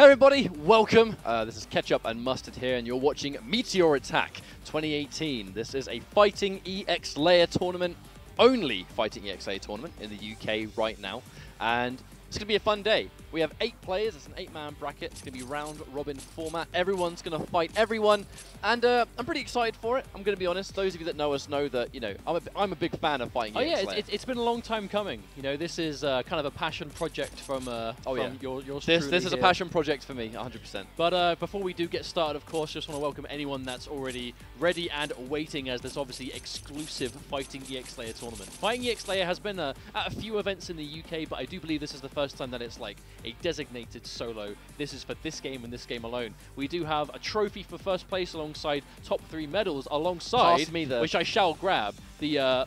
Hey everybody, welcome. This is Ketchup and Mustard here, and you're watching Meteor Attack 2018. This is a Fighting FEXL tournament, only Fighting FEXL tournament in the UK right now, and it's going to be a fun day. We have 8 players, it's an 8-man bracket, it's going to be round-robin format. Everyone's going to fight everyone, and I'm pretty excited for it, I'm going to be honest. Those of you that know us know that, you know, I'm a big fan of Fighting FEXL. Oh yeah, it's been a long time coming. You know, this is kind of a passion project from your This is a passion project for me, 100%. But before we do get started, of course, just want to welcome anyone that's already ready and waiting, as this obviously exclusive Fighting FEXL tournament. Fighting FEXL has been at a few events in the UK, but I do believe this is the first time that it's like a designated solo. This is for this game and this game alone. We do have a trophy for first place alongside top 3 medals alongside, which I shall grab, the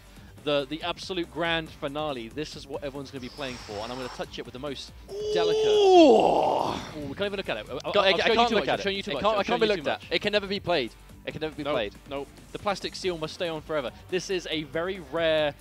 absolute grand finale. This is what everyone's going to be playing for, and I'm going to touch it with the most delicate. Ooh, we can't even look at it. I can't look at it. It can't be looked at. It can never be played. It can never be played. No, the plastic seal must stay on forever. This is a very rare,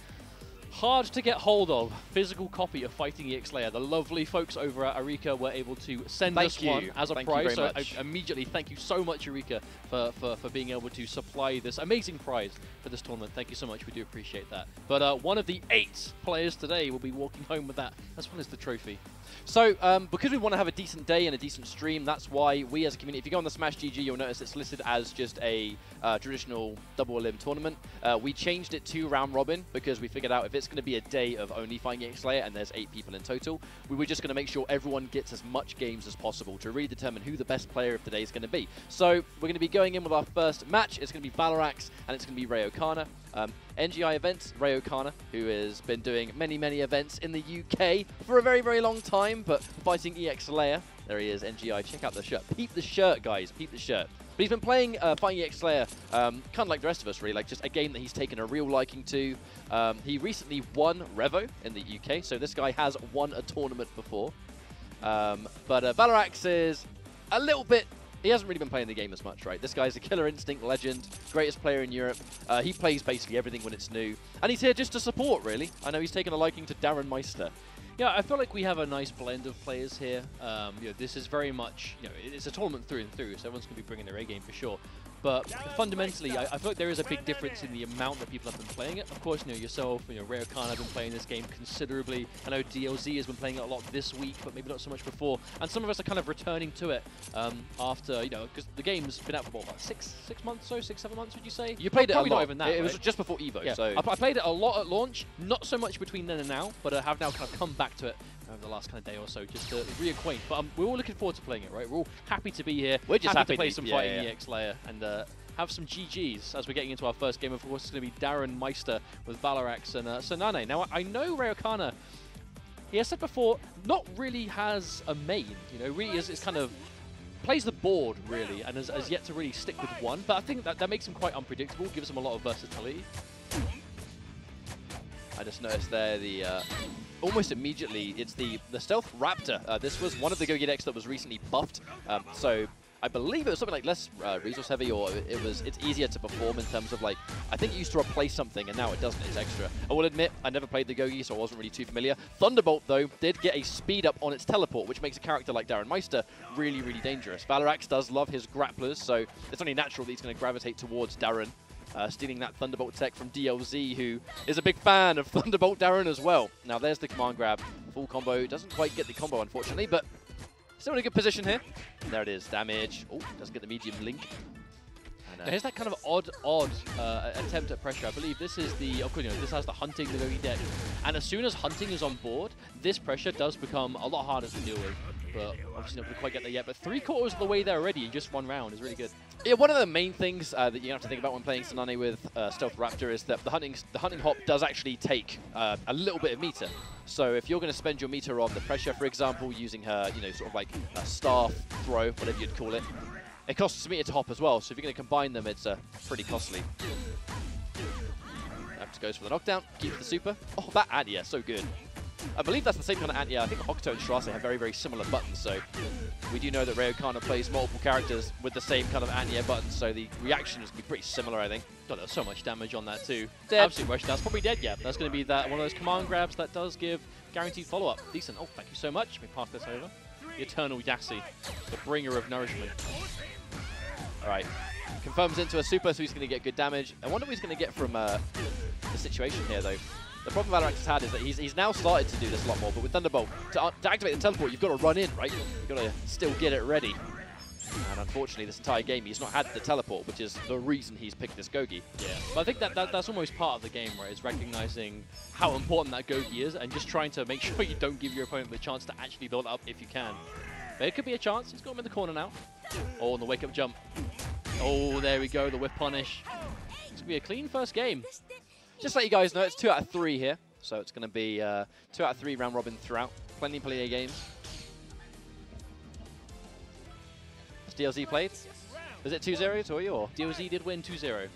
hard to get hold of physical copy of Fighting FEXL. The lovely folks over at Eureka were able to send us one as a prize. So I immediately thank you so much, Eureka, for being able to supply this amazing prize for this tournament. Thank you so much. We do appreciate that. But one of the 8 players today will be walking home with that, as well as the trophy. So, because we want to have a decent day and a decent stream, that's why we as a community, if you go on the Smash GG, you'll notice it's listed as just a traditional double elim tournament. We changed it to round robin because we figured out if it's going to be a day of only Fighting FEXL and there's 8 people in total, we were just going to make sure everyone gets as much games as possible to really determine who the best player of the day is going to be. So, we're going to be going in with our first match. It's going to be Valor and it's going to be Ray O'Connor. NGI events, Ray O'Connor, who has been doing many events in the UK for a very long time, but Fighting FEXL, there he is, NGI, check out the shirt. Peep the shirt, guys, peep the shirt. But he's been playing Fighting FEXL, kind of like the rest of us, really, like just a game that he's taken a real liking to. He recently won Revo in the UK, so this guy has won a tournament before. But Valor is a little bit... He hasn't really been playing the game as much, right? This guy's a Killer Instinct legend, greatest player in Europe. He plays basically everything when it's new. And he's here just to support, really. I know he's taken a liking to Darren Meister. Yeah, I feel like we have a nice blend of players here. You know, this is very much, you know, it's a tournament through and through, so everyone's going to be bringing their A game for sure. But fundamentally, I feel like there is a big difference in the amount that people have been playing it. Of course, you know, yourself, you know, Ray O'Connor have been playing this game considerably. I know DLZ has been playing it a lot this week, but maybe not so much before. And some of us are kind of returning to it after, you know, because the game's been out for what, 6 months, so 6-7 months, would you say? You played it a lot. Not even that, it was just before Evo, yeah. so... I played it a lot at launch, not so much between then and now, but I have now kind of come back to it over the last kind of day or so, just to reacquaint. But we're all looking forward to playing it, right? We're all happy to be here. We're just happy to play some Fighting FEXL and have some GGs as we're getting into our first game. Of course, it's going to be Darren Meister with Valorax and Sanane. Now, I know Ray O'Connor, he has said before, not really has a main. You know, really is kind of plays the board, really, and has yet to really stick with one. But I think that makes him quite unpredictable, gives him a lot of versatility. I just noticed there the almost immediately it's the Stealth Raptor. This was one of the Go-Get decks that was recently buffed, so I believe it was something like less resource heavy, or it's easier to perform in terms of, like, I think it used to replace something and now it doesn't, it's extra. I will admit I never played the Gogi, so I wasn't really too familiar. Thunderbolt though did get a speed up on its teleport, which makes a character like Darren Meister really dangerous. Valorax does love his grapplers, so it's only natural that he's going to gravitate towards Darren. Stealing that Thunderbolt tech from DLZ, who is a big fan of Thunderbolt Darren as well. Now there's the command grab. Full combo. Doesn't quite get the combo, unfortunately, but still in a good position here. And there it is. Damage. Oh, doesn't get the medium link. And here's that kind of odd attempt at pressure. I believe this is the, of course, you know, this has the hunting, the Gogi deck. And as soon as hunting is on board, this pressure does become a lot harder to deal with. But obviously not going to quite get there yet. But 3/4 of the way there already in just one round is really good. Yeah, one of the main things that you have to think about when playing Sanane with Stealth Raptor is that the hunting hop does actually take a little bit of meter. So if you're going to spend your meter on the pressure, for example, using her, you know, sort of like a staff throw, whatever you'd call it, it costs meter to hop as well. So if you're going to combine them, it's pretty costly. Raptor goes for the knockdown, keeps the super. Oh, that anti-air, so good. I believe that's the same kind of anti-air. I think Octo and Strasse have very similar buttons, so we do know that Ray O'Connor plays multiple characters with the same kind of anti-air buttons, so the reaction is going to be pretty similar, I think. God, there's so much damage on that too. Dead. Absolute rush. That's probably dead, yeah. That's going to be that one of those command grabs that does give guaranteed follow-up. Decent. Oh, thank you so much. Let me pass this over. the eternal Yassi, the bringer of nourishment. All right, confirms into a super, so he's going to get good damage. I wonder what he's going to get from the situation here, though. The problem Valor has had is that he's now started to do this a lot more, but with Thunderbolt, to activate the teleport, you've got to run in, right? You've got to still get it ready. And unfortunately, this entire game, he's not had the teleport, which is the reason he's picked this Gogi. Yeah, but I think that's almost part of the game, right? Is recognizing how important that Gogi is and just trying to make sure you don't give your opponent the chance to actually build it up if you can. But it could be a chance. He's got him in the corner now. Oh, on the wake-up jump. Oh, there we go, the whiff punish. It's going to be a clean first game. Just to let you guys know, it's 2 out of 3 here. So it's going to be 2 out of 3 round robin throughout. Plenty of games. Has DLZ played? Was it 2-0 to you, or? DLZ did win 2-0.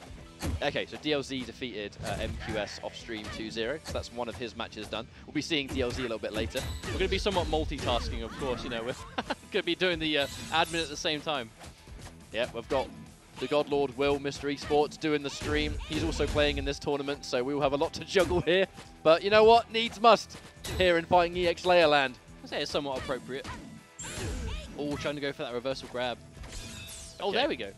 Okay, so DLZ defeated MQS off stream 2-0. So that's one of his matches done. We'll be seeing DLZ a little bit later. We're going to be somewhat multitasking, of course. You know, we're going to be doing the admin at the same time. Yeah, we've got the God Lord Will, Mr. Esports, doing the stream. He's also playing in this tournament, so we will have a lot to juggle here. But you know what? Needs must here in Fighting EX Layer Land. I'd say it's somewhat appropriate. Oh, trying to go for that reversal grab. Oh, Okay. there we go.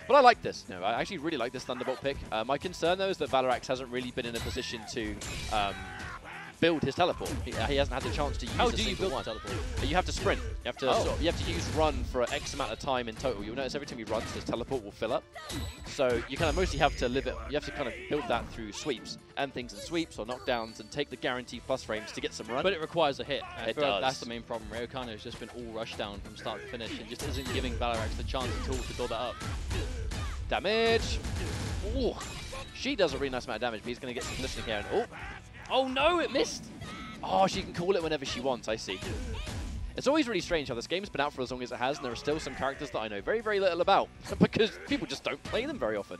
But I like this. No, I actually really like this Thunderbolt pick. My concern, though, is that Valor hasn't really been in a position to build his teleport. He hasn't had the chance to use How a do you single build one. the teleport? You have to sprint. You have to Oh. you have to use run for X amount of time in total. You'll notice every time he runs, his teleport will fill up. So you kind of mostly have to live it. You have to kind of build that through sweeps and things in sweeps or knockdowns and take the guaranteed plus frames to get some run. But it requires a hit. I It feel like does. that's the main problem. Ryokano has just been all rushed down from start to finish and just isn't giving Valarax the chance at all to build that up. Damage. Ooh. She does a really nice amount of damage, but he's going to get some listening here. And, Oh no, it missed! oh, she can call it whenever she wants, I see. It's always really strange how this game's been out for as long as it has, and there are still some characters that I know very, very little about, because people just don't play them very often.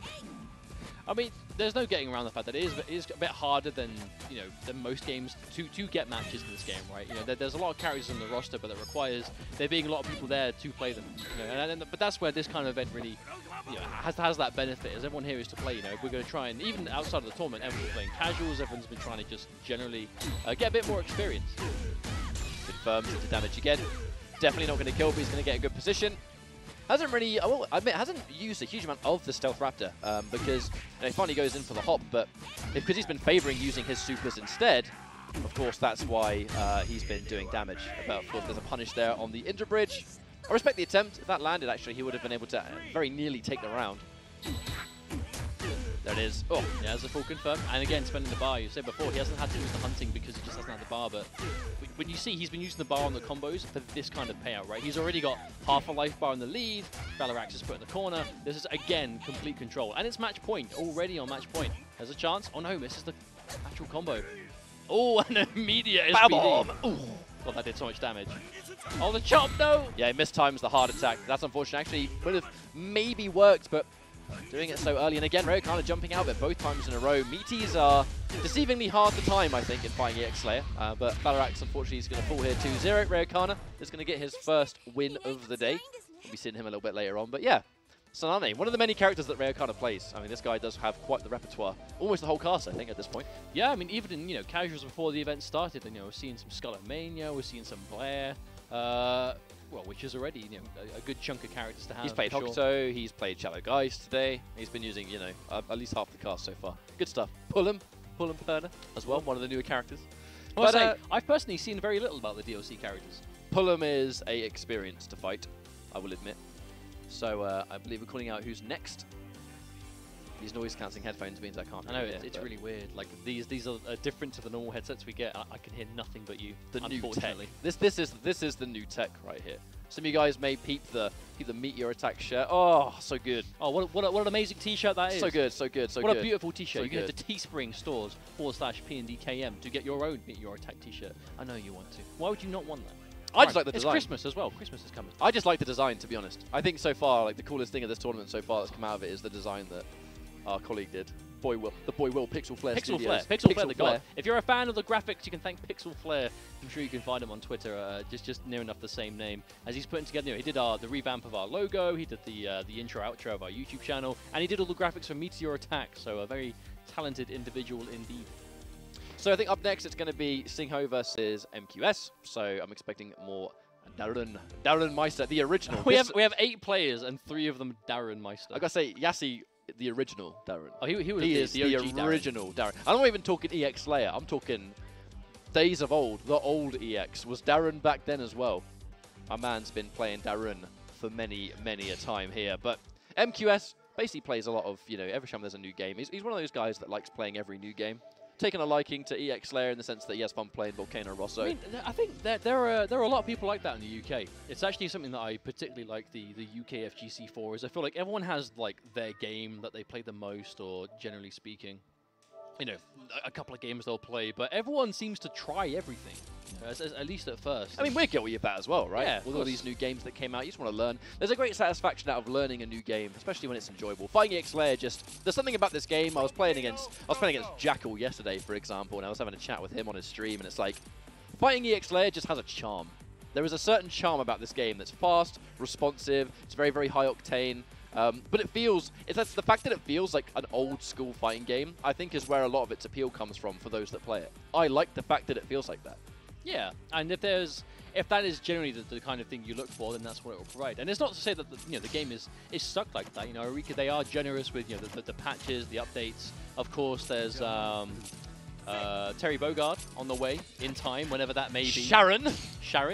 I mean, there's no getting around the fact that it is a bit harder than, you know, than most games to get matches in this game, right? You know, there's a lot of characters in the roster, but it requires there being a lot of people there to play them. You know, but that's where this kind of event really, you know, has that benefit. As everyone here is to play, you know, we're going to try and, even outside of the tournament, everyone's playing casuals, everyone's been trying to just generally get a bit more experience. Confirms into damage again. Definitely not going to kill, but he's going to get a good position. Hasn't really, I will admit, hasn't used a huge amount of the Stealth Raptor because he finally goes in for the hop, but because he's been favouring using his supers instead, of course, that's why he's been doing damage. But of course, there's a punish there on the interbridge. I respect the attempt. If that landed, actually, he would have been able to very nearly take the round. There it is. Oh, yeah, there's a full confirm. And again, spending the bar. You said before, he hasn't had to use the hunting because he just hasn't had the bar. But when you see he's been using the bar on the combos for this kind of payout, right? He's already got half a life bar in the lead. Valarax is put in the corner. This is, again, complete control. And it's match point, already on match point. There's a chance. Oh no, misses the actual combo. Oh, and an immediate SPD. Ooh. Well, that did so much damage. Oh, the chop, though! Yeah, he mistimes the hard attack. That's unfortunate. Actually, would have maybe worked, but doing it so early. And again, Ryo kind of jumping out of it both times in a row. Meaties are deceivingly hard to time, I think, in fighting EX Slayer. But Valarax, unfortunately, is going to fall here 2-0. Ryokana is going to get his first win of the day. We'll be seeing him a little bit later on. But yeah, Sanane, one of the many characters that Ryokana plays. I mean, this guy does have quite the repertoire. Almost the whole cast, I think, at this point. Yeah, I mean, even in, you know, casuals before the event started, you know, we're seeing some Scarlet Mania, we're seeing some Blair. Well, which is already, you know, a good chunk of characters to have. He's played Hokuto, he's played Shallow Guys today. He's been using, you know, at least half the cast so far. Good stuff. Pullum Perna as well, one of the newer characters. Well, but I've personally seen very little about the DLC characters. Pullum is a experience to fight, I will admit. So I believe we're calling out who's next. These noise-cancelling headphones means I can't. I know, really it's really weird. Like, these are different to the normal headsets we get. I can hear nothing but you, the new tech. unfortunately. This is the new tech right here. Some of you guys may peep the Meteor Attack shirt. Oh, so good. Oh, what an amazing T-shirt that is. So good, so good, so good. What a beautiful T-shirt. So you can head good. to Teespring stores /PNDK&M to get your own Meteor Attack T-shirt. I know you want to. Why would you not want that? I just like the design. It's Christmas as well. Christmas is coming. I just like the design, to be honest. I think so far, like the coolest thing of this tournament so far that's come out of it is the design that our colleague did. The boy Will, Pixel Flare Studios. Pixel Flare, the god. If you're a fan of the graphics, you can thank Pixel Flare. I'm sure you can find him on Twitter, just near enough the same name. As he's putting together, you know, he did the revamp of our logo, he did the intro outro of our YouTube channel, and he did all the graphics for Meteor Attack. So a very talented individual indeed. So I think up next it's going to be Cinco versus MQS. So I'm expecting more Darren Meister, the original. we have 8 players and 3 of them Darren Meister. I gotta say, Yassi, the original Darren. Oh, he was the OG original Darren. I'm not even talking EX Slayer. I'm talking days of old. The old EX was Darren back then as well. My man's been playing Darren for many a time here. But MQS basically plays a lot of, you know, every time there's a new game. He's one of those guys that likes playing every new game. Taken a liking to EX Slayer in the sense that he has fun playing Volcano Rosso. I mean, I think that there are a lot of people like that in the UK. It's actually something that I particularly like the UK FGC for, is I feel like everyone has like their game that they play the most, or generally speaking, you know, a couple of games they'll play, but everyone seems to try everything, at least at first. I mean, we're guilty of that as well, right? Yeah, with all these new games that came out, you just want to learn. There's a great satisfaction out of learning a new game, especially when it's enjoyable. Fighting EX Slayer, there's something about this game. I was playing against Jackal yesterday, for example, and I was having a chat with him on his stream, and it's like, Fighting EX Slayer just has a charm. There is a certain charm about this game that's fast, responsive, it's very high octane. But it's the fact that it feels like an old school fighting game, I think, is where a lot of its appeal comes from for those that play it. I like the fact that it feels like that. Yeah, and if that is generally the kind of thing you look for, then that's what it will provide. And it's not to say that the game is stuck like that. You know, Arika, they are generous with the patches, the updates. Of course, there's Terry Bogard on the way in time, whenever that may be. Sharon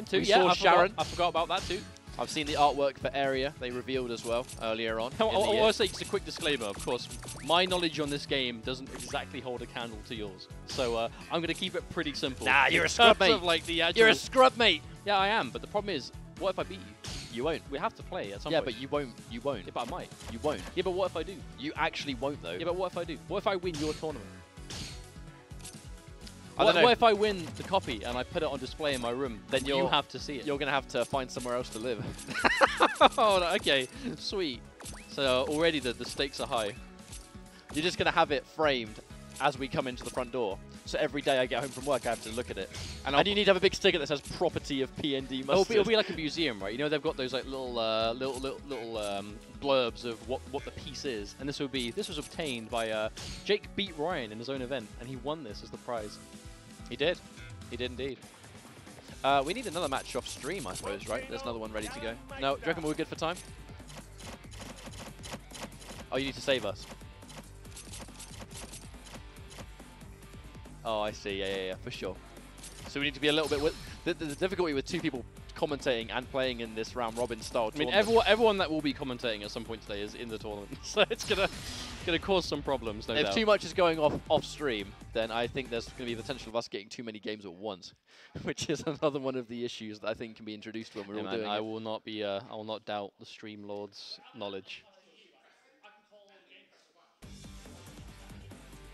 too. I forgot about that too. I've seen the artwork for Area they revealed as well earlier on. I want to say just a quick disclaimer, of course, my knowledge on this game doesn't exactly hold a candle to yours. So I'm going to keep it pretty simple. Nah, you're a scrub mate. Like you're a scrub mate. Yeah, I am, but the problem is, what if I beat you? You won't. We have to play at some point. Yeah, but you won't. You won't. Yeah, but I might. You won't. Yeah, but what if I do? You actually won't, though. Yeah, but what if I do? What if I win your tournament? What if I win the copy and I put it on display in my room? Then you have to see it. You're going to have to find somewhere else to live. Oh, okay. Sweet. So already the stakes are high. You're just going to have it framed as we come into the front door. So every day I get home from work, I have to look at it. And you need to have a big sticker that says "Property of PND Mustard." It'll be like a museum, right? You know, they've got those like little blurbs of what the piece is, and this was obtained by Jake beat Ryan in his own event, and he won this as the prize. He did indeed. We need another match off stream, I suppose, right? There's another one ready to go. No, do you reckon we're good for time? Oh, you need to save us. Oh, I see. Yeah, for sure. So we need to be a little bit... The difficulty with 2 people commentating and playing in this round-robin style tournament. I mean, everyone that will be commentating at some point today is in the tournament, so it's gonna cause some problems, no doubt. If too much is going off stream, then I think there's going to be the potential of us getting too many games at once, which is another one of the issues that I think can be introduced when we're all doing it. I will not doubt the Stream Lord's knowledge.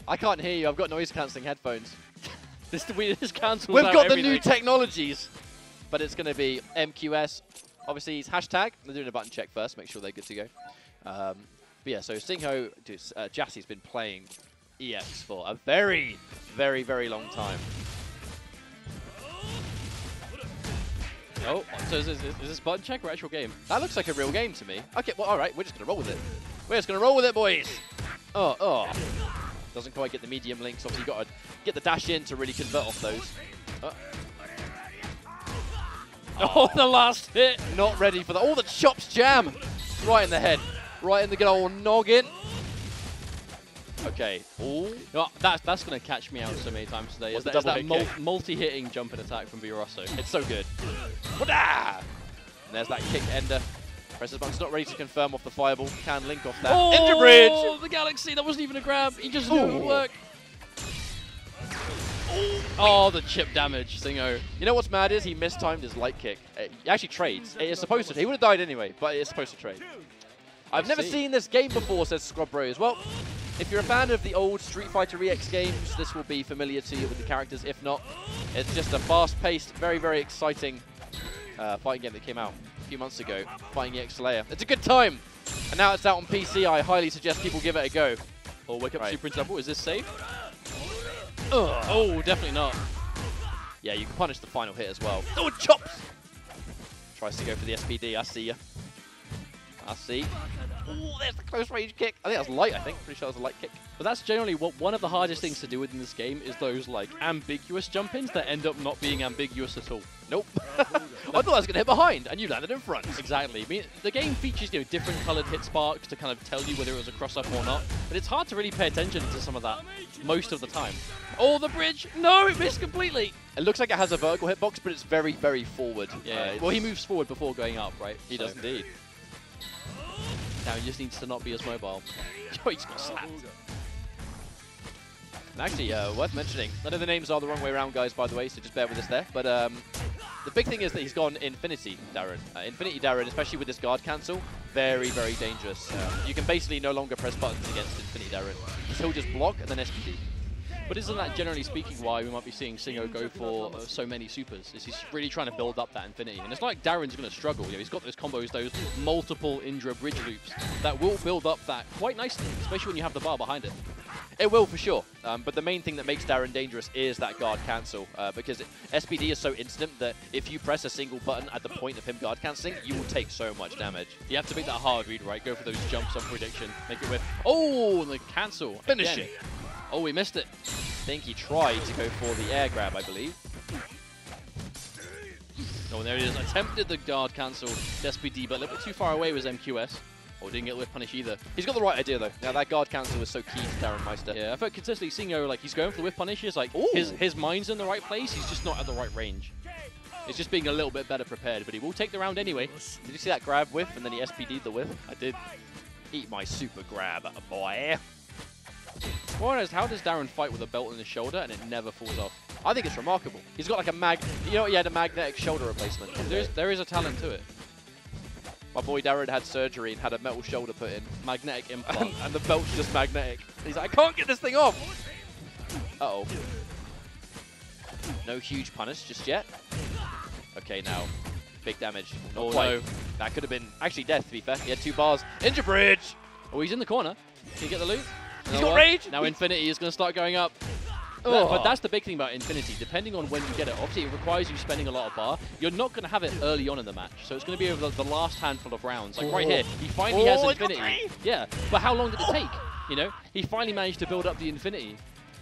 I can't hear you. I've got noise-cancelling headphones. This cancels We've out got everything. The new technologies. But it's going to be MQS. Obviously, it's hashtag. They're doing a button check first. Make sure they're good to go. But yeah, so Cinco, Jassie's been playing EX for a very long time. Oh, so is this button check or actual game? That looks like a real game to me. Okay, well, all right. We're just going to roll with it. We're just going to roll with it, boys. Oh. Doesn't quite get the medium links. Obviously, you've got to get the dash in to really convert off those. Oh, the last hit. Not ready for that. Oh, the chops jam. Right in the head. Right in the good old noggin. Okay. Ooh. No, that's going to catch me out so many times today. Is that multi-hitting jumping attack from Virosso. It's so good. And there's that kick ender. Presses button's not ready to confirm off the fireball. Can link off that. Oh, Ender bridge! The Galaxy. That wasn't even a grab. He just knew it would work. Oh, the chip damage, Cinco. You know what's mad is he mistimed his light kick. He actually trades. It is supposed to. He would have died anyway, but it is supposed to trade. I've never seen this game before, says Scrub Bros. Well, if you're a fan of the old Street Fighter EX games, this will be familiar to you with the characters. If not, it's just a fast-paced, very exciting fighting game that came out a few months ago, Fighting EX Slayer. It's a good time, and now it's out on PC. I highly suggest people give it a go. Oh, wake up Super Double. Is this safe? Oh, definitely not. Yeah, you can punish the final hit as well. Oh, chops! Tries to go for the SPD. I see ya. I see. Ooh, there's the close range kick. I think that's light, Pretty sure that was a light kick. But that's generally one of the hardest things to do within this game is those like ambiguous jump-ins that end up not being ambiguous at all. Nope. I thought I was going to hit behind, and you landed in front. Exactly. I mean, the game features different coloured hit sparks to kind of tell you whether it was a cross-up or not, but it's hard to really pay attention to some of that most of the time. Oh, the bridge! No, it missed completely! It looks like it has a vertical hitbox, but it's very, very forward. Yeah, well, he moves forward before going up, right? He does indeed. Now he just needs to not be as mobile. Oh, he's got slapped. And actually, worth mentioning, none of the names are the wrong way around, guys, by the way, so just bear with us there. But the big thing is that he's gone Infinity Darren. Infinity Darren, especially with this guard cancel, very, very dangerous. You can basically no longer press buttons against Infinity Darren. He'll just block and then SPD. But isn't that generally speaking why we might be seeing Cinco go for so many supers? Is he's really trying to build up that Infinity? And it's not like Darren's going to struggle. He's got those combos, those multiple Indra bridge loops that will build up that quite nicely, especially when you have the bar behind it. It will, for sure. But the main thing that makes Darren dangerous is that guard cancel, because SPD is so instant that if you press a single button at the point of him guard cancelling, you will take so much damage. You have to make that hard read, right? Go for those jumps on prediction. Make it with... Oh, the cancel. Finish it. Oh, we missed it. I think he tried to go for the air grab, I believe. Oh, there he is. Attempted the guard cancel SPD, but a little bit too far away was MQS. Oh, didn't get whiff punish either. He's got the right idea, though. Now, that guard cancel was so key to Darren Meister. Yeah, I felt consistently Cinco, like, he's going for the whiff punishes. Like, his mind's in the right place. He's just not at the right range. It's just being a little bit better prepared, but he will take the round anyway. Did you see that grab whiff and then he SPD'd the whiff? I did. Eat my super grab, boy. Well, how does Darren fight with a belt on his shoulder and it never falls off? I think it's remarkable. He's got like a you know what? He had a magnetic shoulder replacement. There is a talent to it. My boy Darren had surgery and had a metal shoulder put in. Magnetic implant. And the belt's just magnetic. He's like, I can't get this thing off. Uh-oh. No huge punish just yet. Okay, now. Big damage. Oh, no. That could have been actually death, to be fair. He had 2 bars. Injure bridge! Oh, he's in the corner. Can you get the loot? He's got rage! Now Infinity is going to start going up. But that's the big thing about Infinity. Depending on when you get it, obviously it requires you spending a lot of bar. You're not going to have it early on in the match. So it's going to be over the last handful of rounds. Like right here, he finally has Infinity. Yeah, but how long did it take? You know, he finally managed to build up the Infinity,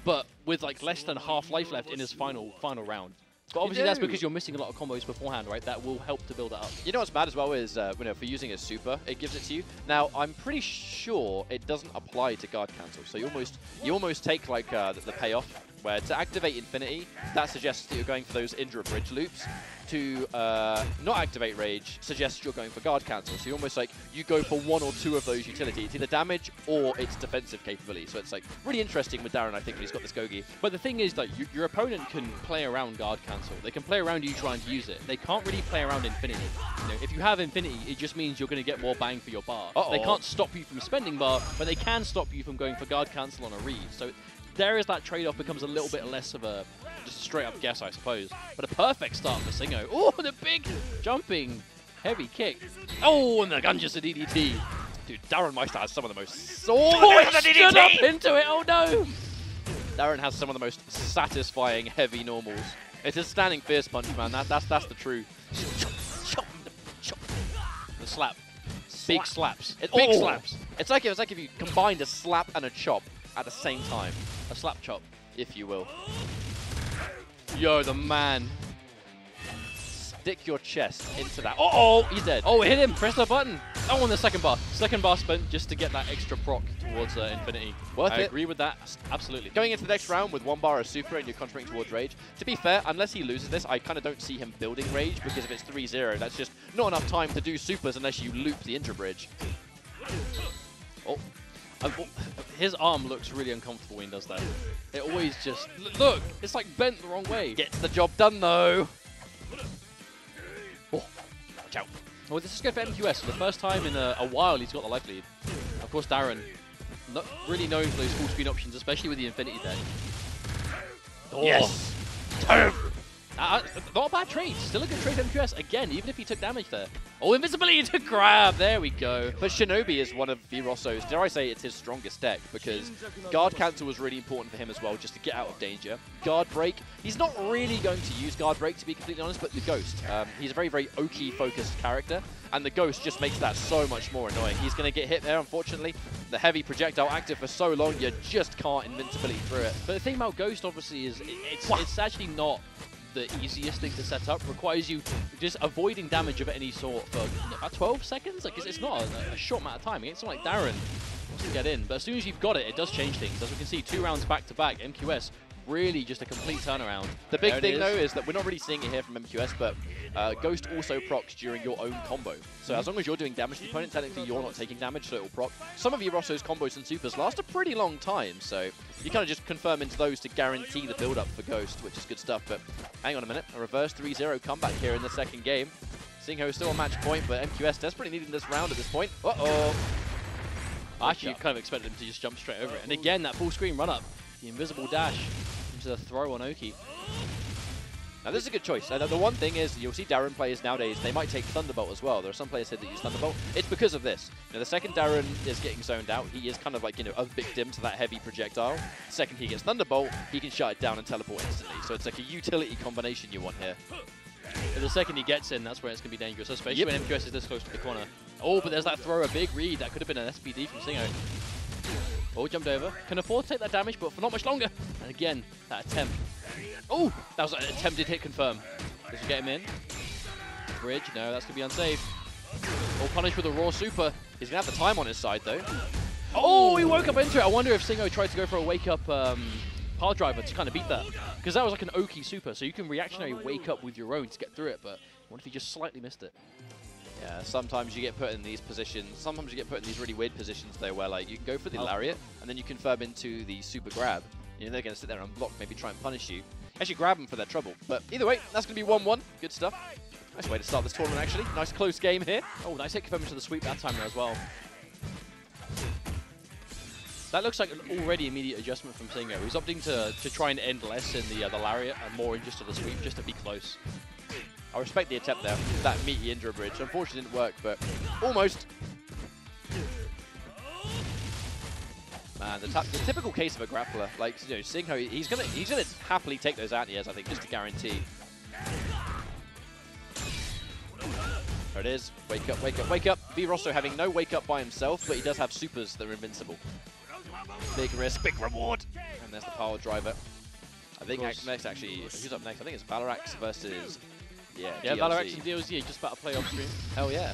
but with like less than half life left in his final round. But obviously that's because you're missing a lot of combos beforehand, right? That will help to build it up. You know what's bad as well is, for using a super, it gives it to you. Now, I'm pretty sure it doesn't apply to guard cancel. So you almost take like the payoff, where to activate Infinity, that suggests that you're going for those Indra bridge loops. To not activate Rage suggests you're going for guard cancel. So you almost like, you go for 1 or 2 of those utility. It's either damage or its defensive capability. So it's like really interesting with Darren, I think, when he's got this Gogi. But the thing is that your opponent can play around guard cancel. They can play around you trying to use it. They can't really play around Infinity. You know, if you have Infinity, it just means you're going to get more bang for your bar. They can't stop you from spending bar, but they can stop you from going for guard cancel on a read. So there is that trade-off, becomes a little bit less of a just a straight-up guess, I suppose. But a perfect start for Cinco. Oh, the big jumping heavy kick. Oh, and the gunjus a DDT. Dude, Darren Meister has some of the most... Oh, it stood up into it. Oh, no. Darren has some of the most satisfying heavy normals. It's a standing fierce punch, man. That's the truth. The slap. Big slaps. Big slaps. It's like if you combined a slap and a chop at the same time. A slap chop, if you will. Yo, the man. Stick your chest into that. Oh, he's dead. Oh, it hit him. Press the button. Oh, on the second bar. Second bar spent just to get that extra proc towards Infinity. Worth it. I agree with that. Absolutely. Going into the next round with 1 bar of super and you're concentrating towards Rage. To be fair, unless he loses this, I kind of don't see him building Rage, because if it's 3-0, that's just not enough time to do supers unless you loop the Indra bridge. Oh. His arm looks really uncomfortable when he does that. It always just... Look! It's like bent the wrong way. Gets the job done, though. Oh, watch out. Well, this is good for MQS. For the first time in a while, he's got the life lead. Of course, Darren, not really known for those full screen options, especially with the Infinity deck. Oh. Yes! Not a bad trade. Still a good trade for MQS. Again, even if he took damage there. Oh, invisibility to grab. There we go. But Shinobi is one of VRosso's, dare I say, it's his strongest deck, because guard cancel was really important for him as well, just to get out of danger. Guard break, he's not really going to use guard break, to be completely honest, but the Ghost. He's a very, very Oki-focused character, and the Ghost just makes that so much more annoying. He's going to get hit there, unfortunately. The heavy projectile active for so long, you just can't invincibility through it. But the thing about Ghost, obviously, is it's actually not the easiest thing to set up. Requires you just avoiding damage of any sort for about 12 seconds. Like it's not a short amount of time. Against someone like Darren wants to get in, but as soon as you've got it, it does change things. As we can see, 2 rounds back to back, MQS really just a complete turnaround. The big thing though is that we're not really seeing it here from MQS, but Ghost also procs during your own combo. So as long as you're doing damage to the opponent, technically you're not taking damage, so it will proc. Some of VRosso's combos and supers last a pretty long time, so you kind of just confirm into those to guarantee the build-up for Ghost, which is good stuff. But hang on a minute, a reverse 3-0 comeback here in the second game. Cinco is still on match point, but MQS desperately needing this round at this point. Uh-oh. I actually kind of expected him to just jump straight over it. And again, that full screen run-up, the invisible dash into the throw on Oki. Now this is a good choice. The one thing is, you'll see Darren players nowadays, they might take Thunderbolt as well. There are some players here that use Thunderbolt. It's because of this. The second Darren is getting zoned out, he is kind of like, a victim to that heavy projectile. The second he gets Thunderbolt, he can shut it down and teleport instantly. So it's like a utility combination you want here. But the second he gets in, that's where it's going to be dangerous, especially when MQS is this close to the corner. Oh, but there's that throw, a big read. That could have been an SPD from Cinco. Oh, jumped over. Can afford to take that damage, but for not much longer. And again, that attempt. Oh, that was an attempted hit confirm. Does he get him in? Bridge, no, that's going to be unsafe. Oh, punished with a raw super. He's going to have the time on his side, though. Oh, he woke up into it. I wonder if Cinco tried to go for a wake-up power driver to kind of beat that. Because that was like an Oki super, so you can reactionary wake up with your own to get through it, but what if he just slightly missed it? Yeah, sometimes you get put in these positions. Sometimes you get put in these really weird positions, though, where like you can go for the lariat, and then you confirm into the super grab. They're going to sit there and block, maybe try and punish you. Actually grab them for their trouble. But either way, that's going to be 1-1. Good stuff. Nice way to start this tournament, actually. Nice close game here. Oh, nice hit confirmation to the sweep that time there as well. That looks like an already immediate adjustment from Cinco. He's opting to try and end less in the lariat and more in just to the sweep, just to be close. I respect the attempt there. That meaty Indra bridge. Unfortunately, didn't work, but almost. Man, the typical case of a grappler, like Cinco, he's gonna happily take those anti-airs, I think, just to guarantee. There it is. Wake up, wake up, wake up. VRosso having no wake up by himself, but he does have supers that are invincible. Big risk, big reward. And there's the power driver. I think next, actually, who's up next? I think it's Valorax versus. Yeah, Valorax and DLC, just about to play off stream. Hell yeah.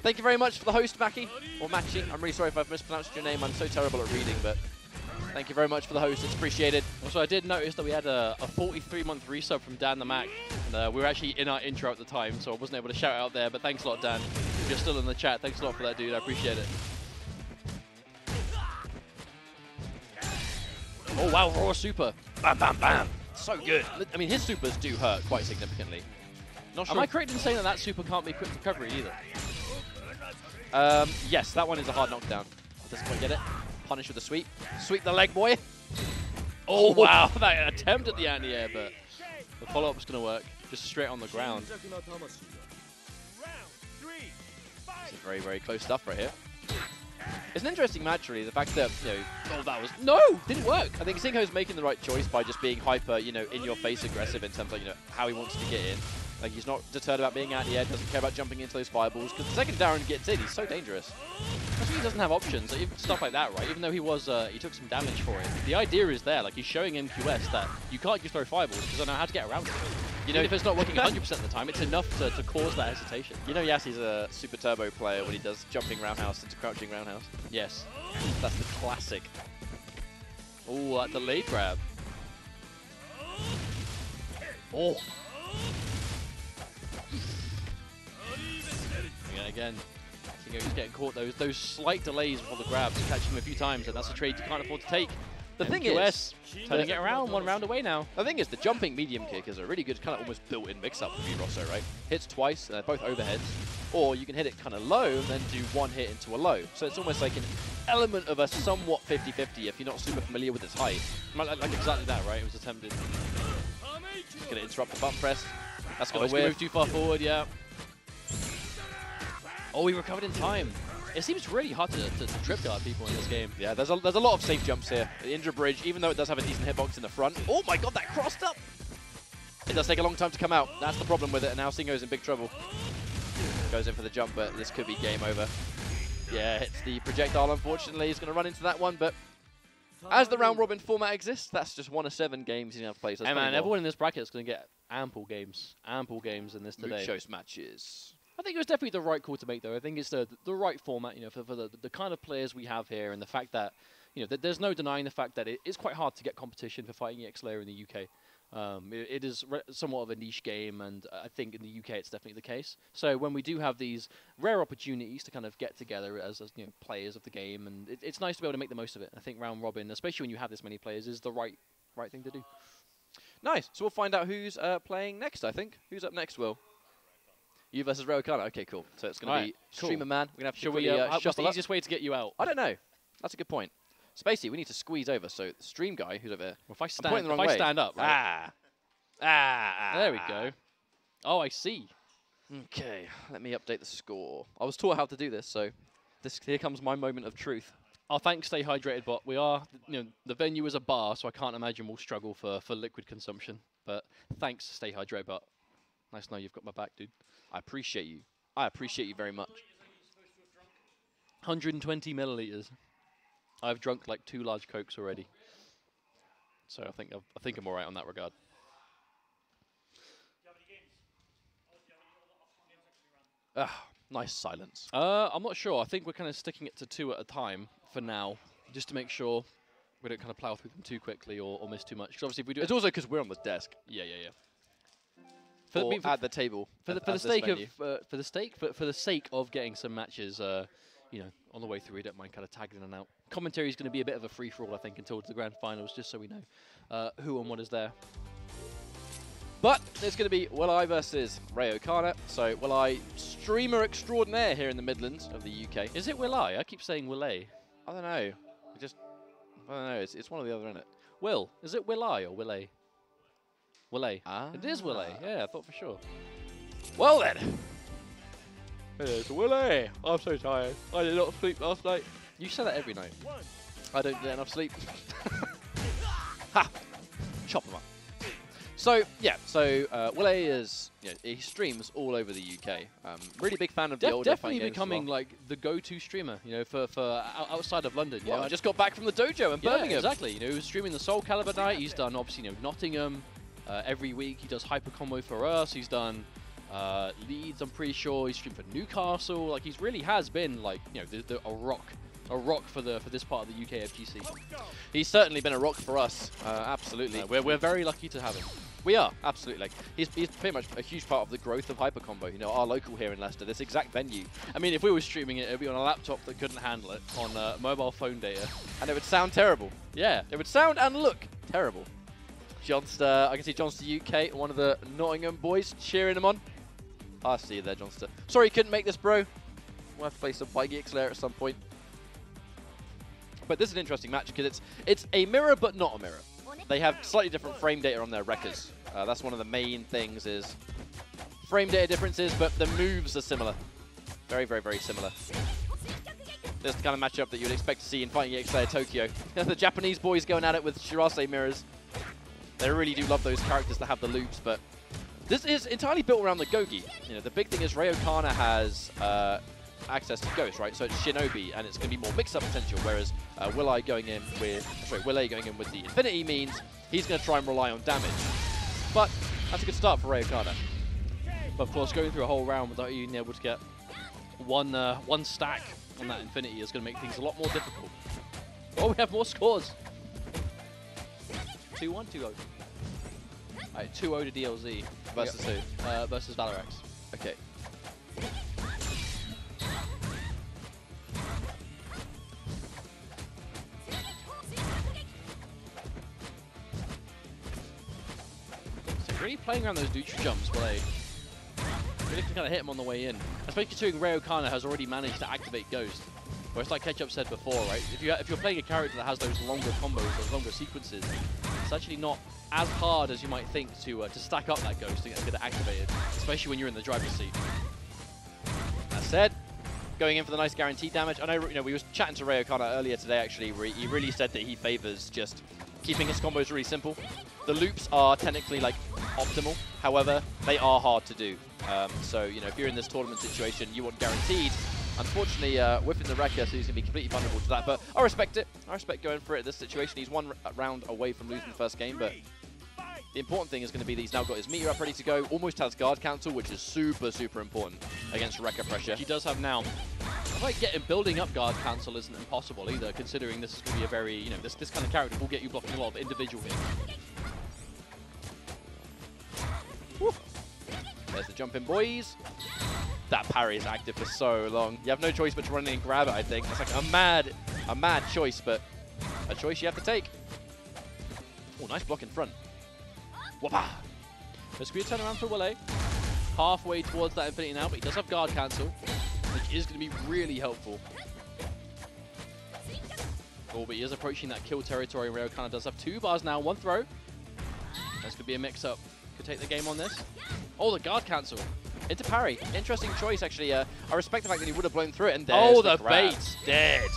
Thank you very much for the host, Maki, or Machi. I'm really sorry if I've mispronounced your name. I'm so terrible at reading, but thank you very much for the host. It's appreciated. Also, I did notice that we had a 43-month resub from Dan the Mac. And, we were actually in our intro at the time, so I wasn't able to shout out there, but thanks a lot, Dan. If you're still in the chat, thanks a lot for that, dude. I appreciate it. Oh, wow, raw super. Bam, bam, bam. So good. I mean, his supers do hurt quite significantly. Not sure. Am I correct in saying that that super can't be quick recovery either? Yes, that one is a hard knockdown. Doesn't quite get it. Punish with a sweep. Sweep the leg, boy. Oh, wow. That attempt at the anti-air, but the follow-up is going to work. Just straight on the ground. This is very, very close stuff right here. It's an interesting match, really. The fact that, oh, that was... No! Didn't work! I think Cinco's making the right choice by just being hyper, in-your-face aggressive in terms of, how he wants to get in. Like, he's not deterred about being anti-air, doesn't care about jumping into those fireballs, because the second Darren gets in, he's so dangerous. That's why he doesn't have options, like, stuff like that, right? Even though he took some damage for it. The idea is there, like, he's showing MQS that you can't just throw fireballs because I know how to get around it. If it's not working 100% of the time, it's enough to cause that hesitation. Yasi's a super turbo player when he does jumping roundhouse into crouching roundhouse. Yes. That's the classic. Oh, that delayed grab. Oh. Again, he's getting caught those slight delays before the grabs, catch him a few times, and that's a trade you can't afford to take. The thing is, turning it around, 1 round away now. The thing is, the jumping medium kick is a really good kind of almost built-in mix-up for VRosso, right? Hits twice, both overheads, or you can hit it kind of low and then do one hit into a low. So it's almost like an element of a somewhat 50-50 if you're not super familiar with its height. Like exactly that, right? It was attempted. Just going to interrupt the button press. That's going to whiff. Move too far forward, yeah. Oh, he recovered in time. It seems really hard to trip guard people in this game. Yeah, there's a lot of safe jumps here. The Indra Bridge, even though it does have a decent hitbox in the front. Oh my god, that crossed up! It does take a long time to come out. That's the problem with it, and now Cinco's in big trouble. Goes in for the jump, but this could be game over. Yeah, hits the projectile, unfortunately. He's going to run into that one, but as the round-robin format exists, that's just 1 of 7 games you have to play. So hey man, everyone in this bracket is going to get ample games in this today. Muchos matches. I think it was definitely the right call to make, though. I think it's the right format, you know, for the kind of players we have here, and the fact that, you know, there's no denying the fact that it is quite hard to get competition for fighting EX Slayer in the UK. It is somewhat of a niche game, and I think in the UK it's definitely the case. So when we do have these rare opportunities to kind of get together as you know, players of the game, and it's nice to be able to make the most of it. I think round robin, especially when you have this many players, is the right thing to do. Nice. So we'll find out who's playing next, I think. Who's up next, Will? You versus Raokana. Okay, cool. So it's going to be Streamer Man. We're going to have to what's the easiest way to get you out? I don't know. That's a good point. Spacey, we need to squeeze over. So the stream guy who's over there. Well, if I stand up, right? There we go. Oh, I see. Okay, let me update the score. I was taught how to do this, so here comes my moment of truth. Oh, thanks, Stay Hydrated Bot. We are, you know, the venue is a bar, so I can't imagine we'll struggle for liquid consumption. But thanks, Stay Hydrated Bot. Nice to know you've got my back, dude. I appreciate you. I appreciate you very much. 120 milliliters. I've drunk like 2 large Cokes already. So I think I'm all right on that regard. Nice silence. I'm not sure. I think we're kind of sticking it to 2 at a time for now, just to make sure we don't kind of plow through them too quickly or miss too much. Because obviously, if we do, it's also because we're on the desk. Yeah. For at the table. For the sake of getting some matches, you know, on the way through, we don't mind kind of tagging in and out. Commentary is going to be a bit of a free for all, I think, until the grand finals, just so we know who and what is there. But it's going to be Willy versus Raokana. So Willy, streamer extraordinaire here in the Midlands of the UK. Is it Willy? I keep saying Willy. I don't know. I don't know. It's one or the other, isn't it? Will. Is it Willy or Willy? Willy. Ah. It is Willy. Yeah, I thought for sure. Well then. It's Willy. I'm so tired. I did not sleep last night. You say that every night. I don't get enough sleep. Ha! Chop them up. So, yeah, Willy is, you know, he streams all over the UK. Really big fan of the older definitely becoming like the go-to streamer, you know, for outside of London. Well, I just got back from the dojo in Birmingham. Exactly. You know, he was streaming the Soul Calibur night. He's done, obviously, you know, Nottingham every week. He does Hyper Combo for us. He's done Leeds, I'm pretty sure. He's streamed for Newcastle. Like, he really has been, like, you know, a rock for this part of the UK FGC. He's certainly been a rock for us. Absolutely. We're very lucky to have him. We are, absolutely. He's pretty much a huge part of the growth of Hyper Combo. You know, our local here in Leicester, this exact venue. I mean, if we were streaming it, it would be on a laptop that couldn't handle it, on mobile phone data. And it would sound terrible. Yeah. It would sound and look terrible. Johnster, I can see Johnster UK, one of the Nottingham boys, cheering him on. I see you there, Johnster. Sorry you couldn't make this, bro. We'll have to play some fighting EX Slayer at some point. But this is an interesting match because it's a mirror but not a mirror. They have slightly different frame data on their wreckers. That's one of the main things is frame data differences, but the moves are similar. Very, very, very similar. This is the kind of matchup that you would expect to see in Fighting EX Slayer Tokyo. The Japanese boys going at it with Shirase mirrors. They really do love those characters that have the loops, but this is entirely built around the Gogi. You know, the big thing is Raokana has access to Ghost, right? So it's Shinobi, and it's going to be more mix-up potential, whereas Willy going in with the Infinity means he's going to try and rely on damage. But that's a good start for Raokana. But of course, going through a whole round without you being able to get one stack on that Infinity is going to make things a lot more difficult. Oh, we have more scores. 2-1, 2-0. Alright, 2-0 to DLZ. Versus who? Versus Valor. Okay. Really playing around those neutral jumps where they really can kind of hit him on the way in. Especially considering Raokana has already managed to activate Ghost. Whereas like Ketchup said before, right? If you're playing a character that has those longer combos, those longer sequences, it's actually not as hard as you might think to stack up that Ghost and get it activated, especially when you're in the driver's seat. That said, going in for the nice guaranteed damage. I know, we was chatting to Ray O'Connor earlier today, actually, where he really said that he favors just keeping his combos really simple. The loops are technically, like, optimal. However, they are hard to do. So, if you're in this tournament situation, you want guaranteed. Unfortunately, whiffing the Wrecker, so he's going to be completely vulnerable to that. But I respect it. I respect going for it in this situation. He's one round away from losing the first game, but the important thing is going to be that he's now got his Meteor up ready to go. Almost has guard cancel, which is super, super important against Wrecker pressure. He does have now. Building up guard cancel isn't impossible either, considering this is going to be a very, this kind of character will get you blocking a lot of individual hits. Woo. There's the jump in, boys. That parry is active for so long. You have no choice but to run in and grab it, I think. It's like a mad choice, but a choice you have to take. Oh, nice block in front. Whoppa! There's going to be a turnaround for Willy. Halfway towards that infinity now, but he does have guard cancel, which is going to be really helpful. Oh, but he is approaching that kill territory. Ray O'Connor does have 2 bars now, 1 throw. This could be a mix-up. Could take the game on this. Oh, the guard cancel. Into parry. Interesting choice, actually. I respect the fact that he would have blown through it, and there's the grab. Bait's dead.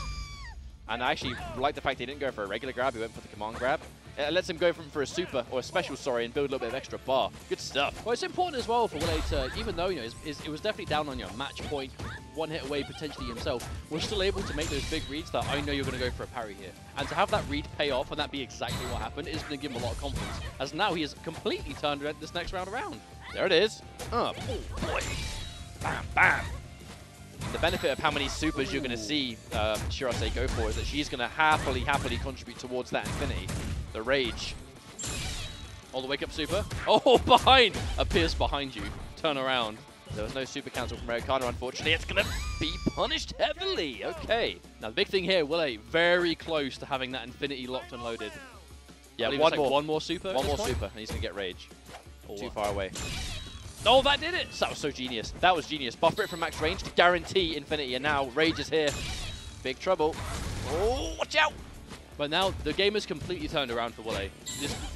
And I actually like the fact he didn't go for a regular grab. He went for the command grab. It lets him go for a super, or a special, sorry, and build a little bit of extra bar. Good stuff. Well, it's important as well for Willy to, even though, it was definitely down on your match point, 1 hit away potentially himself, we're still able to make those big reads that I know you're going to go for a parry here. And to have that read pay off and that be exactly what happened is going to give him a lot of confidence, as now he has completely turned this next round around. There it is. Oh, boy. Bam, bam. The benefit of how many supers you're going to see Shirase go for is that she's going to happily contribute towards that infinity. The rage. Oh, the wake up super. Oh, behind! Appears behind you. Turn around. There was no super cancel from Ray O'Connor, unfortunately. It's going to be punished heavily. Okay. Now, the big thing here, Willy very close to having that infinity locked and loaded. Yeah, one more super. One more super, and he's going to get rage. Oh, too far away. Oh, that did it! That was so genius. That was genius. Buffer it from max range to guarantee infinity, and now rage is here. Big trouble. Oh, watch out! But now the game has completely turned around for Willy.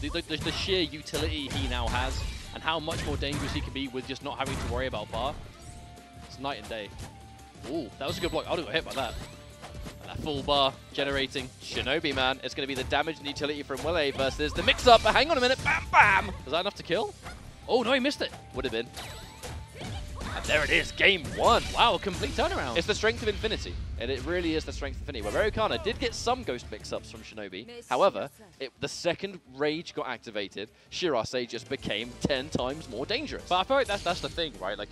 The sheer utility he now has, and how much more dangerous he can be with just not having to worry about bar. It's night and day. Ooh, that was a good block. I would have got hit by that. And that full bar generating. Shinobi, man. It's going to be the damage and utility from Willy versus the mix-up. But hang on a minute. Bam, bam! Is that enough to kill? Oh, no, he missed it. Would have been. And there it is, game 1. Wow, a complete turnaround. It's the strength of Infinity. And it really is the strength of Infinity. Where Ray O'Connor did get some Ghost mix-ups from Shinobi. However, the second Rage got activated, Shirase just became 10 times more dangerous. But I feel like that's the thing, right? Like,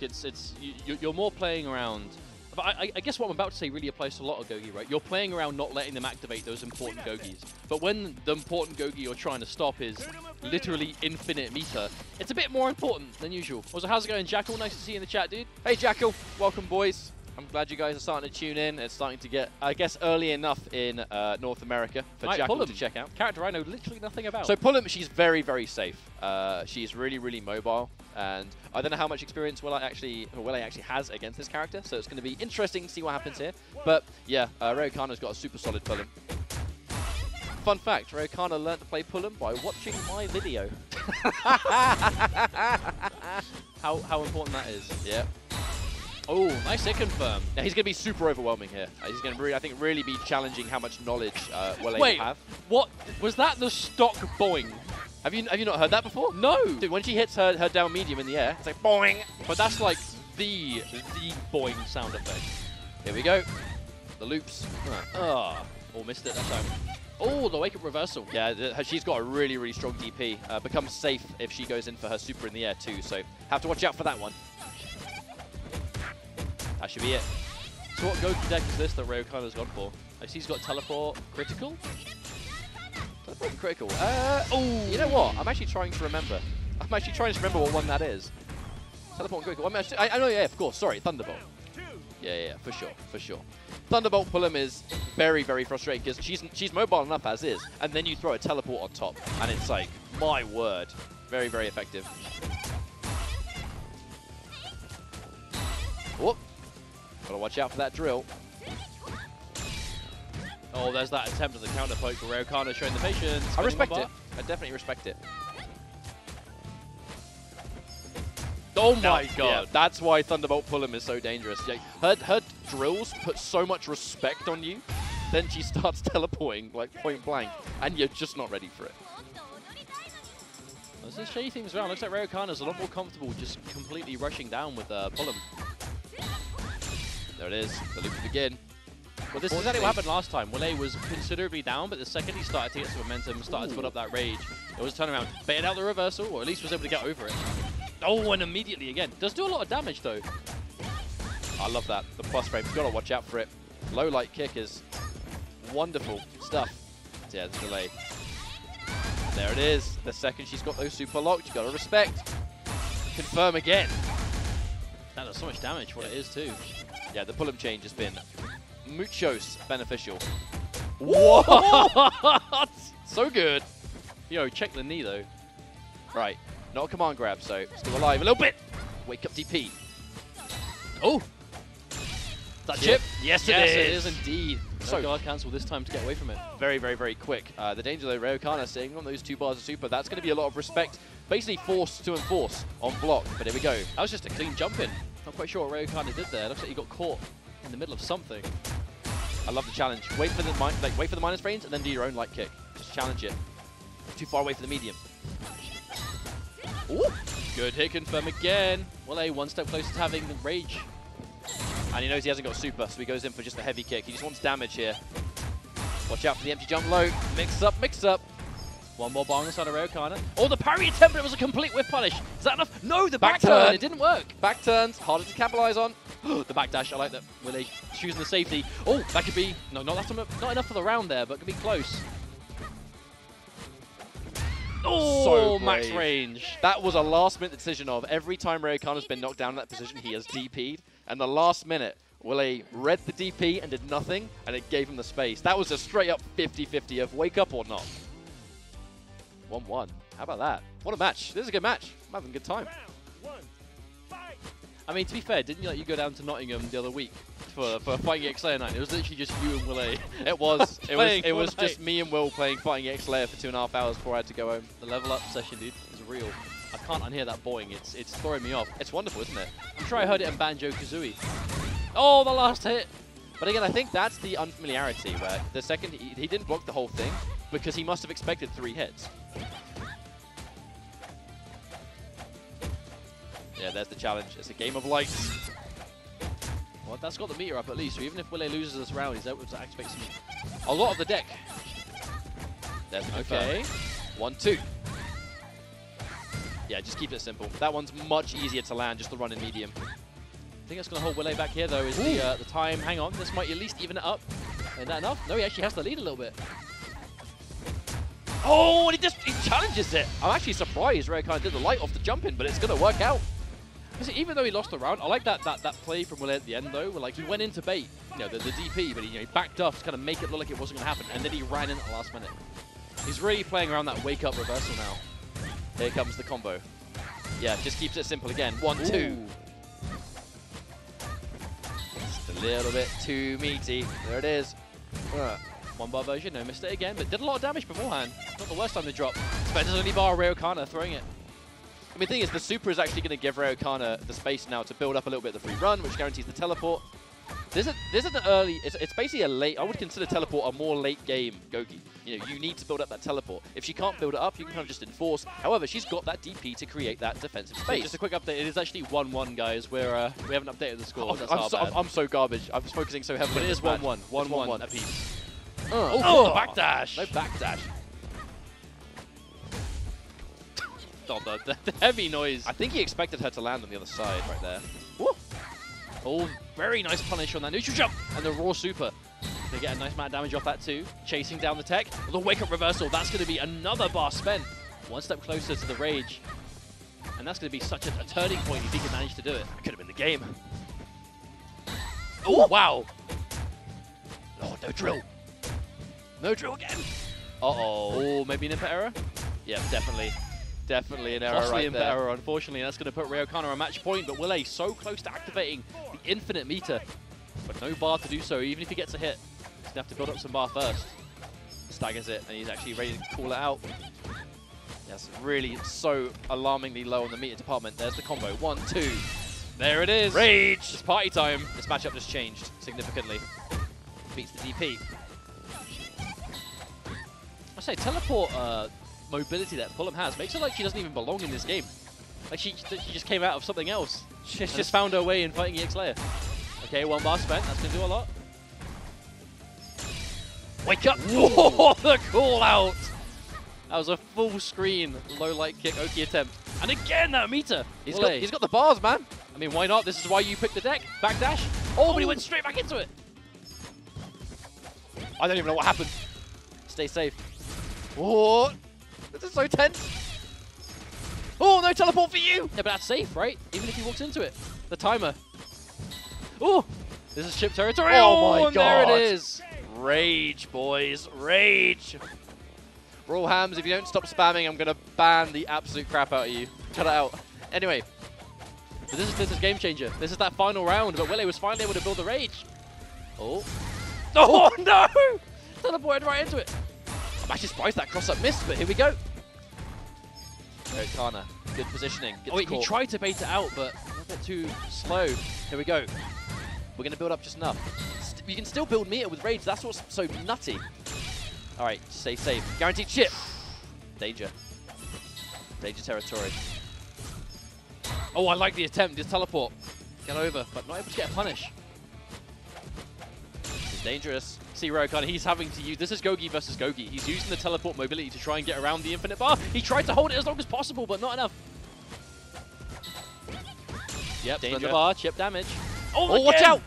you're more playing around. But I guess what I'm about to say really applies to a lot of Gogi, right? You're playing around not letting them activate those important Gogis. But when the important Gogi you're trying to stop is literally infinite meter, it's a bit more important than usual. Also, how's it going, Jackal? Nice to see you in the chat, dude. Hey, Jackal. Welcome, boys. I'm glad you guys are starting to tune in. It's starting to get, I guess, early enough in North America for Jackal to check out. Character I know literally nothing about. So Pullum, she's very, very safe. She's really, really mobile. And I don't know how much experience Willy actually has against this character. So it's going to be interesting to see what happens here. But yeah, Ray O'Connor's got a super solid Pullum. Fun fact, Ray O'Connor learned to play Pullum by watching my video. How important that is. Yeah. Oh, nice hit confirm. Now he's going to be super overwhelming here. He's going to really, I think, really be challenging how much knowledge Willy will have. What? Was that the stock boing? Have you not heard that before? No. Dude, when she hits her down medium in the air, it's like boing. But that's like the boing sound effect. Here we go. The loops. Oh, missed it that time. Oh, the wake up reversal. Yeah, she's got a really, really strong DP. Becomes safe if she goes in for her super in the air too, so have to watch out for that one. That should be it. So what Goku deck is this that Ray O'Connor's gone for? I see he's got teleport critical? Teleport and critical. Oh, you know what? I'm actually trying to remember. What one that is. Teleport and critical. I know, yeah, of course. Sorry, Thunderbolt. Yeah, for sure. Thunderbolt Pullum is very, very frustrating because she's mobile enough as is, and then you throw a teleport on top, and it's like, my word. Very, very effective. Whoop. Gotta watch out for that drill. Oh, there's that attempt at the counter poke for Ray O'Connor showing the patience. I respect it. I definitely respect it. Oh my god. Yeah, that's why Thunderbolt Pull'em is so dangerous. Like, her drills put so much respect on you, then she starts teleporting like point blank, and you're just not ready for it. Let's just shady things around. Looks like Rayokana's a lot more comfortable just completely rushing down with Pull'em. There it is, the loop to begin. Well, this is exactly what happened last time. Willy was considerably down, but the second he started to get some momentum, started to build up that rage, it was a turnaround. Baited out the reversal, or at least was able to get over it. Oh, and immediately again. Does do a lot of damage, though. I love that. The plus frame, you've got to watch out for it. Low light kick is wonderful stuff. So yeah, the delay. There it is. The second she's got those super locked, you've got to respect. Confirm again. That does so much damage for what it is, too. Yeah, the pull-up change has been muchos beneficial. What? So good. Yo, check the knee, though. Right. Not a command grab, so still alive a little bit. Wake up DP. Oh! That chip? Yes, Yes, it it is. is indeed. So No guard cancel this time to get away from it. Very, very, very quick. The danger though, Rayokana sitting on those 2 bars of super, that's going to be a lot of respect. Basically force to enforce on block, but here we go. That was just a clean jump in. Not quite sure what Rayokana did there. Looks like he got caught in the middle of something. I love the challenge. Wait for the minus range and then do your own light kick. Just challenge it. Too far away for the medium. Ooh. Good hit confirm again. Willy one step closer to having the rage. And he knows he hasn't got super, so he goes in for just a heavy kick. He just wants damage here. Watch out for the empty jump low. Mix up, mix up. One more bar on the side of Rayokana. Oh, the parry attempt, but it was a complete whiff punish. Is that enough? No, the back turn. It didn't work. Back turns, harder to capitalize on. The backdash, I like that. Willy choosing the safety. Oh, that could be, no, not enough for the round there, but could be close. Oh, So max brave. range. That was a last-minute decision of every time Rayokana's been knocked down in that position, he has DP'd. And the last minute, Willy read the DP and did nothing, and it gave him the space. That was a straight-up 50-50 of wake up or not. 1-1. How about that? What a match. This is a good match. I'm having a good time. I mean, to be fair, didn't you go down to Nottingham the other week for Fighting EX night? It was literally just you and Willy. It was. it was Fortnite. just me and Will playing Fighting EX for 2.5 hours before I had to go home. The level up session, dude, is real. I can't unhear that boing. It's throwing me off. It's wonderful, isn't it? I'm sure I heard it in Banjo-Kazooie. Oh, the last hit. But again, I think that's the unfamiliarity where the second he didn't block the whole thing because he must have expected 3 hits. Yeah, there's the challenge. It's a game of lights. Well, that's got the meter up at least, so even if Willy loses this round, he's able to activate a lot of the deck. There's the Okay. 1-2. Yeah, just keep it simple. That one's much easier to land, just the run in medium. I think that's going to hold Willy back here, though, is the time. Hang on, this might at least even it up. Is that enough? No, he actually has the lead a little bit. Oh, and he challenges it. I'm actually surprised Rayokana did the light off the jump in, but it's going to work out. Even though he lost the round, I like that play from Willy at the end, though, where like he went into bait, the DP, but he backed off to kind of make it look like it wasn't going to happen, and then he ran in at the last minute. He's really playing around that wake-up reversal now. Here comes the combo. Yeah, just keeps it simple again. 1-2. Just a little bit too meaty. There it is. One bar version, no, missed it again, but did a lot of damage beforehand. Not the worst time to drop. Spencer's only bar Rayokana throwing it. I mean, the thing is, the super is actually going to give Rayokana the space now to build up a little bit of the free run, which guarantees the teleport. This is an early, it's basically a late, I would consider teleport a more late game Gogi. You need to build up that teleport. If she can't build it up, you can kind of just enforce. However, she's got that DP to create that defensive space. Just a quick update, it is actually 1-1, guys. We haven't updated the score. I'm so garbage. I was focusing so heavily. But it is 1-1. 1-1 1-1 apiece. Oh, backdash. No backdash. Oh, the heavy noise. I think he expected her to land on the other side right there. Woo. Oh, very nice punish on that neutral jump. And the raw super. They get a nice amount of damage off that too. Chasing down the tech. The wake-up reversal. That's going to be another bar spent. One step closer to the rage. And that's going to be such a turning point if he can manage to do it. Could have been the game. Oh, wow. Oh, no drill. No drill again. Uh-oh. Oh, maybe an input error? Yeah, definitely. Definitely an error Costly right input there. error, unfortunately. That's going to put Rayokana on match point, but Willy so close to activating the infinite meter. But no bar to do so, even if he gets a hit. He's going to have to build up some bar first. Staggers it, and he's actually ready to call it out. Yes, really so alarmingly low on the meter department. There's the combo. 1, 2. There it is. Rage! It's party time. This matchup just changed significantly. Beats the DP. I say teleport mobility that Fulham has makes it like she doesn't even belong in this game. Like she just came out of something else. She's just found her way in fighting EX Layer. Okay, 1 bar spent. That's gonna do a lot. Wake up! Whoa, the call out! That was a full screen low light kick Oki attempt. And again that meter! He's got the bars, man! I mean, why not? This is why you picked the deck. Backdash. Oh, but he went straight back into it. I don't even know what happened. Stay safe. Whoa! This is so tense. Oh, no teleport for you! Yeah, but that's safe, right? Even if he walks into it. The timer. Oh! This is chip territory. Oh my god! There it is. Rage, boys. Rage! Raw Hams, if you don't stop spamming, I'm going to ban the absolute crap out of you. Cut it out. Anyway. But this is game changer. This is that final round, but Willy was finally able to build the rage. Oh. Oh, no! Teleported right into it. I'm actually surprised that cross-up missed, but here we go. Kana, good positioning. Oh, wait, he tried to bait it out, but a bit too slow. Here we go. We're going to build up just enough. You can still build meter with rage. That's what's so nutty. All right, stay safe. Guaranteed chip. Danger. Danger territory. Oh, I like the attempt. Just teleport. Get over, but not able to get a punish. This is dangerous. See Rayokana, he's having to use... This is Gogi versus Gogi. He's using the teleport mobility to try and get around the infinite bar. He tried to hold it as long as possible, but not enough. Yep, Danger. stun the bar, chip damage. Oh, watch out!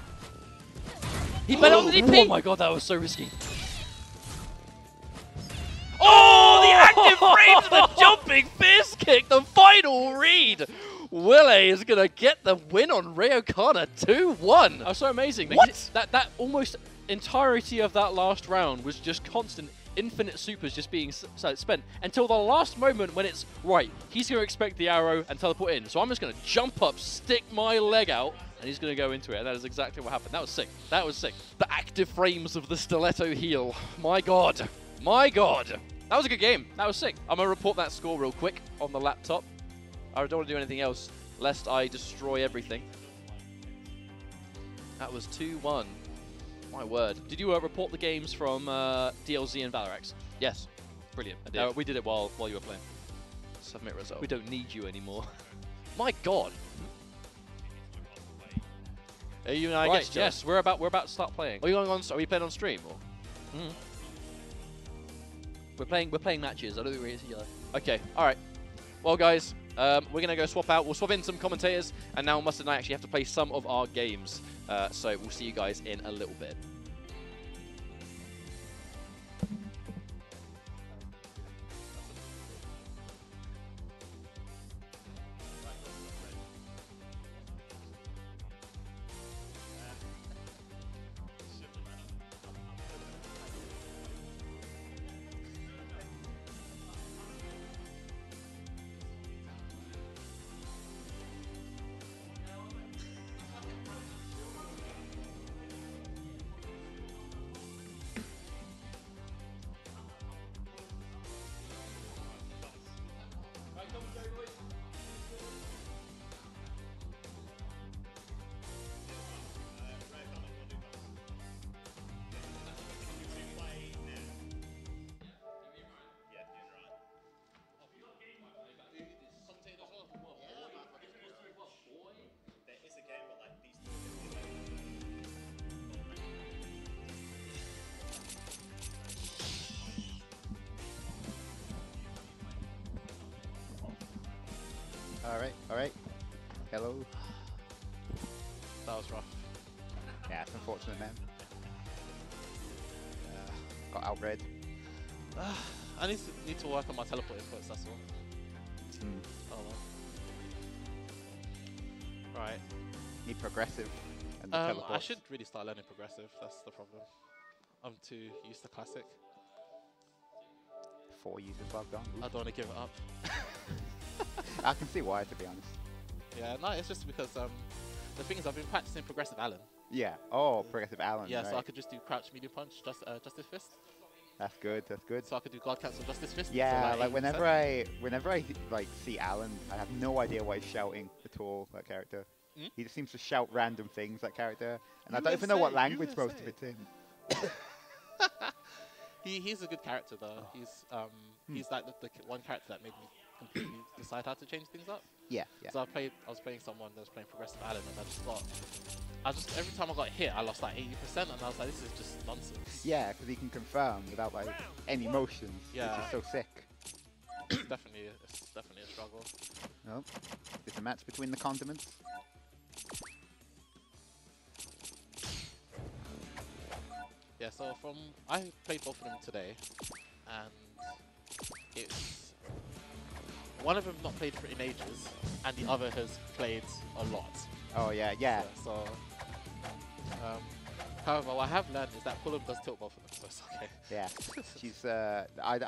He bet on the DP! Oh my god, that was so risky. Oh, the active frames, the jumping fist kick, the final read. Willy is going to get the win on Rayokana 2-1. That was so amazing. What? That almost entirety of that last round was just constant infinite supers just being spent until the last moment when it's, right, he's going to expect the arrow and teleport in. So I'm just going to jump up, stick my leg out, and he's going to go into it. And that is exactly what happened. That was sick. That was sick. The active frames of the stiletto heel. My god. My god. That was a good game. That was sick. I'm going to report that score real quick on the laptop. I don't want to do anything else, lest I destroy everything. That was 2-1. My word. Did you report the games from DLZ and Valorax? Yes. Brilliant. I did. We did it while you were playing. Submit result. We don't need you anymore. My god. Are you and I right, yes, we're about to start playing. Are you going on? Are we playing on stream or? We're playing matches. I don't think we're here. Okay. All right. Well, guys, we're gonna go swap out. We'll swap in some commentators, and now Mustard and I actually have to play some of our games. So we'll see you guys in a little bit. Alright. Hello. That was rough. Yeah, it's unfortunate, man. Got outbred. I need to work on my teleport inputs, that's all. Oh well. Right. Need progressive and the teleports. I should really start learning progressive, that's the problem. I'm too used to classic. 4 users logged on. I don't want to give it up. I can see why, to be honest. Yeah, no, it's just because the thing is I've been practicing progressive Allen. Yeah. Oh, progressive Allen. Yeah, right. so I could just do crouch, medium punch, justice fist. That's good. That's good. So I could do guard cancel justice fist. Yeah, for like 80%. whenever I like see Alan, I have no idea why he's shouting at all. That character. Hmm? He just seems to shout random things. That character, and I don't even USA, know what language most of USA. it's in. He's a good character though. He's like the one character that made me completely decide how to change things up. Yeah, yeah. So I was playing someone that was playing progressive Alan, and I just every time I got hit, I lost like 80%, and I was like, this is just nonsense. Yeah, because he can confirm without like any motions. Yeah. Which is so sick. It's definitely a struggle. Oh, it's a match between the condiments. Yeah, so I played both of them today, and it's one of them not played for in ages, and the other has played a lot. Oh yeah, yeah. However, what I have learned is that Fulham does tilt both of them, so it's okay. Yeah, she's. I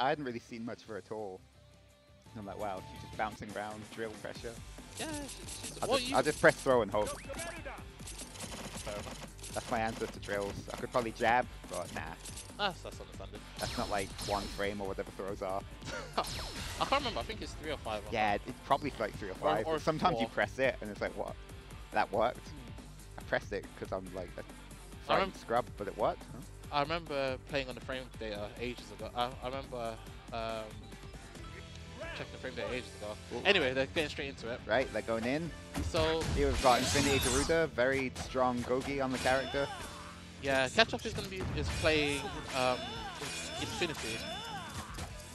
hadn't really seen much of her at all. I'm like, wow, she's just bouncing around, drill pressure. Yeah, she's. I just press throw and hope. Fair enough. That's my answer to drills. I could probably jab, but nah. That's understandable. That's not like one frame or whatever throws are. I can't remember. I think it's 3 or 5. Yeah, it's probably like 3 or 5. Or sometimes 4. you press it and it's like, what? That worked. I pressed it because I'm like a frightened scrub, but it worked. Huh? I remember playing on the frame data ages ago. I remember checking the frame data ages ago. Ooh. Anyway, they're getting straight into it. Right, they're going in. So Here we've got Infinity Garuda, very strong Gogi on the character. yeah, Ketchup is playing Infinity,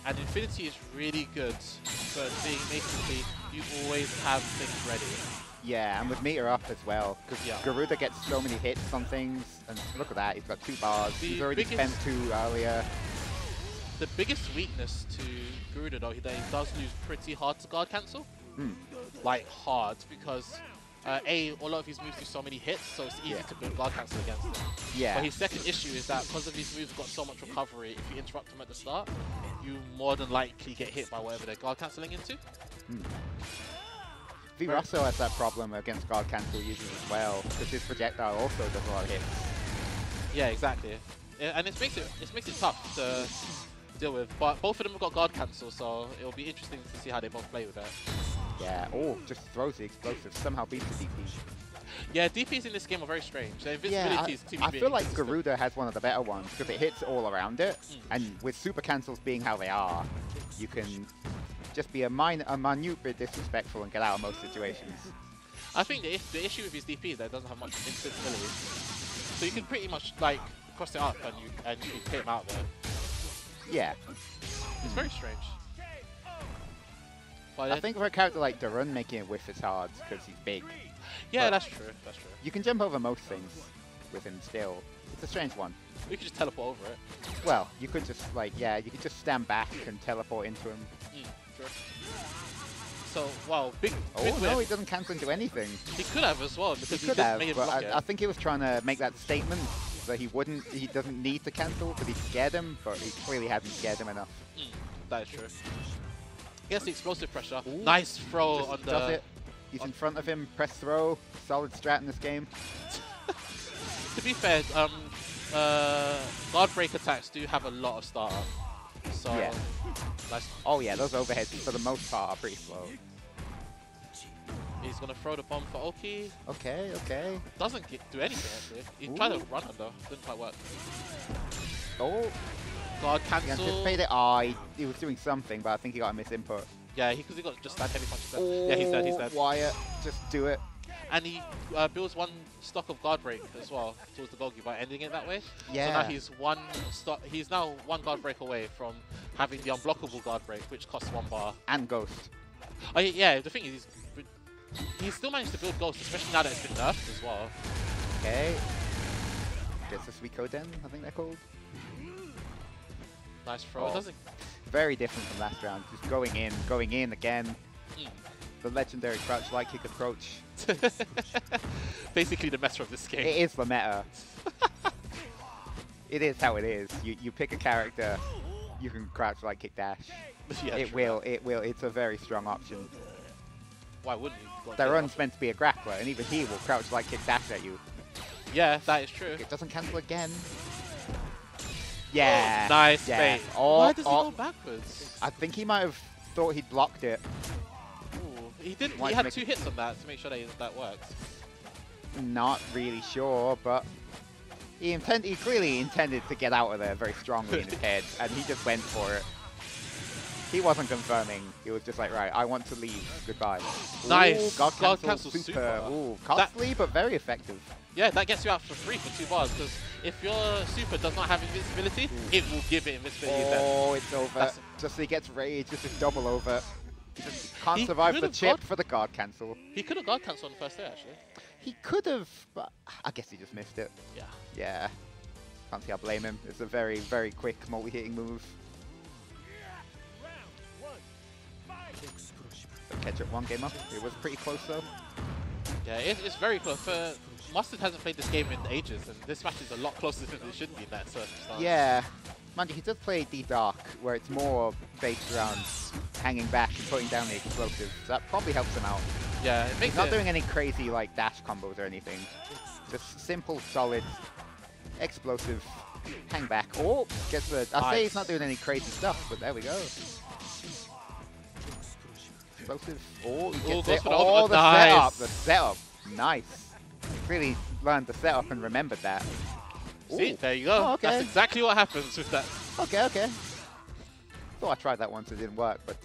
and Infinity is really good for being basically you always have things ready. Yeah, and with Meteor up as well, because Yeah. Garuda gets so many hits on things, and look at that, he's got 2 bars. The He's already spent biggest- 2 earlier. The biggest weakness to Garuda though, that he does lose pretty hard to guard cancel. Like hard, because a lot of his moves do so many hits, so it's easy Yeah. to build guard cancel against him. Yeah. But his second issue is that because of his moves got so much recovery, if you interrupt him at the start, you more than likely get hit by whatever they're guard cancelling into. V Russo has that problem against guard cancel users as well, because his projectile also does a lot of hits. Yeah, exactly. And it makes it tough to deal with. But both of them have got guard cancel, so it'll be interesting to see how they both play with that. Yeah, oh, just throws the explosives, somehow beats the DP. Yeah, DPs in this game are very strange. Their Yeah, invincibility is too I feel like inconsistent. Garuda has one of the better ones, because it hits all around it, and with super cancels being how they are, you can just be a minute bit disrespectful and get out of most situations. I think the issue with his DP is that it doesn't have much invincibility. So you can pretty much like cross it up and you can get him out there. Yeah, It's very strange. But I think for a character like Darun, making it whiff is hard, because he's big. yeah, but- that's true. That's true. You can jump over most things with him still. It's a strange one. We could just teleport over it. Well, you could just, like, yeah, you could just stand back and teleport into him. Sure. So wow, big Oh, win. no, he doesn't cancel into anything. He could have as well He because he could did have, made him but block I it. think he was trying to make that statement that he doesn't need to cancel because he scared him, but he clearly hadn't scared him enough. That is true. He has the explosive pressure. Ooh. Nice throw Just on the. does it. He's in front of him, press throw, solid strat in this game. To be fair, guard break attacks do have a lot of starter. So Yeah. nice. Oh yeah, those overheads for the most part are pretty slow. He's gonna throw the bomb for Oki. Okay, okay. Doesn't do anything actually. He tried to Ooh. run under, didn't quite work. Oh, Guard he cancel. anticipated. Ah, he was doing something, but I think he got a misinput. Yeah, because he got just stand heavy punches. Oh, Yeah, he's dead. He's dead. Wyatt, just do it. And he builds one stock of guard break as well towards the Gogi by ending it that way. Yeah. So now he's he's now one guard break away from having the unblockable guard break, which costs 1 bar. And Ghost. Oh yeah, the thing is he's still managed to build Ghost, especially now that it's been nerfed as well. Okay. Gets a Suikoden, I think they're called. Nice throw. Oh. Doesn't. Very different from last round. Just going in again. The legendary crouch light kick approach. Basically the meta of this game. It is the meta. It is how it is. You pick a character, you can crouch light kick dash. Yeah, It true. will. It's a very strong option. Why wouldn't you? Got Their to run's meant to be a grappler, and even he will crouch light kick dash at you. Yeah, that is true. It doesn't cancel again. Yeah. Nice yeah. bait. Oh, Why does he go backwards? I think he might have thought he'd blocked it. Ooh, he did. Might He had make 2 hits on that to make sure that works. Not really sure, but he clearly intended to get out of there very strongly in his head, and he just went for it. He wasn't confirming. He was just like, right, I want to leave. Goodbye. Nice. Ooh, God cancel cancel super. super. Ooh, costly, but very effective. Yeah, that gets you out for free for 2 bars, because if your super does not have invincibility, it will give it invincibility then. Oh, it's over. Just so he gets rage, just is double over. He just can't survive the chip for the guard cancel. He could have guard cancel on the first day, actually. He could have, but I guess he just missed it. Yeah. Yeah. Can't see how blame him. It's a very, very quick multi-hitting move. So Ketchup 1 game up. It was pretty close though. Yeah, it's very close. Mustard hasn't played this game in ages, and this match is a lot closer than it should be in that circumstance. Yeah. Mind you, he does play D-Dark, where it's more based around hanging back and putting down the explosives. So that probably helps him out. Yeah, it makes He's not doing any crazy like dash combos or anything. Just simple, solid, explosive, hang back. Oh, gets the. I say he's not doing any crazy stuff, but there we go. Explosive. Oh, he gets it. Oh, the setup. The setup. Nice. Really learned the setup and remembered that. See, Ooh. there you go. Oh, okay. That's exactly what happens with that. Okay, okay. Thought I tried that once, it didn't work, but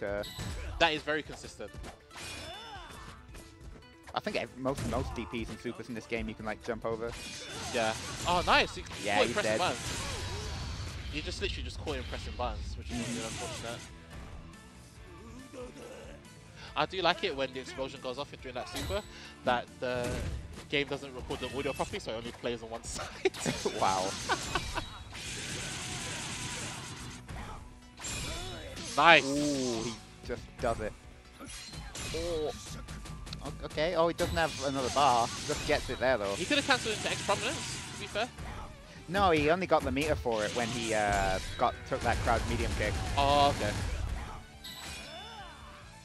That is very consistent. I think most DPs and supers in this game you can like jump over. Yeah. Oh, nice. Yeah, caught he's pressing dead. buttons. You just literally just caught him pressing buttons, which is really unfortunate. I do like it when the explosion goes off during that super, that the game doesn't record the audio properly, so it only plays on one side. Wow. Nice. Ooh, he just does it. Oh. Okay, oh, he doesn't have another bar. Just gets it there, though. He could have cancelled into X prominence, to be fair. No, he only got the meter for it when he took that crowd medium kick. Oh, okay.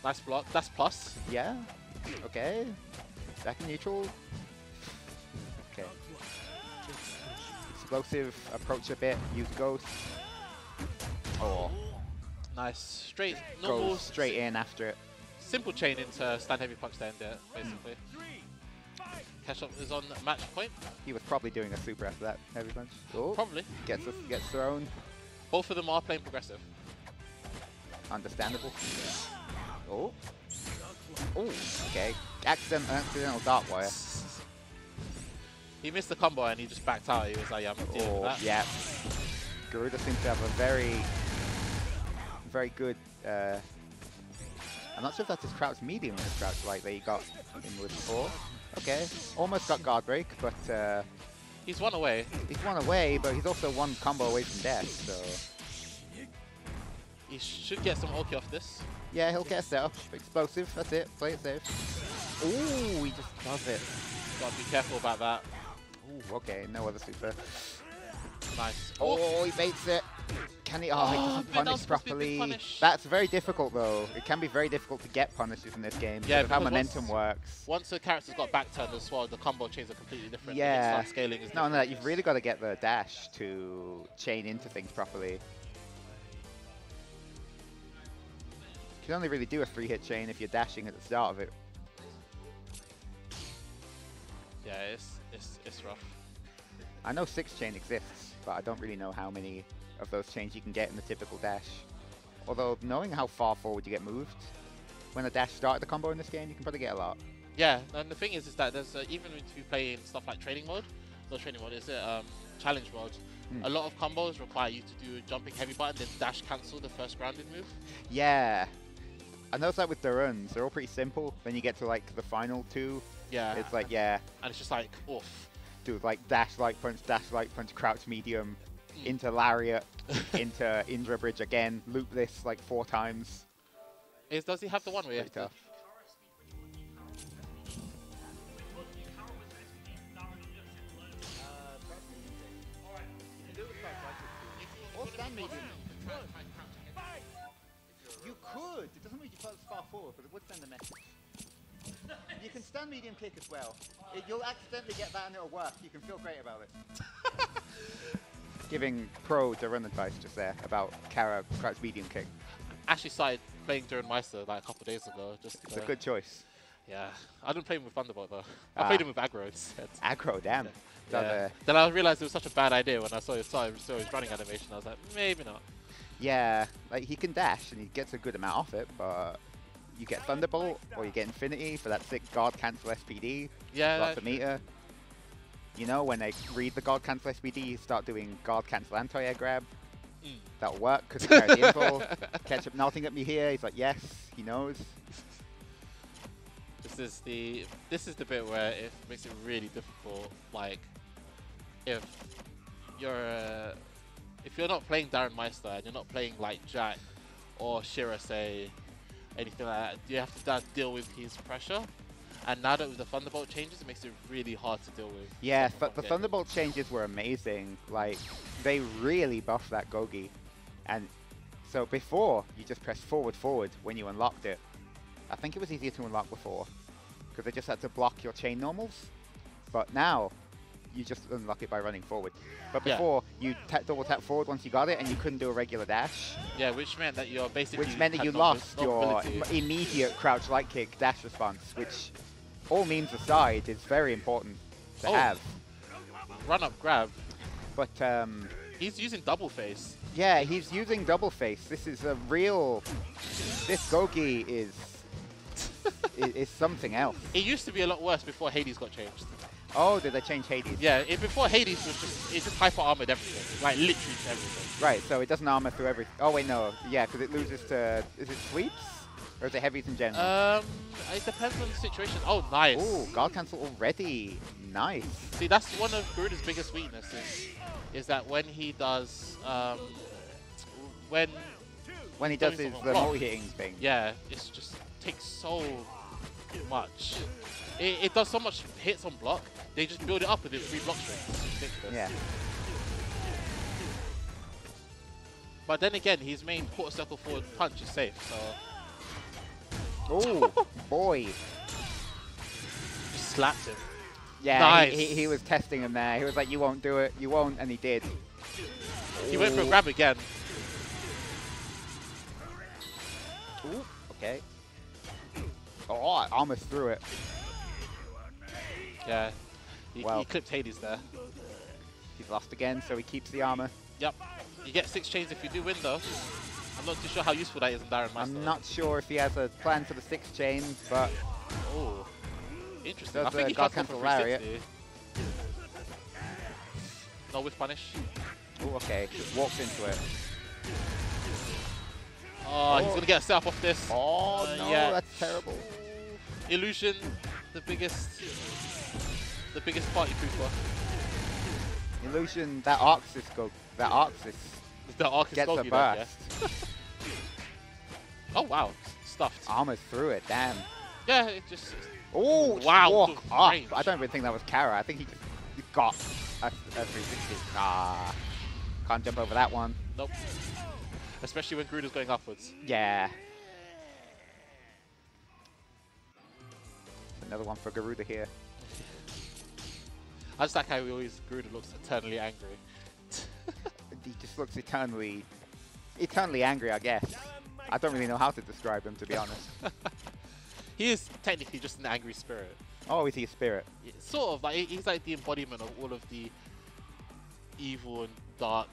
Nice block. That's plus. Yeah. Okay. Back in neutral. Okay. Explosive, approach a bit, use ghost. Oh. Nice. Straight, normal. Goes straight in after it. Simple chain into stand heavy punch to end it, basically. Ketchup is on match point. He was probably doing a super after that heavy punch. Oh. Probably. Gets thrown. Both of them are playing progressive. Understandable. Oh. Oh, okay. Accidental dart wire. He missed the combo and he just backed out. He was like, yeah, I'm not dealing with that. Yeah. Garuda seems to have a very good. I'm not sure if that's his crouch medium or his crouch light that he got in with before. Okay. Almost got guard break, but He's one away. he's one away, but he's also one combo away from death, so He should get some ulti off this. yeah, he'll get a setup. Explosive, that's it. Play it safe. Ooh, he just does it. Gotta be careful about that. Ooh, okay, no other super. Nice. Oh, he baits it. Can he? Oh, he doesn't man, that was punish supposed to be a big properly. punish. That's very difficult, though. It can be very difficult to get punishes in this game Yeah, because of how because momentum works. Once the character's got back turned as well, the combo chains are completely different. Yeah. The hit scaling is No, different. no, you've really got to get the dash to chain into things properly. You can only really do a 3-hit chain if you're dashing at the start of it. Yeah, it's rough. I know 6-chain exists, but I don't really know how many of those chains you can get in the typical dash. Although, knowing how far forward you get moved, when a dash started the combo in this game, you can probably get a lot. Yeah, and the thing is that there's even if you play in stuff like training mode, not training mode, is it challenge mode? A lot of combos require you to do a jumping heavy button, then dash cancel the first grounded move. Yeah. I noticed that with the runs, they're all pretty simple. Then you get to like the final two, Yeah. it's like, yeah, And it's just like, oof. do like dash light punch, crouch medium, into lariat, into Indra bridge again, loop this like 4 times. Does he have the one where you have Pretty to... tough. Or stand medium. You could. It doesn't mean you as far forward, but it would send a message. You can stand medium kick as well. You'll accidentally get that and it'll work. You can feel great about it. giving pro the run advice just there about Kara crouch medium kick. Actually started playing during Meister like a couple of days ago. Just It's a good choice. Yeah, I didn't play him with Thunderbolt though. I played him with aggro instead. Aggro, damn. Yeah. Then I realized it was such a bad idea when I saw his running animation. I was like, maybe not. Yeah, like he can dash and he gets a good amount off it, but you get Thunderbolt or you get Infinity for that sick guard cancel SPD. Yeah, lots of meter. You know, when they read the guard cancel SPD, you start doing guard cancel anti-air grab. That'll work because he carries the info. Ketchup nodding at me here. He's like, yes, he knows. This is the bit where it makes it really difficult. Like, if you're not playing Darren Meister and you're not playing like Jack or Shira, say anything like that, you have to deal with his pressure. And now that with the Thunderbolt changes, it makes it really hard to deal with. Yeah, the Thunderbolt changes were amazing. Like, they really buffed that Gogi. And so before, you just pressed forward when you unlocked it. I think it was easier to unlock before, because they just had to block your chain normals. But now, you just unlock it by running forward. But before, you double tap forward once you got it, and you couldn't do a regular dash. Yeah, which meant that you're basically... Which meant that you lost your immediate crouch light kick dash response, which, all memes aside, is very important to have. Run up grab. But, he's using double face. Yeah, he's using double face. This is a real... This Gogi is something else. It used to be a lot worse before Hades got changed. Oh, did they change Hades? Yeah, before Hades was just hyper armored everything, like literally everything. Right, so it doesn't armor through everything. Oh wait, no, yeah, because it loses to. Is it sweeps or is it heavies in general? It depends on the situation. Oh, nice. Oh, guard cancel already. Nice. See, that's one of Garuda's biggest weaknesses, is that when he does when he does his multi-hitting thing. Yeah, it's just takes so much. It does so much hits on block. They just build it up within 3 block strings. It's ridiculous. Yeah. But then again, his main quarter circle forward punch is safe, so... Oh, boy. Just slapped him. Yeah, nice. he was testing him there. He was like, you won't do it, you won't, and he did. He went for a grab again. Ooh, okay. Oh, I almost threw it. Yeah, he clipped Hades there. He's lost again, so he keeps the armor. Yep. You get 6 chains if you do win, though. I'm not too sure how useful that is in Darren Meister. I'm not sure if he has a plan for the 6 chains, but... Oh, interesting. I Does think he guard can't go cancel for lariat. 360. No whiff punish. Oh, okay. Just walks into it. Oh, he's going to get a setup off this. Oh, no, yeah. that's terrible. Illusion, the biggest party pooper. Illusion, that Arxis The arc is gets a doggy burst. Yeah. Oh, wow. Stuffed. Almost through it, damn. Yeah, it just... Oh, wow. Walk up. Range. I don't even think that was Kara. I think he just got a 360. Ah, can't jump over that one. Nope. Especially when Garuda's going upwards. Yeah. Another one for Garuda here. I just like how Garuda looks eternally angry. He just looks eternally angry, I guess. I don't really know how to describe him, to be honest. He is technically just an angry spirit. Oh, is he a spirit? Yeah, sort of. Like he's like the embodiment of all of the evil and dark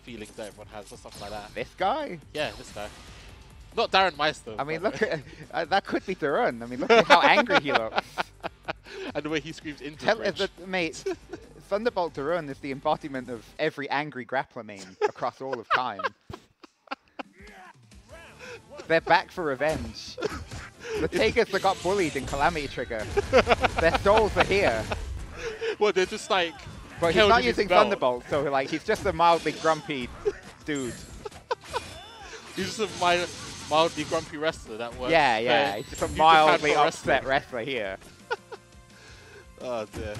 feelings that everyone has, or something like that. This guy? Yeah, this guy. Not Darren Meister. I mean, look at that could be Darun. I mean, look at how angry he looks. And the way he screams into mate, Thunderbolt Darun is the embodiment of every angry grappler main across all of time. They're back for revenge. The Takers that got bullied in Calamity Trigger, their souls are here. Well, they're just like... But he's not using Thunderbolt, so like he's just a mildly grumpy dude. He's just a mildly grumpy wrestler that works. Yeah, yeah. He's just a mildly upset wrestler here. Oh dear.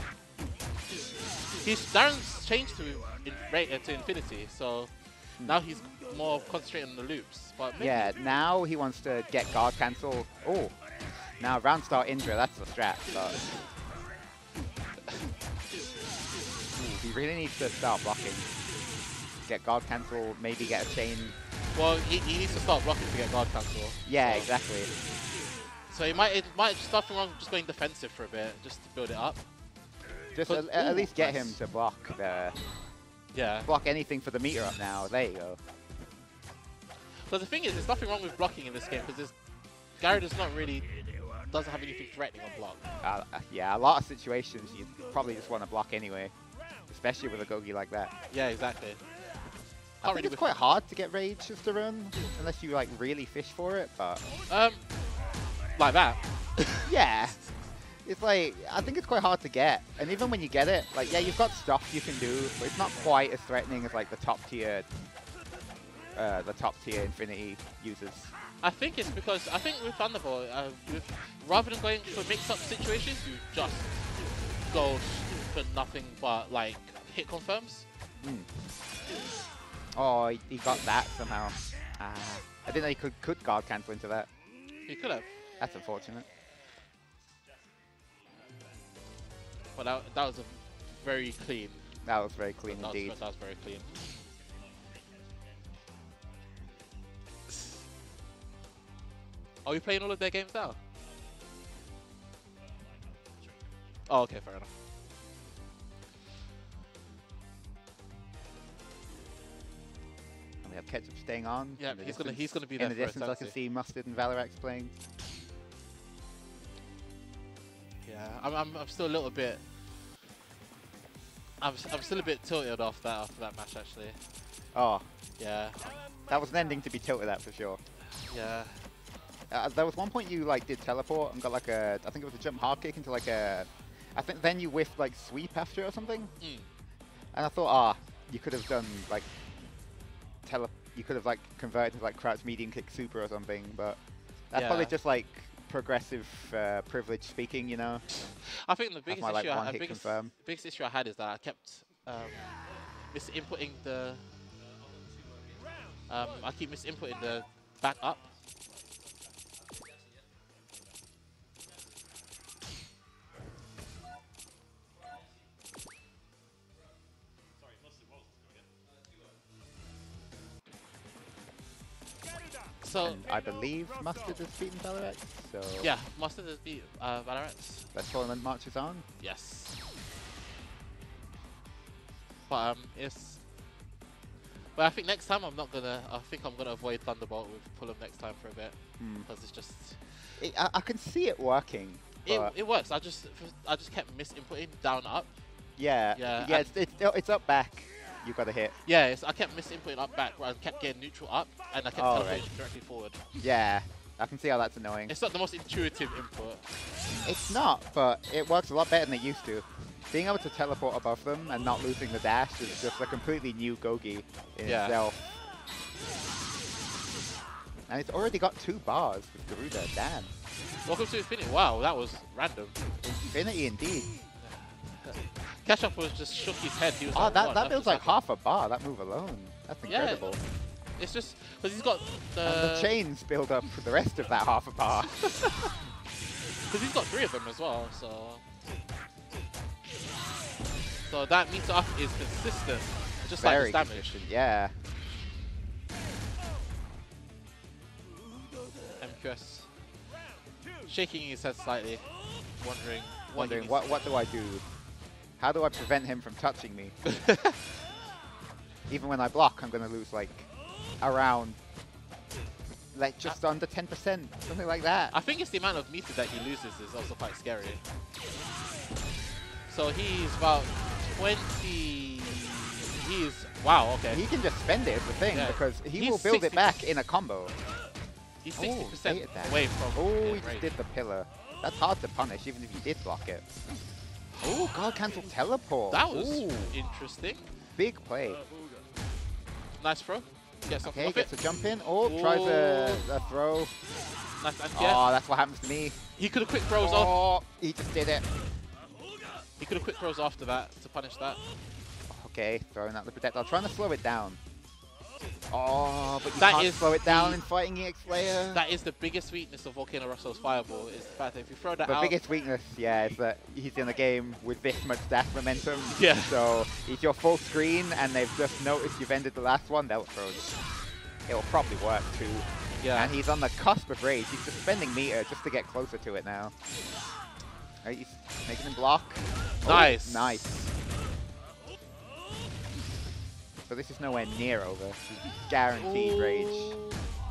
Darren's changed to Infinity, so now he's more concentrating on the loops. But yeah, now he wants to get guard cancel. Oh, now round start Indra, that's the strat. But he really needs to start blocking. get guard cancel, maybe get a chain. Well, he needs to start blocking to get guard cancel. Yeah, so. exactly. So it might just nothing wrong with just going defensive for a bit, just to build it up. Just But, at ooh, least get nice. him to block the Yeah. block anything for the meter up now. There you go. But the thing is, there's nothing wrong with blocking in this game because Garrett is not really doesn't have anything threatening on block. Yeah, a lot of situations you probably just want to block anyway, especially with a Gogi like that. Yeah, exactly. I think it's quite hard to get rage just to run, unless you like really fish for it, but... Like that. Yeah. It's like, I think it's quite hard to get, and even when you get it, like, yeah, you've got stuff you can do, but it's not quite as threatening as like the top tier Infinity users. I think it's because, I think with Thunderbolt, rather than going for mix-up situations, you just go for nothing but like hit confirms. Mm. Oh, he got that somehow. I didn't know he could guard cancel into that. He could have. That's unfortunate. But that was a very clean. That was very clean indeed. That was very clean. Are we playing all of their games now? Oh, okay, fair enough. And we have Ketchup staying on. Yeah, he's gonna be there in the for a distance. I can see Mustard and Valor playing. Yeah, I'm still a little bit. I'm still a bit tilted after that match actually. Oh, Yeah. that was an ending to be tilted at for sure. Yeah. There was one point you like did teleport and got like a, I think it was a jump hard kick into like a, I think then you whiffed like sweep after it or something. Mm. And I thought, you could have done like you could have like converted to like crouch medium kick super or something, but that's Yeah. probably just like progressive privilege speaking, you know. I think the biggest my, like, issue, one-hit confirm. biggest issue I had is that I kept misinputting the. I keep misinputting the back up. So And I believe Mustard has beaten Valor, so yeah, Mustard has beat Valorant. the tournament marches on. Yes. But it's. But I think next time I'm not gonna. I think I'm gonna avoid Thunderbolt with Pullum next time for a bit because it's just. I can see it working. It works. I just kept misinputting down up. Yeah, Yeah, it's up back. You got to hit. Yeah, I kept misinputting up back. I kept getting neutral up, and I kept teleporting directly forward. Yeah, I can see how that's annoying. It's not the most intuitive input. It's not, but it works a lot better than it used to. Being able to teleport above them and not losing the dash is just a completely new Gogi in itself. And it's already got 2 bars with Garuda, damn. Welcome to Infinity. Wow, that was random. Infinity indeed. Ketchup was just shook his head. He was Oh, like, that "What? builds like half a bar, that move alone. That's Yeah. incredible. It's just because he's got And the chains build up for the rest of that half a bar. Because he's got 3 of them as well, so that meter up is consistent, just like Very his damage. consistent, yeah. MQS shaking his head slightly, wondering what do I do? How do I prevent him from touching me? Even when I block, I'm going to lose like around like just under 10%, something like that. I think it's the amount of meter that he loses is also quite scary. So he's about 20. Wow, okay. He can just spend it is the thing, Yeah. because he He's will build 60 it back in a combo. He's Oh, 60% baited that. away from. Oh, getting he just raised. did the pillar. That's hard to punish, even if you did block it. Oh, God cancel teleport. That was Ooh, interesting. big play. Nice throw. Gets something Okay, off gets it. a jump in. Oh, tries a throw. Nice, and Oh, yeah, that's what happens to me. he could have quick throws off. Oh, he just did it. He could have quick throws after that to punish that. Okay, throwing out the protector. I'm trying to slow it down. Oh, but you That can't is slow it down the- in fighting EX Slayer. That is the biggest weakness of Volcano Russell's Fireball, is the fact that if you throw that The out... biggest weakness, yeah, is that he's in the game with this much dash momentum. Yeah. So if you're full screen and they've just noticed you've ended the last one, they'll throw it. It'll probably work too. Yeah. And he's on the cusp of rage. He's just spending meter just to get closer to it now. Right, he's making him block. Nice. Oh, nice. So this is nowhere near over. He's guaranteed rage.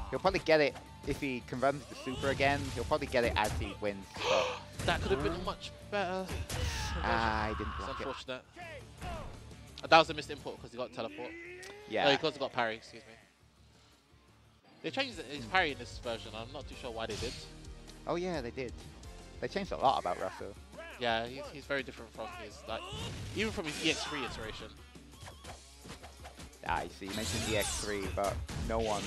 He'll probably get it if he converts to super again. He'll probably get it as he wins. But That could have been much better. I didn't It's block it. unfortunate. That was a missed import because he got teleport. Yeah. No, because he got parry, excuse me. They changed his parry in this version. I'm not too sure why they did. Oh yeah, they did. They changed a lot about Russell. Yeah, he's very different from his, like, even from his EX3 iteration. I see. You mentioned EX3, but no one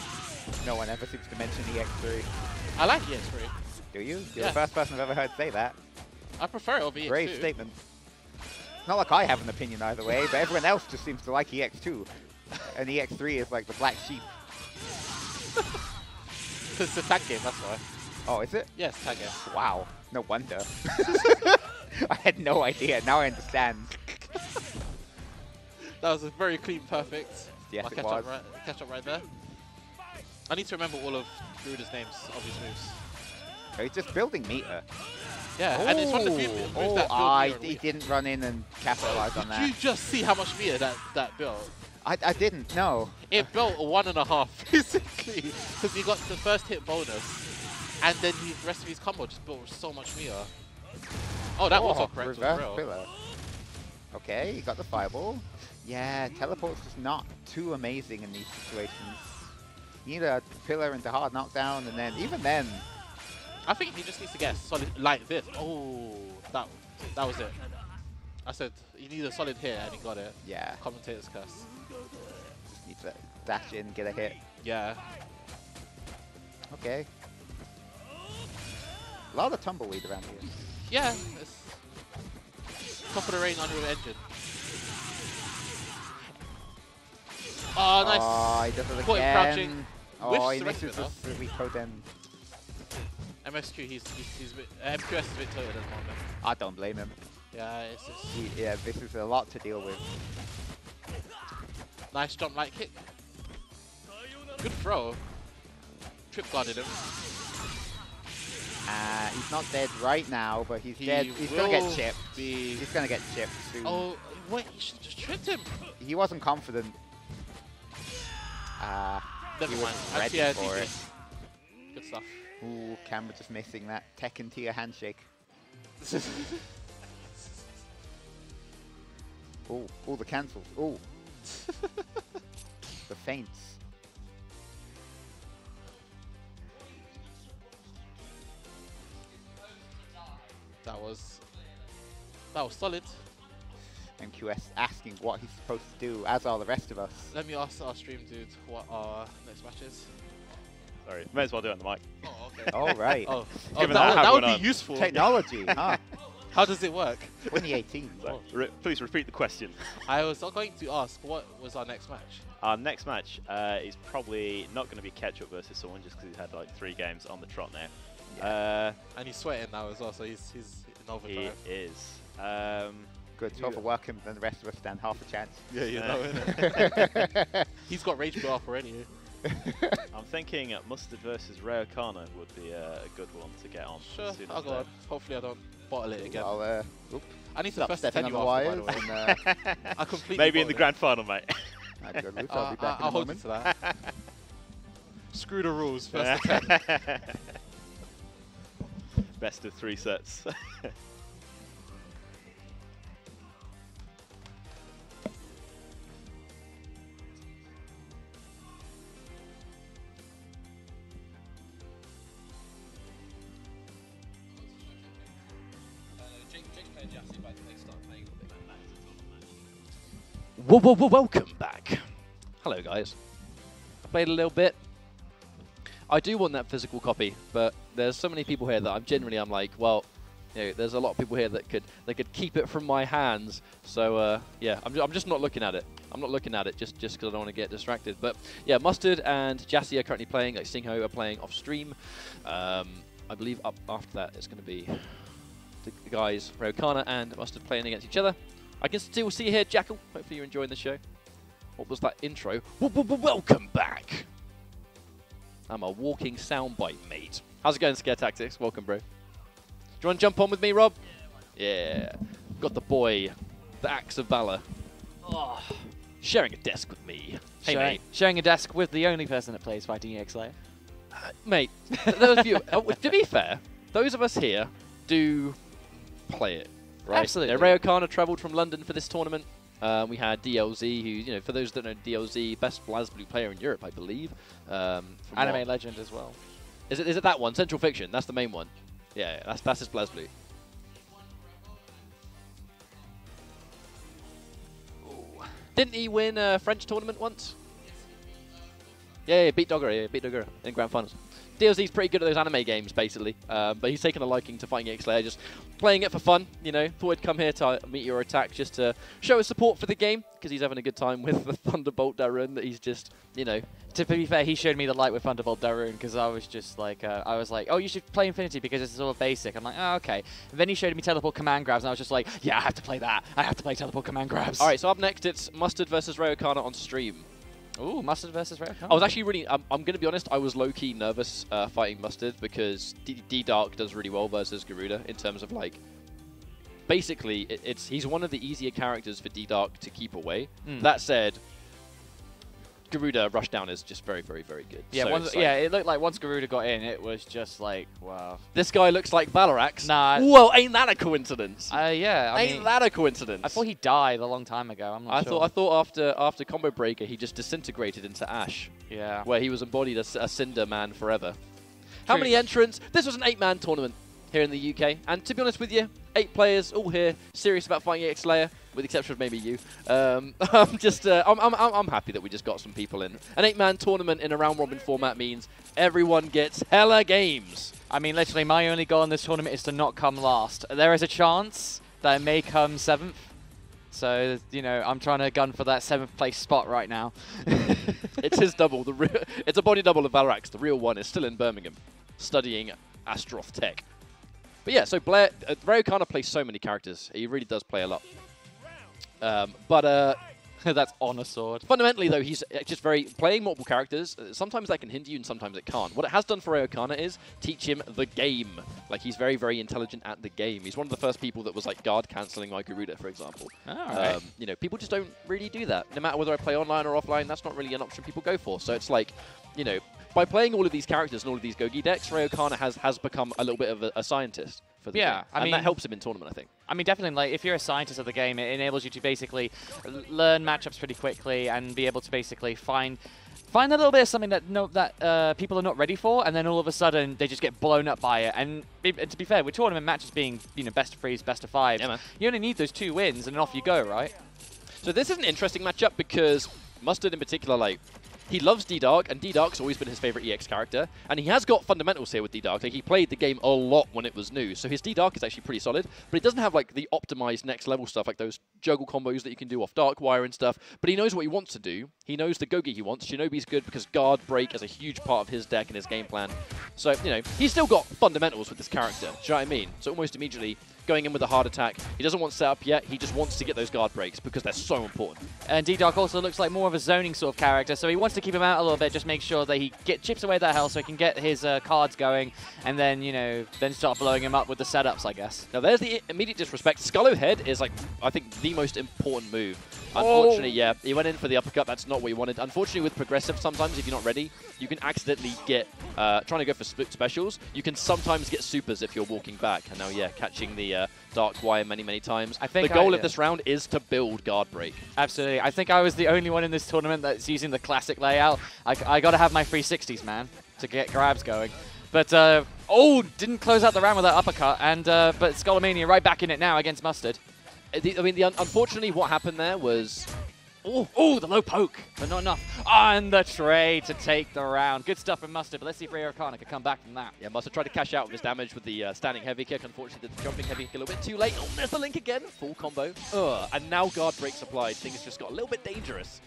ever seems to mention EX3. I like EX3. Do you? You're Yeah. the first person I've ever heard say that. I prefer it over EX2. Brave statement. Not like I have an opinion either way, but everyone else just seems to like EX2. And EX3 is like the black sheep. It's a tag game, that's why. Oh, is it? Yes, tag game. Wow. No wonder. I had no idea. Now I understand. That was a very clean, perfect. Yes, My it catch-up was. catch-up right there. I need to remember all of Garuda's names of his moves. Oh, he's just building meter. Yeah, and it's one of the few moves Oh, that build he meter. didn't run in and capitalize on Did that. you just see how much meter that built? I didn't, no. It built a 1.5, basically, because he got the first hit bonus, and then the rest of his combo just built so much meter. Oh, that was correct as reverse well. pillar. Okay, he got the fireball. Yeah, teleport's just not too amazing in these situations. You need a pillar into hard knockdown, and then even then, I think he just needs to get a solid like this. Oh, that was it. I said you need a solid hit, and he got it. yeah, Commentator's curse. just needs to dash in, get a hit. Yeah. Okay. A lot of tumbleweed around here. Yeah. It's top of the rain under the engine. Oh, nice. Oh, he does it Caught him crouching. again. Oh, Whiffs he the rest of misses it, the recode then. MSQ, he's a bit, MQS is a bit tired at the moment. I don't blame him. Yeah, it's just Yeah, this is a lot to deal with. nice jump light kick. Good throw. Trip guarded him. He's not dead right now, but he's He dead. He's gonna get will chipped. be- He's gonna get chipped soon. Oh, wait, you should have just tripped him. He wasn't confident. Never he mind. was ready Yeah, for GG. it. Good stuff. Ooh, camera just missing that Tekken tier handshake. Ooh, all the cancels. Ooh. The feints. That was solid. MQS asking what he's supposed to do, as are the rest of us. Let me ask our stream dude what our next match is. Sorry, may as well do it on the mic. Oh, okay. All right. Oh, Given that, that would one be on. useful. Technology, huh? How does it work? 2018. So, please repeat the question. I was going to ask, what was our next match? Our next match is probably not going to be Ketchup versus someone, just because he's had like 3 games on the trot now. And he's sweating now as well, so he's in overdrive. He is. Good to overwork him, then the rest of us stand half a chance. Yeah, you know, innit? He's got rage built up already. I'm thinking Mustard versus Ray O'Connor would be a good one to get on. Sure, as soon I'll as go on. Hopefully I don't bottle it again. I'll, oop, I need to stop first stepping tell on you the after, by wires. the way. And, I completely Maybe in the bottled grand final, mate. I'll be back in a I'll hold you moment. to that. Screw the rules, first attempt. Best of 3 sets. Welcome back. Hello, guys. I played a little bit. I do want that physical copy, but there's so many people here that I'm like, well, you know, there's a lot of people here that could keep it from my hands. So yeah, I'm just not looking at it. I'm not looking at it just because I don't want to get distracted. But yeah, Mustard and Jassy are currently playing. Like Cinco are playing off stream. I believe up after that it's going to be the guys Ryokana and Mustard playing against each other. I can still see here Jackal. Hopefully you're enjoying the show. What was that intro? Welcome back. I'm a walking soundbite, mate. How's it going, Scare Tactics? Welcome, bro. Do you want to jump on with me, Rob? Yeah. Got the boy, the Axe of Valor. Oh, sharing a desk with me. Hey, mate. Sharing a desk with the only person that plays Fighting EX Mate, those of you, to be fair, those of us here do play it, right? Absolutely. Ryokana travelled from London for this tournament. We had DLZ, who, you know, for those that know DLZ, best BlazBlue player in Europe, I believe. Anime legend as well. Is it that one? Central Fiction, that's the main one. Yeah, that's his BlazBlue. Didn't he win a French tournament once? Yeah, beat Dogger in Grand Finals. DLZ's pretty good at those anime games, basically, but he's taken a liking to Fighting EX, just playing it for fun, you know. Thought he'd come here to Meteor Attack just to show his support for the game, because he's having a good time with the Thunderbolt Darun that he's just, you know. To be fair, he showed me the light with Thunderbolt Darun, because I was just like, oh, you should play Infinity because it's sort of basic. I'm like, oh, okay. And then he showed me Teleport Command Grabs, and I was just like, yeah, I have to play that. I have to play Teleport Command Grabs. All right, so up next, it's Mustard versus Ryokana on stream. Ooh, Mustard versus Ryokana. I was actually really, I'm going to be honest, I was low-key nervous fighting Mustard because D-Dark does really well versus Garuda in terms of, like, basically, he's one of the easier characters for D-Dark to keep away. That said, Garuda Rushdown is just very, very, very good. Yeah, so it looked like once Garuda got in, it was just like, wow. This guy looks like Valorax. Nah. Whoa, ain't that a coincidence? Yeah, I ain't mean, that a coincidence? I thought he died a long time ago. I'm not sure. I thought after Combo Breaker, he just disintegrated into ash. Yeah. Where he was embodied as a Cinder Man forever. How many entrants? This was an 8-man tournament here in the UK, and to be honest with you, 8 players all here, serious about Fighting EX Slayer, with the exception of maybe you. I'm happy that we just got some people in. An 8-man tournament in a round-robin format means everyone gets hella games. I mean, literally, my only goal in this tournament is to not come last. There is a chance that I may come 7th. So, you know, I'm trying to gun for that 7th place spot right now. It's his double. It's a body double of Valorax. The real one is still in Birmingham, studying Astroth Tech. But yeah, so Ryokana plays so many characters. He really does play a lot. That's on a sword. Fundamentally, though, he's just playing multiple characters. Sometimes that can hinder you, and sometimes it can't. What it has done for Ryokana is teach him the game. Like, he's very, very intelligent at the game. He's one of the first people that was, like, guard cancelling my Garuda, for example. Right. You know, people just don't really do that. No matter whether I play online or offline, that's not really an option people go for. So it's like, you know, by playing all of these characters and all of these Gogi decks, Ryokana has become a little bit of a scientist for the game. I mean, that helps him in tournament, I think. I mean, definitely, like, if you're a scientist of the game, it enables you to basically learn matchups pretty quickly and be able to basically find a little bit of something that people are not ready for, and then all of a sudden they just get blown up by it. And to be fair, with tournament matches being, you know, best of 3s, best of 5s, yeah, you only need those 2 wins and off you go, right? So this is an interesting matchup because Mustard in particular, like, he loves D-Dark, and D-Dark's always been his favorite EX character, and he has got fundamentals here with D-Dark. Like, he played the game a lot when it was new, so his D-Dark is actually pretty solid, but he doesn't have, like, the optimized next-level stuff, like those juggle combos that you can do off Darkwire and stuff, but he knows what he wants to do. He knows the Gogi he wants. Shinobi's good because guard break is a huge part of his deck and his game plan. So, you know, he's still got fundamentals with this character. Do you know what I mean? So almost immediately going in with a hard attack. He doesn't want setup yet. He just wants to get those guard breaks because they're so important. And D-Dark also looks like more of a zoning sort of character, so he wants to keep him out a little bit, just make sure that he chips away that health so he can get his cards going, and then, you know, then start blowing him up with the setups, I guess. Now, there's the immediate disrespect. Scullo Head is, like, I think the most important move. Unfortunately, yeah, he went in for the uppercut. That's not what he wanted. Unfortunately, with progressive, sometimes if you're not ready, you can accidentally get, trying to go for split specials, you can sometimes get supers if you're walking back. And now, yeah, catching the Dark Wire many, many times. I think the goal of this round is to build guard break. Absolutely. I think I was the only one in this tournament that's using the classic layout. I got to have my 360s, man, to get grabs going. But, didn't close out the round with that uppercut, and but Skullomania right back in it now against Mustard. I mean, unfortunately, what happened there was Oh, the low poke, but not enough. And the trade to take the round. Good stuff from Mustard, but let's see if Arcana can come back from that. Yeah, Mustard tried to cash out with his damage with the standing heavy kick. Unfortunately, the jumping heavy kick a little bit too late. Oh, there's the link again. Full combo. And now guard breaks applied. Things just got a little bit dangerous.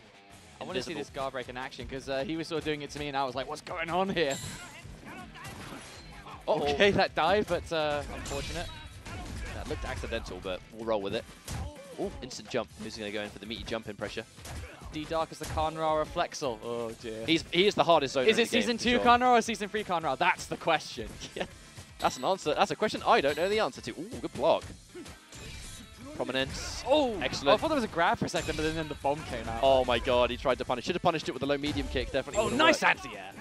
I want to see this guard break in action because he was sort of doing it to me and I was like, what's going on here? Okay, that dive, but unfortunate. That looked accidental, but we'll roll with it. Oh, instant jump. Who's going to go in for the meaty jump in pressure? D-Dark is the Conra or FEXL? Oh, dear. He is the hardest zoner. Is it Season 2 Conra or Season 3 Conra? That's the question. Yeah, that's an answer. That's a question I don't know the answer to. Ooh, good block. Prominence. Oh, excellent. I thought there was a grab for a second, but then the bomb came out. Oh my god, he tried to punish. Should have punished it with a low medium kick. Definitely. Oh, nice anti-air.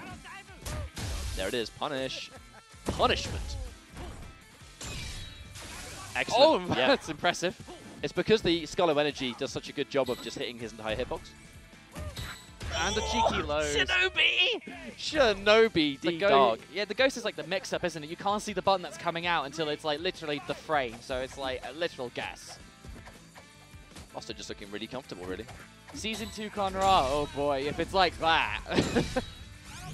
There it is. Punish. Punishment. Excellent. Oh, yeah. That's impressive. It's because the Skull of Energy does such a good job of just hitting his entire hitbox. And the cheeky lows. Shinobi D-Dog. Yeah, the Ghost is like the mix-up, isn't it? You can't see the button that's coming out until it's like literally the frame, so it's like a literal guess. Mustard just looking really comfortable, really. Season 2 Conra, oh boy, if it's like that.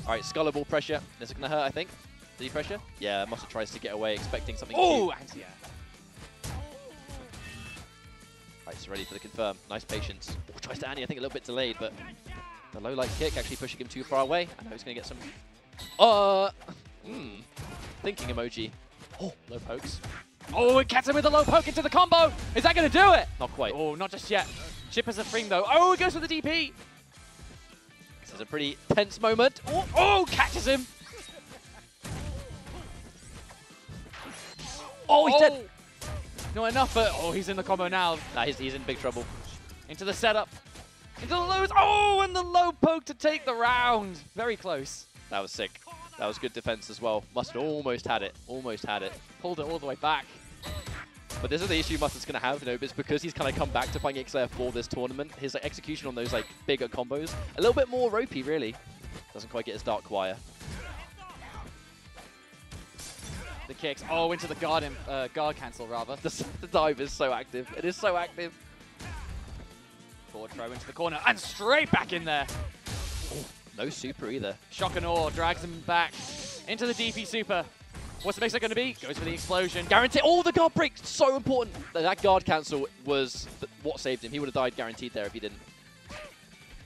Alright, Skullable pressure. Is it going to hurt, I think? Did he pressure? Yeah, Mustard tries to get away, expecting something Oh, cute. anti-air. Right, so ready for the confirm. Nice patience. Oh, tries to Annie, I think a little bit delayed, but the low light kick actually pushing him too far away. I know he's going to get some... Thinking emoji. Oh, low pokes. Oh, it gets him with a low poke into the combo. Is that going to do it? Not quite. Oh, not just yet. Chip has a fring though. Oh, he goes for the DP. This is a pretty tense moment. Oh, catches him. Oh, he's dead. Not enough, but oh, he's in the combo now. Nah, he's in big trouble. Into the setup. Into the lows. Oh, and the low poke to take the round. Very close. That was sick. That was good defense as well. Mustard almost had it. Almost had it. Pulled it all the way back. But this is the issue Mustard's going to have, you know, it's because he's kind of come back to playing XLR for this tournament. His execution on those like bigger combos, a little bit more ropey, really. Doesn't quite get his Dark Wire. The kicks. Oh, into the guard cancel, rather. The dive is so active. It is so active. Forward throw into the corner and straight back in there. Oh, no super either. Shock and awe drags him back into the DP super. What's the mix going to be? Goes for the explosion. Guarantee. Oh, the guard break. So important. That guard cancel was what saved him. He would have died guaranteed there if he didn't.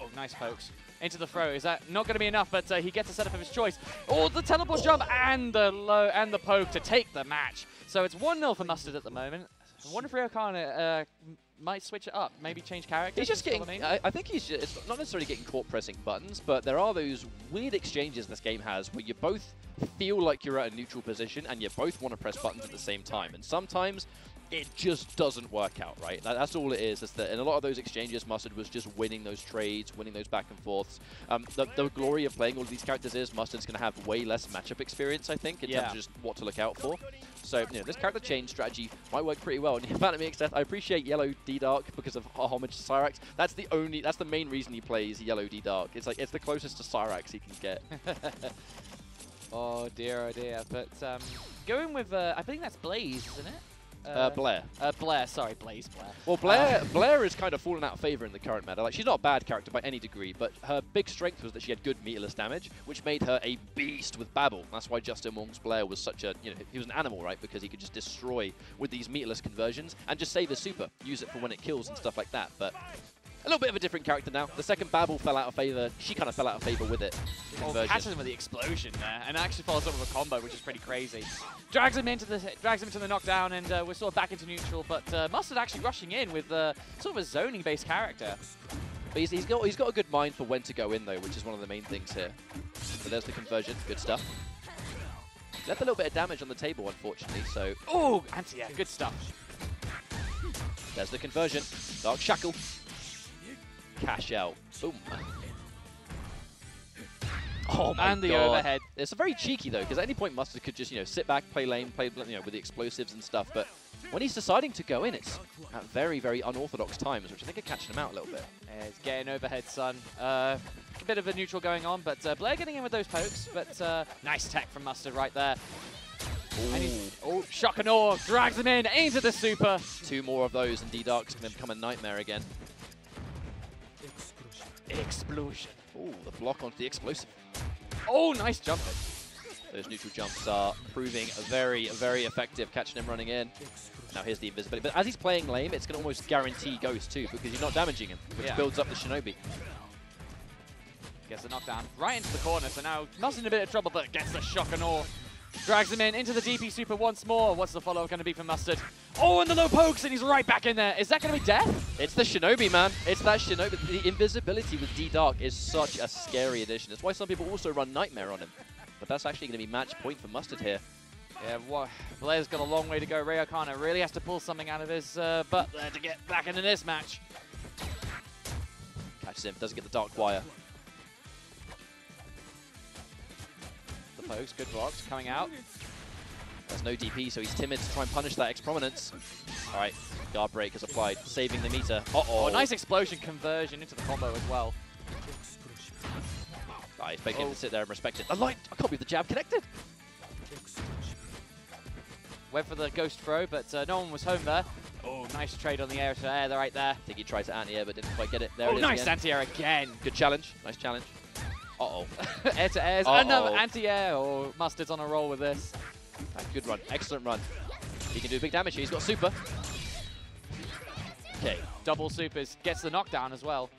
Oh, nice pokes. Into the throw. Is that not going to be enough? But he gets a setup of his choice. Oh, the teleport jump and the low and the poke to take the match. So it's 1-0 for Mustard at the moment. I wonder if Arcana might switch it up. Maybe change characters. He's just getting. I think he's just, it's not necessarily getting caught pressing buttons, but there are those weird exchanges this game has where you both feel like you're at a neutral position and you both want to press buttons at the same time. And sometimes it just doesn't work out, right? That's all it is. Is that in a lot of those exchanges, Mustard was just winning those trades, winning those back and forths. The glory of playing all of these characters is Mustard's going to have way less matchup experience, I think, in terms of just what to look out for. So, you know, this character change strategy might work pretty well. And I appreciate Yellow D-Dark because of our homage to Cyrax. That's the main reason he plays Yellow D-Dark. It's like, it's the closest to Cyrax he can get. Oh dear, oh dear. But going with, I think that's Blaze, isn't it? Blair. Blair, sorry, Blaze, Blair. Well, Blair is kind of fallen out of favor in the current meta. Like, she's not a bad character by any degree, but her big strength was that she had good meterless damage, which made her a beast with Babel. That's why Justin Wong's Blair was such a, you know, he was an animal, right? Because he could just destroy with these meterless conversions and just save his super, use it for when it kills and stuff like that. But a little bit of a different character now. The second Babel fell out of favor. She kind of fell out of favor with it. Oh, catches him with the explosion there, and actually follows up with a combo, which is pretty crazy. Drags him into the knockdown, and we're sort of back into neutral. But Mustard actually rushing in with sort of a zoning-based character. But he's got a good mind for when to go in though, which is one of the main things here. So there's the conversion. Good stuff. Left a little bit of damage on the table, unfortunately. So oh, anti-air, good stuff. There's the conversion. Dark Shackle. Cash out. Boom. Oh my and the God. overhead. It's very cheeky though, because at any point Mustard could just, you know, sit back, play lane, play, you know, with the explosives and stuff. But when he's deciding to go in, it's at very, very unorthodox times, which I think are catching him out a little bit. Yeah, he's getting overhead, son. A bit of a neutral going on, but Blair getting in with those pokes. But nice tech from Mustard right there. Ooh. And he's, oh, shock and awe, drags him in, into the super. 2 more of those, and D-Dark's going to become a nightmare again. Explosion. Ooh, the block onto the explosive. Oh, nice jump. Those neutral jumps are proving very, very effective, catching him running in. Now here's the invisibility. But as he's playing lame, it's going to almost guarantee Ghost too, because you're not damaging him, which builds up the Shinobi. Gets the knockdown right into the corner, so now Mustard in a bit of trouble, but gets the shock and awe. Drags him in into the DP super once more. What's the follow-up going to be for Mustard? Oh, and the low pokes, and he's right back in there. Is that going to be death? It's the Shinobi, man. It's that Shinobi. The invisibility with D-Dark is such a scary addition. That's why some people also run Nightmare on him. But that's actually going to be match point for Mustard here. Yeah, Blair's got a long way to go. Ray O'Connor really has to pull something out of his butt there to get back into this match. Catches him, doesn't get the Dark Wire. The pokes, good blocks coming out. There's no DP, so he's timid to try and punish that X-Prominence. All right, guard break is applied, saving the meter. Oh, nice explosion conversion into the combo as well. He's making him to sit there and respect it. The light! I can't believe the jab connected! Went for the ghost throw, but no one was home there. Oh, nice trade on the air to air right there. I think he tried to anti-air, but didn't quite get it. There oh, it is nice again. anti-air again. Good challenge. Nice challenge. Uh-oh. Air to airs. Another anti-air. Oh, Mustard's on a roll with this. Good run. Excellent run. He can do big damage here. He's got super. Okay. Double supers. Gets the knockdown as well.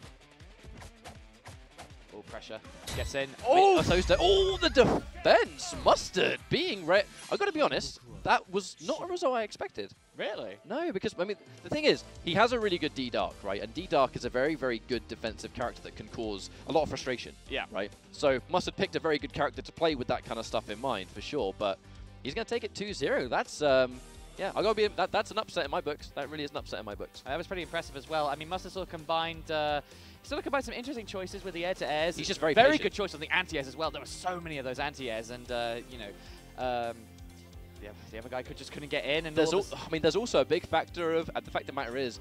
Oh, pressure. Gets in. Oh, the defense! Mustard being I've got to be honest, that was not a result I expected. Really? No, because, I mean, the thing is, he has a really good D-Dark, right? And D-Dark is a very, very good defensive character that can cause a lot of frustration. Yeah. Right? So, Mustard picked a very good character to play with that kind of stuff in mind, for sure. But he's going to take it 2-0. That's, yeah, I got to be. That's an upset in my books. That really is an upset in my books. That was pretty impressive as well. I mean, Mustard sort of combined some interesting choices with the air-to-airs. He's just very good choice on the anti-airs as well. There were so many of those anti-airs, and you know, the other guy couldn't get in. And I mean, there's also a big factor of. The fact of the matter is,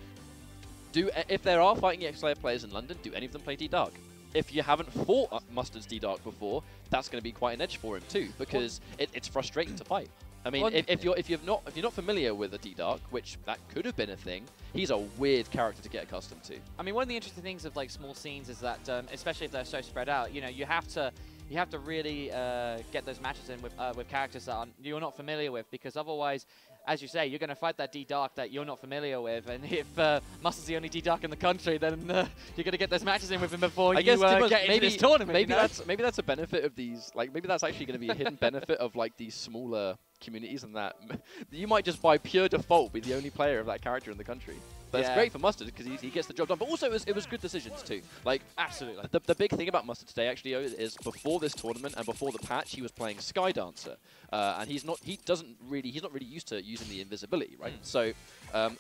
if there are fighting EX players in London, do any of them play D-Dark? If you haven't fought Mustard's D-Dark before, that's going to be quite an edge for him too, because it's frustrating to fight. I mean, if you're not familiar with a D-Dark, which that could have been a thing, he's a weird character to get accustomed to. I mean, one of the interesting things of like small scenes is that, especially if they're so spread out, you know, you have to really get those matches in with characters that you're not familiar with, because otherwise, as you say, you're going to fight that D-Dark that you're not familiar with, and if Mustard's the only D-Dark in the country, then you're going to get those matches in with him before you get into this tournament. Maybe that's a benefit of these. Like, maybe that's actually going to be a hidden benefit of like these smaller communities, and that you might just by pure default be the only player of that character in the country. But it's great for Mustard because he gets the job done. But also it was good decisions too. Like, absolutely. The big thing about Mustard today actually is before this tournament and before the patch, he was playing Skydancer, and he's not really used to using the invisibility, right? So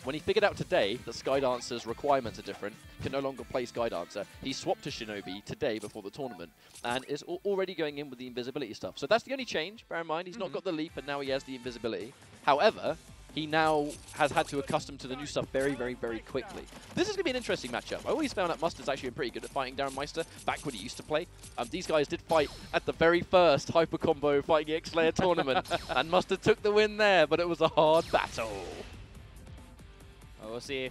when he figured out today that Skydancer's requirements are different, can no longer play Skydancer, he swapped to Shinobi today before the tournament and is already going in with the invisibility stuff. So that's the only change. Bear in mind, he's not got the leap, and now he has the invisibility. However, he now has had to accustom to the new stuff very, very, very quickly. This is going to be an interesting matchup. I always found that Mustard's actually been pretty good at fighting Darren Meister back when he used to play. These guys did fight at the very first Hyper Combo Fighting EX tournament, and Mustard took the win there, but it was a hard battle. Well, we'll see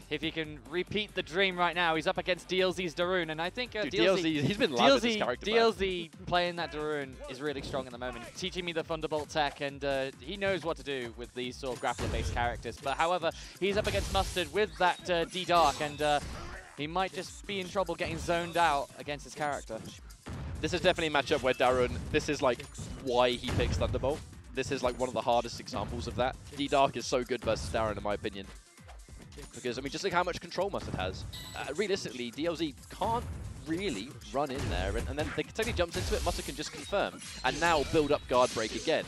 if he can repeat the dream right now. He's up against DLZ's Darun, and I think DLZ, he's been live with this character. DLZ playing that Darun is really strong at the moment. He's teaching me the Thunderbolt tech, and he knows what to do with these sort of grappler-based characters. But however, he's up against Mustard with that D-Dark, and he might just be in trouble getting zoned out against his character. This is definitely a matchup where Darun, this is like why he picks Thunderbolt. This is like one of the hardest examples of that. D-Dark is so good versus Darren, in my opinion. Because, I mean, just look how much control Mustard has. Realistically, DLZ can't really run in there, and then the Kentucky jumps into it, Mustard can just confirm, and now build up guard break again,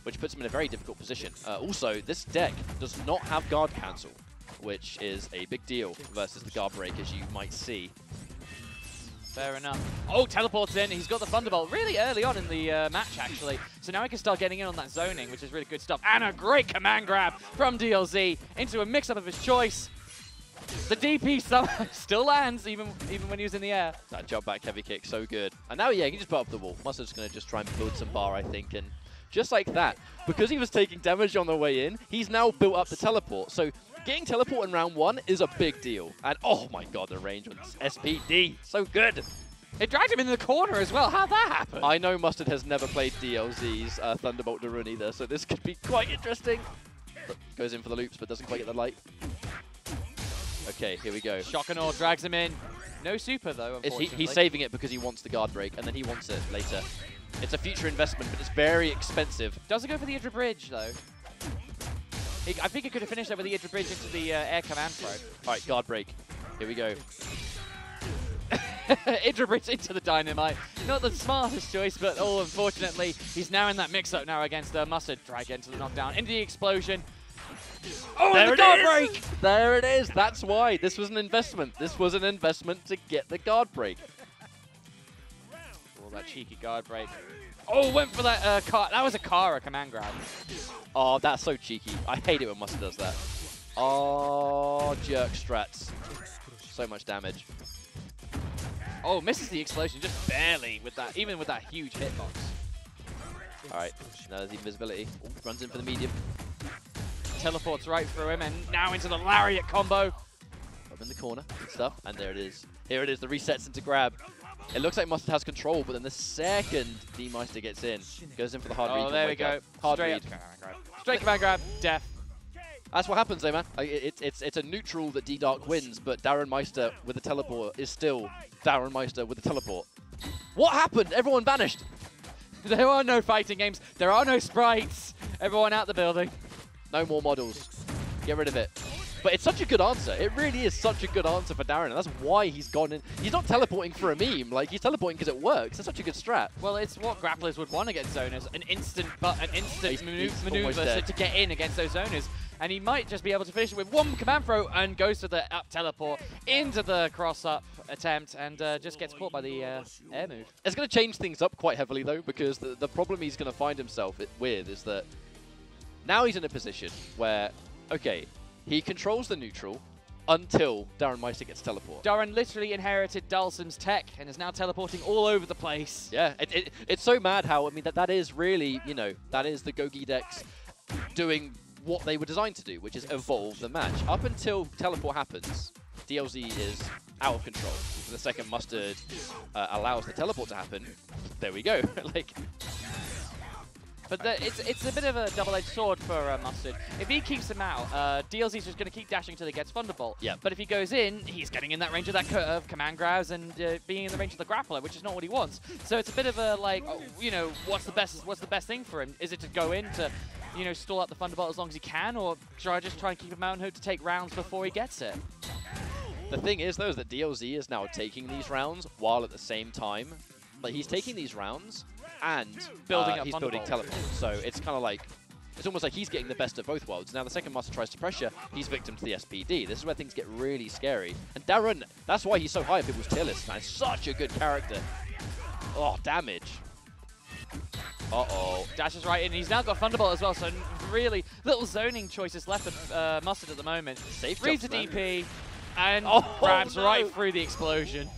which puts him in a very difficult position. Also, this deck does not have guard cancel, which is a big deal versus the guard break, as you might see. Fair enough. Oh, teleports in. He's got the Thunderbolt really early on in the match, actually. So now he can start getting in on that zoning, which is really good stuff. And a great command grab from DLZ into a mix-up of his choice. The DP still lands, even when he was in the air. That jump back heavy kick, so good. And now, yeah, he can just put up the wall. Mustard's going to just try and build some bar, I think, and just like that. Because he was taking damage on the way in, he's now built up the teleport. So getting teleport in round 1 is a big deal. And oh my god, the range on SPD, so good. It dragged him in the corner as well. How'd that happen? I know Mustard has never played DLZ's Thunderbolt Darun either, so this could be quite interesting. Goes in for the loops, but doesn't quite get the light. Okay, here we go. Shokanor drags him in. No super, though, unfortunately. He's saving it because he wants the guard break, and then he wants it later. It's a future investment, but it's very expensive. Doesn't go for the Idra Bridge, though. I think he could have finished that with the Idra Bridge into the air command throw. All right, guard break. Here we go. Idra Bridge into the Dynamite. Not the smartest choice, but unfortunately, he's now in that mix-up now against Mustard. Drag into the knockdown, into the explosion. Oh, there and the guard it is! break! There it is. That's why. This was an investment. This was an investment to get the guard break. Oh, that cheeky guard break. Oh, went for that car. That was a Kara command grab. Oh, that's so cheeky. I hate it when Mustard does that. Oh, jerk strats. So much damage. Oh, misses the explosion just barely with that, even with that huge hitbox. All right, now there's invisibility. Ooh, runs in for the medium. Teleports right through him, and now into the lariat combo. Up in the corner, good stuff, and there it is. Here it is, the resets into grab. It looks like Mustard has control, but then the second D-Meister gets in, goes in for the hard read. Oh, there we go. Hard Straight read. Straight command grab, death. That's what happens though, man. It's a neutral that D-Dark wins, but Darren Meister with the teleport is still Darren Meister with the teleport. What happened? Everyone vanished. There are no fighting games. There are no sprites. Everyone out the building. No more models. Get rid of it. But it's such a good answer. It really is such a good answer for Darren, and that's why he's gone in. He's not teleporting for a meme. Like, he's teleporting because it works. It's such a good strat. Well, it's what grapplers would want against zoners. An instant He's maneuver to get in against those zoners. And he might just be able to finish it with one command throw and goes to the up teleport into the cross-up attempt and just gets caught by the air move. It's going to change things up quite heavily, though, because the problem he's going to find himself with is that now he's in a position where, okay, he controls the neutral until Darren Meister gets teleport. Darren literally inherited Dhalsim's tech and is now teleporting all over the place. Yeah, it's so mad how, I mean, that is really, you know, that is the Gogi decks doing what they were designed to do, which is evolve the match. Up until teleport happens, DLZ is out of control. The second Mustard allows the teleport to happen, there we go. Like, but it's a bit of a double-edged sword for Mustard. If he keeps him out, DLZ's just going to keep dashing until he gets Thunderbolt. Yeah. But if he goes in, he's getting in that range of that curve, command grabs, and being in the range of the grappler, which is not what he wants. So it's a bit of a like, oh, you know, what's the best thing for him? Is it to go in to, you know, stall out the Thunderbolt as long as he can, or should I just try and keep him out and hope to take rounds before he gets it? the thing is, though, is that DLZ is now taking these rounds while at the same time, like, he's taking these rounds and he's building teleport. So it's kind of like, it's almost like he's getting the best of both worlds. Now the second Master tries to pressure, he's victim to the SPD. This is where things get really scary. And Darren, that's why he's so high in people's tier lists, man. He's such a good character. Oh, damage. Uh-oh. Dashes right in. He's now got Thunderbolt as well, so really little zoning choices left of Mustard at the moment. Safe Reads the jumps, DP and grabs no. right through the explosion.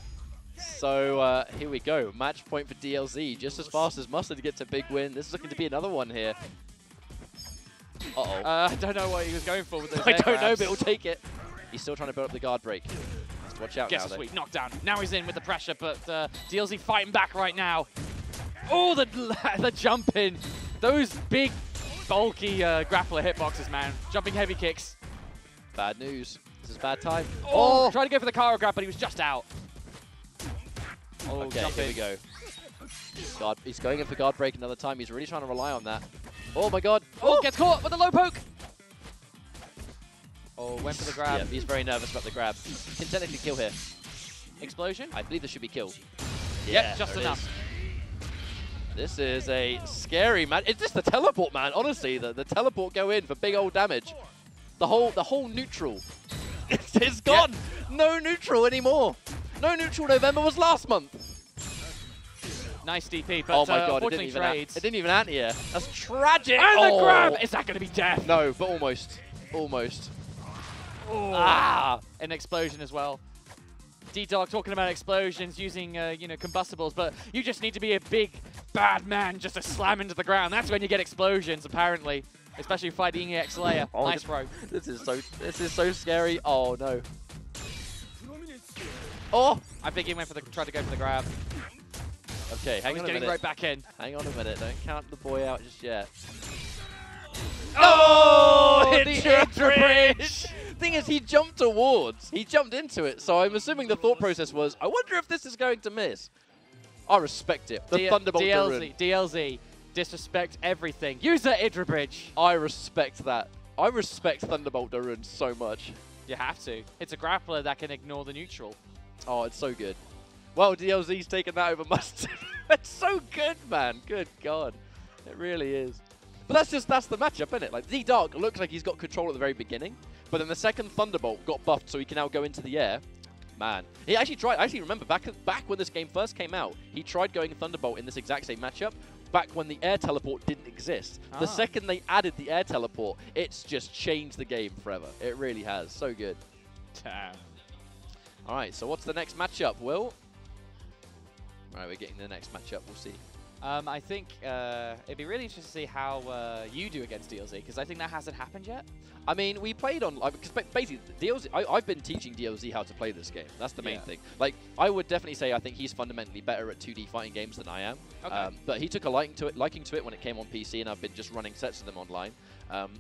So here we go. Match point for DLZ. Just as fast as Mustard gets a big win. This is looking to be another one here. Uh-oh. I don't know what he was going for with those I don't know, grabs. but he'll take it. He's still trying to build up the guard break. Just watch out Gets now, a though. sweet knockdown. Now he's in with the pressure, but DLZ fighting back right now. Oh, the jump in. Those big, bulky grappler hitboxes, man. Jumping heavy kicks. Bad news. This is bad time. Oh, tried to go for the Kara grab, but he was just out. Oh, Okay, jump here in. we go. God, he's going in for guard break another time. He's really trying to rely on that. Oh my god. Oh, gets caught with a low poke. Oh, went for the grab. Yeah, he's very nervous about the grab. Can technically kill here. Explosion? I believe this should be killed. Yep, just there it enough. is. This is a scary match. Is this the teleport, man? Honestly, the teleport go in for big old damage. The whole neutral. It's gone. Yep. No neutral anymore. No neutral November was last month. Nice DP, but Oh my god, it didn't even anti-air. That's tragic. And the grab! Is that going to be death? No, but almost. Almost. Oh. Ah! An explosion as well. D-Dog talking about explosions using, you know, combustibles, but you just need to be a big, bad man just to slam into the ground. That's when you get explosions, apparently. Especially fighting EX Slayer. Oh, nice throw. This is so scary. Oh no. Oh! I think he went for the tried to go for the grab. Okay, hang He's on a getting minute. right back in. Hang on a minute. Don't count the boy out just yet. Oh, the Intra Bridge! Thing is, he jumped towards. He jumped into it, so I'm assuming the thought process was, I wonder if this is going to miss. I respect it. The Thunderbolt Darun. DLZ. Disrespect everything. Use that Intra Bridge. I respect that. I respect Thunderbolt Darun so much. You have to. It's a grappler that can ignore the neutral. Oh, it's so good. Well, DLZ's taken that over Mustard. It's so good, man. Good God. It really is. But that's the matchup, isn't it? Like, D-Dark looks like he's got control at the very beginning, but then the second Thunderbolt got buffed so he can now go into the air. Man. He actually tried. I actually remember back when this game first came out, he tried going Thunderbolt in this exact same matchup, back when the air teleport didn't exist. The second they added the air teleport, it's just changed the game forever. It really has. So good. Damn. All right, so what's the next matchup, Will? All right, we're getting the next matchup. We'll see. I think it'd be really interesting to see how you do against DLZ, because I think that hasn't happened yet. I mean, we played on, because basically, DLZ, I've been teaching DLZ how to play this game. That's the main thing. Like, I would definitely say I think he's fundamentally better at 2D fighting games than I am. Okay. But he took a liking to it when it came on PC, and I've been just running sets of them online.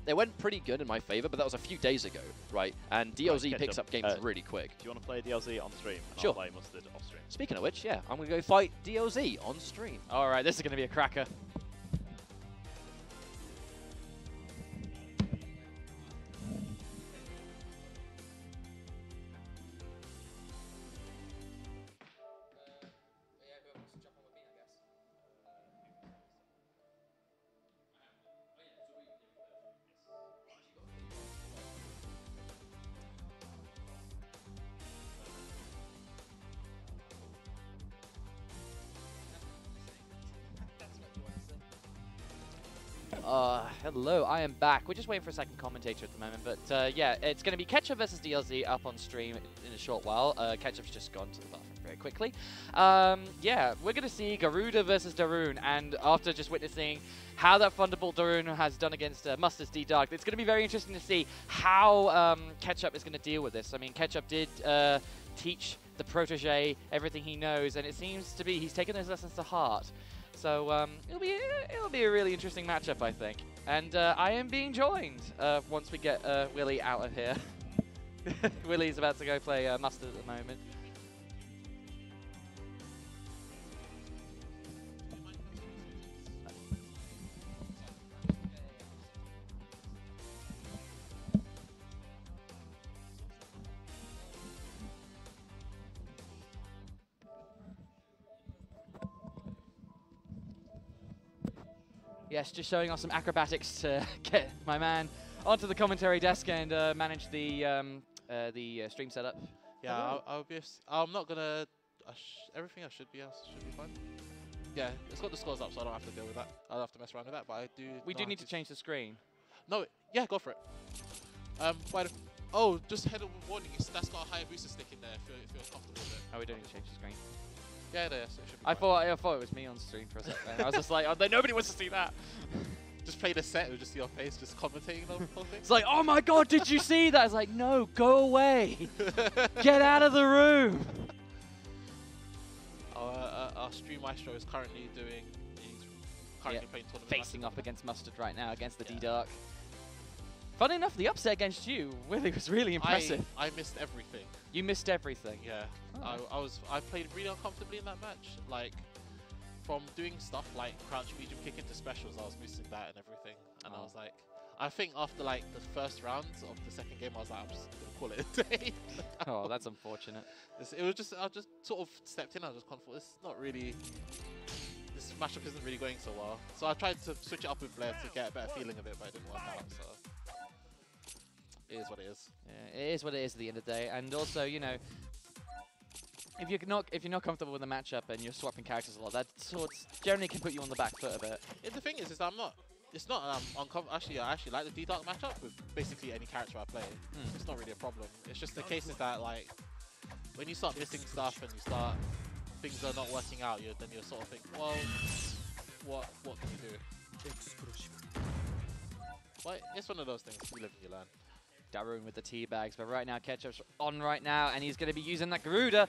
It went pretty good in my favor, but that was a few days ago, right? And DLZ picks up games really quick. Do you want to play DLZ on stream? And Sure. I'll play Mustard off stream. Speaking of which, yeah, I'm going to go fight DLZ on stream. All right, this is going to be a cracker. Hello, I am back. We're just waiting for a second commentator at the moment, but yeah, it's going to be Ketchup versus DLZ up on stream in a short while. Ketchup's just gone to the bathroom very quickly. Yeah, we're going to see Garuda versus Darun, and after just witnessing how that Thunderbolt Darun has done against Mustard's D-Dark, it's going to be very interesting to see how Ketchup is going to deal with this. I mean, Ketchup did teach the protege everything he knows, and it seems to be he's taken those lessons to heart. So it'll be a really interesting matchup, I think. And I am being joined once we get Willy out of here. Willy's about to go play Mustard at the moment. Yes, just showing off some acrobatics to get my man onto the commentary desk and manage the stream setup. Yeah, I'm not gonna. Everything else should be fine. Yeah, it's got the scores up, so I don't have to deal with that. I don't have to mess around with that, but I do. We do need to change the screen. No, yeah, go for it. Oh, just head up with warning. That's got a higher booster stick in there. If you're comfortable with it. Oh, we don't need to change the screen. Yeah, no, yes, it should be I fine. thought it was me on stream for a second. I was just like, oh, nobody wants to see that. Just play the set, it would just see your face, just commentating the whole thing. It's like, oh my god, did you see that? It's like, no, go away. Get out of the room. Our stream maestro is currently doing. He's currently playing tournament. Facing up against Mustard right now, against the D-Dark. Funny enough, the upset against you, Willy, was really impressive. I missed everything. You missed everything. Yeah, oh. I played really uncomfortably in that match. Like, from doing stuff like crouch medium kick into specials, I was missing that and everything. And I was like, I think after like the first round of the second game, I was like, I'm just gonna call it a day. Oh, that's unfortunate. It was just, I just sort of stepped in. I was just confident. It's not really. This matchup isn't really going so well. So I tried to switch it up with Blair to get a better feeling of it, but it didn't work out. So. It is what it is. Yeah, it is what it is at the end of the day. And also, you know, if you're not comfortable with the matchup and you're swapping characters a lot, that sort of generally can put you on the back foot a bit. Yeah, the thing is I'm not. It's not uncomfortable. Actually, I actually like the D-Dark matchup with basically any character I play. It's not really a problem. It's just the case is that like when you start missing stuff and things are not working out, then you're sort of think, well, what can you do? Well, it's one of those things. You live and you learn. Darun with the tea bags, but right now Ketchup's on right now, and he's going to be using that Garuda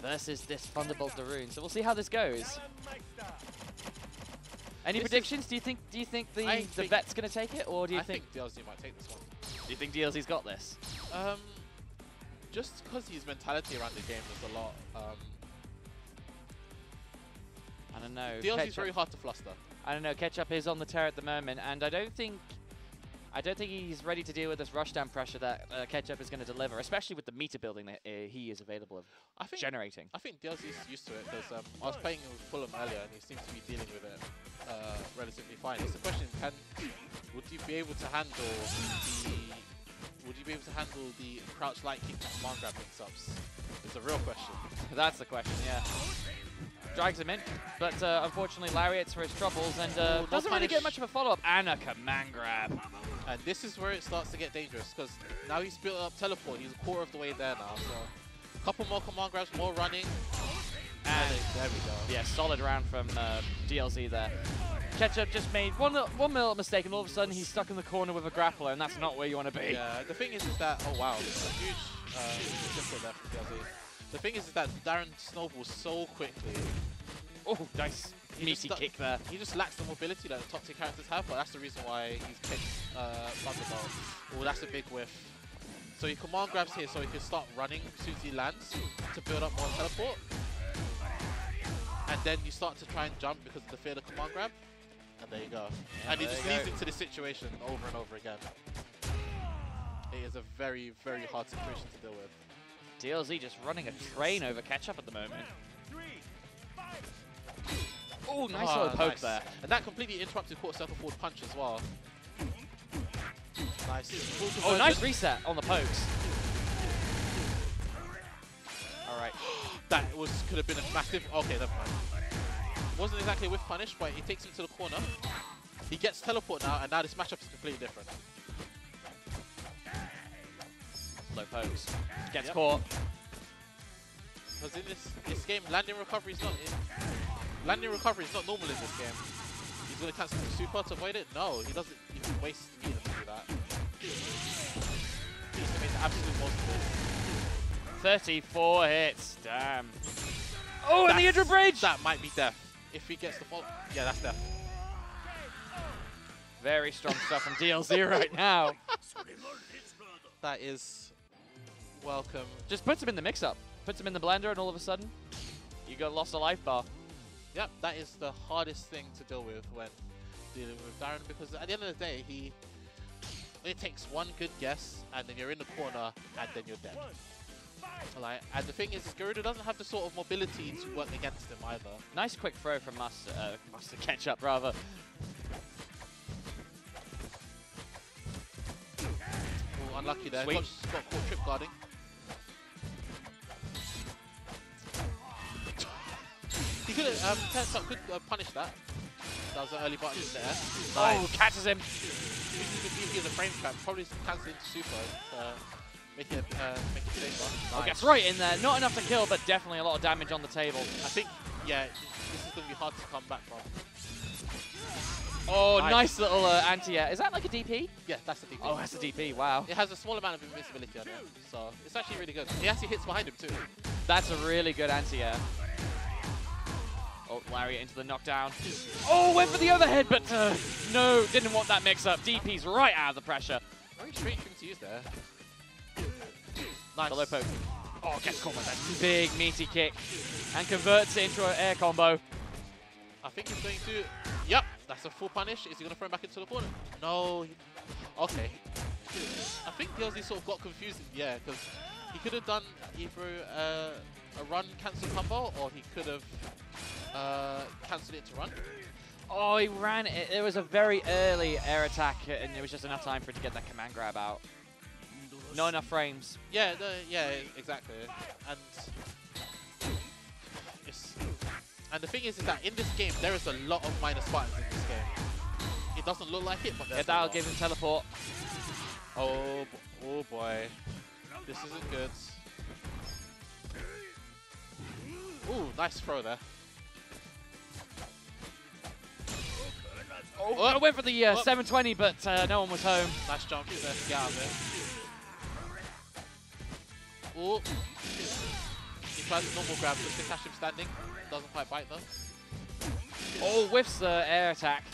versus this Thunderbolt Darun. So we'll see how this goes. Any predictions? Do you think the vet's going to take it, or do you think DLZ might take this one? Do you think DLZ's got this? Just because his mentality around the game is a lot. I don't know. DLZ's very hard to fluster. I don't know. Ketchup is on the tear at the moment, and I don't think he's ready to deal with this rushdown pressure that Ketchup is going to deliver, especially with the meter building that he is available of generating. I think DLZ's used to it because I was playing with Fulham earlier, and he seems to be dealing with it relatively fine. It's the question: would you be able to handle the crouch light kick command grab mix-ups? It's a real question. That's the question, yeah. Drags him in, but unfortunately lariats for his troubles, and doesn't really get much of a follow-up. And a command grab. And this is where it starts to get dangerous, because now he's built up teleport. He's a quarter of the way there now, so a couple more command grabs, more running. And there we go. Yeah, solid round from DLZ there. Ketchup just made one little mistake, and all of a sudden he's stuck in the corner with a grappler, and that's not where you want to be. Yeah, the thing is that, oh wow, a huge simple there from DLZ. The thing is that Darun snowballs so quickly. Oh, nice meaty kick there. He just lacks the mobility that the top tier characters have, but that's the reason why he's picked Thunderbolt. Oh, that's a big whiff. So he command grabs here so he can start running as soon as he lands to build up more teleport. And then you start to try and jump because of the fear of the command grab. And there you go. Yeah, and he just leads into this situation over and over again. It is a very, very hard situation to deal with. DLZ just running a train over Ketchup at the moment. Oh, nice little poke there. And that completely interrupted quarter circle forward punch as well. Nice. Oh, nice reset on the pokes. All right. That could have been a massive... Okay, never mind. Wasn't exactly a whiff punish, but he takes him to the corner. He gets teleport now, and now this matchup is completely different. Low pokes. Gets caught. Because in this game, landing recovery is not normal in this game. He's going to cancel the super to avoid it? No, he doesn't even waste meter to do that. He needs to make the absolute most of it. 34 hits. Damn. Oh, and the Hydra Bridge! That might be death. If he gets the fault, yeah, that's death. Very strong stuff from DLZ right now. That is welcome. Just puts him in the mix-up. Puts him in the blender, and all of a sudden, you got lost a life bar. Yep, that is the hardest thing to deal with when dealing with Darun, because at the end of the day, it takes one good guess, and then you're in the corner, and then you're dead. Like, and the thing is Garuda doesn't have the sort of mobility to work against him either. Nice quick throw from Master Ketchup, rather. Ooh, unlucky there. Got caught trip guarding. He could have, could punish that. That was an early button there. Nice. Oh, catches him. This is the beauty of the frame trap. Probably cancel into super. Make it safer. Oh, gets right in there. Not enough to kill, but definitely a lot of damage on the table. I think, yeah, this is going to be hard to come back from. Oh, nice little anti-air. Is that like a DP? Yeah, that's a DP. Oh, that's a DP. Wow. It has a small amount of invincibility on it, so it's actually really good. He actually hits behind him too. That's a really good anti-air. Oh, Lariat into the knockdown. Oh, went for the overhead, but no, didn't want that mix-up. DP's right out of the pressure. Very strange thing to use there. Nice. The low poke. Oh, gets caught by that big meaty kick and converts it into an air combo. I think he's going to... Yep, that's a full punish. Is he going to throw him back into the corner? No. Okay. I think DLZ sort of got confused. Yeah, because he could have done either a run cancel combo, or he could have cancelled it to run. Oh, he ran it. It was a very early air attack, and it was just enough time for it to get that command grab out. Not enough frames. Yeah, yeah, exactly. And the thing is that in this game, there is a lot of minus buttons in this game. It doesn't look like it, but there's that'll give him teleport. Oh boy. This isn't good. Ooh, nice throw there. Oh, I went for the 720, but no one was home. Nice jump there to get out of there. Ooh. He tries a normal grab just to catch him standing. Doesn't quite bite though. Oh, whiffs the air attack.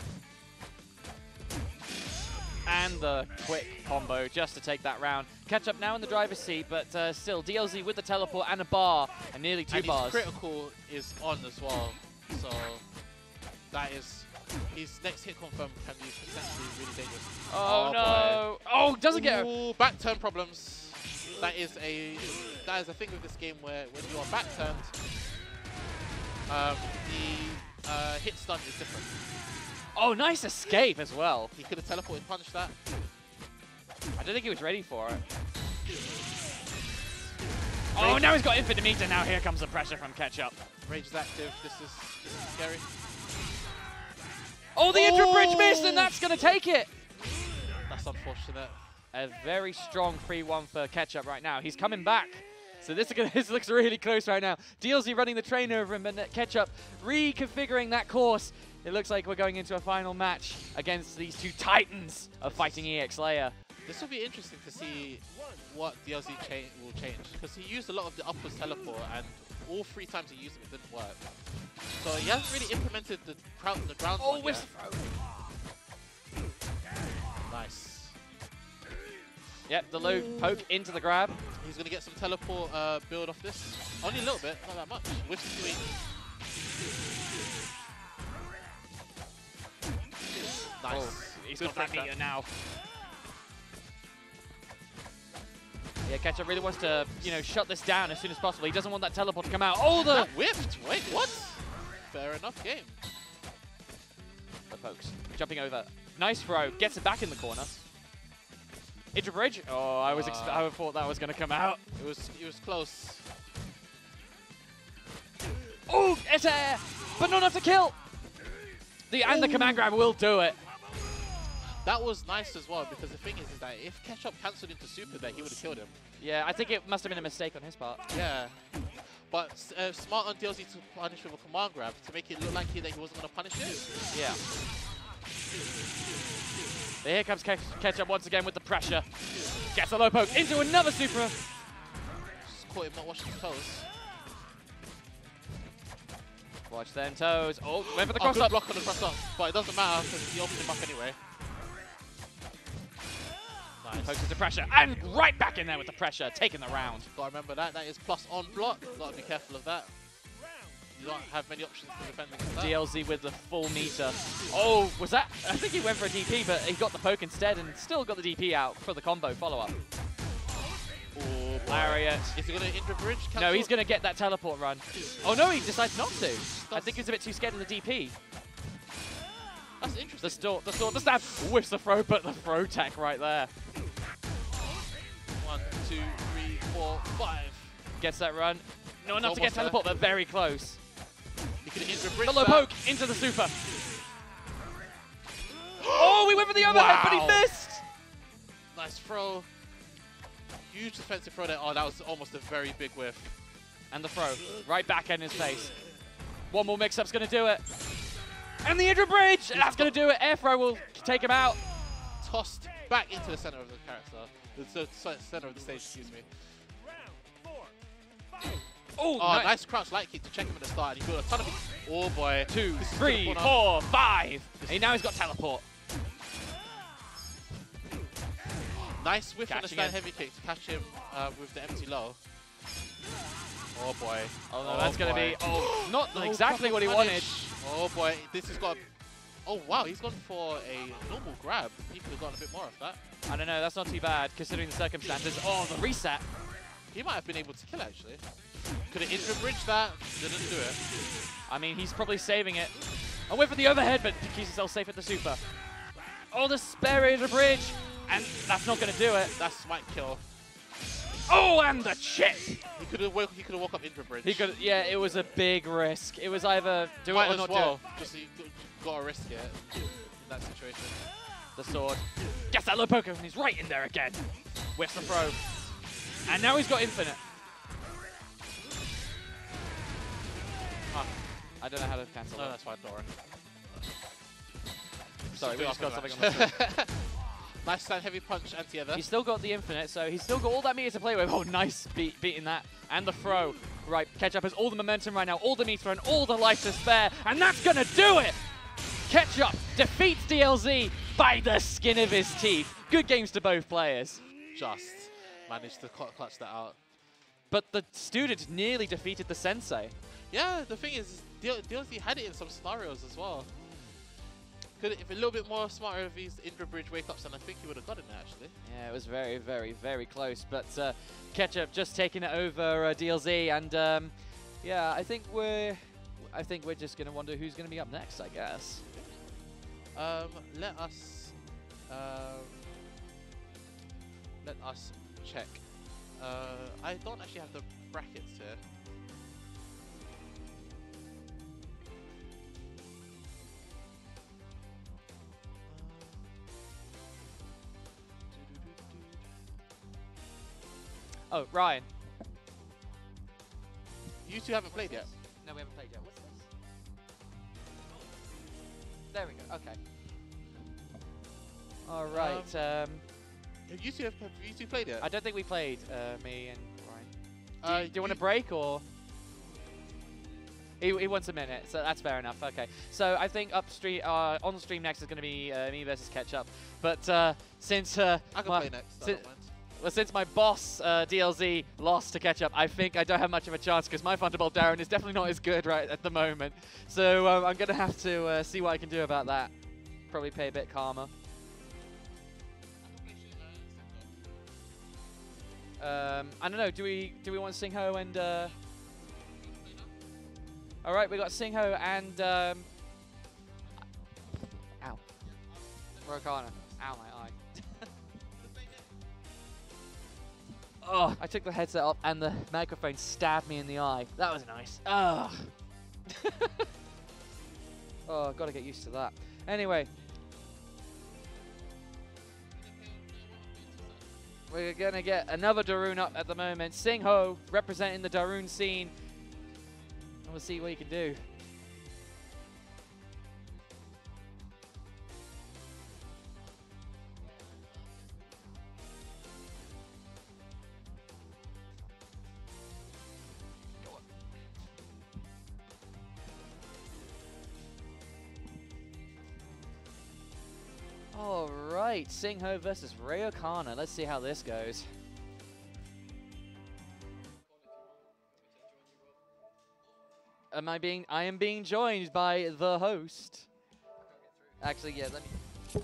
And the quick combo just to take that round. Ketchup now in the driver's seat, but still DLZ with the teleport and a bar, and nearly 2 bars. His critical is on as well, so that is his next hit confirm can be potentially really dangerous. Oh no! Boy. Oh, doesn't get. Ooh, back turn problems. That is a thing with this game where when you are back turned, the hit stun is different. Oh, nice escape as well. He could have teleported, punched that. I don't think he was ready for it. Oh, now he's got infinite meter. Now here comes the pressure from Ketchup. Rage is active. This is scary. Oh, the intra bridge missed, and that's going to take it. That's unfortunate. A very strong 3-1 for Ketchup right now. He's coming back. So this looks really close right now. DLZ running the train over him, and Ketchup reconfiguring that course. It looks like we're going into a final match against these two titans of fighting EX Layer. This will be interesting to see what DLZ will change, because he used a lot of the upwards teleport, and all 3 times he used it didn't work. So he hasn't really implemented the ground one yet. Nice. Yep, the low poke into the grab. He's going to get some teleport build off this. Only a little bit, not that much. With swing. Nice. Oh, he's got that meter now. Yeah, Ketchup really wants to, shut this down as soon as possible. He doesn't want that teleport to come out. Oh, that whiffed. Wait, what? Fair enough game. The pokes. Jumping over. Nice throw. Gets it back in the corner. Into bridge. Oh, I thought that was going to come out. It was close. Oh, it's air, but not enough to kill. And the command grab will do it. That was nice as well, because the thing is that if Ketchup cancelled into super there, he would have killed him. Yeah, I think it must have been a mistake on his part. Yeah. But smart on DLZ to punish with a command grab to make it look like that he wasn't going to punish it. Yeah. Here comes Ketchup once again with the pressure. Gets a low poke into another super. Just caught him not washing his toes. Watch them toes. Oh, went for the cross up. Block on the cross up, but it doesn't matter because he opened him up anyway. Nice. Pokes into pressure and right back in there with the pressure, taking the round. Gotta remember that. That is plus on block. Gotta be careful of that. You don't have many options to defend against that. DLZ with the full meter. Oh, was that? I think he went for a DP, but he got the poke instead and still got the DP out for the combo follow-up. Oh, Lariat. Is he going to intra bridge? Cancel? No, he's going to get that teleport run. Oh no, he decides not to. I think he's a bit too scared of the DP. That's interesting. The stab. Whiffs the throw, but the throw tech right there. 1, 2, 3, 4, 5. Gets that run. Not enough to get teleport, but very close. He could have intra bridge. The low poke into the super. Oh, we went for the overhead, but he missed. Nice throw. Huge defensive throw there. Oh, that was almost a very big whiff. And the throw. Right back in his face. One more mix-up's going to do it. And the intra bridge. That's going to do it. Air throw will take him out. Tossed back into the center of the character. The center of the stage, excuse me. Oh, nice crouch light kick to check him at the start. And he built a ton of it. Oh boy. 2, 3, 4, 5. And now he's got teleport. Nice whiff on the Catching stand heavy kick to catch him with the empty low. Oh boy. Oh no, that's going to be not exactly what he wanted. Oh boy, this has got... Oh wow, he's gone for a normal grab. He could have gotten a bit more of that. I don't know, that's not too bad considering the circumstances. Oh, the reset. He might have been able to kill actually. Could have intra bridged that, didn't do it. I mean, he's probably saving it. I went for the overhead, but keeps himself safe at the super. Oh, the spare intra bridge. And that's not going to do it. That's smite kill. Oh, and the chip. He could have woke up intra bridge. He could. Yeah, it was a big risk. It was either do it or not do it. Just so you got to risk it in that situation. The sword. Gets that low poker, and he's right in there again. Whiffs the throw. And now he's got infinite. I don't know how to cancel No, it. that's fine, don't worry. Sorry, we just got something on the the screen. Nice stand, heavy punch, anti-ether. He's still got the infinite, so he's still got all that meter to play with. Oh, nice beating that. And the throw. Right, Ketchup has all the momentum right now, all the meter and all the life to spare, and that's going to do it! Ketchup defeats DLZ by the skin of his teeth. Good games to both players. Just managed to clutch that out. But the student nearly defeated the sensei. Yeah, the thing is, DLZ had it in some scenarios as well. If a little bit more smarter of these Indra Bridge wake-ups, then I think he would have gotten it, actually. Yeah, it was very, very, very close. But Ketchup just taking it over DLZ, and yeah, I think we're just gonna wonder who's gonna be up next, I guess. Let us check. I don't actually have the brackets here. Oh, Ryan. You two haven't played yet. No, we haven't played yet. What's this? There we go. Okay. All right. Have you two played yet? I don't think we played, me and Ryan. Do you want a break or? He wants a minute, so that's fair enough. Okay. So I think upstream, on stream next is going to be me versus Ketchup. But since I can play next. I don't mind. Well, since my boss, DLZ, lost to Ketchup, I think I don't have much of a chance because my Thunderbolt Darren is definitely not as good right at the moment. So I'm going to have to see what I can do about that. Probably pay a bit karma. I don't know. Do we want Cinco and? All right, we got Cinco and. Ow. Rokana. Ow, my eye. Oh, I took the headset off and the microphone stabbed me in the eye. That was nice. Ugh. Oh, I've got to get used to that. Anyway. We're going to get another Darun up at the moment. Cinco representing the Darun scene. And we'll see what he can do. All right, Cinco versus Rayokana. Let's see how this goes. I am being joined by the host. Actually, yeah, let me.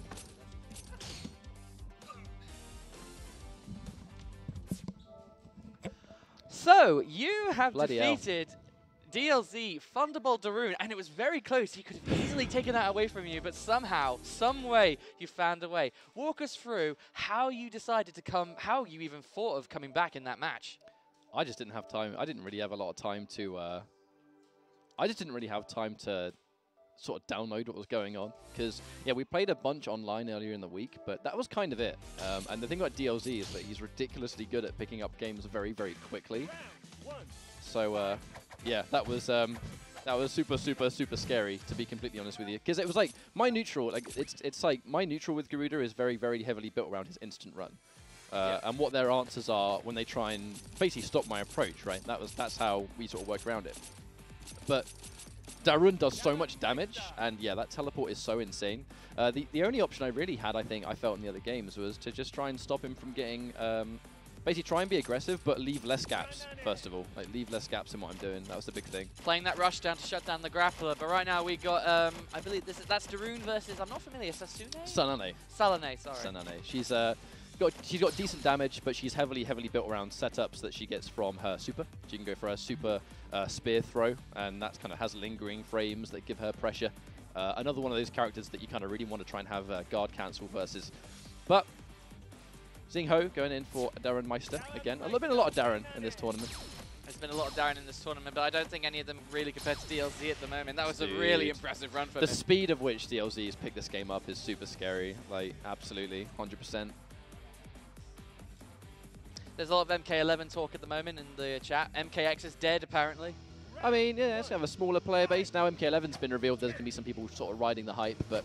So, you have Bloody defeated DLZ, Thunderbolt Darun, and it was very close. He could have easily taken that away from you, but somehow, some way, you found a way. Walk us through how you decided to come, how you even thought of coming back in that match. I just didn't have time. I didn't really have a lot of time to. I just didn't really have time to sort of download what was going on because yeah, we played a bunch online earlier in the week, but that was kind of it. And the thing about DLZ is that he's ridiculously good at picking up games very, very quickly. So yeah, that was super, super, super scary to be completely honest with you because it was like my neutral, like it's like my neutral with Garuda is very, very heavily built around his instant run. And what their answers are when they try and basically stop my approach, right? That's how we sort of work around it. But Darun does so much damage, and yeah, that teleport is so insane. The only option I really had, I think, I felt in the other games was to just try and stop him from getting, basically try and be aggressive, but leave less gaps, first of all. Like, leave less gaps in what I'm doing. That was the big thing. Playing that rush down to shut down the grappler, but right now we got, I believe that's Darun versus, I'm not familiar, Sasune? Sanane. Salane, sorry. Sanane. She's got decent damage, but she's heavily built around setups that she gets from her super. She can go for her super spear throw, and that kind of has lingering frames that give her pressure. Another one of those characters that you kind of really want to try and have guard cancel versus. But Cinco going in for Darren Meister again. There's been a lot of Darren in this tournament. There's been a lot of Darren in this tournament, but I don't think any of them really compared to DLZ at the moment. That was a really impressive run for him. The speed of which DLZ has picked this game up is super scary. Like, absolutely, 100%. There's a lot of MK11 talk at the moment in the chat. MKX is dead, apparently. I mean, yeah, it's kind of a smaller player base. Now MK11's been revealed, there's going to be some people sort of riding the hype, but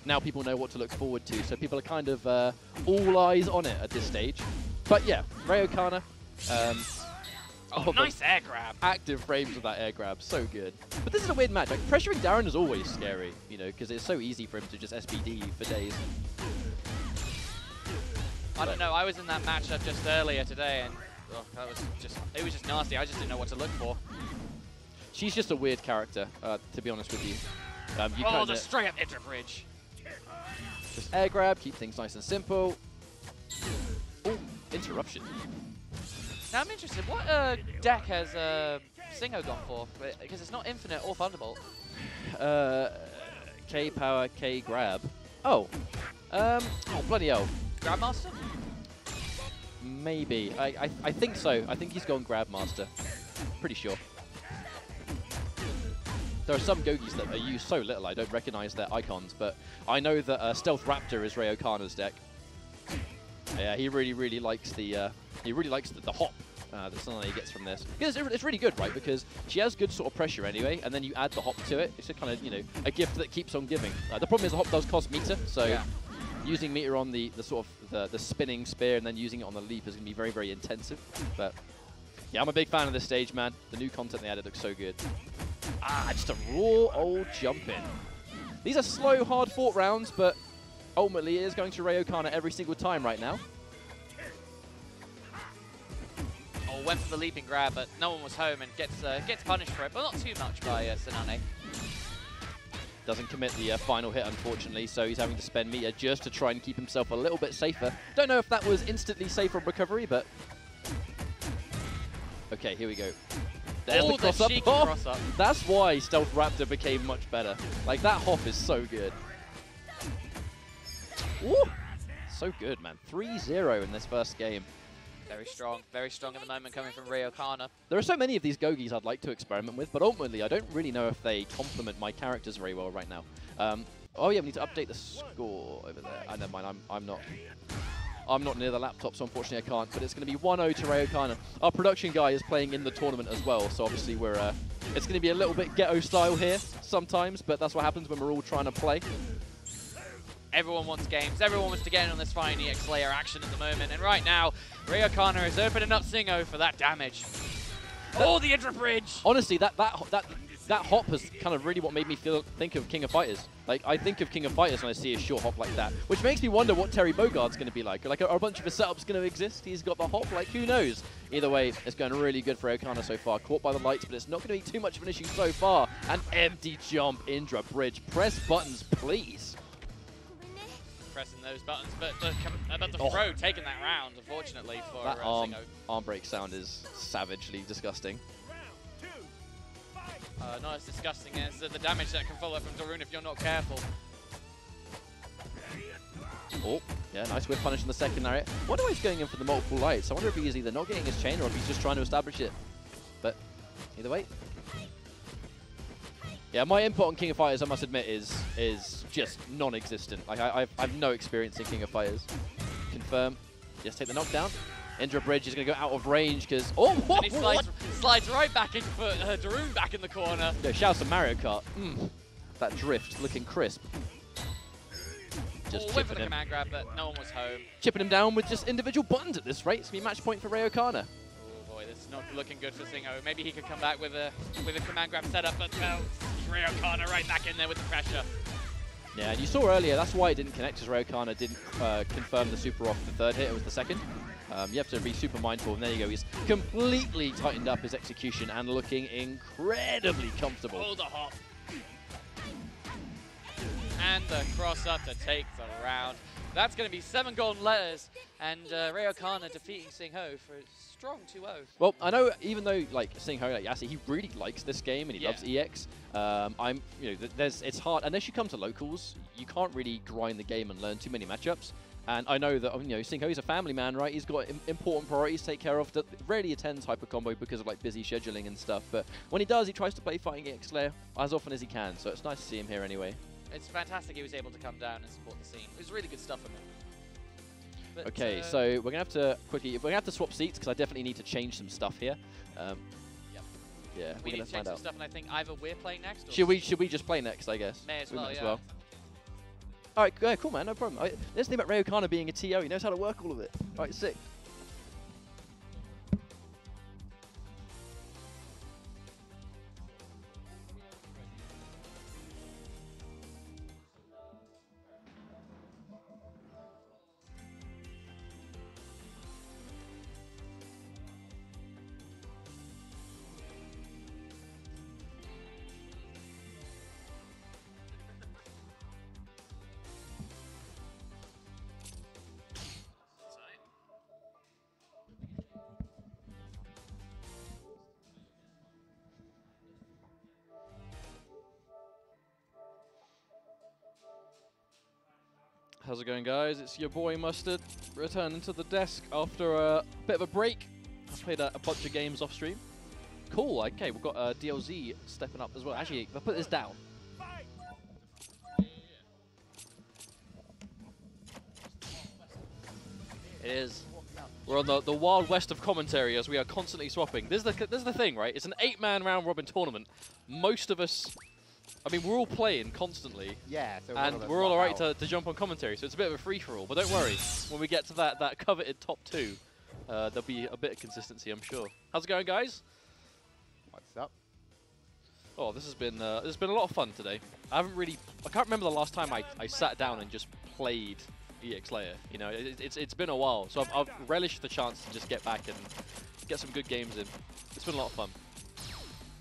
now people know what to look forward to, so people are kind of all eyes on it at this stage. But yeah, Rayokana. Nice air grab. Active frames of that air grab, so good. But this is a weird match. Like, pressuring Darren is always scary, you know, because it's so easy for him to just SBD for days. I don't know, I was in that matchup just earlier today, and that was it was just nasty. I just didn't know what to look for. She's just a weird character, to be honest with you. The straight up inter bridge. Just air grab, keep things nice and simple. Oh, interruption. Now I'm interested, what deck has Cinco gone for? Because it's not infinite or Thunderbolt. K power, K grab. Oh, bloody hell. Grabmaster? Maybe. I think so. I think he's gone Grabmaster. Pretty sure. There are some Gogis that are used so little I don't recognize their icons, but I know that Stealth Raptor is Rayokana's deck. Yeah, he really likes the hop that Sunny gets from this. Because it's really good, right? Because she has good sort of pressure anyway, and then you add the hop to it. It's a kind of, you know, a gift that keeps on giving. The problem is the hop does cost meter, so yeah. Using meter on the sort of the spinning spear and then using it on the leap is going to be very intensive. But yeah, I'm a big fan of this stage, man. The new content they added looks so good. Just a raw old jump in. These are slow, hard-fought rounds, but ultimately it is going to Rayokana every single time right now. Oh, went for the leaping grab, but no one was home and gets punished for it, but not too much by Sanane. Doesn't commit the final hit, unfortunately, so he's having to spend meter just to try and keep himself a little bit safer. Don't know if that was instantly safe from recovery, but... Okay, here we go. There's the cross-up. Cross-up. That's why Stealth Raptor became much better. Like, that hop is so good. Woo! So good, man. 3-0 in this first game. Very strong at the moment coming from Rayokana. There are so many of these Gogis I'd like to experiment with, but ultimately I don't really know if they complement my characters very well right now. Oh yeah, we need to update the score over there. Never mind, I'm not near the laptop, so unfortunately I can't, but it's going to be 1-0 to Rayokana. Our production guy is playing in the tournament as well, so obviously we're it's going to be a little bit ghetto style here sometimes, but that's what happens when we're all trying to play. Everyone wants games. Everyone wants to get in on this fine EX Slayer action at the moment. And right now, Rayokana is opening up Cinco for that damage. The inter bridge! Honestly, that hop is kind of really what made me think of King of Fighters. Like, I think of King of Fighters when I see a short hop like that, which makes me wonder what Terry Bogard's going to be like. Like, are a bunch of his setups going to exist? He's got the hop, like, who knows? Either way, it's going really good for Rayokana so far. Caught by the lights, but it's not going to be too much of an issue so far. An empty jump, Indra bridge. Press buttons, please. Pressing those buttons, but the throw taking that round, unfortunately, for that Cinco. arm break sound is savagely disgusting. Not as disgusting as the damage that can follow from Darun if you're not careful. Oh, yeah, nice whiff punish in the second area. I wonder why he's going in for the multiple lights. I wonder if he's either not getting his chain or if he's just trying to establish it. But either way. Yeah, my input on King of Fighters, I must admit, is just non-existent. Like, I have no experience in King of Fighters. Confirm. Just take the knockdown. Indra Bridge is going to go out of range because... Oh, what? And he slides right back in for Darun back in the corner. Yeah, shouts to Mario Kart. That drift looking crisp. Just went for the command grab, but no one was home. Chipping him down with just individual buttons at this rate. It's going to be match point for Rayokana. Oh boy, this is not looking good for Cinco. Maybe he could come back with a command grab setup, but no. Rayokana right back in there with the pressure. Yeah, and you saw earlier, that's why it didn't connect, as Rayokana didn't confirm the super off the third hit. It was the second. You have to be super mindful, and there you go. He's completely tightened up his execution and looking incredibly comfortable. Oh, the hop. And the cross-up to take the round. That's going to be 7 golden letters, and Rayokana defeating Cinco for a strong 2-0. Well, I know even though like Cinco, like Yassi, he really likes this game and he loves EX. It's hard unless you come to locals. You can't really grind the game and learn too many matchups. And I know that Cinco, he's a family man, right? He's got important priorities to take care of. That rarely attends Hyper Combo because of like busy scheduling and stuff. But when he does, he tries to play Fighting EX Slayer as often as he can. So it's nice to see him here anyway. It's fantastic he was able to come down and support the scene. It was really good stuff from him. But, okay, so we're gonna have to swap seats because I definitely need to change some stuff here. Yep. Yeah, We we're need gonna to change find some out. stuff, and I think either we're playing next or... Should we just play next, I guess? May as We well, might yeah. All right, yeah, cool, man, no problem. Let's think about Ray O'Connor being a TO. He knows how to work all of it. All right, sick. How's it going, guys? It's your boy Mustard, returning to the desk after a bit of a break. I played a bunch of games off stream. Cool, okay, we've got DLZ stepping up as well. Actually, if I put this down. It is. We're on the wild west of commentary as we are constantly swapping. This is the thing, right? It's an 8-man round robin tournament. Most of us, I mean, we're all playing constantly. Yeah, so And we're all alright to jump on commentary, so it's a bit of a free-for-all. But don't worry, when we get to that coveted top 2, there'll be a bit of consistency, I'm sure. How's it going, guys? What's up? Oh, this has been a lot of fun today. I can't remember the last time I sat down and just played EX Layer. You know, it's been a while, so I've relished the chance to just get back and get some good games in. It's been a lot of fun.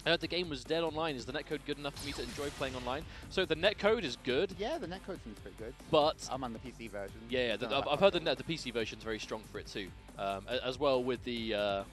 I heard the game was dead online. Is the netcode good enough for me to enjoy playing online? So the netcode is good. Yeah, the netcode seems pretty good. But I'm on the PC version. Yeah, I've heard the PC version is very strong for it too. As well with the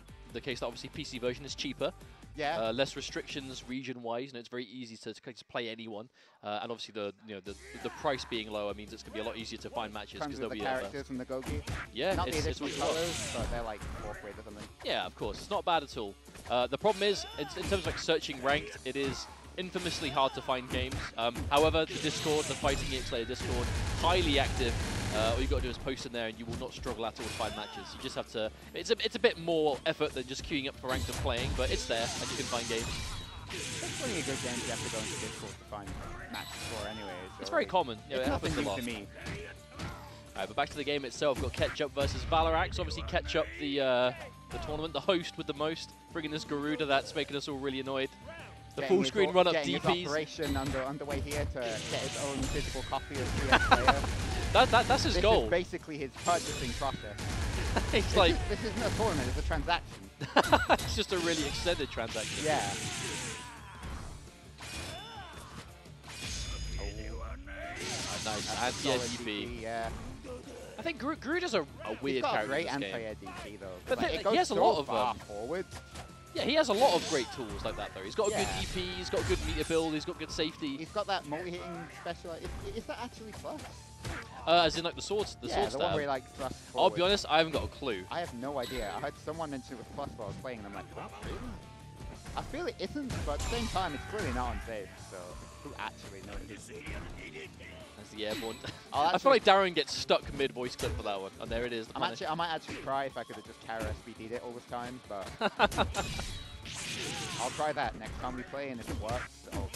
case that obviously PC version is cheaper. Yeah. Less restrictions region-wise, and it's very easy to play anyone. And obviously the price being lower means it's gonna be a lot easier to find matches because there'll the be characters and the Gogi. yeah, Not the it's additional much more. colors, but they're like 4th grade or something. Yeah, of course, it's not bad at all. The problem is, in terms of like searching ranked, it is infamously hard to find games. However, the Discord, the Fighting EX Layer Discord, highly active. All you've got to do is post in there and you will not struggle at all to find matches. You just have to, it's a bit more effort than just queuing up for ranked and playing, but it's there and you can find games. There's plenty of good games you have to go into Discord to find matches for anyway. So It's very common. Yeah, it's it happens a nothing new lot. to me. Alright, but back to the game itself. We've got Ketchup versus Valor. Obviously Ketchup, the tournament, the host with the most, bringing this Garuda that's making us all really annoyed. The full screen run up getting DPs. his operation underway here to get his own physical copy of EX Layer. That's his goal. This is basically his purchasing process. It's like This isn't a tournament, it's a transaction. it's just a really extended transaction. Yeah. Nice. And yeah, Solid DP. Yeah. I think Garuda's a weird He's got a character great in this game. anti-air DP though. But Like, he it goes has a so lot of far forward. Yeah, he has a lot of great tools like that though. He's got a Yeah. good DP, he's got a good meter build, he's got good safety. He's got that multi-hitting special. Is that actually plus? As in like the swords, the sword the one stab. where he like thrusts I'll forward. be honest, I haven't got a clue. I have no idea. I heard someone mention it was plus while I was playing, and I'm like, what? Really? I feel it isn't, but at the same time, it's clearly not unsafe. So who actually knows? That's the airborne. I'll I feel like Darren gets stuck mid voice clip for that one. And there it is. I might actually cry if I could have just Kara SPD'd it all this time, but I'll try that next time we play, and if it works, I'll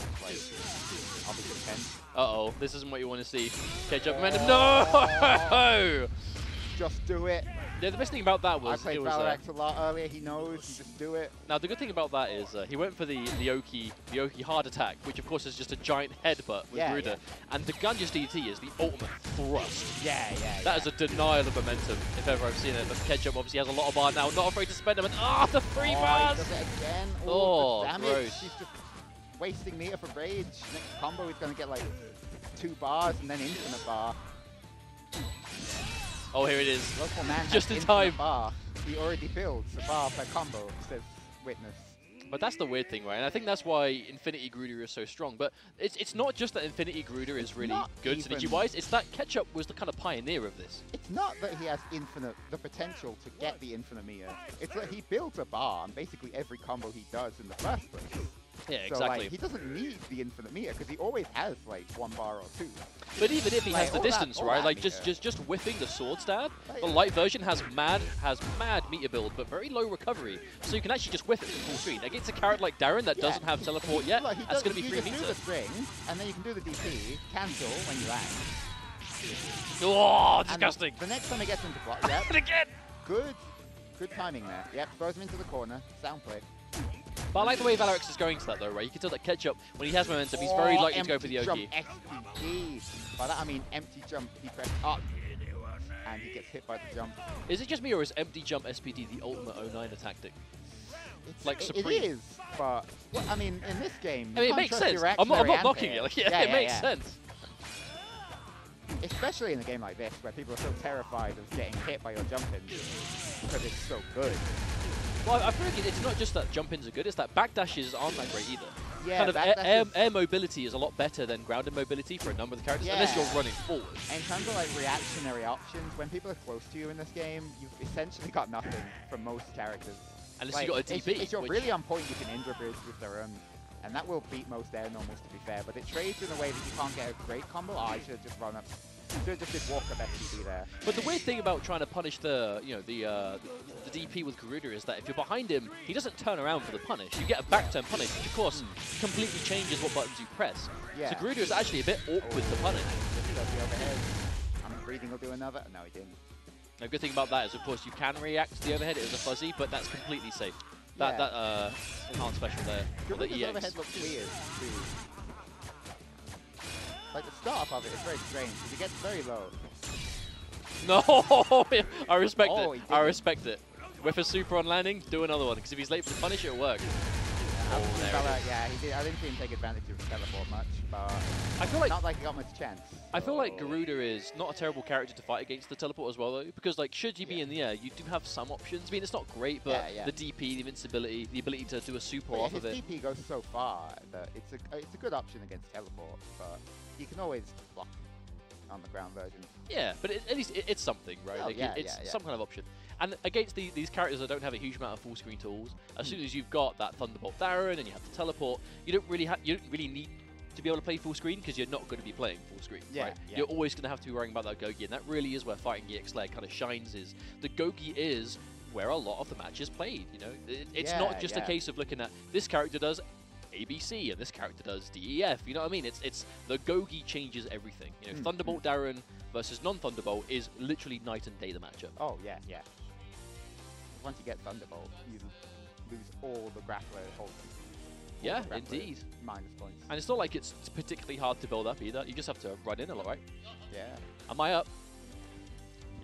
be content. Uh-oh, this isn't what you want to see. Ketchup momentum. No! Just do it. Yeah, the best thing about that I was played it was Valor a lot earlier. He knows. You just do it. now the good thing about that is he went for the Oki hard attack, which of course is just a giant headbutt with Yeah, Garuda, yeah. and the Gunja's DT is the ultimate thrust. Yeah. That is a denial of momentum, if ever I've seen it. But Ketchup obviously has a lot of bar now, not afraid to spend them. And the 3 He bars! does it again. Oh, the damage. gross. He's just wasting meter for rage. Next combo, he's going to get like 2 bars and then infinite bar. Oh, here it is. Local man Just has in infinite time. Bar. He already builds a bar per combo, says Witness. But that's the weird thing, right? And I think that's why Infinity Garuda is so strong. But it's not just that Infinity Garuda is really not good even- synergy-wise. It's that Ketchup was the kind of pioneer of this. It's not that he has the potential to get the infinite meter. It's that he builds a bar on basically every combo he does in the first place. Yeah, So exactly. like, he doesn't need the infinite meter because he always has like 1 bar or 2. But even if he has Like, the all that- distance, all right? that Like meter. just whiffing the sword stab. Like, The light version has mad meter build, but very low recovery. So you can actually just whiff it from full screen. Against a character like Darren that Yeah. doesn't have teleport yet, Look, he that's does- going to be you 3 just do meter. the string, and then you can do the DP, cancel when you land. Oh, And disgusting. the next time he gets into block, yep, And again. good timing there. Yep, throws him into the corner, sound play. But I like the way Valor is going to that though, right? You can tell that Ketchup, when he has momentum, he's very likely to go for the OG. Jump SPG. By that I mean empty jump, he pressed up, and he gets hit by the jump. Is it just me, or is empty jump SPD the ultimate 09 tactic? Like It supreme. is, but well, I mean, in this game, I mean, it you makes can't trust sense. your I'm not reactionary knocking anti-air. it. Like, yeah, it makes sense. Especially in a game like this, where people are so terrified of getting hit by your jump-ins, because it's so good. Well, I feel like it's not just that jump-ins are good, it's that backdashes aren't that great either. Yeah, Kind of backdashes- air mobility is a lot better than grounded mobility for a number of the characters, unless you're Yeah. running forward. In terms of like reactionary options, when people are close to you in this game, you've essentially got nothing from most characters. Unless Like, you've got a DP. If you're which- really on point, you can Indra bridge with their own, and that will beat most air normals, to be fair. But it trades in a way that you can't get a great combo. Oh, I should have just run up. Should have just did walk up FTD there. But the weird thing about trying to punish the, you know, the DP with Garuda is that if you're behind him, he doesn't turn around for the punish. You get a back turn punish, which of course completely changes what buttons you press. Yeah. So Garuda is actually a bit awkward to punish. Just does the overhead. I'm breathing. He'll do another. No, he didn't. The good thing about that is, of course, you can react to the overhead. It was a fuzzy, but that's completely safe. That Yeah. can't special there. For the Garuda's EX. overhead looks weird too. Like the start of it is very strange because it gets very low. No, I respect Oh, it. he I did it. respect it. With a super on landing, do another one. Because if he's late for the punish, it'll work. Oh, there it Valor, is. yeah, he did. I didn't see him take advantage of the teleport much, but I feel like not like he got much chance. I feel like Garuda is not a terrible character to fight against the teleport as well, though, because like should you be in the air, you do have some options. I mean, it's not great, but Yeah. the DP, the invincibility, the ability to do a super But off his of it. DP goes so far that it's a good option against teleport, but you can always block on the ground version. Yeah, but at least it's something, right? Oh, Like, yeah, it's yeah. some kind of option. And against these characters that don't have a huge amount of full screen tools, as soon as you've got that Thunderbolt Darren and you have the teleport, you don't really need to be able to play full screen because you're not going to be playing full screen. Yeah, right? yeah. You're always going to have to be worrying about that Gogi, and that really is where fighting EX Lair kind of shines. Is the Gogi is where a lot of the match is played. You know, it's not just a case of looking at this character does ABC and this character does DEF. You know what I mean? It's the Gogi changes everything. You know, Thunderbolt Darren versus non-Thunderbolt is literally night and day the matchup. Oh yeah, yeah. Once you get Thunderbolt, you lose all the grappler hold. Yeah, indeed. Minus points. And it's not like it's particularly hard to build up either. You just have to run in a lot, right? Yeah. Am I up?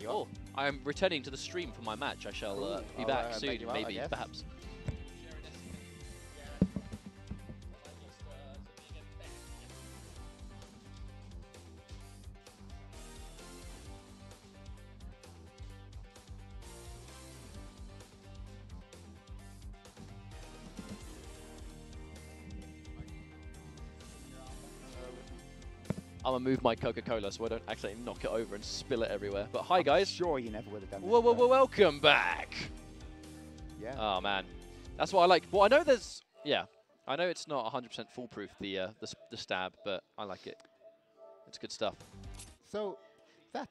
You Oh, I am returning to the stream for my match. I shall be I'll, back beg soon, you out, I maybe, guess. perhaps. I'm gonna move my Coca-Cola so I don't accidentally knock it over and spill it everywhere. But hi, guys. Sure, you never would have done this. Whoa, whoa, but- whoa, welcome back. Yeah. Oh man, that's what I like. Well, I know there's, yeah, I know it's not 100% foolproof the stab, but I like it. It's good stuff. So that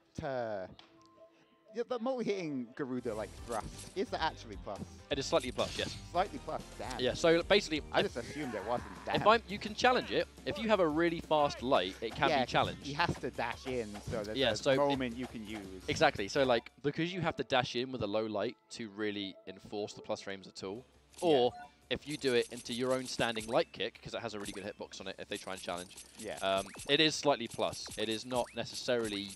yeah, the multi-hitting Garuda like thrust, is that actually plus? It is slightly plus, yes. Slightly plus. Damn. Yeah. So basically, I just assumed it wasn't. Damn. you can challenge it. If you have a really fast light, it can Yeah, be challenged. He has to dash in, so there's Yeah, a so it- moment you can use. Exactly. So like, because you have to dash in with a low light to really enforce the plus frames at all, or if you do it into your own standing light kick, because it has a really good hitbox on it if they try and challenge, Yeah. it is slightly plus. It is not necessarily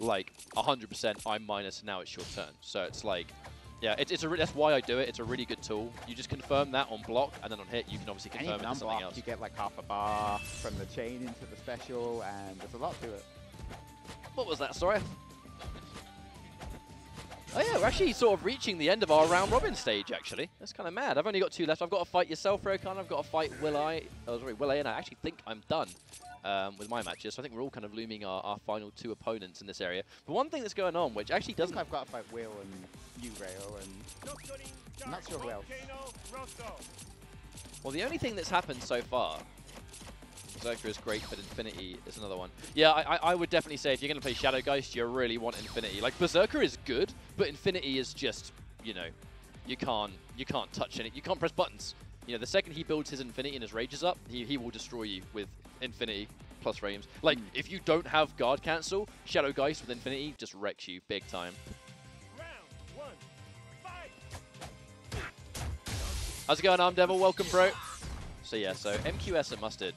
like 100% I'm minus, now it's your turn. So it's like, yeah, that's why I do it. It's a really good tool. You just confirm that on block, and then on hit, you can obviously And confirm even it to something unblocked, else. you get like half a bar from the chain into the special, and there's a lot to it. What was that, sorry? Oh yeah, we're actually sort of reaching the end of our round robin stage, actually. That's kind of mad. I've only got 2 left. I've got to fight yourself, Rokan. I've got to fight Willy, and I actually think I'm done with my matches. So I think we're all kind of looming our final 2 opponents in this area. But one thing that's going on, which actually I think doesn't... I've got to fight Will and you, Rayo, and I'm not sure who else. Well, the only thing that's happened so far, Berserker is great, but Infinity is another one. Yeah, I would definitely say if you're going to play Shadow Geist, you really want Infinity. Like, Berserker is good, but Infinity is just, you know, you can't touch it. You can't press buttons. You know, the second he builds his Infinity and his Rage is up, he will destroy you with Infinity plus frames. Like, if you don't have guard cancel, Shadow Geist with Infinity just wrecks you big time. How's it going, Arm Devil? Welcome, bro. So yeah, so MQS and Mustard.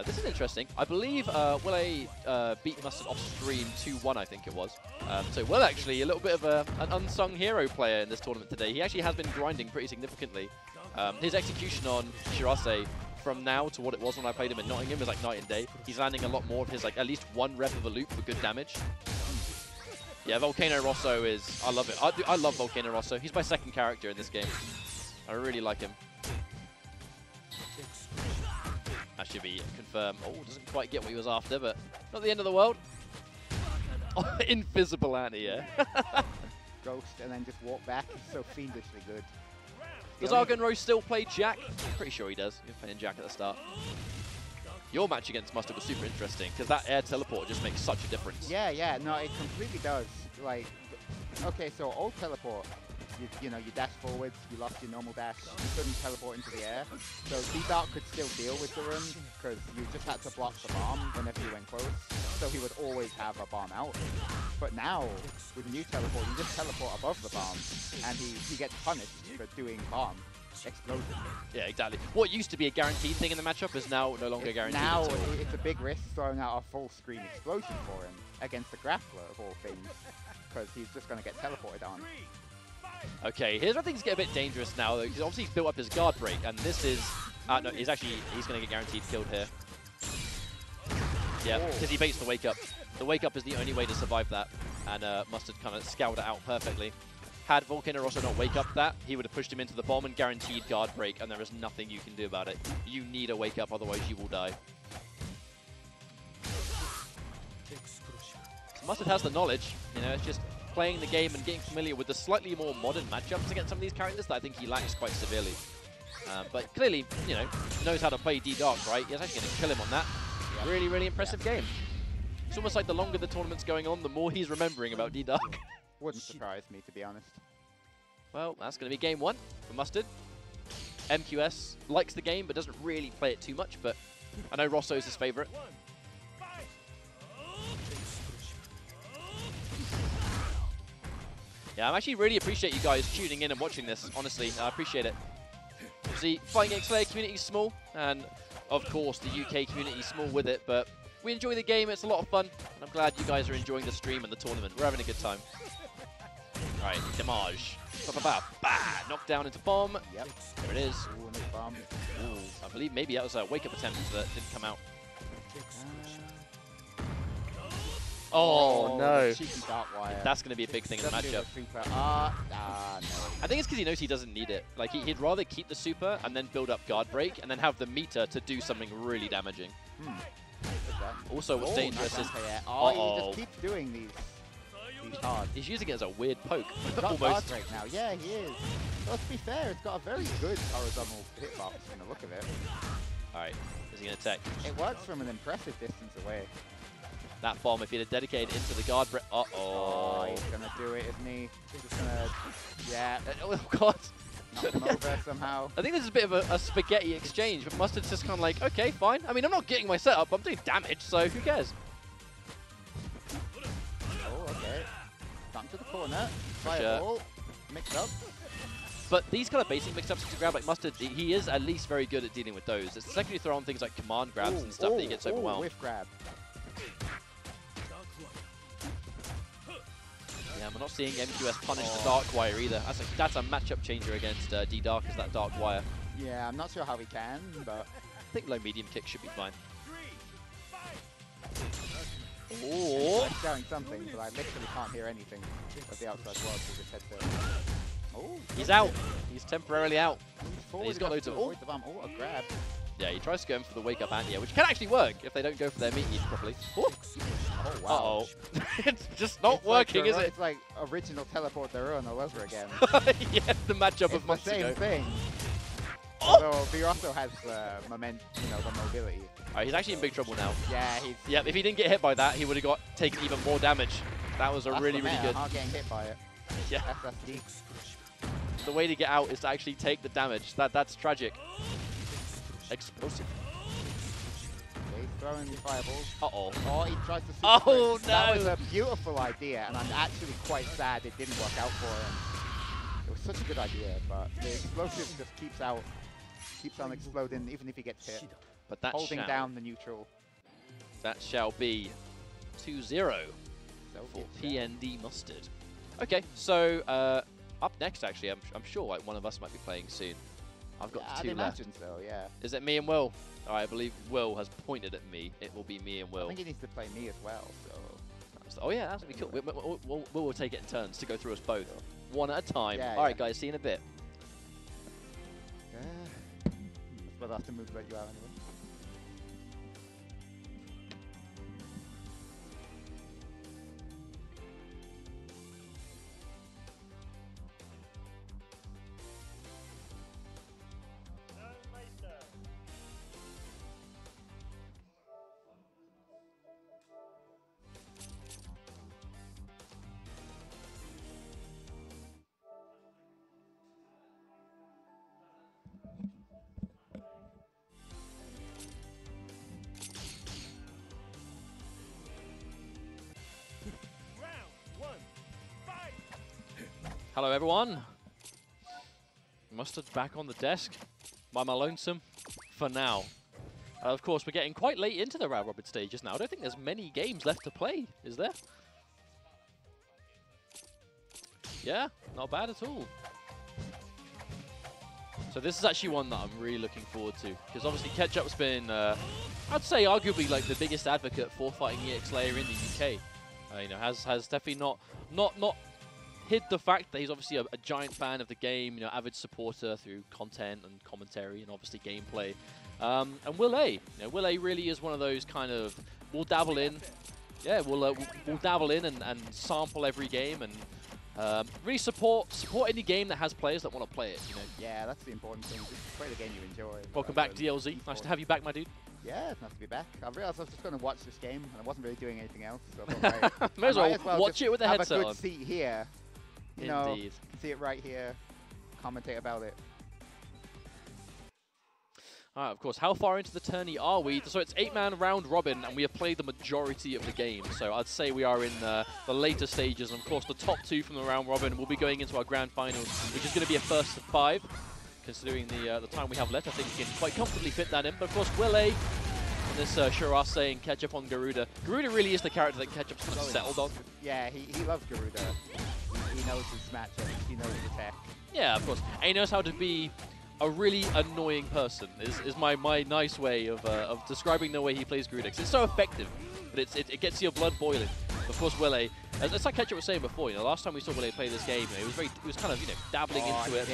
This is interesting. I believe Willy beat Mustard off stream 2-1, I think it was. So Will actually a little bit of an unsung hero player in this tournament today. He actually has been grinding pretty significantly. His execution on Shirase from now to what it was when I played him in Nottingham is like night and day. He's landing a lot more of his, like, at least one rep of a loop for good damage. Yeah, Volcano Rosso is, I love it. I love Volcano Rosso. He's my second character in this game. I really like him. That should be confirmed. Oh, doesn't quite get what he was after, but not the end of the world. Oh, invisible anti-air. Ghost and then just walk back. It's so fiendishly good. Does Argonro still play Jack? Pretty sure he does. He was playing Jack at the start. Your match against Mustard was super interesting because that air teleport just makes such a difference. Yeah, yeah, no, it completely does. Like, okay, so old teleport, you know, you dash forwards, you lost your normal dash, you couldn't teleport into the air. So D-Dark could still deal with the run because you just had to block the bomb whenever you went close. So he would always have a bomb out. But now, with new teleport, you just teleport above the bomb and he gets punished for doing bomb. Explosion. Yeah, exactly. What used to be a guaranteed thing in the matchup is now no longer guaranteed. Now it's a big risk throwing out a full screen explosion for him against the grappler of all things, because he's just going to get teleported on. Okay, here's where things get a bit dangerous now, though, because obviously he's built up his guard break, and this is... no, he's going to get guaranteed killed here. Yeah, because he baits the wake up. The wake up is the only way to survive that, and Mustard kind of scoured it out perfectly. Had Volcano Rosso not wake up that, he would have pushed him into the bomb and guaranteed guard break, and there is nothing you can do about it. You need a wake up, otherwise you will die. So Mustard has the knowledge, you know, it's just playing the game and getting familiar with the slightly more modern matchups against some of these characters that I think he lacks quite severely. But clearly, you know, knows how to play D-Dark, right? He's actually going to kill him on that. Yeah. Really, really impressive game. It's almost like the longer the tournament's going on, the more he's remembering about D-Dark. Wouldn't surprise me, to be honest. Well, that's going to be game one for Mustard. MQS likes the game, but doesn't really play it too much, but I know Rosso's his favorite. Yeah, I actually really appreciate you guys tuning in and watching this, honestly. I appreciate it. See, Fighting X-Layer community is small, and of course the UK community is small with it, but we enjoy the game, it's a lot of fun, and I'm glad you guys are enjoying the stream and the tournament. We're having a good time. Alright, damage. Knocked down into bomb. Yep. There it is. Ooh, another bomb. Ooh, I believe maybe that was a wake-up attempt that didn't come out. Oh, no. Cheeky dark wire. That's going to be a big thing in the matchup. No. I think it's because he knows he doesn't need it. Like, he'd rather keep the super and then build up guard break and then have the meter to do something really damaging. Also, what's dangerous is... he just keeps doing these cards. He's using it as a weird poke. He's got guard break now. Yeah, he is. Well, to be fair, it's got a very good horizontal hitbox from the look of it. Alright, is he going to attack? It works from an impressive distance away. That bomb, if he'd have dedicated into the guard break... Oh, he's going to do it, isn't he? He's just going to... Yeah. Oh, God. Knock him over somehow. I think this is a bit of a spaghetti exchange, but Mustard's just kind of like, okay, fine. I mean, I'm not getting my setup, I'm doing damage, so who cares? Oh, okay. Come to the corner. Fireball. Mix up. But these kind of basic mix-ups to grab, like Mustard, he is at least very good at dealing with those. It's the second you throw on things like command grabs and stuff that he gets overwhelmed. Whiff grab. Yeah, we're not seeing MQS punish the Dark Wire either. That's a matchup changer against D-Dark, is that Dark Wire. Yeah, I'm not sure how he can, but... I think low-medium kick should be fine. Oh! I'm shouting something, but I literally can't hear anything of the outside world through this headset. Oh, he's out. He's temporarily out. He's got loads of... Oh, a grab. Yeah, he tries to go in for the wake-up anti-air, which can actually work if they don't go for their meat eat properly. Ooh. Oh, wow. Uh-oh. It's just not working, is it? It's like original teleport their own all over again. Yeah, the matchup of It's the same thing. Although he also has the mobility. All right, he's actually in big trouble now. Yeah, he's. Yep, if he didn't get hit by that, he would have taken even more damage. That was a really good. Not getting hit by it. Yeah. That's deep. The way to get out is to actually take the damage. That's tragic. Explosive. Okay, he's throwing the fireballs. Uh-oh. Oh, he tries to. Oh, no. That was a beautiful idea, and I'm actually quite sad it didn't work out for him. It was such a good idea, but the explosive just keeps on exploding, even if he gets hit. But that Holding down the neutral. That shall be 2-0 for PND Mustard. Okay, so up next, actually, I'm sure like one of us might be playing soon. I've got two I'd left. imagine so, yeah. Is it me and Will? All right, I believe Will has pointed at me. It will be me and Will. I think he needs to play me as well, so. Oh yeah, that's gonna be cool. We'll take it in turns to go through us both, one at a time. Yeah, All right, guys, see you in a bit. But I'll have to move let you out anyway. Hello, everyone. Mustard back on the desk by my lonesome for now. Of course, we're getting quite late into the round robin stages now. I don't think there's many games left to play, is there? Yeah, not bad at all. So this is actually one that I'm really looking forward to, because obviously Ketchup's been, I'd say, arguably like the biggest advocate for fighting EX Layer in the UK. You know, has definitely not hid the fact that he's obviously a giant fan of the game, you know, avid supporter through content and commentary and obviously gameplay. And Willy, you know, Willy really is one of those kind of, we'll dabble in, yeah, we'll dabble in and sample every game and really support any game that has players that want to play it, you know. Yeah, that's the important thing. Just play the game you enjoy. Welcome back, DLZ. Nice to have you back, my dude. Yeah, it's nice to be back. I realized I was just going to watch this game, and I wasn't really doing anything else. So I thought, right, May as well watch it with the headset have a on. good seat here. You Indeed. know, you can see it right here. Commentate about it. Alright, of course, how far into the tourney are we? So it's 8-man round robin, and we have played the majority of the game. So I'd say we are in the later stages. And of course, the top 2 from the round robin will be going into our grand finals, which is going to be a first of 5. Considering the time we have left, I think we can quite comfortably fit that in. But of course, Willy, and this Shiraz saying Ketchup on Garuda. Garuda really is the character that Ketchup's kind of settled on. Yeah, he loves Garuda. He knows his matchups. He knows his tech. Yeah, of course. And he knows how to be a really annoying person, is my nice way of describing the way he plays Garuda. It's so effective, but it gets your blood boiling. Of course, Willy, it's like Ketchup was saying before, you know, last time we saw Willy play this game, you know, he was kind of, you know, dabbling into it.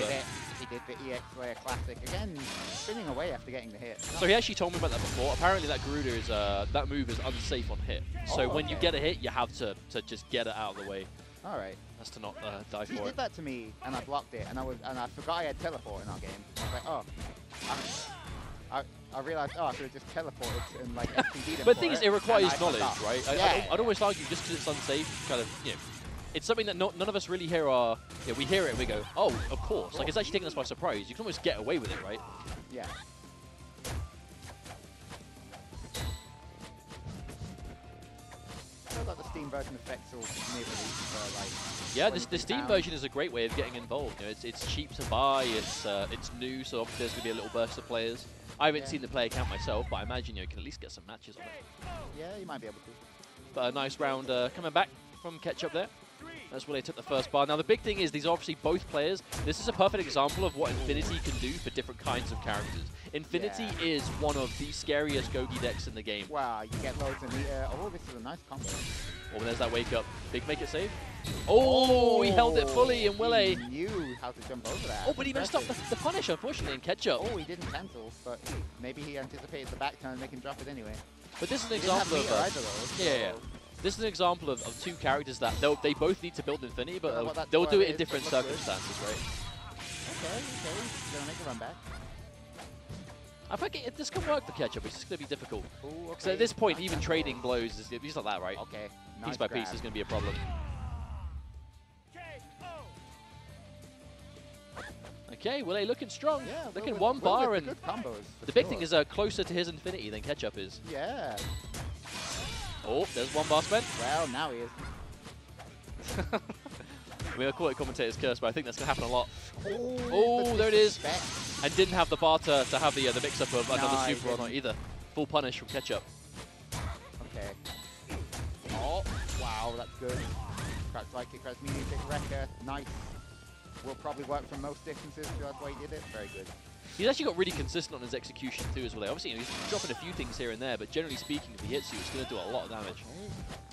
He did the EX Layer Classic. Again, spinning away after getting the hit. So he actually told me about that before. Apparently that Garuda is, that move is unsafe on hit. So when you get a hit, you have to just get it out of the way. All right. That's to not die He for did it. that to me, and I blocked it, and I forgot I had teleport in our game. I was like, oh. I realized, I could have just teleported and like FTD'd him. But the thing is, it requires and knowledge, forgot. right? Yeah. I'd always argue just because it's unsafe, kind of, you know, it's something that none of us really hear we hear it and we go, oh, of course. Like, it's actually taking us by surprise. You can almost get away with it, right? Yeah. I got the Steam version of FEXL near release for like. Yeah, the Steam version is a great way of getting involved. You know, it's cheap to buy. It's new, so obviously there's gonna be a little burst of players. I haven't seen the player count myself, but I imagine you can at least get some matches on it. Yeah, you might be able to. But a nice round coming back from Ketchup there. That's where they took the first bar. Now the big thing is these are obviously both players. This is a perfect example of what Infinity can do for different kinds of characters. Infinity is one of the scariest Gogi decks in the game. Wow, you get loads of Meteor. Oh, this is a nice combo. Oh, there's that wake up. Big make it save. Oh, he held it fully, and Willy. He knew how to jump over that. Oh, but he messed up the punish, unfortunately, in Ketchup. Oh, he didn't cancel, but maybe he anticipated the back turn and make him drop it anyway. But this is an He didn't example have of... Meteor either, though, yeah. so- This is an example of two characters that they both need to build Infinity, but Well, that's they'll what do it it in is, different but look good. circumstances, right? Okay, gonna make a run back. I think this can work for Ketchup. It's just going to be difficult. Ooh, Because okay. at this point, Nice even cancel. trading blows is just like that, right? Okay. Piece Nice by grab. piece is going to be a problem. Okay, Willy looking strong. Yeah, looking Will one with bar, the and good combos. for the big sure. thing is closer to his infinity than Ketchup is. Yeah. Oh, there's one bar spent. Well, now he is. I mean, I call it commentator's curse, but I think that's going to happen a lot. Oh, Oh, there it is. disrespect. And didn't have the bar to have the mix-up of another No, he super or not didn't. either. Full punish from Ketchup. Okay. Oh, wow, that's good. Crouch like it, crouch medium kick wrecker. Nice. Will probably work from most distances, so that's why he did it. Very good. He's actually got really consistent on his execution too as well. Obviously, he's dropping a few things here and there, but generally speaking, if he hits you, it's going to do a lot of damage.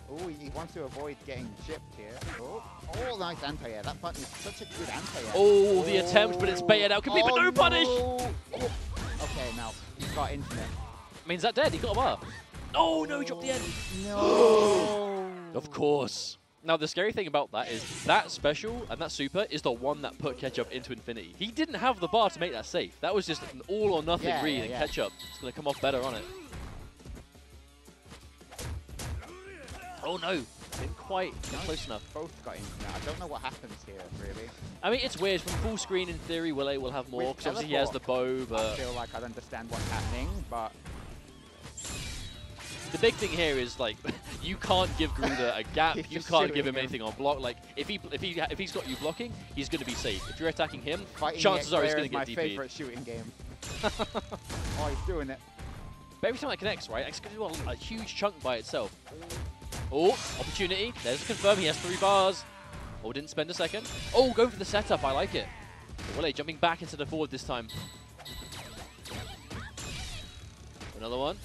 Oh, he wants to avoid getting chipped here. Oh, nice anti-air. That button is such a good anti-air. Oh, the attempt, but it's baited out complete, but no punish! Oh. Okay, now he's got infinite. I mean, is that dead? He got a bar. Oh, no, he dropped the end. No. Of course. Now, the scary thing about that is that special and that super is the one that put Ketchup into infinity. He didn't have the bar to make that safe. That was just an all or nothing read, and Ketchup is going to come off better on it. Oh, no. Didn't quite get close enough. Both got infinite. I don't know what happens here, really. I mean, it's weird. From full screen, in theory, Willy will have more, With because obviously he has the bow, I but feel like I understand what's happening, but the big thing here is, like, you can't give Garuda a gap. He's You just can't give shooting him him. anything on block. Like, if he's got you blocking, he's going to be safe. If you're attacking him, fighting chances the are he's X-Player going to is get my DP'd. favorite shooting game. Oh, he's doing it. But every time that connects, right, it's going to do a huge chunk by itself. Oh, opportunity. There's a confirm. He has 3 bars. Oh, didn't spend a second. Oh, going for the setup. I like it. Willy jumping back into the forward this time. Another one.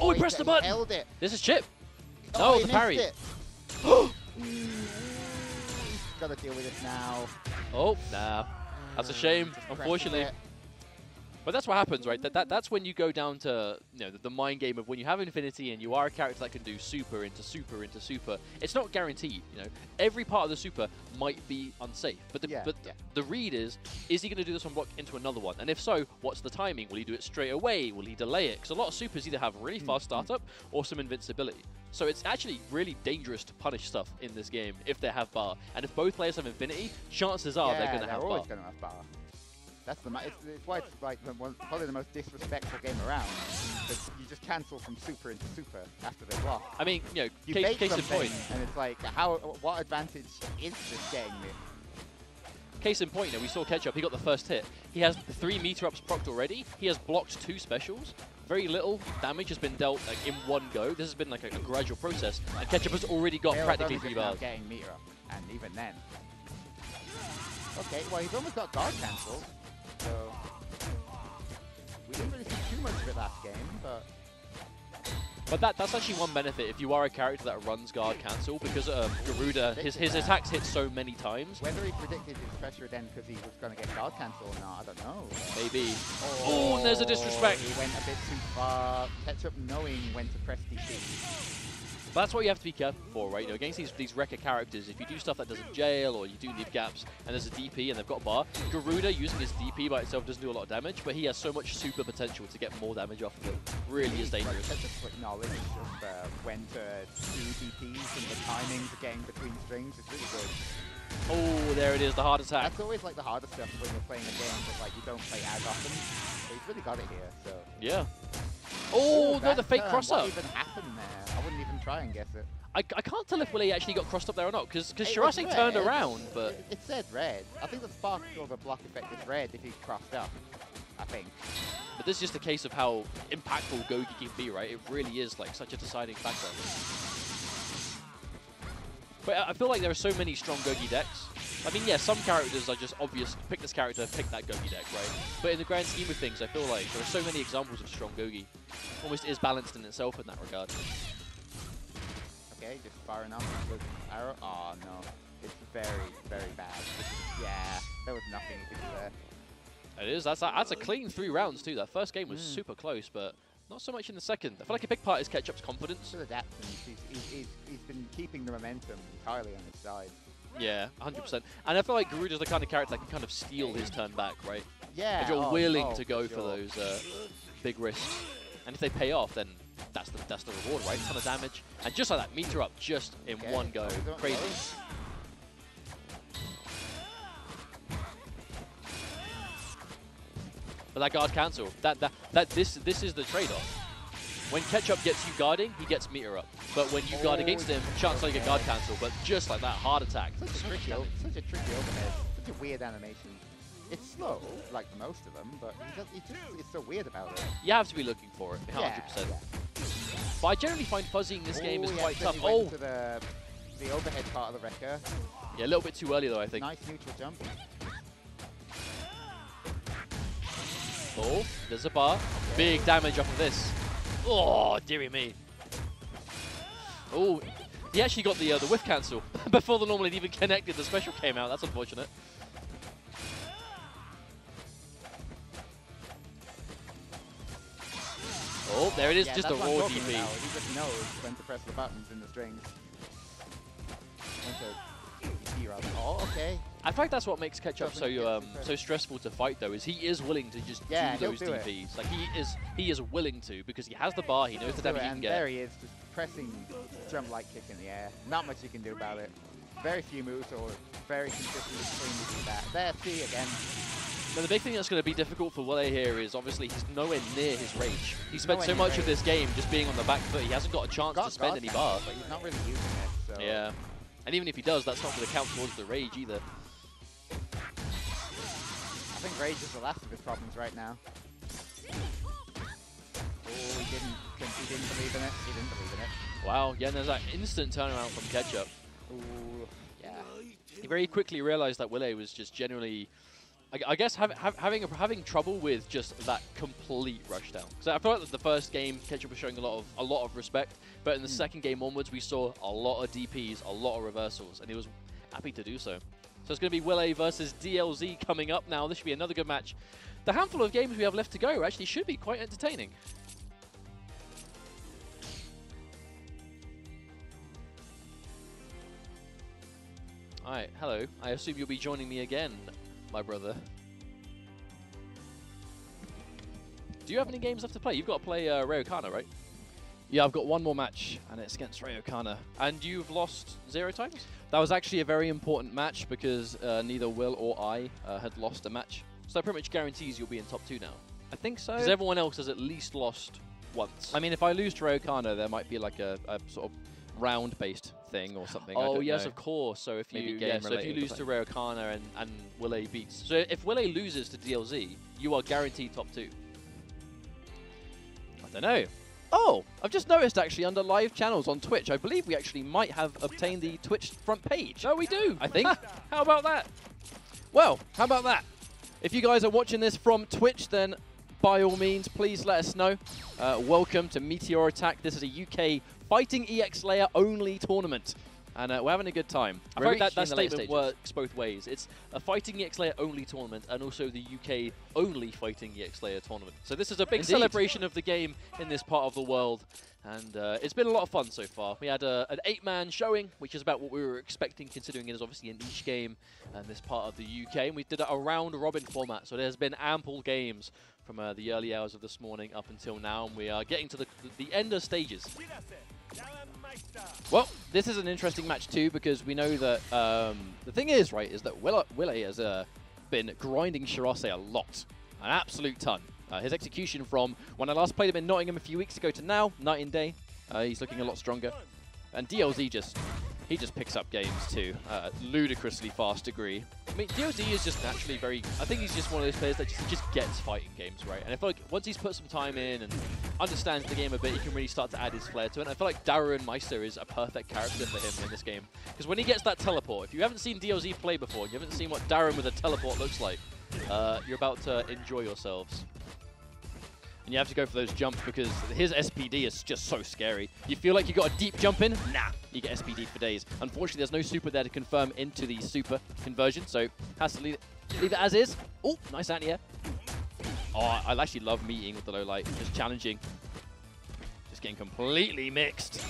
Oh, he pressed the button. Held it. This is Chip. Oh, No, he the parry. missed it. He's got to deal with this now. Oh, nah. That's a shame, Just presses unfortunately. it. But that's what happens, right? That's when you go down to the mind game of when you have infinity and you are a character that can do super into super into super. It's not guaranteed. Every part of the super might be unsafe. But the read is he going to do this one block into another one? And if so, what's the timing? Will he do it straight away? Will he delay it? Because a lot of supers either have really fast startup or some invincibility. So it's actually really dangerous to punish stuff in this game if they have bar. And if both players have infinity, chances are they're going to have bar. always going to have bar. That's it's why it's like probably the most disrespectful game around. Because you just cancel from super into super after they block. I mean, You case bait in something, point. and it's like, what advantage is this getting me? Case in point, we saw Ketchup, he got the first hit. He has 3 meter ups procced already. He has blocked 2 specials. Very little damage has been dealt in one go. This has been like a gradual process, and Ketchup has already got Hale's practically only 3 just now bars. getting meter up, and even then. Okay, well he's almost got guard cancel, so we didn't really see too much of it last game, but But that's actually one benefit if you are a character that runs guard cancel, because Garuda, his attacks hit so many times. whether he predicted his pressure then because he was going to get guard cancel or not, I don't know. Maybe. Oh, and there's a disrespect. He went a bit too far. Ketchup knowing when to press DP. But that's what you have to be careful for, right? Against these wrecker characters, if you do stuff that doesn't jail or you do leave gaps and there's a DP and they've got a bar, Garuda using his DP by itself doesn't do a lot of damage, but he has so much super potential to get more damage off of it. Really is dangerous. Ketchup's got knowledge of when to do DPs and the timings of getting between strings. It's really good. Oh, there it is, the heart attack. That's always like the hardest stuff when you're playing a game that like you don't play as often. But he's really got it here, so. Yeah. Oh, no, the that fake turn, cross-up. What even happened there? I wouldn't even try and guess it. I can't tell if Willy actually got crossed up there or not, because It was Shirase turned red. around, but... It said red. I think the spark of the block effect is red if he's crossed up. I think. But this is just a case of how impactful Gogi can be, right? It really is like such a deciding factor. But I feel like there are so many strong Gogi decks. I mean, yeah, some characters are just obvious. Pick this character, pick that Gogi deck, right? But in the grand scheme of things, I feel like there are so many examples of strong Gogi. Almost is balanced in itself in that regard. Okay, just firing up with arrow. Oh no, it's very, very bad. Yeah, there was nothing you could do there. It is. That's a clean 3 rounds too. That first game was super close, but not so much in the second. I feel like a big part is Ketchup's confidence. To adapt, and he's been keeping the momentum entirely on his side. Yeah, 100%. And I feel like Garuda's the kind of character that can kind of steal his turn back, right? Yeah. If you're oh, willing oh, to go for sure. those big risks. And if they pay off, then that's the reward, right? A ton of damage. And just like that, Meteor up just in one go. Crazy. But that guard cancel, this is the trade-off. When Ketchup gets you guarding, he gets Meteor up. But when you guard against him, chances are you get guard cancel. But just like that, heart attack. Such a tricky overhead. Such a weird animation. It's slow, like most of them, but it's so weird about it. You have to be looking for it, 100%. Yeah. But I generally find fuzzing this game is quite tough. Oh! To the overhead part of the wrecker. Yeah, a little bit too early though, I think. Nice neutral jump. Oh, there's a bar. Big damage off of this. Oh, dearie me. Oh, he actually got the whiff cancel before the normal had even connected. The special came out. That's unfortunate. Oh, there it is, just a raw DP. He just knows when to press the buttons in the strings. Oh, okay. In fact, that's what makes Ketchup so stressful to fight, though, is he is willing to just do those DPs. Like he is willing to because he has the bar, he knows the damage he can get. There he is, just pressing jump light kick in the air. Not much you can do about it. Very few moves or very consistently clean with that. There, see again. Now, the big thing that's going to be difficult for Willy here is obviously he's nowhere near his rage. He spent so much of this game just being on the back foot. He hasn't got a chance to spend any bar. But he's not really using it. So. Yeah. And even if he does, that's not going to count towards the rage either. I think rage is the last of his problems right now. Oh, he didn't believe in it. He didn't believe in it. Wow, yeah, and there's that instant turnaround from Ketchup. Ooh, yeah. He very quickly realized that Willy was just generally, I guess, having trouble with just that complete rushdown. So I feel like that the first game, Ketchup was showing a lot of respect, but in the second game onwards, we saw a lot of DPs, a lot of reversals, and he was happy to do so. So it's going to be Willy versus DLZ coming up now. This should be another good match. The handful of games we have left to go actually should be quite entertaining. Alright, hello. I assume you'll be joining me again, my brother. Do you have any games left to play? You've got to play Ryokana, right? Yeah, I've got one more match, and it's against Ryokana. And you've lost 0 times? That was actually a very important match because neither Will or I had lost a match. So that pretty much guarantees you'll be in top 2 now. I think so. Because everyone else has at least lost once. I mean, if I lose to Ryokana, there might be like a sort of round-based thing or something. Oh, yes, of course. So if you lose to Ryokana and Willy beats... So if Willy loses to DLZ, you are guaranteed top 2. I don't know. Oh, I've just noticed actually under live channels on Twitch, I believe we actually might have obtained the Twitch front page. Oh, we do. I think. How about that? Well, how about that? If you guys are watching this from Twitch, then by all means, please let us know. Welcome to Meteor Attack. This is a UK Fighting EX Layer only tournament. And we're having a good time. I think that statement works both ways. It's a Fighting EX Layer only tournament and also the UK only Fighting EX Layer tournament. So this is a big celebration of the game in this part of the world. And it's been a lot of fun so far. We had an 8-man showing, which is about what we were expecting, considering it is obviously in each game in this part of the UK. And we did a round-robin format, so there's been ample games from the early hours of this morning up until now. And we are getting to the end of stages. Well, this is an interesting match too, because we know that the thing is, right, is that Willy has been grinding Shirase a lot, an absolute ton. His execution from when I last played him in Nottingham a few weeks ago to now, night and day, he's looking a lot stronger. And DLZ just picks up games to a ludicrously fast degree. I mean, DLZ is just naturally very... I think he's just one of those players that just gets fighting games, right? And I feel like once he's put some time in and understands the game a bit, he can really start to add his flair to it. And I feel like Darren Meister is a perfect character for him in this game. Because when he gets that teleport, if you haven't seen DLZ play before, you haven't seen what Darren with a teleport looks like, you're about to enjoy yourselves. And you have to go for those jumps because his SPD is just so scary. You feel like you got a deep jump in? Nah, you get SPD for days. Unfortunately, there's no super there to confirm into the super conversion, so has to leave it as is. Oh, nice anti-air. Oh, I actually love meeting with the low light, just challenging. Just getting completely mixed.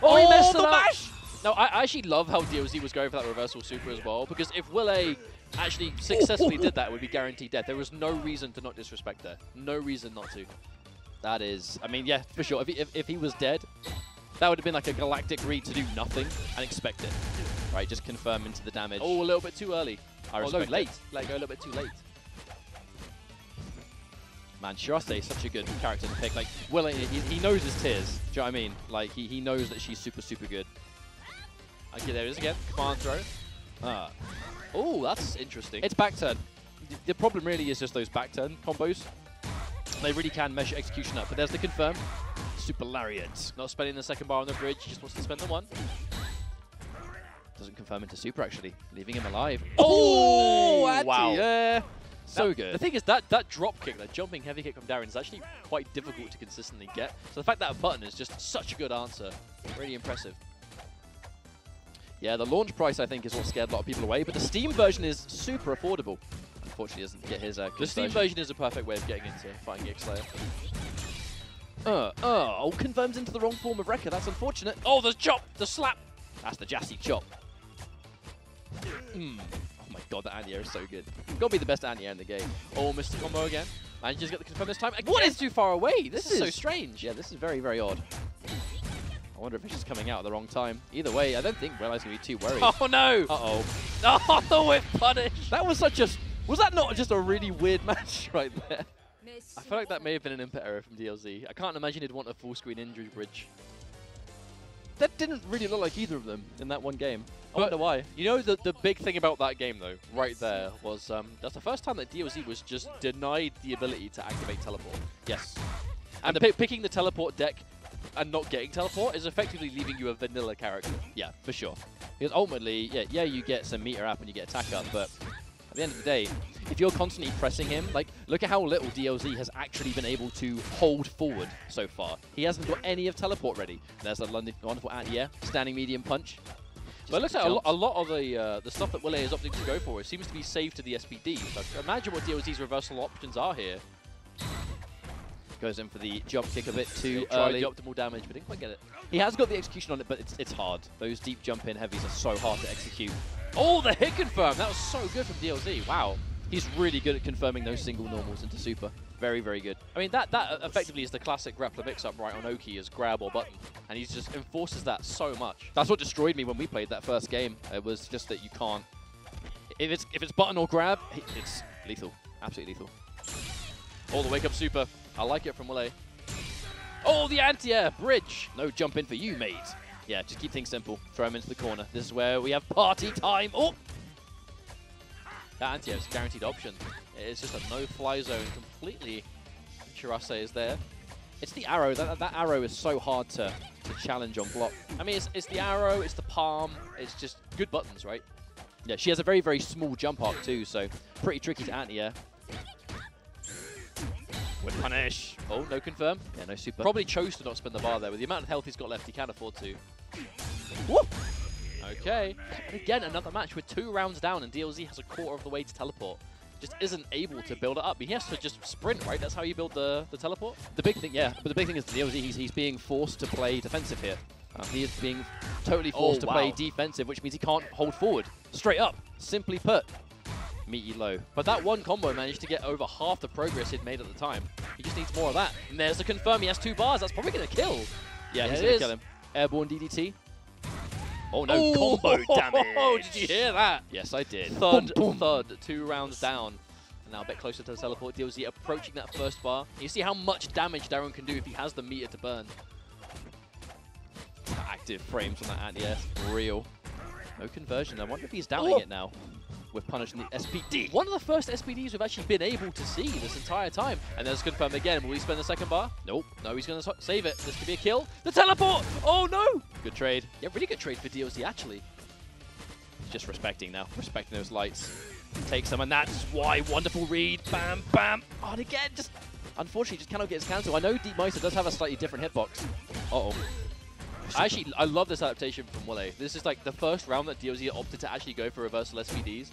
Oh, he messed the bash! No, I actually love how DLZ was going for that reversal super as well, because if Willy actually successfully did that, it would be guaranteed death. There was no reason to not disrespect there. No reason not to. That is, I mean, yeah, for sure. If he was dead, that would have been like a galactic read to do nothing and expect it. Right, just confirm into the damage. Oh, a little bit too early. I Oh, respect no, late. it. Let go a little bit too late. Man, Shirase is such a good character to pick. Like, Willy, he knows his tiers. Do you know what I mean? Like, he knows that she's super, super good. Okay, there it is again. Command throw. Oh, that's interesting. It's back turn. The problem really is just those back turn combos. They really can mesh execution up. But there's the confirm. Super Lariat. Not spending the second bar on the bridge, he just wants to spend the one. Doesn't confirm into super, actually. Leaving him alive. Oh, wow. Yeah. So good. The thing is, that drop kick, that jumping heavy kick from Darren is actually quite difficult to consistently get. So the fact that a button is just such a good answer, really impressive. Yeah, the launch price, I think, is what scared a lot of people away. But the Steam version is super affordable. Unfortunately, doesn't get his The Steam version is a perfect way of getting into fighting X-Slayer. Oh, confirms into the wrong form of Wrecker. That's unfortunate. Oh, the chop, the slap. That's the Jassy chop. Oh my god, that anti-air is so good. Gotta be the best anti-air in the game. Oh, missed the combo again. Manages to get the confirm this time. What is too far away? This is so strange. Yeah, this is very, very odd. I wonder if it's just coming out at the wrong time. Either way, I don't think Reali's gonna be too worried. Oh no! Uh-oh. Oh, the whip punish! That was such a... Was that not just a really weird match right there? I feel like that may have been an input error from DLZ. I can't imagine he'd want a full screen injury bridge. That didn't really look like either of them in that one game. I wonder why. You know, the big thing about that game, though, right there, was that's the first time that DLZ was just denied the ability to activate teleport. Yes. And picking the teleport deck and not getting teleport is effectively leaving you a vanilla character. Yeah, for sure. Because ultimately, yeah, you get some meter up and you get attack up, but at the end of the day, if you're constantly pressing him, like, look at how little DLZ has actually been able to hold forward so far. He hasn't got any of teleport ready. There's a wonderful anti-air, standing medium punch. But it looks like a lot of the stuff that Willy is opting to go for seems to be saved to the SPD. So imagine what DLZ's reversal options are here. Goes in for the jump kick a bit too Tried early. the optimal damage, but didn't quite get it. He has got the execution on it, but it's hard. Those deep jump in heavies are so hard to execute. Oh, the hit confirm! That was so good from DLZ. Wow. He's really good at confirming those single normals into super. Very, very good. I mean, that effectively is the classic grappler mix-up right on Oki as grab or button. And he just enforces that so much. That's what destroyed me when we played that first game. It was just that you can't... If it's button or grab, it's lethal. Absolutely lethal. Oh, the wake-up super. I like it from Willy. Oh, the anti-air! Bridge! No jump in for you, mate. Yeah, just keep things simple. Throw him into the corner. This is where we have party time. Oh! That anti-air is a guaranteed option. It's just a no-fly zone completely. Shirase is there. It's the arrow. That arrow is so hard to challenge on block. I mean, it's the arrow, it's the palm, it's just good buttons, right? Yeah, she has a very, very small jump arc too, so pretty tricky to anti-air. With punish. Oh, no confirm. Yeah, no super. Probably chose to not spend the bar there. With the amount of health he's got left, he can't afford to. Whoop! Okay. And again, another match with 2 rounds down, and DLZ has a quarter of the way to teleport. Just isn't able to build it up. He has to just sprint, right? That's how you build the teleport? The big thing, yeah. But the big thing is DLZ, he's being forced to play defensive here. He is being totally forced to play defensive, which means he can't hold forward. Straight up. Simply put. Meaty low. But that one combo managed to get over half the progress he'd made at the time. He just needs more of that. And there's the confirm. He has 2 bars. That's probably going to kill. Yeah, he's going to kill him. Airborne DDT. Oh no, ooh, combo damage. Oh, did you hear that? Yes, I did. Thud, thud, 2 rounds down. And now a bit closer to the teleport. DLZ approaching that first bar. You see how much damage Darren can do if he has the meter to burn. Active frames on that anti-air. Real. No conversion. I wonder if he's doubting it now. With punishing the SPD. One of the first SPDs we've actually been able to see this entire time. And there's confirmed again. Will he spend the second bar? Nope. No, he's going to save it. This could be a kill. The teleport! Oh no! Good trade. Yeah, really good trade for DLZ actually. Just respecting now. Respecting those lights. Takes them, and that's why. Wonderful read. Bam, bam. Oh, and again, just unfortunately just cannot get his cancel. I know Deep Meister does have a slightly different hitbox. Uh-oh. I love this adaptation from Willy. This is like the first round that DLZ opted to actually go for reversal SPDs.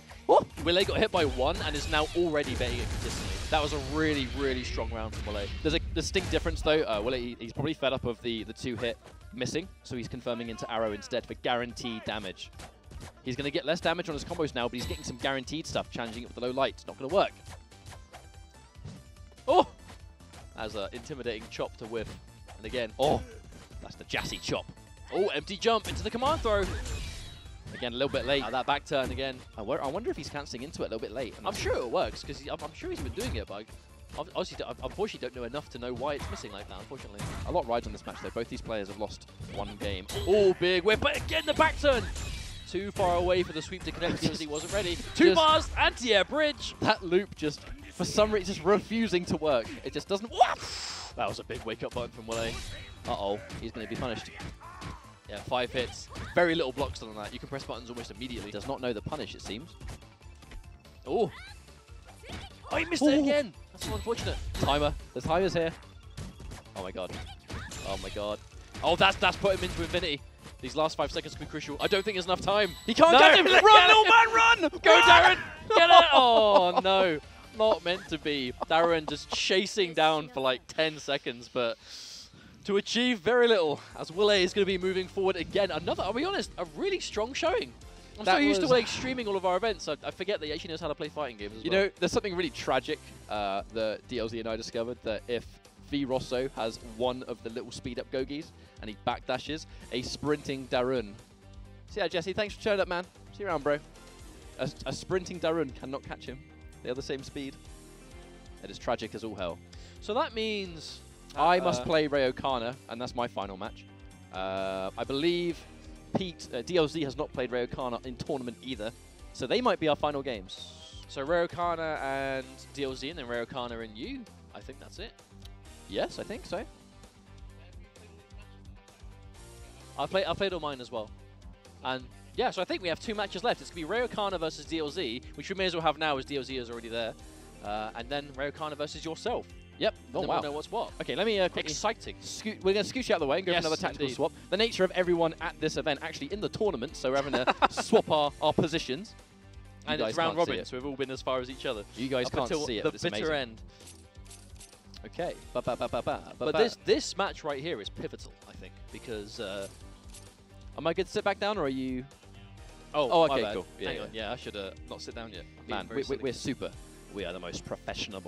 Willy got hit by 1 and is now already betting it consistently. That was a really, really strong round from Willy. There's a distinct difference though. Willy, he's probably fed up of the 2-hit missing, so he's confirming into arrow instead for guaranteed damage. He's going to get less damage on his combos now, but he's getting some guaranteed stuff, challenging it with the low light. It's not going to work. Oh! as an intimidating chop to whiff. And again, oh, that's the Jassy chop. Oh, empty jump into the command throw. Again, a little bit late. That back turn again. I wonder if he's cancelling into it a little bit late. I'm sure it works, because I'm sure he's been doing it, but I unfortunately don't know enough to know why it's missing like that, unfortunately. A lot rides on this match, though. Both these players have lost one game. Oh, big whip, but again, the back turn. Too far away for the sweep to connect because he wasn't ready. 2 bars, anti-air bridge. That loop just, for some reason, just refusing to work. It just doesn't. That was a big wake-up button from Willy. Uh-oh, he's going to be punished. Yeah, 5 hits. Very little blocks on that. You can press buttons almost immediately. Does not know the punish, it seems. Oh. Oh, he missed it again. That's so unfortunate. Timer. The timer's here. Oh, my God. Oh, my God. Oh, that's put him into infinity. These last 5 seconds could be crucial. I don't think there's enough time. He can't get him! Run, old man, run! Go, Darren! Get it! Oh, no. Not meant to be. Darren just chasing down for like 10 seconds, but to achieve very little, as Willy is going to be moving forward again. Another, I'll be honest, a really strong showing. I'm so used to Willy streaming all of our events, I forget that he actually knows how to play fighting games as well. You know, there's something really tragic that DLZ and I discovered, that if V Rosso has one of the little speed-up Gogis and he backdashes, a sprinting Darun. See ya, Jesse. Thanks for showing up, man. See you around, bro. A sprinting Darun cannot catch him. They are the same speed. It is tragic as all hell. So that means I must play Ray O'Connor, and that's my final match. I believe Pete, DLZ has not played Ray O'Connor in tournament either, so they might be our final games. So Ray O'Connor and DLZ, and then Ray O'Connor and you. I think that's it. Yes, I think so. I've played all mine as well. And yeah, so I think we have 2 matches left. It's going to be Ray O'Connor versus DLZ, which we may as well have now as DLZ is already there. And then Ray O'Connor versus yourself. Yep. Oh, then wow. We'll know what's what. Okay, let me quickly... Exciting. We're going to scooch you out of the way and go yes, for another tactical indeed. swap. The nature of everyone at this event actually in the tournament, so we're having to swap our positions. And it's round robin, so we've all been as far as each other. You guys can't see it, the but it's bitter amazing. end. Okay. But this match right here is pivotal, I think, because... am I good to sit back down, or are you... Oh, okay, my bad. cool. Yeah, Hang on, yeah, I should not sit down yet. Man, we're super. We are the most professional,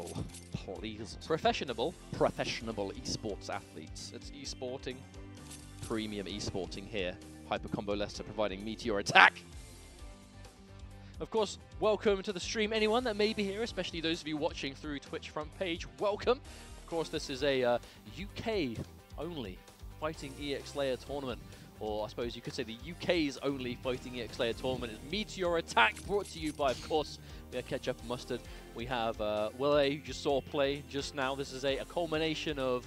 please. Professional esports athletes. It's esporting. Premium esporting here. Hyper Combo Leicester providing Meteor Attack. Of course, welcome to the stream, anyone that may be here, especially those of you watching through Twitch front page. Welcome. Of course, this is a UK-only Fighting EX Layer tournament. Or I suppose you could say the UK's only Fighting EX Layer tournament is Meteor Attack, brought to you by, of course, we have Ketchup and Mustard. We have Willy, who you just saw play just now. This is a culmination of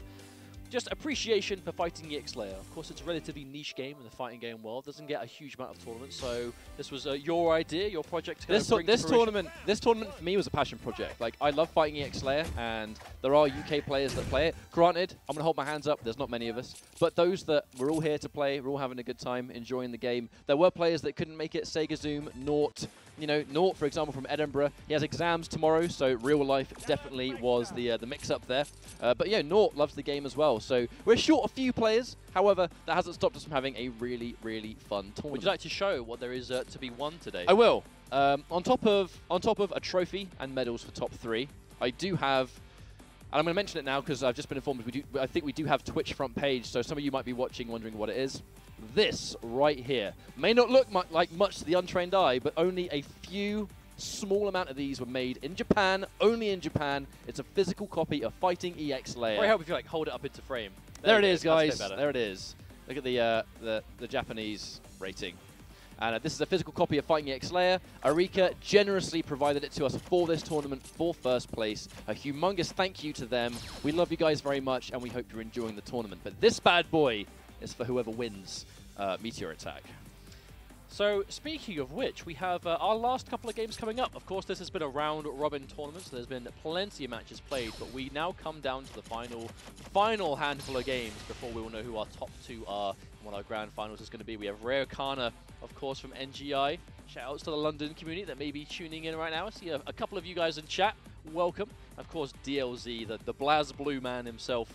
just appreciation for Fighting EX Layer. Of course, it's a relatively niche game in the fighting game world. Doesn't get a huge amount of tournaments, so this was your idea, your project. This tournament for me was a passion project. Like, I love Fighting EX Layer, and there are UK players that play it. Granted, I'm gonna hold my hands up. There's not many of us, but those that we're all here to play, we're all having a good time, enjoying the game. There were players that couldn't make it. Sega Zoom, Nort. You know, Nort, for example, from Edinburgh, he has exams tomorrow, so real life definitely was the mix-up there. But yeah, Nort loves the game as well, so we're short a few players. However, that hasn't stopped us from having a really, really fun tournament. Would you like to show what there is to be won today? I will. On top of a trophy and medals for top 3, I do have, and I'm going to mention it now because I've just been informed. I think we do have Twitch front page, so some of you might be watching, wondering what it is. This right here may not look like much to the untrained eye, but only a few small amount of these were made in Japan, only in Japan. It's a physical copy of Fighting EX Layer. Very helpful if you like hold it up into frame. There it is, guys. There it is. Look at the Japanese rating. And this is a physical copy of Fighting EX Layer. Arika generously provided it to us for this tournament for first place. A humongous thank you to them. We love you guys very much, and we hope you're enjoying the tournament. But this bad boy is for whoever wins Meteor Attack. So, speaking of which, we have our last couple of games coming up. Of course, this has been a round-robin tournament, so there's been plenty of matches played, but we now come down to the final handful of games before we will know who our top 2 are and what our grand finals is going to be. We have Ray O'Connor, of course, from NGI. Shout-outs to the London community that may be tuning in right now. I see a couple of you guys in chat. Welcome. Of course, DLZ, the Blaz Blue man himself,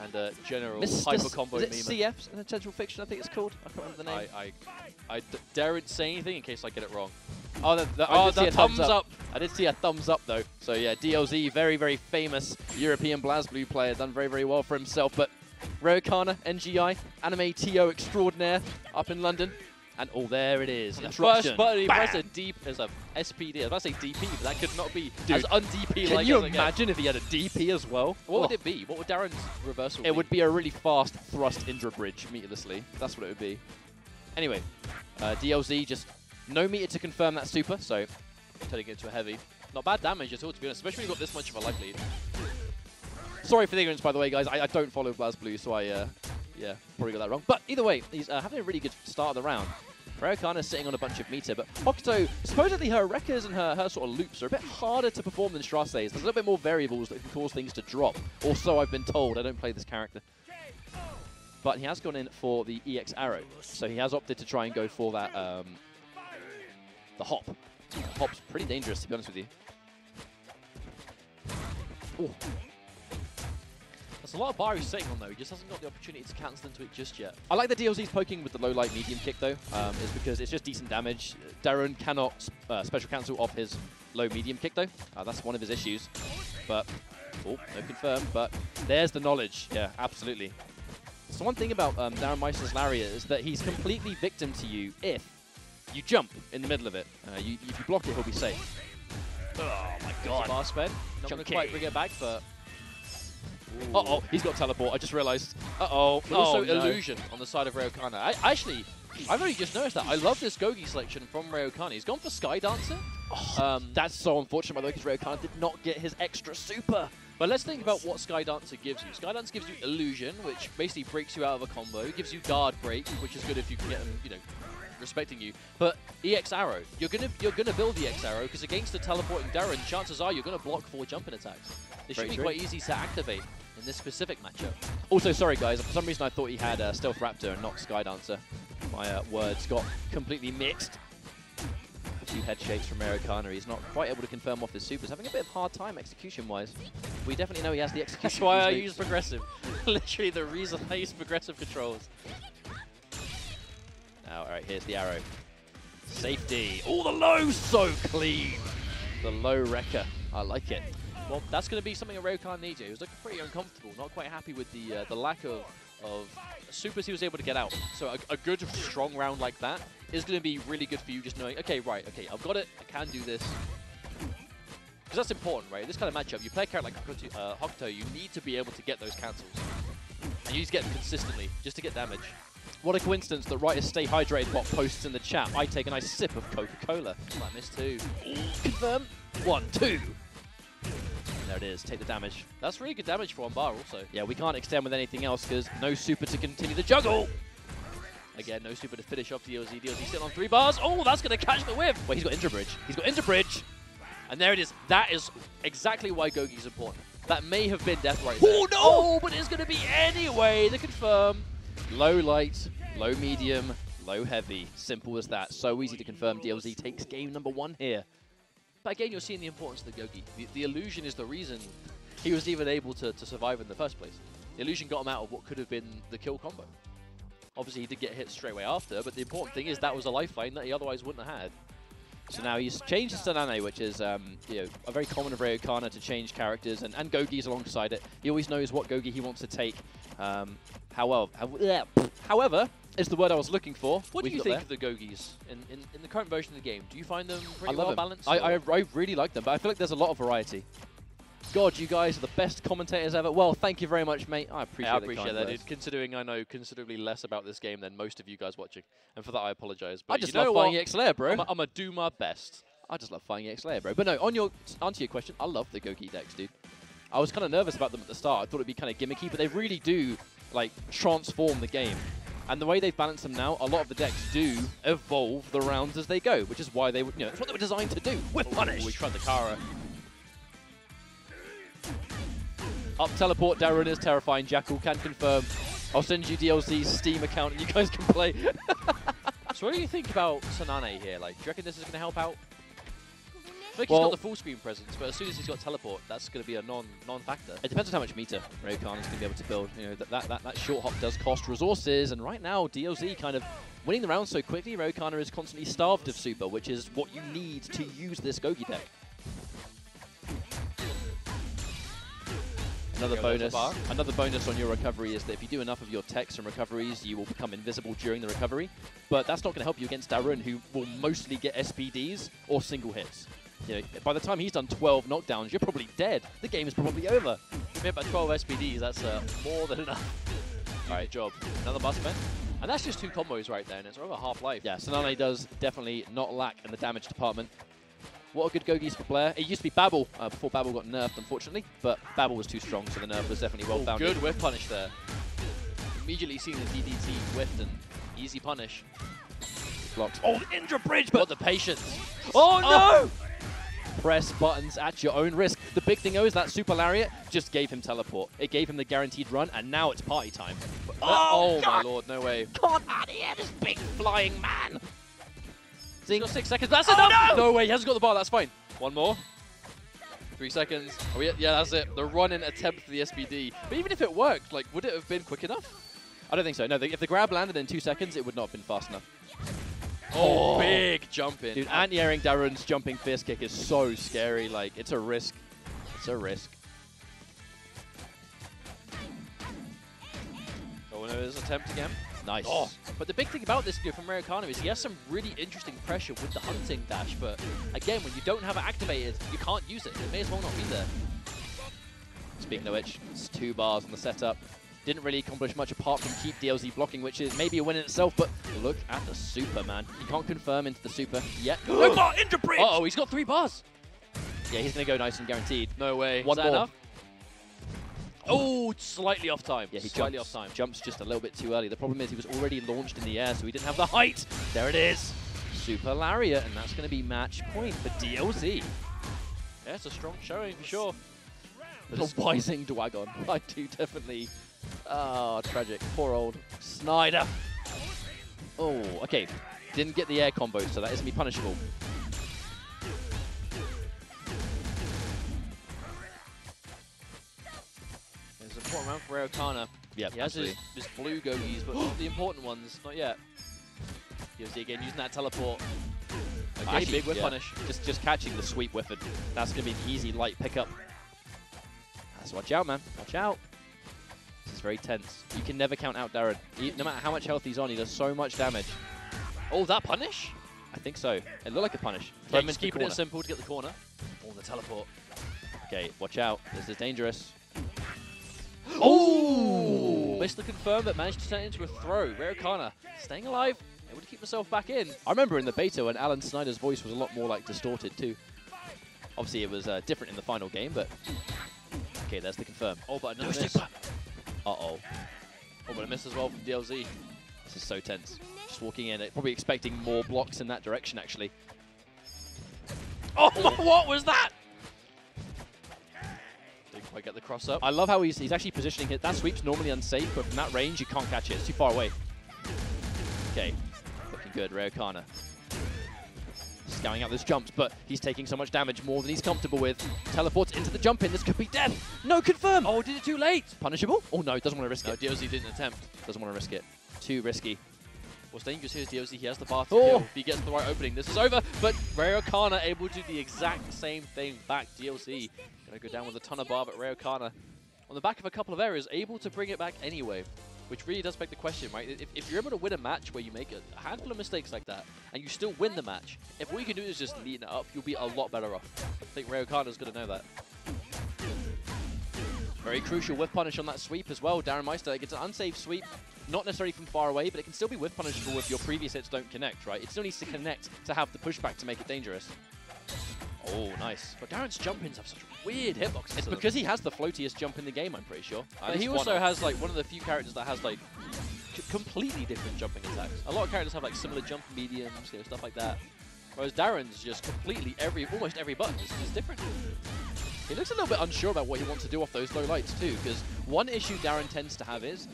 and general hyper combo meme. Is it CF, an Essential Fiction, I think it's called? I can't remember the name. I daren't say anything in case I get it wrong. Oh, Oh, the thumbs up. I did see a thumbs up though. So yeah, DLZ, very, very famous European BlazBlue player, done very, very well for himself. But Rayokana, NGI, anime TO extraordinaire up in London. And oh, there it is. First button, he Bam! pressed a deep as a SPD. I was about to say DP, but that could not be Dude, as un-DP Can like you as it gets. imagine if he had a DP as well? What would it be? What would Darren's reversal be? It would be a really fast thrust Indra bridge, meterlessly. That's what it would be. Anyway, DLZ just no meter to confirm that super, so turning it into a heavy. Not bad damage at all, to be honest, especially when you've got this much of a life lead. sorry for the ignorance, by the way, guys. I don't follow BlazBlue, so yeah, probably got that wrong. But either way, he's having a really good start of the round. Rayokana's sitting on a bunch of meter, but Hokuto, supposedly her Rekkas and her sort of loops are a bit harder to perform than Strase's. There's a little bit more variables that can cause things to drop. Or so I've been told. I don't play this character. But he has gone in for the EX arrow. So he has opted to try and go for that, the hop. Hop's pretty dangerous, to be honest with you. Ooh. There's a lot of bar he's sitting on, though. He just hasn't got the opportunity to cancel into it just yet. I like the DLZ's poking with the low light medium kick, though, is because it's just decent damage. Darren cannot special cancel off his low medium kick, though. That's one of his issues. But, oh, no confirm. But there's the knowledge. Yeah, absolutely. So one thing about Darren Meister's Lariat is that he's completely victim to you if you jump in the middle of it. If you block it, he'll be safe. Oh my god. Bar sped. Not going to quite bring it back, but... Uh-oh, he's got teleport. I just realized. Uh-oh. But also no. illusion on the side of Rayokana. I've only just noticed that. I love this Gogi selection from Rayokana. He's gone for Sky Dancer. That's so unfortunate, by the way, because Rayokana did not get his extra super. But let's think about what Sky Dancer gives you. Sky Dancer gives you illusion, which basically breaks you out of a combo. It gives you guard break, which is good if you can get them, you know, respecting you. But EX arrow, you're gonna build EX arrow because against the teleporting Darren, chances are you're gonna block 4 jumping attacks. It should be quite easy to activate in this specific matchup. Also, sorry guys, for some reason I thought he had Stealth Raptor and not Sky Dancer. My words got completely mixed. A few head shakes from Rayokana. He's not quite able to confirm off his supers. Having a bit of hard time execution-wise. We definitely know he has the execution. That's why I use progressive. Literally the reason I use progressive controls. Now, all right, here's the arrow. Safety. Oh, the low, so clean. The low wrecker. I like it. Well, that's going to be something that Rayokana needs. He was looking pretty uncomfortable, not quite happy with the lack of supers he was able to get out. So a good, strong round like that is going to be really good for you, just knowing, okay, right, okay, I've got it, I can do this. Because that's important, right? In this kind of matchup, you play a character like Hokuto, you need to be able to get those cancels. And you need to get them consistently, just to get damage. What a coincidence that Writers Stay Hydrated bot posts in the chat. I take a nice sip of Coca-Cola. Oh, I missed 2. Confirm. 1, 2. There it is. Take the damage. That's really good damage for 1 bar also. Yeah, we can't extend with anything else because no super to continue the juggle. Again, no super to finish off DLZ. DLZ sitting on 3 bars. Oh, that's going to catch the whiff. Wait, he's got Indra Bridge. He's got Indra Bridge. And there it is. That is exactly why Gogi's important. That may have been death right there. Oh, no! Oh, but it's going to be anyway to confirm. Low light, low medium, low heavy. Simple as that. So easy to confirm. DLZ takes game number 1 here. But again, you're seeing the importance of the Gogi. The illusion is the reason he was even able to survive in the first place. The illusion got him out of what could have been the kill combo. Obviously, he did get hit straight away after, but the important thing is that was a lifeline that he otherwise wouldn't have had. So now he's changed to Sanane, which is you know, a very common of Rayokana to change characters, and Gogi's alongside it. He always knows what Gogi he wants to take. However, is the word I was looking for. What do you think of the Gogis in the current version of the game? Do you find them pretty well balanced? I really like them, but I feel like there's a lot of variety. God, you guys are the best commentators ever. Well, thank you very much, mate. I appreciate that, dude. Considering I know considerably less about this game than most of you guys watching. And for that, I apologize. But I just love fighting EX Layer, bro. I'm going to do my best. I just love fighting EX Layer, bro. But no, answer your question, I love the Gogi decks, dude. I was kind of nervous about them at the start. I thought it'd be kind of gimmicky, but they really do, like, transform the game. And the way they've balanced them now, a lot of the decks do evolve the rounds as they go, which is why they, it's what they were designed to do. With punish. We tried the Kara. Up teleport, Darren is terrifying. Jackal can confirm. I'll send you DLC's Steam account and you guys can play. So what do you think about Sanane here? Like, do you reckon this is going to help out? Like Well- he's got the full screen presence, but as soon as he's got teleport, that's going to be a non-factor. It depends on how much meter Raokana's going to be able to build. You know, that short hop does cost resources, and right now DLZ kind of winning the round so quickly. Raokana is constantly starved of super, which is what you need to use this Gogi deck. Another bonus on your recovery is that if you do enough of your techs and recoveries, you will become invisible during the recovery. But that's not going to help you against Darun, who will mostly get SPDs or single hits. You know, by the time he's done 12 knockdowns, you're probably dead. The game is probably over. If you hit by 12 SPDs, that's more than enough. All right, Job. Another bus event. And that's just 2 combos right there, and it's over half-life. Yeah, Sanane does definitely not lack in the damage department. What a good Gogis for Blair. It used to be Babel before Babel got nerfed, unfortunately, but Babel was too strong, so the nerf was definitely well founded. Good whiff punish there. Immediately seeing the DDT whiffed and easy punish. Blocked. Oh, the Indra Bridge, but What the patience. oh no! Press buttons at your own risk. The big thing is that Super Lariat just gave him teleport. It gave him the guaranteed run, and now it's party time. Oh my lord, no way. Come out of here, this big flying man! He's got 6 seconds. That's enough! No way, he hasn't got the bar. That's fine. One more. 3 seconds. Oh, yeah, that's it. The run-in attempt for the SBD. But even if it worked, like, would it have been quick enough? I don't think so. No, if the grab landed in 2 seconds, it would not have been fast enough. Oh, big jump in. Dude, anti-airing Darun's jumping fist kick is so scary. Like, it's a risk. It's a risk. Oh, no, there's an attempt again. Nice. Oh, but the big thing about this from Raokana is he has some really interesting pressure with the hunting dash, but again, when you don't have it activated, you can't use it. It may as well not be there. Speaking of which, it's 2 bars on the setup. Didn't really accomplish much apart from keep DLZ blocking, which is maybe a win in itself, but look at the super, man. You can't confirm into the super yet. No bar, Indra Bridge! Uh-oh, he's got 3 bars. Yeah, he's going to go nice and guaranteed. No way. One Is that more. enough? Oh, slightly off time. Yeah, he slightly off time. Jumps just a little bit too early. The problem is he was already launched in the air, so he didn't have the height. There it is. Super Lariat, and that's going to be match point for DLZ. Yeah, it's a strong showing for sure. The Wising Dwagon. I do definitely. Oh, tragic. Poor old Snyder. Oh, okay. Didn't get the air combo, so that isn't be punishable. It's an important round for Raokana. Yeah, He has his blue Gogis, but not the important ones. Not yet. DLZ again using that teleport. Okay, Actually, big whip yeah. punish. Just catching the sweep with it. That's going to be an easy, light pickup. That's watch out, man. Watch out. This is very tense. You can never count out Darren. No matter how much health he's on, he does so much damage. Oh, that punish? I think so. It looked like a punish. Okay, Throw him he's into the keeping it corner. simple to get the corner. Oh, the teleport. Okay, watch out. This is dangerous. Oh! Missed the confirm, but managed to turn it into a throw. Raokana staying alive, able to keep himself back in. I remember in the beta when Alan Snyder's voice was a lot more like distorted too. Obviously it was different in the final game, but okay, there's the confirm. Oh, but another No, miss. stick Uh-oh. Oh, but a miss as well from DLZ. This is so tense. Just walking in, probably expecting more blocks in that direction, actually. Oh, what was that? Didn't quite get the cross up. I love how he's actually positioning it. That sweep's normally unsafe, but from that range, you can't catch it. It's too far away. Okay, looking good, Raokana. Scouting out those jumps, but he's taking so much damage, more than he's comfortable with. Teleports into the jump in. This could be death. No confirm. Oh, did it too late. Punishable? Oh no, doesn't want to risk No, it. DLZ didn't attempt. Doesn't want to risk it. Too risky. What's dangerous here is DLZ, he has the bar to Oh. kill. If he gets the right opening, this is over. But Raokana able to do the exact same thing back. DLZ gonna go down with a ton of bar, but Raokana, on the back of a couple of errors, able to bring it back anyway. Which really does beg the question, right? If you're able to win a match where you make a handful of mistakes like that, and you still win the match, if all you can do is just neaten it up, you'll be a lot better off. I think Raokana's gonna know that. Very crucial whiff punish on that sweep as well. Darren Meister gets an unsafe sweep, not necessarily from far away, but it can still be whiff punishable if your previous hits don't connect, right? It still needs to connect to have the pushback to make it dangerous. Oh, nice. But Darren's jump-ins have such weird hitboxes. It's because he has the floatiest jump in the game, I'm pretty sure. But he also has like one of the few characters that has like completely different jumping attacks. A lot of characters have like similar jump mediums, stuff like that. Whereas Darren's just completely almost every button is different. He looks a little bit unsure about what he wants to do off those low lights too, because one issue Darren tends to have is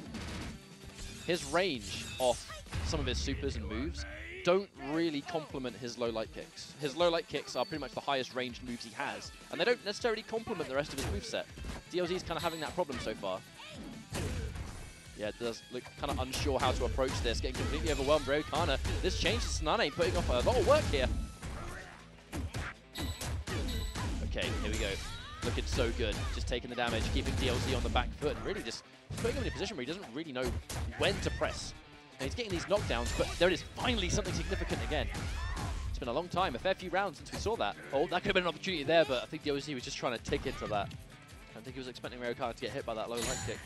his range off some of his supers and moves don't really complement his low light kicks. His low light kicks are pretty much the highest ranged moves he has, and they don't necessarily complement the rest of his moveset. DLZ's kind of having that problem so far. Yeah, it does look kind of unsure how to approach this, getting completely overwhelmed. Raokana, this change to Snane putting off a lot of work here. Okay, here we go. Looking so good. Just taking the damage, keeping DLZ on the back foot, and really just putting him in a position where he doesn't really know when to press. And he's getting these knockdowns, but there it is, finally something significant again. It's been a long time, a fair few rounds since we saw that. Oh, that could have been an opportunity there, but I think DLZ was just trying to tick into that. I don't think he was expecting Raokana to get hit by that low light kick.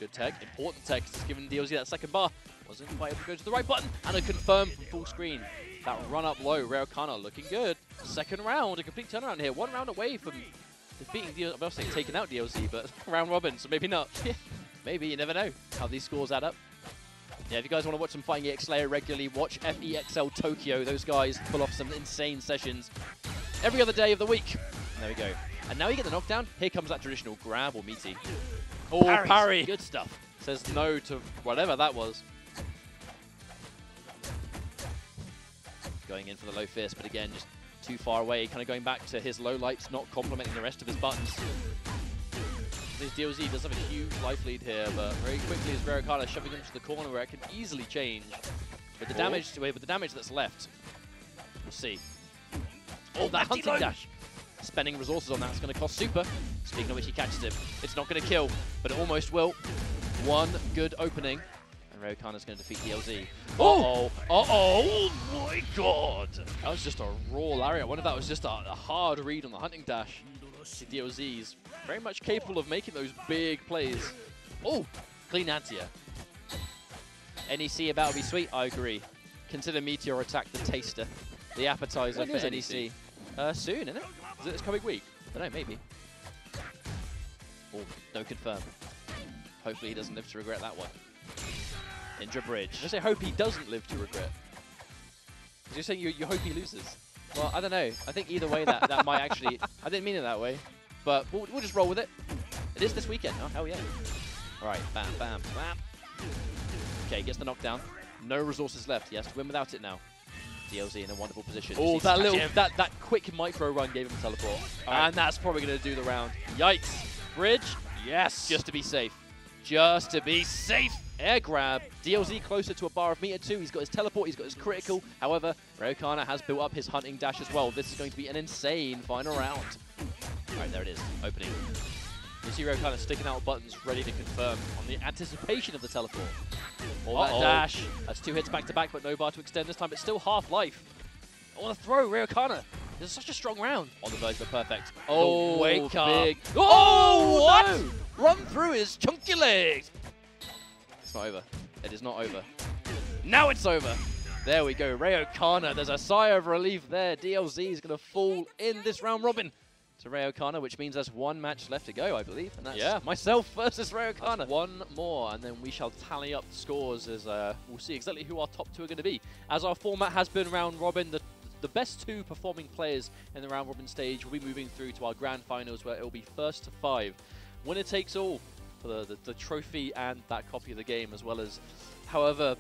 Good tech, important tech, just giving DLZ that second bar. Wasn't quite able to go to the right button, and a confirm from full screen. That run up low, Raokana looking good. Second round, a complete turnaround here. 1 round away from defeating DLZ, I'm not saying taking out DLZ, but round robin, so maybe not. Maybe, you never know how these scores add up. Yeah, if you guys want to watch some Fighting EX Slayer regularly, watch FEXL Tokyo. Those guys pull off some insane sessions every other day of the week. There we go. And now you get the knockdown. Here comes that traditional grab or meaty. Oh, parry. Good stuff. Says no to whatever that was. Going in for the low fist, but again, just too far away. Kind of going back to his low lights, not complementing the rest of his buttons. This DLZ does have a huge life lead here, but very quickly is Raokana shoving him to the corner where it can easily change. With the damage, with the damage that's left, we'll see. Oh, that hunting dash! Spending resources on that is going to cost super. Speaking of which, he catches him. It's not going to kill, but it almost will. One good opening, and Raokana's going to defeat DLZ. Uh-oh! Uh-oh! Oh my god! That was just a raw lariat. I wonder if that was just a hard read on the hunting dash. DLZ's very much capable of making those big plays. Oh! Clean anti-air. NEC about to be sweet? I agree. Consider Meteor Attack the taster. The appetizer for NEC. Soon, isn't it? Is it this coming week? I don't know, maybe. Oh, no confirm. Hopefully he doesn't live to regret that one. Indra Bridge. I say hope he doesn't live to regret. Because you're saying you hope he loses. Well, I don't know. I think either way that might actually... I didn't mean it that way. But we'll just roll with it. It is this weekend. Oh, hell yeah. All right, bam, bam, bam. Okay, gets the knockdown. No resources left. He has to win without it now. DLZ in a wonderful position. Oh, that quick micro run gave him a teleport. Right. And that's probably going to do the round. Yikes. Bridge. Yes. Just to be safe. Just to be safe. Air grab. DLZ closer to a bar of meter 2. He's got his teleport. He's got his critical. However, Raokana has built up his hunting dash as well. This is going to be an insane final round. All right, there it is. Opening. You see Raokana sticking out buttons, ready to confirm on the anticipation of the teleport. Oh, that dash. That's 2 hits back to back, but no bar to extend this time. It's still half life. On the throw, Raokana. This is such a strong round. On the verge of perfect. Oh, wake up. Big. Oh, what? No. Run through his chunky legs. It's not over. It is not over. Now it's over. There we go. Raokana. There's a sigh of relief there. DLZ is going to fall in this round robin to Raokana, which means there's 1 match left to go, I believe. And that's myself versus Raokana. That's 1 more, and then we shall tally up the scores as we'll see exactly who our top 2 are going to be. As our format has been round robin, the best 2 performing players in the round robin stage will be moving through to our grand finals, where it will be first to 5. Winner takes all for the trophy and that copy of the game, as well as however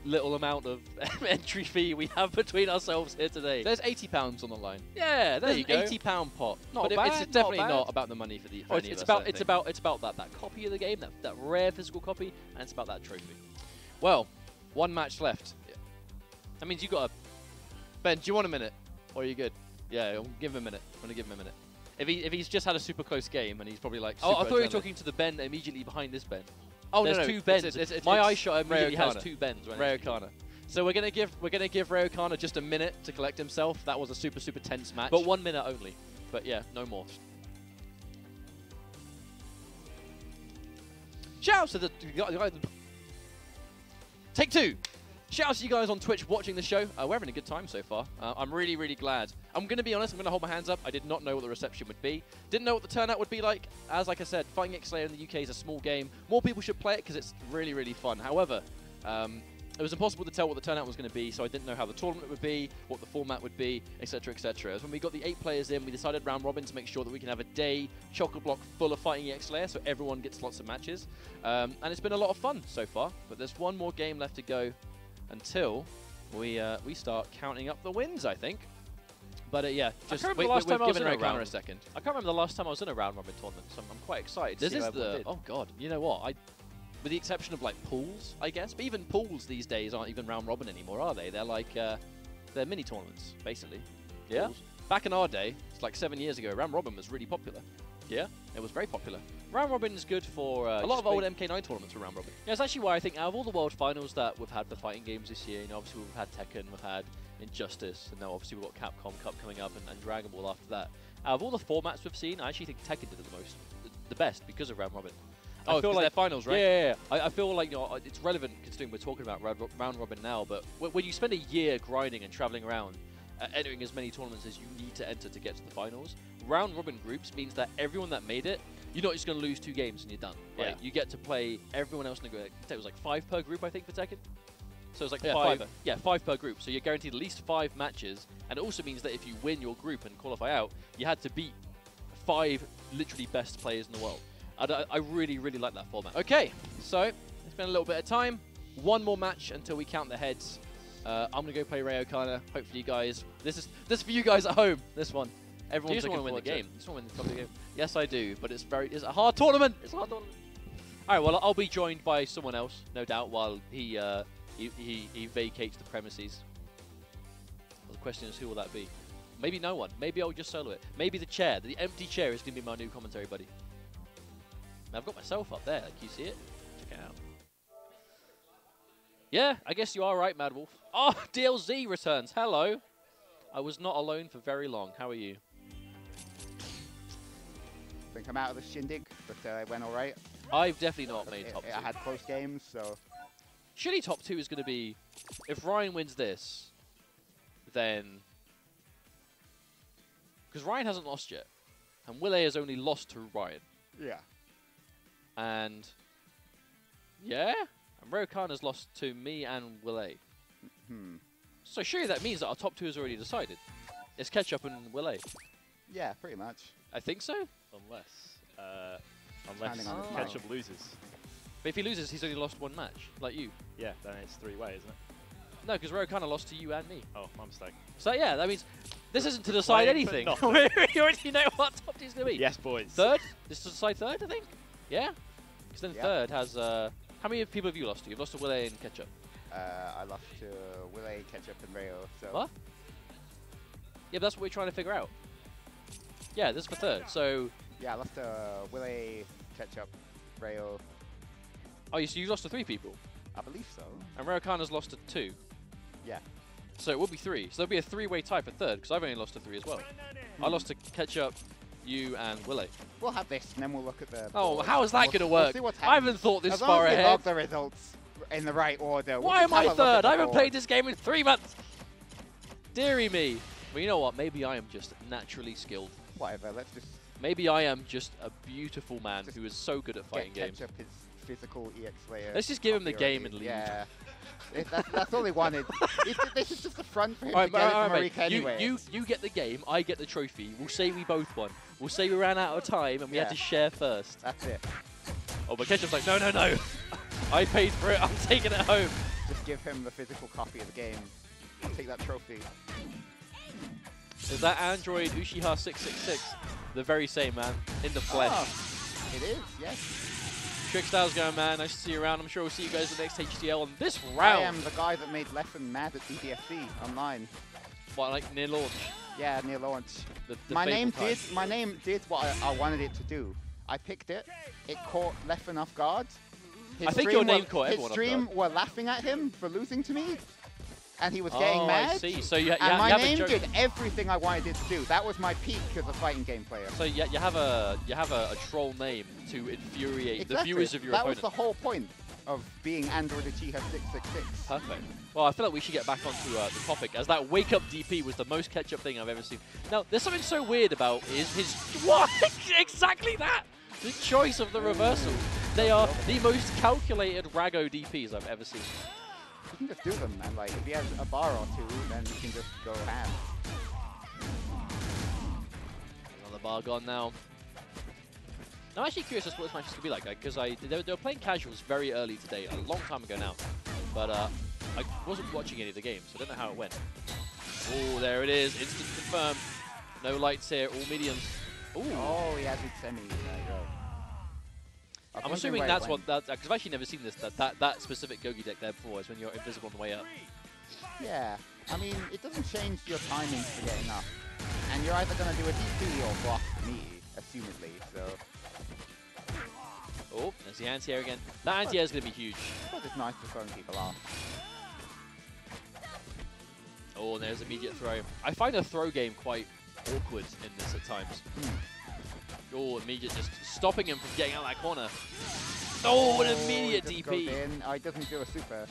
little amount of entry fee we have between ourselves here today. There's £80 on the line. Yeah, there you go. £80 pot. Not bad, it's definitely not about the money for the. It's about that copy of the game, that rare physical copy, and it's about that trophy. Well, 1 match left. That means you got a. Ben, do you want a minute, or are you good? Yeah, I'll give him a minute. I'm gonna give him a minute. If he's just had a super close game and he's probably like. Oh, I thought you were talking to the Ben immediately behind this Ben. Oh, there's 2 Bens. My eye shot immediately has 2 Bens. Raokana. So we're gonna give Raokana just a minute to collect himself. That was a super tense match. But 1 minute only. But yeah, no more. Shout out to the Take 2. Shout out to you guys on Twitch watching the show. We're having a good time so far. I'm really glad. I'm going to be honest, I'm going to hold my hands up. I did not know what the reception would be. Didn't know what the turnout would be like. Like I said, Fighting EX Slayer in the UK is a small game. More people should play it because it's really fun. However, it was impossible to tell what the turnout was going to be, so I didn't know how the tournament would be, what the format would be, etc, etc. As when we got the 8 players in, we decided round robin to make sure that we can have a day chocolate block full of Fighting EX Slayer, so everyone gets lots of matches. And it's been a lot of fun so far, but there's 1 more game left to go until we start counting up the wins, I think. But yeah, just can't remember wait, the last time I was given in a Ray Connor a round. second. I can't remember the last time I was in a round robin tournament, so I'm quite excited to This see is how everyone the did. oh god, you know what? With the exception of like pools, I guess, but even pools these days aren't even round robin anymore, are they? They're like they're mini tournaments basically. Yeah. Pools. Back in our day, it's like 7 years ago, round robin was really popular. Yeah. It was very popular. Round robin is good for A lot of old MK9 tournaments were round robin. Yeah, it's actually why I think out of all the world finals that we've had for fighting games this year, you know, obviously we've had Tekken, we've had Injustice, and now obviously we've got Capcom Cup coming up and Dragon Ball after that. Out of all the formats we've seen, I actually think Tekken did it the best because of round robin. I feel like they're finals, right? Yeah. I feel like, you know, it's relevant considering we're talking about round robin now, but when you spend a year grinding and traveling around, entering as many tournaments as you need to enter to get to the finals, round robin groups means that everyone that made it, you're not just going to lose 2 games and you're done. Right? Yeah. You get to play everyone else in the group. It was like 5 per group, I think, for Tekken. So it's like Yeah, 5. fiver. Yeah, 5 per group. So you're guaranteed at least 5 matches, and it also means that if you win your group and qualify out, you had to beat 5 literally best players in the world. I really, really like that format. Okay, so it's been a little bit of time. One more match until we count the heads. I'm gonna go play Ray O'Connor. Hopefully, you guys. This is for you guys at home. This one. You Everyone's just want looking to win the forward to it. game. You just want to win the game. Yes, I do, but it's a hard tournament. It's a hard tournament. All right, well, I'll be joined by someone else, no doubt, while he vacates the premises. Well, the question is, who will that be? Maybe no one. Maybe I'll just solo it. Maybe the chair, the empty chair, is going to be my new commentary buddy. Now, I've got myself up there. Can you see it? Check it out. Yeah, I guess you are right, Mad Wolf. Oh, DLZ returns. Hello. I was not alone for very long. How are you? I think I'm out of the shindig, but it went all right. I've definitely not made top 2. I had close games, so Surely top 2 is going to be, if Ryan wins this, then, because Ryan hasn't lost yet, and Willy has only lost to Ryan, yeah. and yeah, and Ray Khan has lost to me and Willy. So surely that means that our top 2 is already decided. It's Ketchup and Willy. Yeah, pretty much. I think so. Unless Depending on his Ketchup mind. loses. But if he loses, he's only lost 1 match, like you. Yeah, then it's 3-way, isn't it? No, because Ray Khan lost to you and me. Oh, my mistake. So yeah, that means this isn't to decide Playing for anything. nothing. We already know what top 2 is going to be. Yes, boys. Third? This is to decide third, I think? Yeah? Because then Yeah. third has... how many people have you lost to? You've lost to Willy and Ketchup. I lost to Willy, Ketchup, and Rayo. So What? Yeah, but that's what we're trying to figure out. Yeah, this is for third. So... yeah, I lost to Willy, Ketchup, Rayo. Oh, so you lost to 3 people. I believe so. And Ray Khan has lost to 2. Yeah. So it will be 3. So there'll be a 3-way tie for third, because I've only lost to 3 as well. I lost to Ketchup, you, and Willy. We'll have this, and then we'll look at the. Oh, board. how is that going to We'll work? see what's I happening. haven't thought this As long far as we ahead. log the results in the right order. Why am I we'll third? I have a haven't look at played this game in 3 months. Deary me. Well, you know what? Maybe I am just naturally skilled. the board. Whatever. Let's just Maybe I am just a beautiful man Just who is so good at fighting get games. Ketchup his physical EX layer. Let's just give him the copy game already. and leave. Yeah. That's all he wanted. This is just a front for him Alright, to get it from mate. Marika anyway. You get the game, I get the trophy. We'll say we both won. We'll say we ran out of time and we had Yeah. to share first. That's it. Oh, but Ketchup's like, no, no, no. I paid for it. I'm taking it home. Just give him the physical copy of the game. I'll take that trophy. Is that Android Uchiha 666? The very same, man. In the flesh. Ah, it is, yes. Trickstyle's going, man. Nice to see you around. I'm sure we'll see you guys in the next HTL on this I round. am the guy that made Leffen mad at DBFC online. What, like near launch? Yeah, near launch. The My fateful name time. did what I wanted it to do. I picked it. It caught Leffen off guard. I think your name caught everyone off His stream were laughing at him for losing to me, and he was Oh, getting mad. I see. So you And you my have a name joke. did everything I wanted it to do. That was my peak as a fighting game player. So you have a troll name to infuriate the viewers of your that opponent. was the whole point of being Android Uchiha 666. Perfect. Well, I feel like we should get back onto the topic, as that wake up DP was the most Ketchup thing I've ever seen. Now, there's something so weird about his what exactly that. The choice of the reversal. They are the most calculated Rago DPs I've ever seen. You can just do them, and like if he has a bar or two, then you can just go ham. Another bar gone now. I'm actually curious as to what this match is going to be like, because they were playing casuals very early today, a long time ago now. But I wasn't watching any of the game, so I don't know how it went. Oh, there it is. Instant confirmed. No lights here, all mediums. Ooh. Oh, he has his semi. I'm assuming that's what that. Because I've actually never seen this. That specific Gogi deck there before is when you're invisible on the way up. Yeah, I mean, it doesn't change your timing for getting up. And you're either going to do a DP or block me, assumedly, so... Oh, there's the anti-air again. That anti-air is going to be huge. But it's nice for throwing people off. Oh, and there's immediate throw. I find the throw game quite awkward in this at times. Oh, immediate just stopping him from getting out of that corner. Oh, an immediate DP. Oh, he doesn't do a super.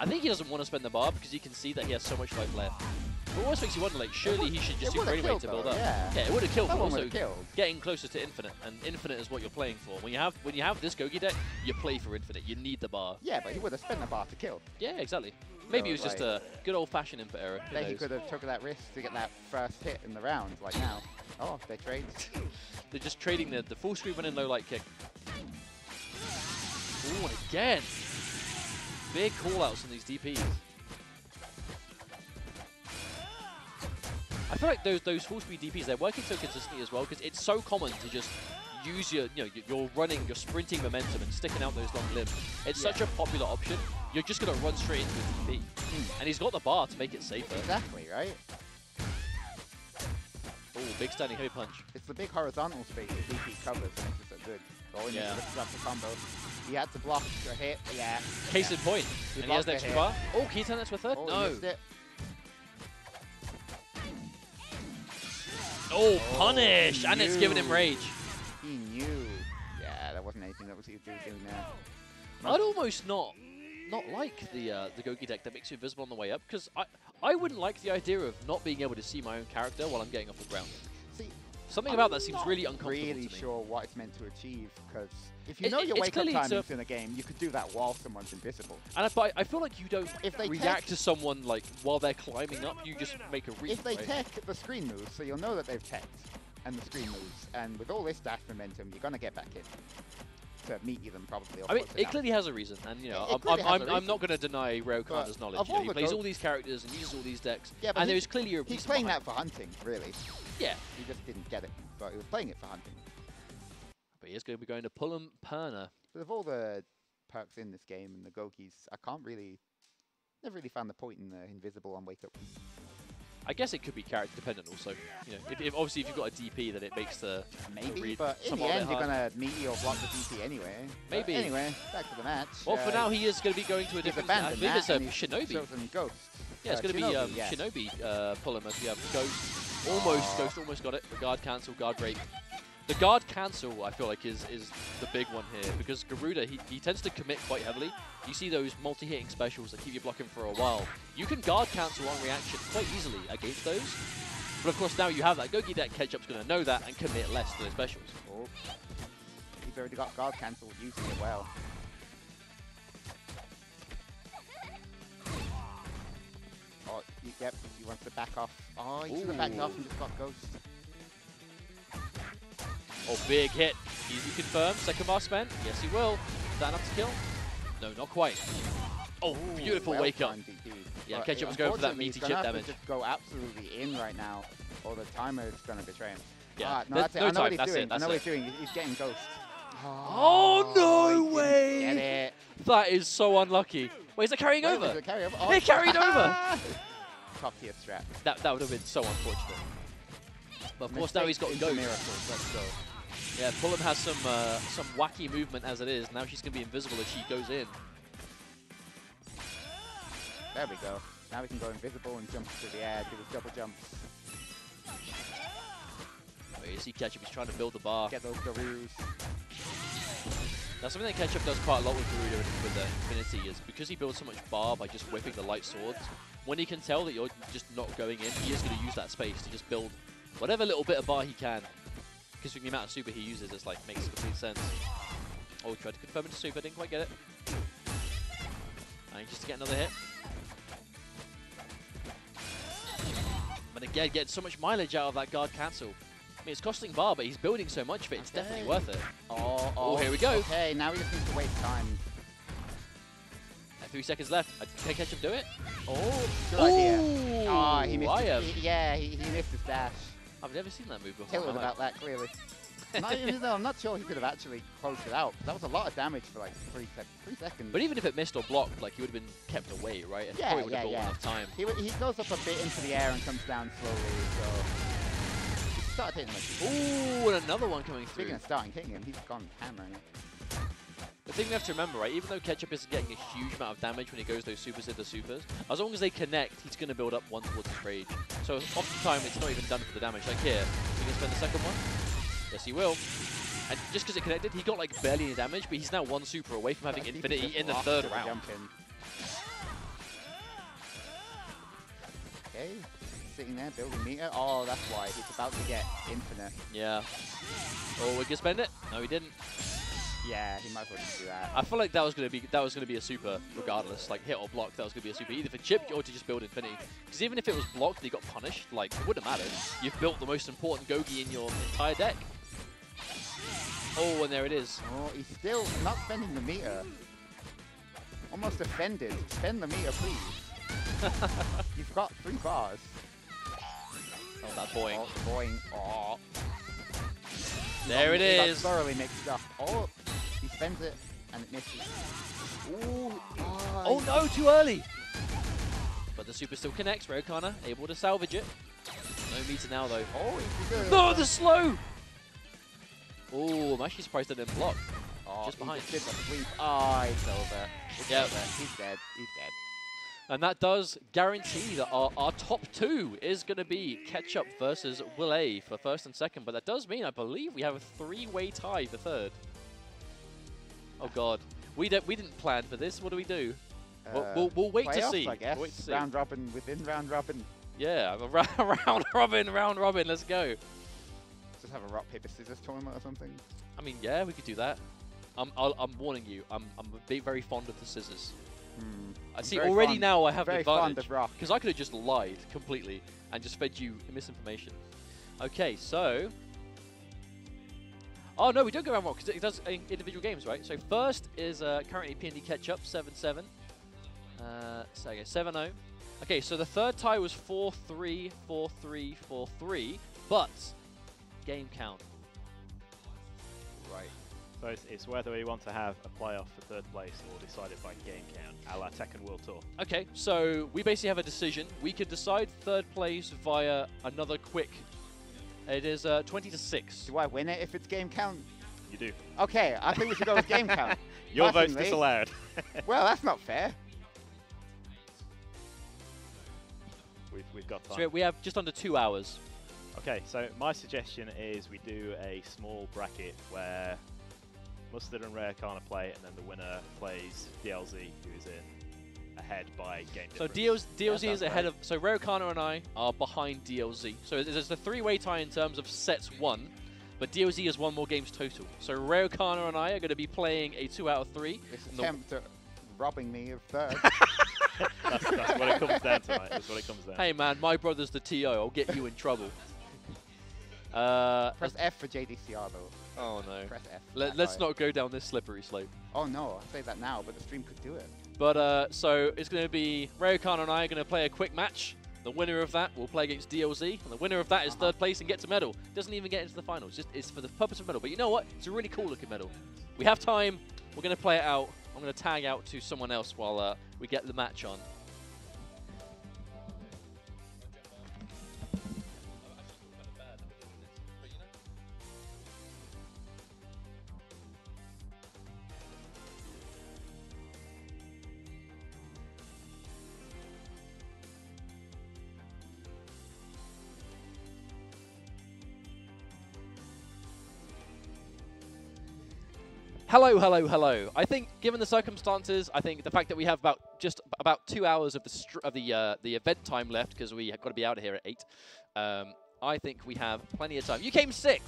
I think he doesn't want to spend the bar because he can see that he has so much life left. But it always makes you wonder, like, surely he should just super anyway to build up. Yeah, it would have killed, but also killed. Getting closer to infinite, and infinite is what you're playing for. When you have this Gogi deck, you play for infinite. You need the bar. Yeah, but he would have spent the bar to kill. Yeah, exactly. Maybe it was just a good old-fashioned input error. Then he could have took that risk to get that first hit in the round, like now. Oh, they trade. They're just trading the full screen run in low light kick. Ooh, and again. Big call-outs on these DPs. I feel like those full speed DPs, they're working so consistently as well because it's so common to just use your sprinting momentum and sticking out those long limbs. It's such a popular option. You're just going to run straight into a DP. And he's got the bar to make it safer. Exactly, right? Oh, big standing heavy punch. It's the big horizontal space that DP covers and makes it so good. Oh, and he up the combo. He had to block a hit, yeah. Case in point. And he has the extra bar. Oh, can you turn that to a third? Oh, no. Missed it. Oh, punish! And it's giving him rage. He knew. Yeah, that wasn't anything that was he was doing there. I'd almost not like the Gogi deck that makes you invisible on the way up, because I wouldn't like the idea of not being able to see my own character while I'm getting off the ground. See, something about that seems really uncomfortable really to me. sure what it's meant to achieve, because if you know your wake-up timings in a game, you could do that while someone's invisible. And I feel like you don't react to someone like while they're climbing up. You just make a read. If they tech, the screen moves, so you'll know that they've teched, and the screen moves. And with all this dash momentum, you're gonna get back in to meet you them probably. I mean, it clearly has a reason, and you know, I'm not going to deny Raokan's knowledge. You know, he plays all these characters and uses all these decks, and there's clearly a reason. He's playing that for hunting, really. Yeah. He just didn't get it, but he was playing it for hunting. But he is going to be going to Pullum Perna. But of all the perks in this game and the Gokis, never really found the point in the invisible on wake up. I guess it could be character dependent also. You know, obviously if you've got a DP, then it makes the maybe. But in the end, you're gonna meteor block the DP anyway. Maybe. But anyway, back to the match. Well, for now he is going to be going to a different. I believe it's a Shinobi. Ghost. Yeah, it's going to be Shinobi Pullum as we have Ghost. Ghost almost got it. The guard cancel, guard break. The guard cancel, I feel like, is the big one here, because Garuda, he tends to commit quite heavily. You see those multi-hitting specials that keep you blocking for a while. You can guard cancel on reaction quite easily against those. But of course, now you have that Gogi deck, Ketchup's going to know that and commit less to those specials. Oh. He's already got guard cancel, using it well. Oh, yep, he wants to back off. Oh, he should have backed off and just got Ghost. Oh, big hit. Easy confirmed. Second bar spent. Yes, he will. Is that enough to kill? No, not quite. Oh, beautiful wake up. Yeah, Ketchup was going for that meaty chip damage. Just go absolutely in right now, or the timer is going to betray him. Yeah, no, that's it. I know what he's doing. I know what he's doing. He's getting Ghost. Oh, no way! Get it. That is so unlucky. Wait, is it carrying over? Is it carry over? Oh. It carried over! Top tier strat. That would have been so unfortunate. But of course now he's got Ghost. Miracles. Let's go. Yeah, Pullum has some wacky movement as it is. Now she's going to be invisible as she goes in. There we go. Now we can go invisible and jump to the air, do his double jumps. Oh, you see Ketchup, he's trying to build the bar. Get those Garus. Now something that Ketchup does quite a lot with Garuda with the Infinity is because he builds so much bar by just whipping the light swords, when he can tell that you're just not going in, he is going to use that space to just build whatever little bit of bar he can. Because the amount of super he uses, it's like makes complete sense. Oh, tried to confirm into super, didn't quite get it. Just to get another hit. But again, get so much mileage out of that guard cancel. I mean, it's costing bar, but he's building so much of it, it's definitely worth it. Oh, here we go. Okay, now we just need to waste time. 3 seconds left. Can Ketchup do it? Oh, good idea. Ooh, Oh, he missed I it. have- Yeah, he missed his dash. I've never seen that move before. Tilted about that, clearly. Even though I'm not sure he could have actually closed it out. That was a lot of damage for like 3 seconds. But even if it missed or blocked, like he would have been kept away, right? And Yeah, probably would have yeah, got yeah. enough time. He goes up a bit into the air and comes down slowly, so he started hitting like. Ooh, and another one coming through. Speaking of starting hitting him, he's gone hammering it. The thing we have to remember, right, even though Ketchup isn't getting a huge amount of damage when he goes those supers into supers, as long as they connect, he's going to build up one towards his rage. So oftentimes it's not even done for the damage. Like here, is he going to spend the second one? Yes, he will. And just because it connected, he got like barely any damage, but he's now one super away from having infinity in the third round. Okay, sitting there building meter. Oh, that's why he's about to get infinite. Yeah. Oh, we can spend it? No, he didn't. Yeah, he might as well just do that. I feel like that was gonna be a super regardless, like hit or block. That was gonna be a super either for chip or to just build infinity. Because even if it was blocked, and he got punished. Like it wouldn't have mattered. You've built the most important Gogi in your entire deck. Oh, and there it is. Oh, he's still not spending the meter. Almost offended. Spend the meter, please. You've got 3 bars. Oh, that boing. Oh, boing. Oh. There it He got is. thoroughly mixed up. Oh, he spends it and it misses. Ooh. Oh no, too early. But the super still connects. Rokana able to salvage it. No meter now though. Oh, he's good. No, the slow. Oh, I'm actually surprised that didn't block. Oh, just behind. He just did the sweep. Oh, it's over. It's Yep. over. He's dead. He's dead. And that does guarantee that our top 2 is going to be Ketchup versus Willy for first and second. But that does mean, I believe, we have a 3-way tie for third. Oh God, we didn't plan for this. What do we do? We'll wait to Playoffs, see. I guess. We'll wait to see. Round robin within round robin. Yeah, round robin. Let's go. Just have a rock paper scissors tournament or something. I mean, yeah, we could do that. I'm warning you. I'm very fond of the scissors. I see very already fond- now I have an very fond advantage of rock. because I could have just lied completely and just fed you misinformation. Okay, so. Oh no, we don't go around rock because it does individual games, right? So first is currently PND Ketchup 7-7. So okay, 7-0. Okay, so the third tie was 4-3, 4-3, 4-3, but game count. Right. So it's whether we want to have a playoff for third place or decided by game count, a la Tekken World Tour. Okay, so we basically have a decision. We could decide third place via another quick. It is 20-6. Do I win it if it's game count? You do. Okay, I think we should go with game count. Your vote's Personally. disallowed. Well, that's not fair. We've got time. So we have just under 2 hours. Okay, so my suggestion is we do a small bracket where Mustard and Rare Kana play, and then the winner plays DLZ, who is in ahead by game So difference. DLZ is ahead of. So Rokana and I are behind DLZ. So it's a 3-way tie in terms of sets won, but DLZ has 1 more games total. So Rokana and I are going to be playing a 2 out of 3. This attempt at robbing me of third. That's what it comes down to, mate. That's what it comes down to. Hey man, my brother's the TO. I'll get you in trouble. Press F for JDCR though. Oh no. Press F. Let's not go down this slippery slope. Oh no, I say that now, but the stream could do it. But so it's going to be Rokana and I are going to play a quick match. The winner of that will play against DLZ, and the winner of that is third place and gets a medal. Doesn't even get into the finals. Just it's for the purpose of medal. But you know what? It's a really cool looking medal. We have time. We're going to play it out. I'm going to tag out to someone else while we get the match on. Hello, hello, hello. I think, given the circumstances, I think the fact that we have just about 2 hours of the event time left, because we have got to be out of here at 8. I think we have plenty of time. You came 6th.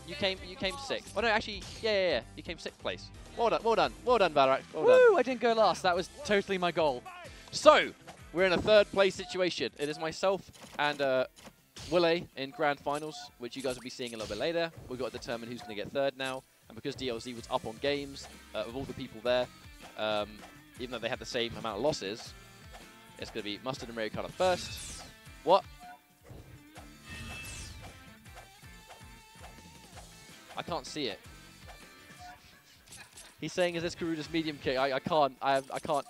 You came 6th. Oh no, actually, yeah. You came 6th place. Well done, Valor. Well done. Woo! I didn't go last. That was totally my goal. So we're in a third place situation. It is myself and Willy in grand finals, which you guys will be seeing a little bit later. We've got to determine who's going to get third now. And because DLZ was up on games, of all the people there, even though they had the same amount of losses. It's going to be Mustard and Rayokana first. What? I can't see it. He's saying, is this Garuda's medium kick? I can't. I can't.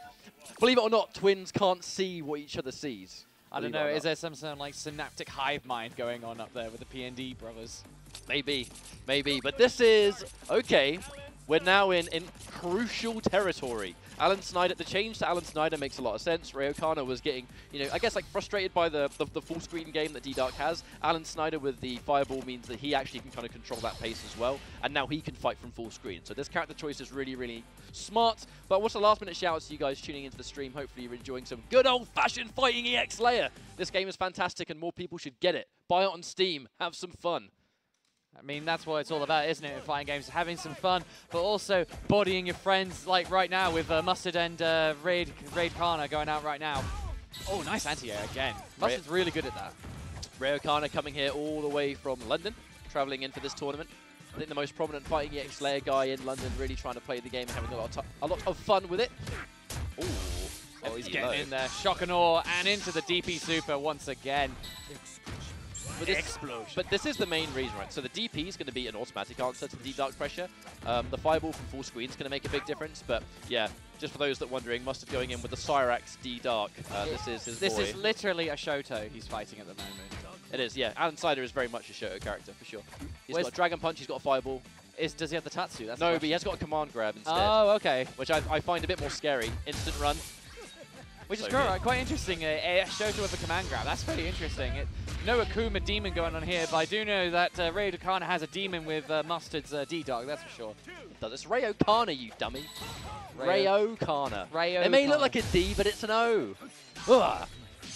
Believe it or not, twins can't see what each other sees. I don't know, is there some sort of like synaptic hive mind going on up there with the PND brothers? Maybe, maybe. But this is, okay, we're now in crucial territory. Alan Snyder, the change to Alan Snyder makes a lot of sense. Rayokana was getting, you know, I guess like frustrated by the full screen game that D-Dark has. Alan Snyder with the Fireball means that he actually can kind of control that pace as well. And now he can fight from full screen. So this character choice is really, really smart. But what's the last minute shout outs to you guys tuning into the stream? Hopefully you're enjoying some good old fashioned fighting EX Slayer. This game is fantastic and more people should get it. Buy it on Steam. Have some fun. I mean, that's what it's all about, isn't it, in fighting games? Having some fun, but also bodying your friends, like right now with Mustard and Raid Kana going out right now. Oh, nice anti-air again. Mustard's really good at that. Rayokana coming here all the way from London, travelling in for this tournament. I think the most prominent fighting EX Slayer guy in London, really trying to play the game and having a lot of fun with it. Ooh. Oh, he's getting in there. Shock and awe, and into the DP super once again. Explosion. But this is the main reason, right? So the DP is going to be an automatic answer to the D-Dark pressure. The Fireball from full screen is going to make a big difference. But yeah, just for those that are wondering, Mustard going in with the Cyrax D-Dark. This is his This boy. is literally a Shoto he's fighting at the moment. It is, yeah. Alan Sider is very much a Shoto character, for sure. He's got a Dragon Punch, he's got a Fireball. Does he have the Tatsu? That's no, but he has got a Command Grab instead. Oh, okay. Which I find a bit more scary. Instant run. Which is quite interesting, a Shoto with a Command Grab. That's pretty interesting. No Akuma Demon going on here, but I do know that Rayokana has a Demon with Mustard's D-Dog, that's for sure. It's Rayokana, you dummy. Rayokana. It may look like a D, but it's an O. Ugh.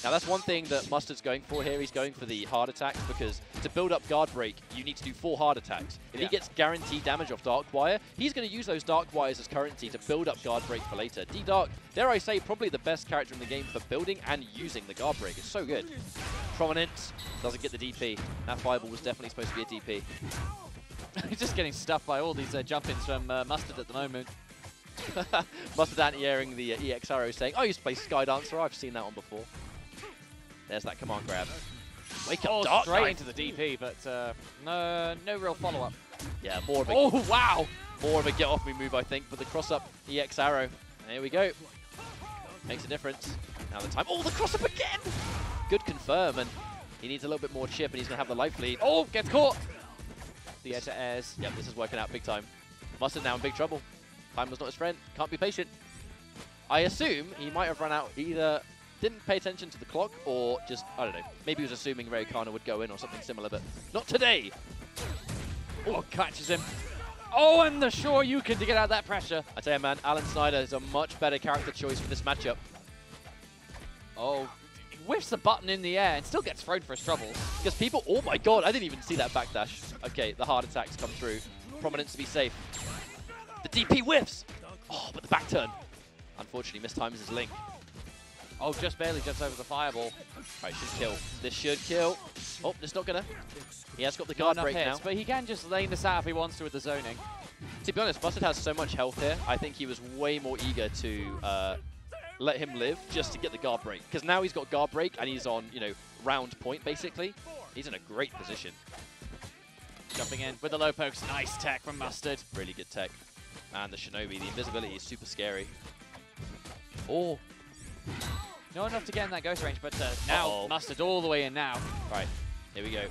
Now that's one thing that Mustard's going for here. He's going for the hard attacks because to build up guard break, you need to do 4 hard attacks. If he gets guaranteed damage off Dark Wire, he's going to use those Dark Wires as currency to build up guard break for later. D-Dark, dare I say, probably the best character in the game for building and using the guard break. It's so good. Prominence doesn't get the DP. That Fireball was definitely supposed to be a DP. He's just getting stuffed by all these jump-ins from Mustard at the moment. Mustard anti-airing the EX arrow saying, oh, you used to play Sky Dancer. I've seen that one before. There's that command grab. Wake up, Dark straight Knight. into the DP, but no real follow-up. Yeah, more of a wow! More of a get-off me move, I think, but the cross-up EX arrow. There we go. Makes a difference. Now the time. Oh, the cross-up again! Good confirm, and he needs a little bit more chip, and he's going to have the life lead. Oh, gets caught! The edge to airs. Yep, this is working out big time. Mustard now in big trouble. Time was not his friend. Can't be patient. I assume he might have run out either... didn't pay attention to the clock, or just, I don't know, maybe he was assuming Rayokana would go in or something similar, but not today. Oh, catches him. Oh, and the Shoryuken to get out of that pressure. I tell you, man, Alan Snyder is a much better character choice for this matchup. Oh, he whiffs the button in the air and still gets thrown for his troubles. Because people, oh my god, I didn't even see that backdash. Okay, the hard attacks come through. Prominence to be safe. The DP whiffs! Oh, but the back turn. Unfortunately, mistimes his link. Oh, just barely jumps over the Fireball. Right, should kill. This should kill. Oh, it's not gonna. He has got the guard break now. But he can just lane this out if he wants to with the zoning. To be honest, Mustard has so much health here. I think he was way more eager to let him live just to get the guard break. Because now he's got guard break and he's on, you know, round point, basically. He's in a great position. Jumping in with the low pokes. Nice tech from Mustard. Really good tech. And the Shinobi, the invisibility is super scary. Oh. Not enough to get in that ghost range, but now Mustard all the way in now. Right, here we go.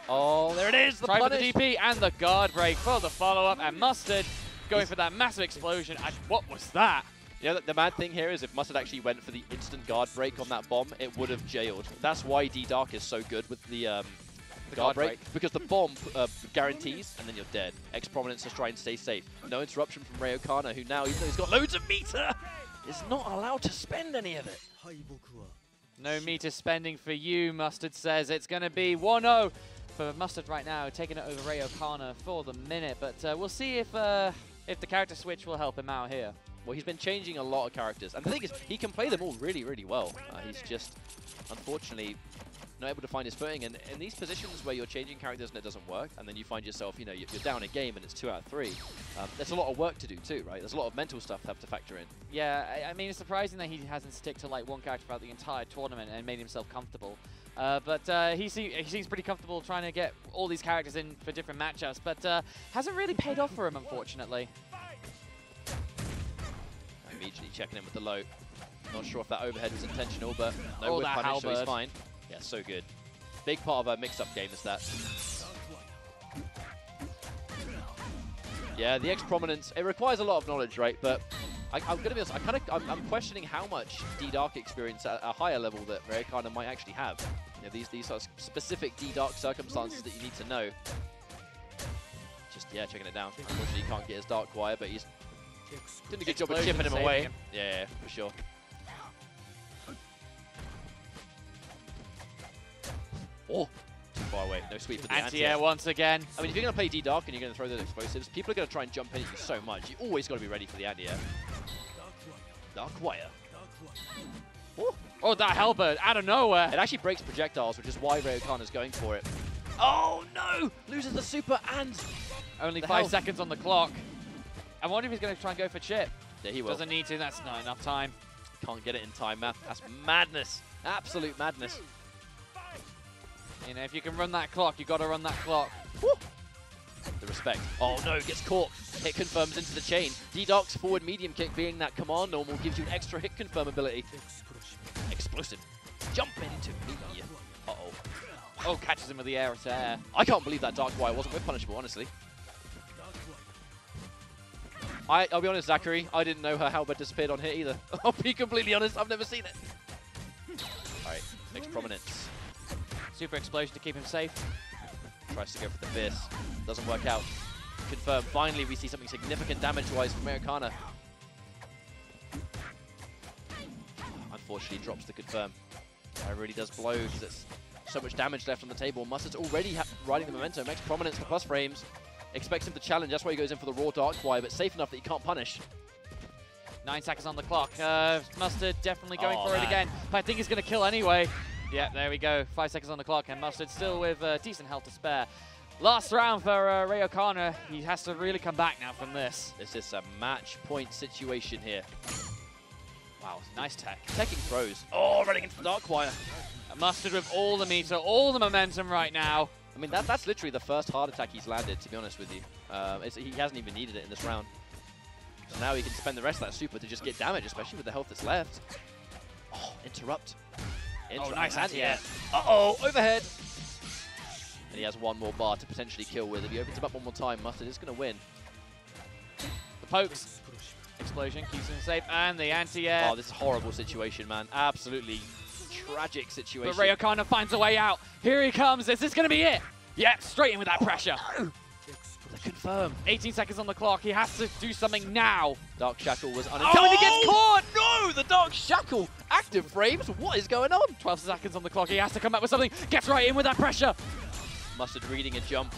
Oh, there it is, the try punish. for the DP and the guard break for the follow-up, and Mustard going for that massive explosion. And what was that? You know, the mad thing here is if Mustard actually went for the instant guard break on that bomb, it would have jailed. That's why D-Dark is so good with the guard break, because the bomb guarantees, and then you're dead. X-Prominence is trying to stay safe. No interruption from Rayokana, who now, even though he's got loads of meter, is not allowed to spend any of it. No meter spending for you, Mustard says. It's going to be 1-0 for Mustard right now, taking it over Rayokana for the minute. But we'll see if the character switch will help him out here. Well, he's been changing a lot of characters. And the thing is, he can play them all really, really well. He's just, unfortunately, not able to find his footing. And in these positions where you're changing characters and it doesn't work, and then you find yourself, you know, you're down a game and it's 2 out of 3, there's a lot of work to do too, right? There's a lot of mental stuff to have to factor in. Yeah, I mean, it's surprising that he hasn't stick to like one character throughout the entire tournament and made himself comfortable. But he seems pretty comfortable trying to get all these characters in for different matchups, but hasn't really paid off for him, unfortunately. Immediately checking in with the low. Not sure if that overhead was intentional, but no whip punish, so he's fine. Yeah, so good. Big part of our mix-up game is that. Yeah, the X prominence, it requires a lot of knowledge, right? But I'm gonna be honest, I'm questioning how much D-Dark experience at a higher level that Rayakana might actually have. You know, these sort of specific D-Dark circumstances that you need to know. Just, yeah, checking it down. Unfortunately, he can't get his Dark Wire, but he's doing a good job of chipping him away. Yeah, for sure. Oh, too far away. No sweep for the anti-air once again. I mean, if you're going to play D-Dark and you're going to throw those explosives, people are going to try and jump in at you so much. You always got to be ready for the anti-air. Dark Wire. Oh, that Hellbird out of nowhere. It actually breaks projectiles, which is why Rayakana's going for it. Oh, no! Loses the super and only 5 seconds on the clock. I wonder if he's going to try and go for chip. Yeah, he will. Doesn't need to. That's not enough time. Can't get it in time, man. That's madness. Absolute madness. You know, if you can run that clock, you got to run that clock. Woo. The respect. Oh no, gets caught. Hit confirms into the chain. D-Dark's forward medium kick being that command normal gives you an extra hit confirm ability. Explosive. Jump into me. Uh-oh. Oh, catches him with the air to air. I can't believe that Dark Wire wasn't whip punishable, honestly. I'll be honest, Zachary, I didn't know her Halberd disappeared on hit either. I'll be completely honest, I've never seen it. Alright, makes prominence. Super explosion to keep him safe. Tries to go for the fierce. Doesn't work out. Confirm. Finally, we see something significant damage-wise from Rayakana. Unfortunately, drops the confirm. That really does blow because there's so much damage left on the table. Mustard's already riding the momentum. Makes prominence for plus frames. Expects him to challenge. That's why he goes in for the raw Dark Wire, but safe enough that he can't punish. 9 seconds on the clock. Mustard definitely going for it again, but I think he's going to kill anyway. Yeah, there we go. 5 seconds on the clock, and Mustard still with decent health to spare. Last round for Rayakana. He has to really come back now from this. This is a match point situation here. Wow, nice tech. Teching throws. Oh, running into the Dark Wire. Mustard with all the meter, all the momentum right now. I mean, that's literally the first hard attack he's landed, to be honest with you. He hasn't even needed it in this round. So now he can spend the rest of that super to just get damage, especially with the health that's left. Oh, interrupt. Oh, nice anti-air. Uh-oh, overhead. And he has one more bar to potentially kill with. If he opens him up one more time, Mustard is going to win. The pokes. Explosion keeps him safe, and the anti-air. Oh, this is a horrible situation, man. Absolutely tragic situation. But Rayakana finds a way out. Here he comes. Is this going to be it? Yep, straight in with that pressure. No. The confirm. 18 seconds on the clock. He has to do something now. Dark Shackle was unintended. He gets caught! No, the Dark Shackle. Active frames. What is going on? 12 seconds on the clock. He has to come back with something. Gets right in with that pressure. Mustard reading a jump.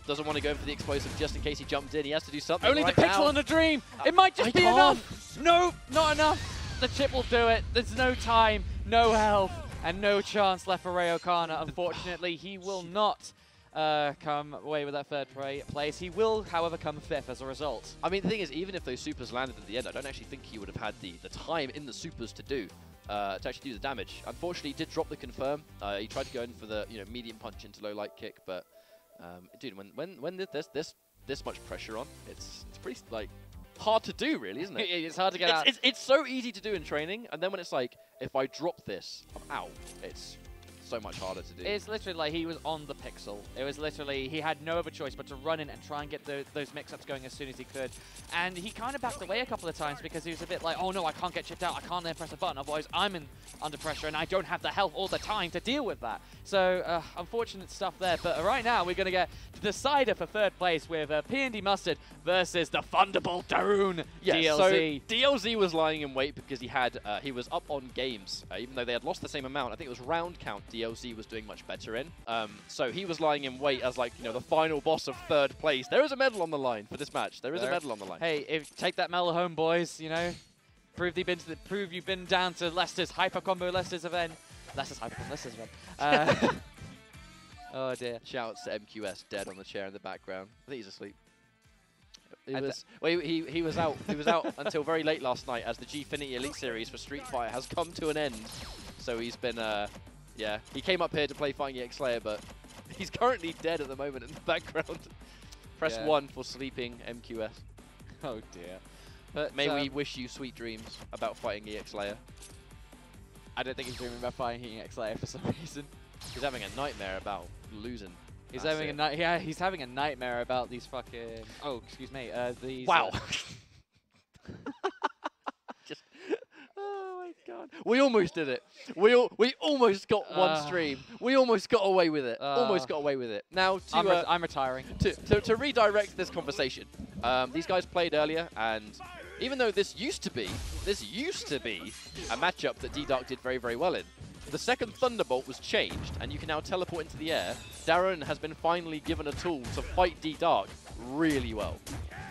Doesn't want to go for the explosive just in case he jumped in. He has to do something. Only right the pixel now. and a dream. It might just be enough. No, not enough. The chip will do it. There's no time, no health, and no chance left for Rayakana. Unfortunately, he will not come away with that third place. He will, however, come 5th as a result. I mean, the thing is, even if those supers landed at the end, I don't actually think he would have had the time in the supers to actually do the damage. Unfortunately, he did drop the confirm. He tried to go in for the medium punch into low light kick, but dude, when there's this much pressure on, it's pretty hard to do, really, isn't it? It's hard to get out. It's so easy to do in training, and then when it's like, if I drop this, I'm out. It's so much harder to do. It's literally like he was on the pixel. It was literally, he had no other choice but to run in and try and get those mix-ups going as soon as he could. And he kind of backed away a couple of times because he was a bit like, oh no, I can't get chipped out. I can't then press a button. Otherwise, I'm under pressure and I don't have the health all the time to deal with that. So, unfortunate stuff there. But right now, we're going to get the decider for 3rd place with PND Mustard versus the Thunderbolt Darun DLZ. So DLZ was lying in wait because he was up on games. Even though they had lost the same amount, I think it was round count DLZ was doing much better in. So he was lying in wait as the final boss of 3rd place. There is a medal on the line for this match. There is a medal on the line. Hey, take that medal home, boys. Prove you've been down to Leicester's Combo Leicester's event. That's just Hypercom Leicester's run. Oh dear. Shouts to MQS dead on the chair in the background. I think he's asleep. He was out. He was out until very late last night, as the Gfinity Elite Series for Street Fighter has come to an end. So he's been, yeah, he came up here to play Fighting EX Slayer, but he's currently dead at the moment in the background. Press 1 for sleeping MQS. Oh dear. But may we wish you sweet dreams about Fighting EX Slayer. I don't think he's dreaming about Fighting EX Slayer for some reason. He's having a nightmare about losing. He's having he's having a nightmare about these fucking. Oh, excuse me. These. Wow. Just. Oh my god. We almost did it. We almost got one stream. We almost got away with it. Almost got away with it. now I'm retiring. To redirect this conversation, these guys played earlier, and even though this used to be a matchup that D-Dark did very, very well in, the second Thunderbolt was changed, and you can now teleport into the air. Darren has been finally given a tool to fight D-Dark really well.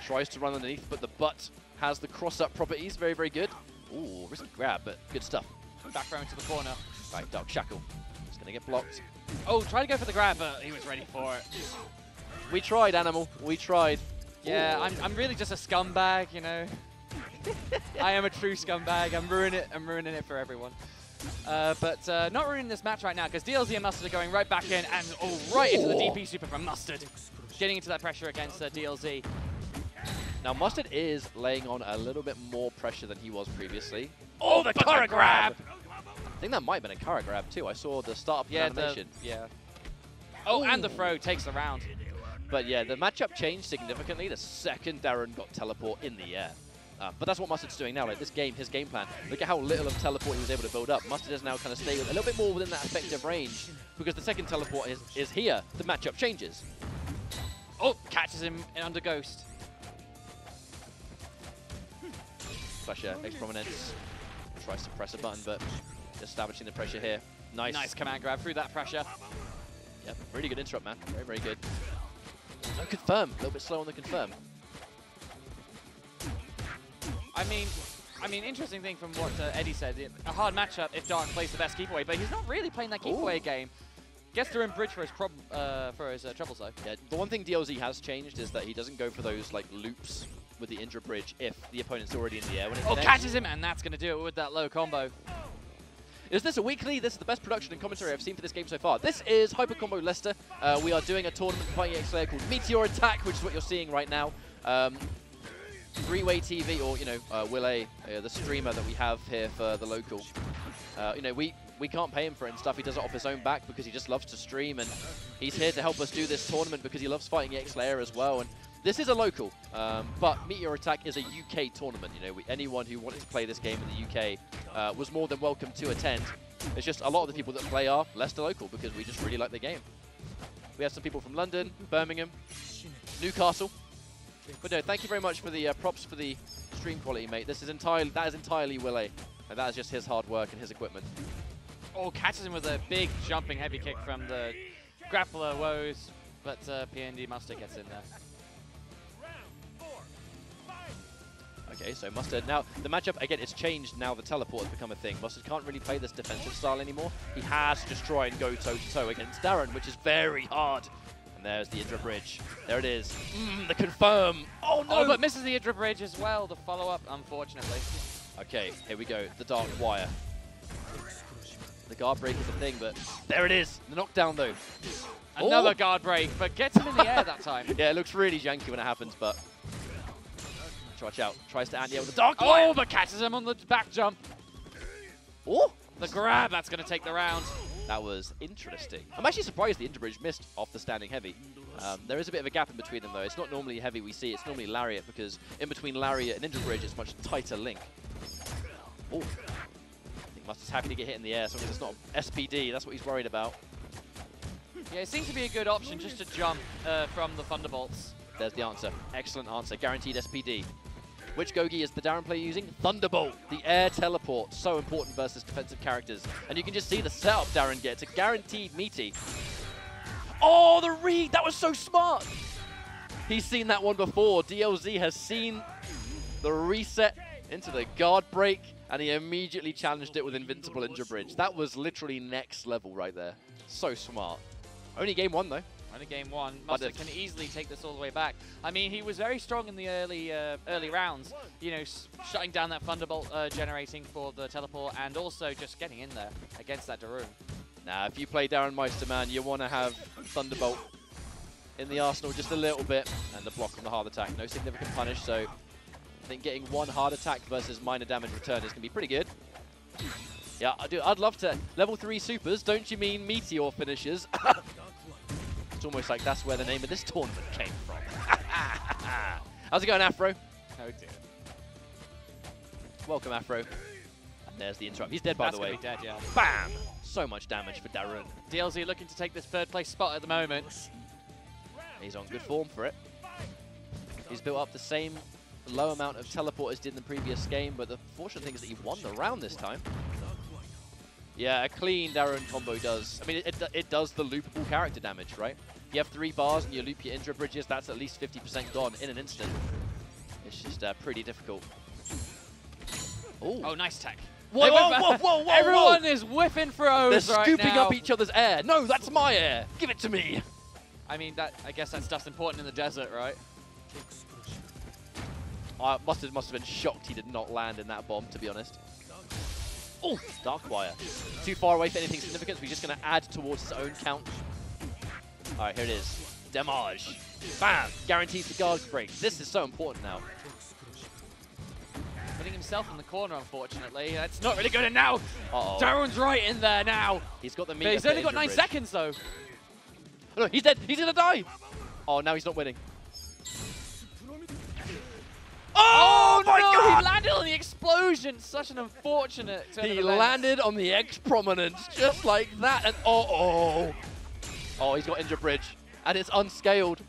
Tries to run underneath, but the butt has the cross-up properties. Very, very good. Ooh, risky grab, but good stuff. Back row into the corner. Right, Dark Shackle. It's going to get blocked. Oh, try to go for the grab, but he was ready for it. We tried, Animal. We tried. Yeah, I'm really just a scumbag, you know. I am a true scumbag. I'm ruining it for everyone. But not ruining this match right now, because DLZ and Mustard are going right back in, and right into the DP super from Mustard. Getting into that pressure against DLZ. Now, Mustard is laying on a little bit more pressure than he was previously. Oh, the Kara grab! I think that might have been a Kara grab, too. I saw the start of the animation. Oh, and the throw takes the round. But yeah, the matchup changed significantly the second Darren got teleport in the air. But that's what Mustard's doing now. Like this game, his game plan. Look at how little of teleport he was able to build up. Mustard is now kind of stay a little bit more within that effective range, because the second teleport is here. The matchup changes. Oh, catches him under Ghost. Pressure, X prominence. Tries to press a button, but establishing the pressure here. Nice. Nice command grab through that pressure. Yep, really good interrupt, man. Very, very good. No confirm. A little bit slow on the confirm. I mean, interesting thing from what Eddie said. A hard matchup if Dark plays the best keep away, but he's not really playing that keep away game. Gets through in bridge for his troubles though. Yeah, the one thing DLZ has changed is that he doesn't go for those like loops with the Indra bridge if the opponent's already in the air. When it catches him, and that's going to do it with that low combo. Is this a weekly? This is the best production and commentary I've seen for this game so far. This is Hyper Combo Leicester. We are doing a tournament Fighting EX Slayer called Meteor Attack, which is what you're seeing right now. Three-way TV, or, you know, Willy, the streamer that we have here for the local. You know, we can't pay him for it and stuff. He does it off his own back because he just loves to stream, and he's here to help us do this tournament because he loves Fighting EX Slayer as well. And this is a local, but Meteor Attack is a UK tournament. You know, anyone who wanted to play this game in the UK was more than welcome to attend. It's just a lot of the people that play are Leicester local because we just really like the game. We have some people from London, Birmingham, Newcastle. But no, thank you very much for the props for the stream quality, mate. That is entirely Willy, and that is just his hard work and his equipment. Oh, catches him with a big jumping heavy kick from the grappler Woes, but PND Mustard gets in there. Okay, so Mustard, now the matchup, again, it's changed now the teleport has become a thing. Mustard can't really play this defensive style anymore. He has to just try and go toe-to-toe against Darren, which is very hard. And there's the Indra bridge. There it is. The confirm. Oh, no! Oh, but misses the Indra bridge as well, the follow-up, unfortunately. Okay, here we go. The Dark Wire. The guard break is a thing, but there it is. The knockdown, though. Another guard break, but gets him in the air that time. Yeah, it looks really janky when it happens, but... Watch out. Tries to anti-air with the Dark Wire. Oh, but catches him on the back jump. Oh! The grab, that's going to take the round. That was interesting. I'm actually surprised the Indra bridge missed off the standing heavy. There is a bit of a gap in between them, though. It's not normally heavy we see. It's normally Lariat, because in between Lariat and Indra bridge, it's a much tighter link. Oh. I think Mustard's happy to get hit in the air, so it's not SPD. That's what he's worried about. Yeah, it seems to be a good option just to jump from the Thunderbolts. There's the answer. Excellent answer. Guaranteed SPD. Which Gogi is the Darren player using? Thunderbolt, the air teleport. So important versus defensive characters. And you can just see the setup Darren gets. A guaranteed meaty. Oh, the read! That was so smart! He's seen that one before. DLZ has seen the reset into the guard break. and he immediately challenged it with Invincible Injure Bridge. That was literally next level right there. So smart. Only game 1 though. Only game 1. Mustard can easily take this all the way back. I mean, he was very strong in the early rounds, you know, shutting down that Thunderbolt generating for the teleport, and also just getting in there against that Darun. Now, if you play Darren Meister, man, you want to have Thunderbolt in the arsenal just a little bit, and the block from the hard attack. No significant punish, so I think getting 1 hard attack versus minor damage return is going to be pretty good. Yeah, I'd love to. Level 3 supers, don't you mean Meteor finishes? It's almost like that's where the name of this tournament came from. How's it going, Afro? Oh dear. Welcome, Afro. And there's the interrupt. He's dead, by the way. That's gonna be dead, yeah. Bam! So much damage for Darun. DLZ looking to take this 3rd place spot at the moment. He's on good form for it. He's built up the same low amount of teleport as did in the previous game, but the fortunate thing is that he won the round this time. Yeah, a clean Darun combo does. I mean, it does the loopable character damage, right? You have 3 bars and you loop your Indra bridges, that's at least 50% gone in an instant. It's just pretty difficult. Ooh. Oh, nice tech. Whoa, whoa, whoa, whoa, Everyone is whiffing throws They're right scooping now. up each other's air. No, that's my air. Give it to me. I mean, I guess that stuff's important in the desert, right? Must have been shocked he did not land in that bomb, to be honest. Oh, Dark Wire. Too far away for anything significant, so he's just going to add towards his own count. All right, here it is. Damage. Bam! Guarantees the guard break. This is so important now. Putting himself in the corner, unfortunately. That's not really good. And now, Uh-oh. Darren's right in there now. He's got the meter. But he's only got 9 seconds, though. Oh, no, he's dead. He's going to die. Oh, now he's not winning. Oh, my no, God! He landed on the explosion. Such an unfortunate turn of He events. landed on the X prominence just like that. And oh, he's got Indra Bridge, and it's unscaled.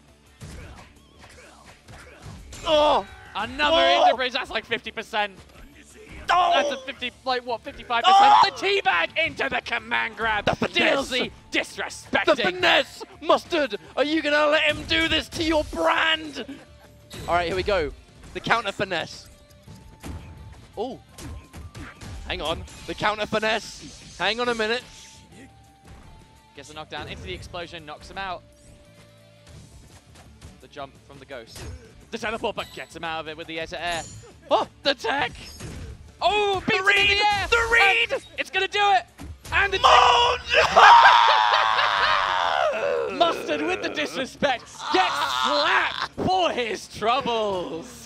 Oh, Another Indra Bridge. That's like 50%. oh. That's a 50, like what, 55%. Oh! The teabag into the command grab. The finesse. DLZ The disrespecting. finesse, Mustard. Are you gonna let him do this to your brand? All right, here we go. The counter finesse. Oh, hang on. The counter finesse. Hang on a minute. Gets a knockdown into the explosion, knocks him out. The jump from the ghost. The teleport, but gets him out of it with the air-to-air. Oh, the tech! Oh, beats read! it in the air! The read! And it's gonna do it! And it's Mustard with the disrespect gets slapped for his troubles.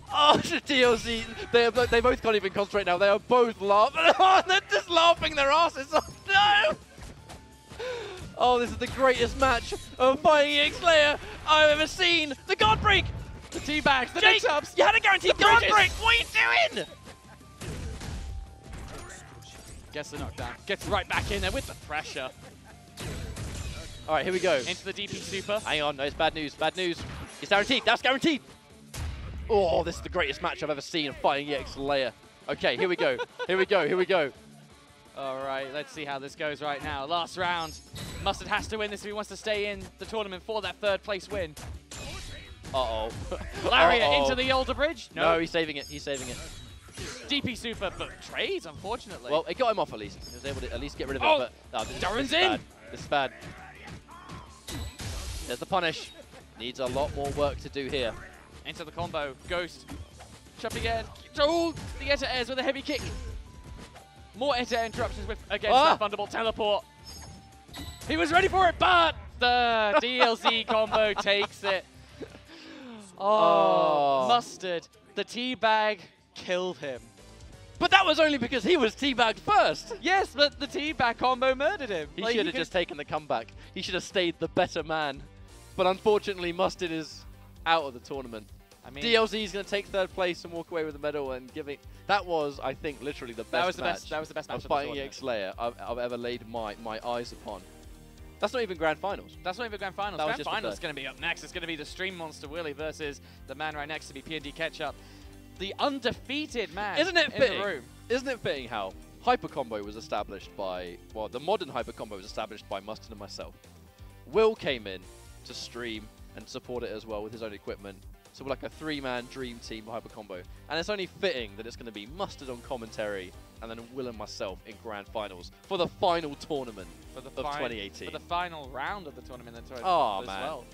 Oh, the DLC, they both can't even concentrate now. They are both laughing. Oh, they're just laughing their asses off. No! Oh, this is the greatest match of Fighting EX Slayer I've ever seen. The guard break! The teabags, the Jake, mix-ups. you had a guaranteed guard break. What are you doing? Gets the knockdown. Gets right back in there with the pressure. All right, here we go. Into the DP super. Hang on, no, it's bad news. Bad news. It's guaranteed. That's guaranteed. Oh, this is the greatest match I've ever seen of Fighting EX Slayer. Okay, here we go. Here we go. Here we go. All right, let's see how this goes right now. Last round. Mustard has to win this if he wants to stay in the tournament for that 3rd place win. Uh-oh. Lariat into the older bridge. No, he's saving it. He's saving it. DP super, but trades, unfortunately. Well, it got him off at least. He was able to at least get rid of it. Oh, But no, this Darren's is in. bad. This is bad. There's the punish. Needs a lot more work to do here. Into the combo. Ghost. Chop again. Oh, the air-to-airs with a heavy kick. More air-to-air interruptions with against that Thunderbolt teleport. He was ready for it, but the DLZ combo takes it. Oh, Mustard. The teabag killed him. But that was only because he was teabagged first. Yes, but the teabag combo murdered him. He should have just taken the comeback. He should have stayed the better man. But unfortunately, Mustard is out of the tournament. I mean, DLZ is going to take 3rd place and walk away with the medal and give it. That was, I think, literally the best match. That was the best match of Fighting EX Slayer I've ever laid my eyes upon. That's not even grand finals. That's not even grand finals. That was Grand just the finals is third. going to be up next. It's going to be the Stream Monster Willy versus the man right next to me, PND Ketchup. The undefeated man Isn't it in fitting? the room. Isn't it fitting how Hyper Combo was established by, well, the modern Hyper Combo was established by Mustard and myself. Will came in to stream and support it as well with his own equipment. So we're like a 3-man dream team for Hyper Combo. And it's only fitting that it's going to be Mustard on commentary and then Will and myself in grand finals for the final tournament of 2018. For the final round of the tournament as Oh, man. well.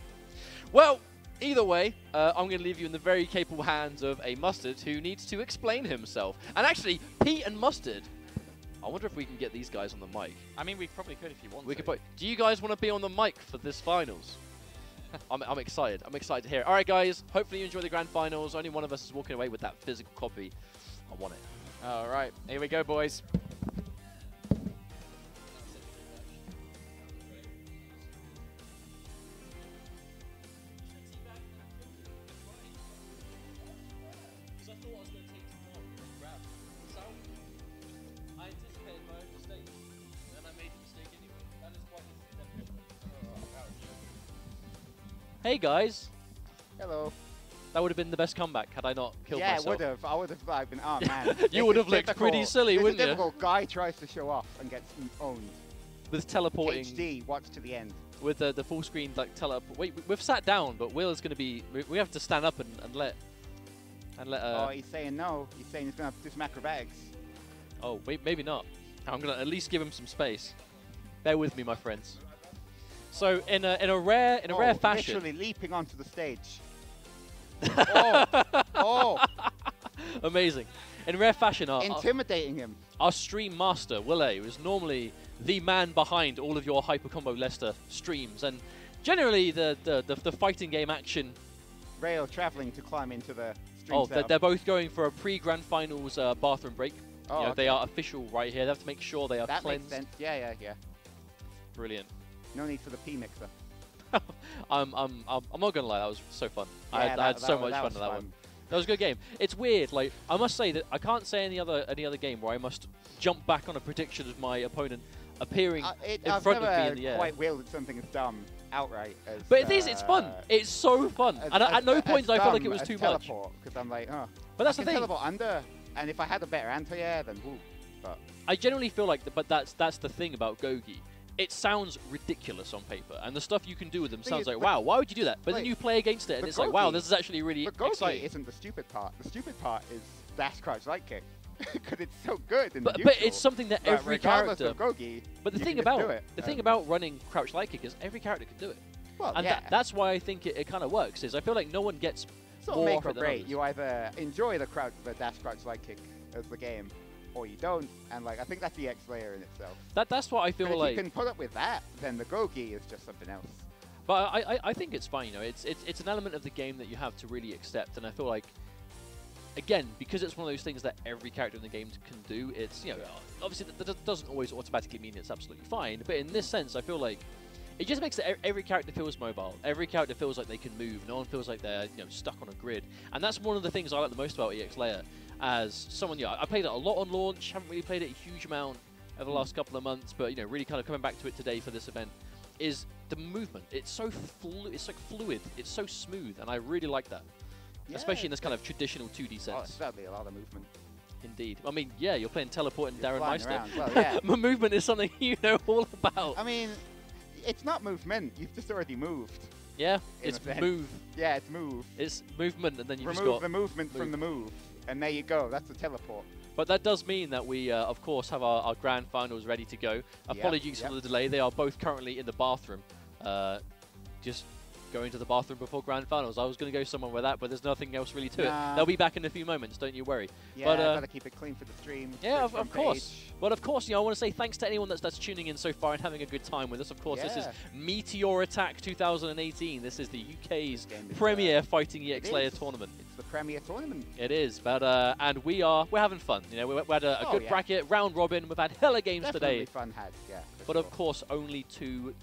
Well, either way, I'm going to leave you in the very capable hands of a Mustard who needs to explain himself. And actually, Pete and Mustard, I wonder if we can get these guys on the mic. I mean, we probably could if you want We to. could. Do you guys want to be on the mic for this finals? I'm excited. I'm excited to hear it. All right, guys. Hopefully you enjoy the grand finals. Only one of us is walking away with that physical copy. I want it. All right. Here we go, boys. Hey, guys. Hello. That would have been the best comeback had I not killed myself. Yeah, it would have. I would have like been, oh man. You would have looked pretty silly, wouldn't you? It's a typical guy tries to show off and gets owned. With teleporting. HD, watch to the end. With the full screen like teleport. Wait, we've sat down, but Will is going to be. We have to stand up and let. Oh, he's saying no. He's saying he's going to do some acrobatics. Oh, wait, maybe not. I'm going to at least give him some space. Bear with me, my friends. So in a rare fashion. Literally leaping onto the stage. oh. Amazing. In rare fashion, intimidating him. Our stream master, Willy, who is normally the man behind all of your Hyper Combo Leicester streams, and generally the fighting game action. Rail traveling to climb into the stream. Oh, they're both going for a pre-grand finals bathroom break. Oh, you know, okay. They are official right here. They have to make sure they are cleansed. That makes sense. Yeah. Brilliant. No need for the P mixer. I'm not gonna lie, that was so fun. Yeah, I had so much fun with that one. That was a good game. It's weird, like I must say that I can't say any other game where I must jump back on a prediction of my opponent appearing in front of me in the air. I've never quite wielded something as dumb outright as. But it's fun. It's so fun. And at no point I felt like it was too much. Because I'm like, oh. But that's the thing. Teleport under, and if I had a better anti-air, then woo. But I generally feel like, but that's the thing about Gogi. It sounds ridiculous on paper, and the stuff you can do with them sounds like, wow, why would you do that? But then you play against it, and it's like, wow, this is actually really exciting. Gogi isn't the stupid part. The stupid part is dash crouch light kick, because it's so good. In but it's something that every character. Of Gogi, but the thing about running crouch light kick is every character can do it. Well, and that's why I think it kind of works. Is I feel like no one gets more make off or it than break. others. You either enjoy the dash crouch light kick as the game, or you don't, and like I think that's the X layer in itself. That's what I feel but like. If you can put up with that, then the Gogi is just something else. But I think it's fine, you know. It's an element of the game that you have to really accept, and I feel like, again, because it's one of those things that every character in the game can do. It's, you know, obviously that doesn't always automatically mean it's absolutely fine, but in this sense, I feel like it just makes it every character feels mobile. Every character feels like they can move. No one feels like they're stuck on a grid, and that's one of the things I like the most about EX Layer. As someone, I played it a lot on launch, haven't really played it a huge amount over the last couple of months, but really kind of coming back to it today for this event, is the movement. It's so it's like fluid, it's so smooth, and I really like that. Yeah, especially in this kind of traditional 2D sense. Oh, it's certainly a lot of movement. Indeed. I mean, yeah, you're playing teleport and Darren Meister. Well, yeah. Movement is something you know all about. I mean, it's not movement, you've just already moved. Yeah, it's move. Yeah, it's move. It's movement, and then you remove the movement from the move. And there you go, that's a teleport. But that does mean that we, of course, have our grand finals ready to go. Apologies for the delay. They are both currently in the bathroom. Just going to the bathroom before grand finals. I was going to go somewhere with that, but there's nothing else really to it. They'll be back in a few moments, don't you worry. Yeah, but gotta keep it clean for the stream. Yeah, of course. But of course, I want to say thanks to anyone that's tuning in so far and having a good time with us. Of course, this is Meteor Attack 2018. This is the UK's premier Fighting EX Layer tournament. It's the premier tournament. It is, but and we're having fun. We had a good bracket, round robin. We've had hella games today. Fun had, but of course, only 2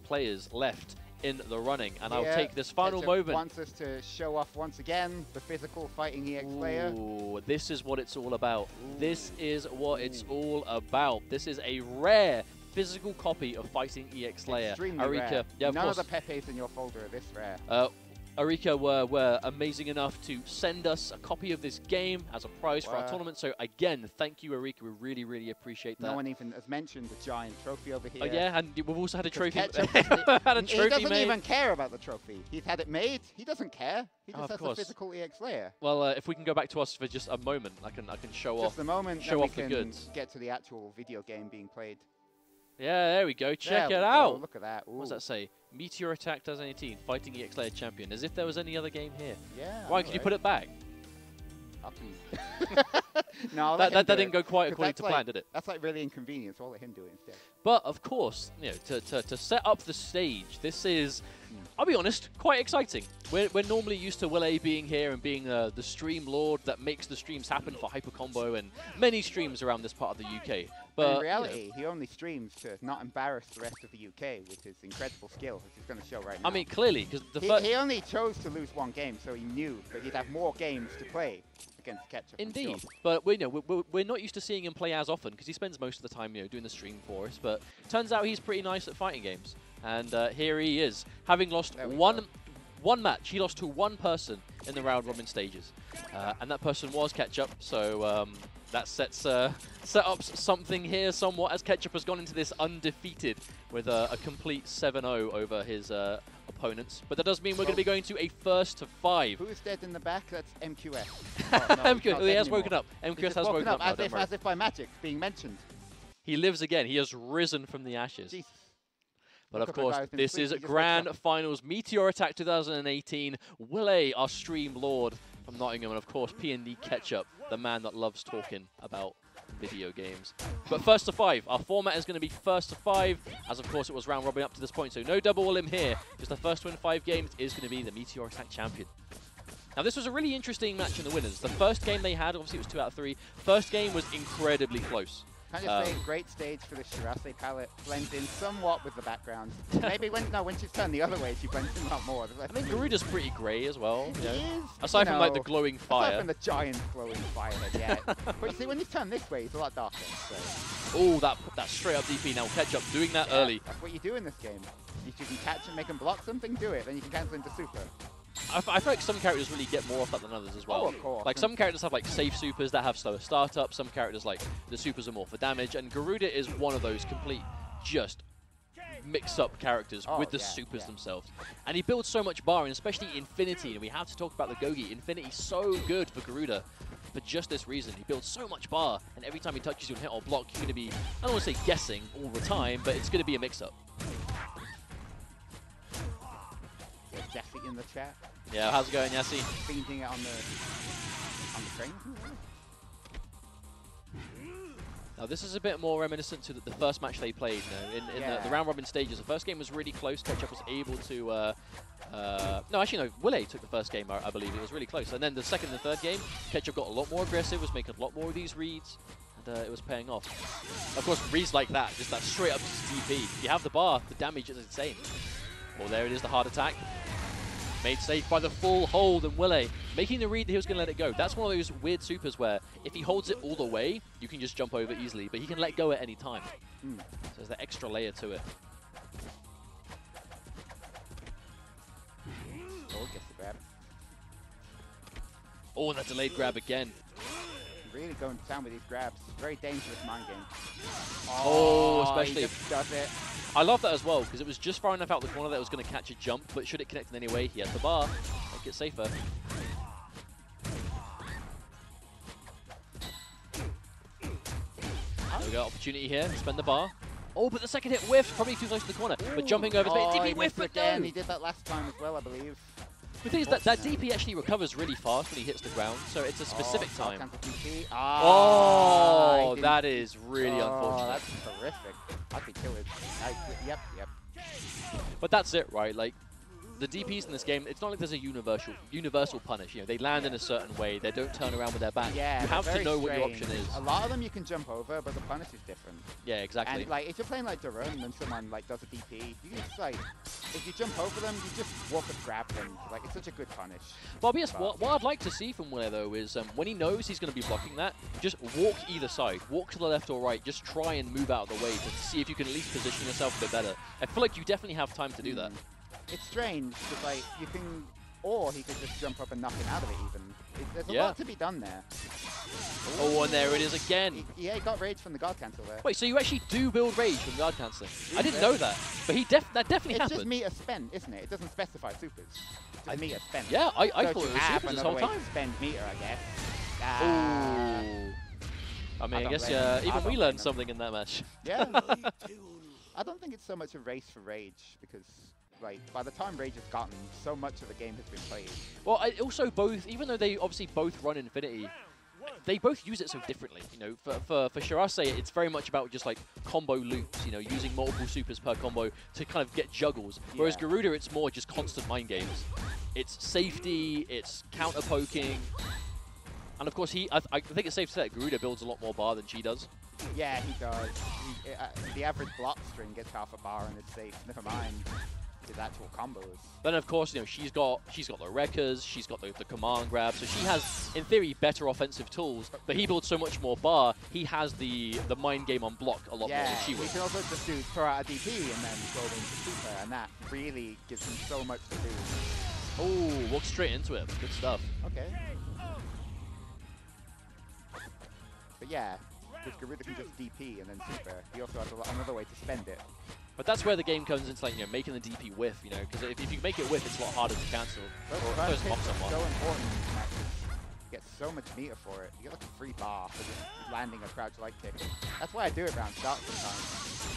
players left in the running, and I'll take this final moment. Wants us to show off once again the physical Fighting EX Layer. Ooh, this is what it's all about. Ooh. This is what it's all about. This is a rare physical copy of Fighting EX Layer. Extremely rare. Yeah, None of the Pepes in your folder are this rare. Arika were amazing enough to send us a copy of this game as a prize for our tournament. So again, thank you, Arika. We really, really appreciate that. No one even has mentioned the giant trophy over here. Oh yeah, and we've also had a trophy. Ketchup had a trophy he doesn't made. even care about the trophy. He's had it made. He doesn't care. He just has a physical EX layer. Well, if we can go back to us for just a moment, I can show off. Just a moment. Show then off we the can goods. get to the actual video game being played. Yeah, there we go. Check there it we out. go. Look at that. Ooh. What does that say? Meteor Attack 2018, fighting EX Layer champion. As if there was any other game here. Yeah. Why could you put it back? No, that didn't go quite according to plan, did it? That's like really inconvenient, so I'll let him do it instead. But of course, you know, to set up the stage, this is, I'll be honest, quite exciting. We're normally used to Willy being here and being the stream lord that makes the streams happen for Hyper Combo and many streams around this part of the UK. But in reality, he only streams to not embarrass the rest of the UK with his incredible skill, which he's going to show right now. I mean, clearly, because he only chose to lose one game, so he knew that he'd have more games to play against Ketchup. Indeed, but we're not used to seeing him play as often because he spends most of the time doing the stream for us. But turns out he's pretty nice at fighting games, and here he is, having lost one match. He lost to one person in the round robin stages, and that person was Ketchup. So that set up something here somewhat, as Ketchup has gone into this undefeated with a complete 7-0 over his opponents. But that does mean we're going to be going to a first to 5. Who's dead in the back? That's MQS. MQS, he has woken up. MQS has woken up. As if by magic, being mentioned. He lives again. He has risen from the ashes. Jesus. But of course, this is Grand Finals Meteor Attack 2018. Willy, our stream lord from Nottingham, and of course, PND Ketchup, the man that loves talking about video games. But first to 5. Our format is going to be first to 5, as of course it was round robin up to this point. So no double Willy here. Just the first to win 5 games is going to be the Meteor Attack champion. Now this was a really interesting match in the winners. The first game they had, obviously it was 2 out of 3. First game was incredibly close. Can I just say, great stage for the Shirase palette. Blends in somewhat with the background. Maybe when she's turned the other way, she blends in a lot more. I mean, Garuda's pretty grey as well. He is. Aside from like the glowing fire. Aside from the giant glowing fire, yeah. But you see, when he's turned this way, he's a lot darker. So. Oh, that straight up DP now. Ketchup doing that early. That's what you do in this game. If you can catch and make him block something, do it. Then you can cancel into super. I feel like some characters really get more off that than others as well. Oh, of course. Like some characters have like safe supers that have slower startup. Some characters like the supers are more for damage, and Garuda is one of those complete just mix-up characters with the supers themselves. And he builds so much bar, and especially Infinity. And we have to talk about the Gogi. Infinity's so good for Garuda for just this reason. He builds so much bar, and every time he touches you and hit or block, you're going to be, I don't want to say guessing all the time, but it's going to be a mix-up. Yassi in the chat. Yeah, how's it going, Yassi? Feeding it on the train. Now this is a bit more reminiscent to the first match they played. In the round robin stages. The first game was really close. Ketchup was able to. No, actually no. Willy took the first game. I believe it was really close. And then the second and third game, Ketchup got a lot more aggressive. Was making a lot more of these reads. And it was paying off. Of course, reads like that, just that straight up DP. If you have the bar, the damage is insane. Well, there it is, the hard attack. Made safe by the full hold, and Willy making the read that he was going to let it go. That's one of those weird supers where if he holds it all the way, you can just jump over easily, but he can let go at any time. So there's that extra layer to it. Oh, gets the grab. Oh, and that delayed grab again. Really going to town with these grabs. Very dangerous mind game. Oh, especially. He just does it. I love that as well, because it was just far enough out the corner that it was going to catch a jump, but should it connect in any way, he has the bar. Make it safer. There we go, opportunity here, spend the bar. Oh, but the second hit whiffed, probably too close to the corner. But jumping over, did he whiff again? He did that last time as well, I believe. The thing is that DP actually recovers really fast when he hits the ground, so it's a specific time. Oh, that is really unfortunate. That's horrific. I could kill it. Yep. But that's it, right? Like, the DPs in this game, it's not like there's a universal punish. You know, they land in a certain way. They don't turn around with their back. Yeah, you have to know what your option is. A lot of them you can jump over, but the punish is different. Yeah, exactly. And like, if you're playing like Durun and someone like does a DP, you can just like, if you jump over them, you just walk and grab them. Like, it's such a good punish. Well, yes, what I'd like to see from Willy though is when he knows he's going to be blocking that, just walk either side, walk to the left or right. Just try and move out of the way to see if you can at least position yourself a bit better. I feel like you definitely have time to do that. It's strange because like you can or he could just jump up and knock him out of it even. There's a lot to be done there. Oh, and there it is again. Yeah, he got rage from the guard cancel there. Wait, so you actually do build rage from guard cancelling? I didn't know that, but that definitely happened. It's just meter spent, isn't it? It doesn't specify supers. It's just meter spent. Yeah, I so thought it was supers this whole time. To spend meter, I guess. Ooh. I mean, I guess even we learned something in that match. Yeah. I don't think it's so much a race for rage because, like, by the time rage has gotten, so much of the game has been played. Well, also both, even though they obviously both run Infinity, they both use it so differently. You know, for Shirase, it's very much about just like combo loops. You know, using multiple supers per combo to kind of get juggles. Whereas Garuda, it's more just constant mind games. It's safety, it's counter poking. And of course, I think it's safe to say that Garuda builds a lot more bar than she does. Yeah, he does. The average block string gets half a bar and it's safe. Never mind his actual combos. Then of course, you know, she's got the wreckers, she's got the command grab, so she has, in theory, better offensive tools. But he builds so much more bar. He has the mind game on block a lot more than she would. He can also just throw out a DP and then go into super, and that really gives him so much to do. Oh, walk straight into it. Good stuff. Okay. But yeah, because Garuda can just DP and then super. He also has another way to spend it. But that's where the game comes into, like, you know, making the DP whiff, you know, because if you make it whiff, it's a lot harder to cancel. Or First hit off someone. so important in these matches. You get so much meter for it. You get like a free bar for just landing a crouch light kick. That's why I do it around start sometimes.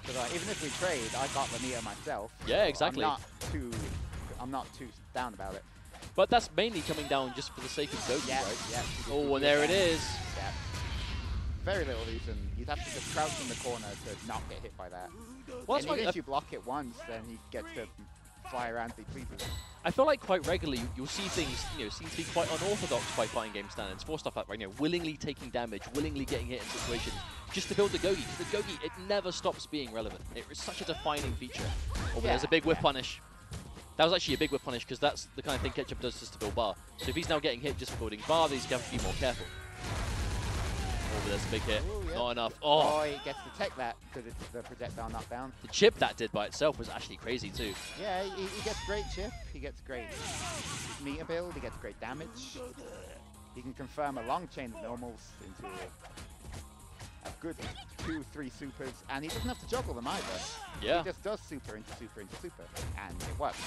Because even if we trade, I got the meter myself. Yeah, exactly. I'm not too down about it. But that's mainly coming down just for the sake of Goki, right? Yeah. Oh, and there it is. Yeah. Very little reason. You'd have to just crouch in the corner to not get hit by that. Well, and even if you block it once, then he gets to fly around if he pleases. I feel like quite regularly you'll see things, you know, seem to be quite unorthodox by fighting game standards for stuff like, you know, willingly taking damage, willingly getting hit in situations just to build the Gogi. Because the Gogi, it never stops being relevant. It's such a defining feature. Oh, but there's a big whiff punish. That was actually a big whiff punish because that's the kind of thing Ketchup does just to build bar. So if he's now getting hit just for building bar, then he's going to have to be more careful. Oh, but there's a big hit. Ooh, not enough. Oh, he gets to tech that because it's the projectile knockdown. The chip that did by itself was actually crazy too. Yeah, he gets great chip. He gets great meter build. He gets great damage. He can confirm a long chain of normals into a good 2-3 supers, and he doesn't have to juggle them either. Yeah. He just does super into super into super, and it works.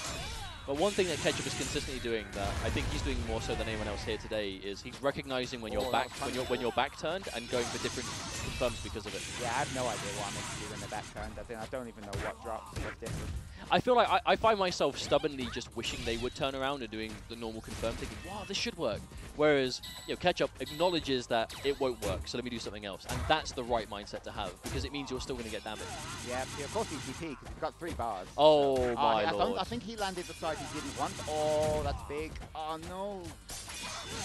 But one thing that Ketchup is consistently doing that I think he's doing more so than anyone else here today is he's recognizing when you're back when you're back turned and going for different confirms because of it. Yeah, I have no idea what I'm meant to do when they're back turned. I don't even know what drops and what's different. I feel like I find myself stubbornly just wishing they would turn around and doing the normal confirm, thinking, wow, this should work. Whereas, you know, Ketchup acknowledges that it won't work, so let me do something else. And that's the right mindset to have, because it means you're still going to get damage. Yeah, of course he's DP, because he's got 3 bars. Oh, my lord. I think he landed the side he didn't want. Oh, that's big. Oh, no.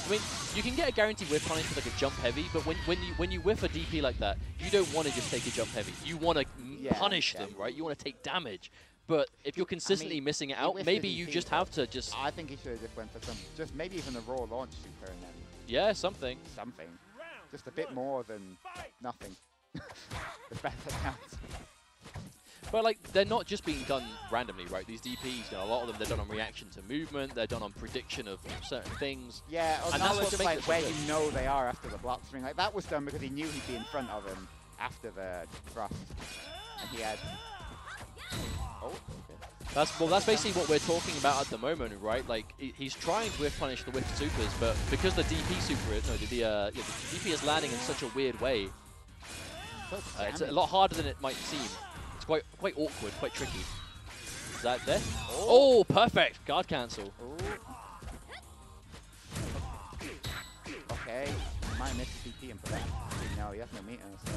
I mean, you can get a guaranteed whiff punish with like a jump heavy, but when you whiff a DP like that, you don't want to just take a jump heavy. You want to punish them, right? You want to take damage. But if you're consistently missing it out, maybe you just have to just... I think he should have just went for some, just maybe even a raw launch super and then... Yeah, something. Something. Just a bit more than nothing. The better counts. But like, they're not just being done randomly, right? These DPs, you know, a lot of them, they're done on reaction to movement, they're done on prediction of certain things. Yeah, and that's what like where you know they are after the block string. Like, that was done because he knew he'd be in front of him after the thrust. And he had... Oh, okay. That's basically what we're talking about at the moment, right? Like, he's trying to whiff punish the whiff supers, but because the DP super, the DP is landing in such a weird way, it's a lot harder than it might seem. It's quite awkward, quite tricky. Is that there? Oh, perfect! Guard cancel. Okay, might have missed the DP and put that. No, he has no meter. So.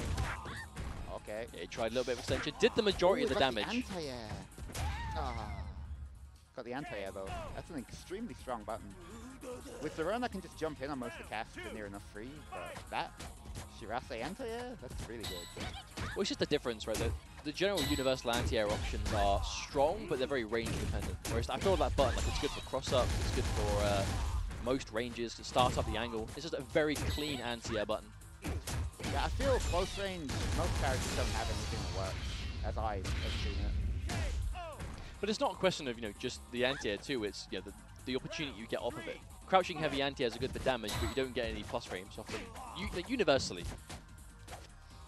Okay. Yeah, he tried a little bit of extension. Did the majority of the damage. The anti-air. Got the anti-air though. That's an extremely strong button. With the run, I can just jump in on most of the casts if near enough free, but that Shirase anti-air, that's really good. Well, it's just the difference, right? The general universal anti-air options are strong, but they're very range dependent. Whereas I feel that button, like, it's good for cross-up, it's good for most ranges to start up the angle. It's just a very clean anti-air button. Yeah, I feel close range, most characters don't have anything that works, as I've seen it. But it's not a question of, you know, just the anti-air too. It's, you know, the opportunity you get off of it. Crouching heavy anti-airs are good for damage, but you don't get any plus frames off them universally.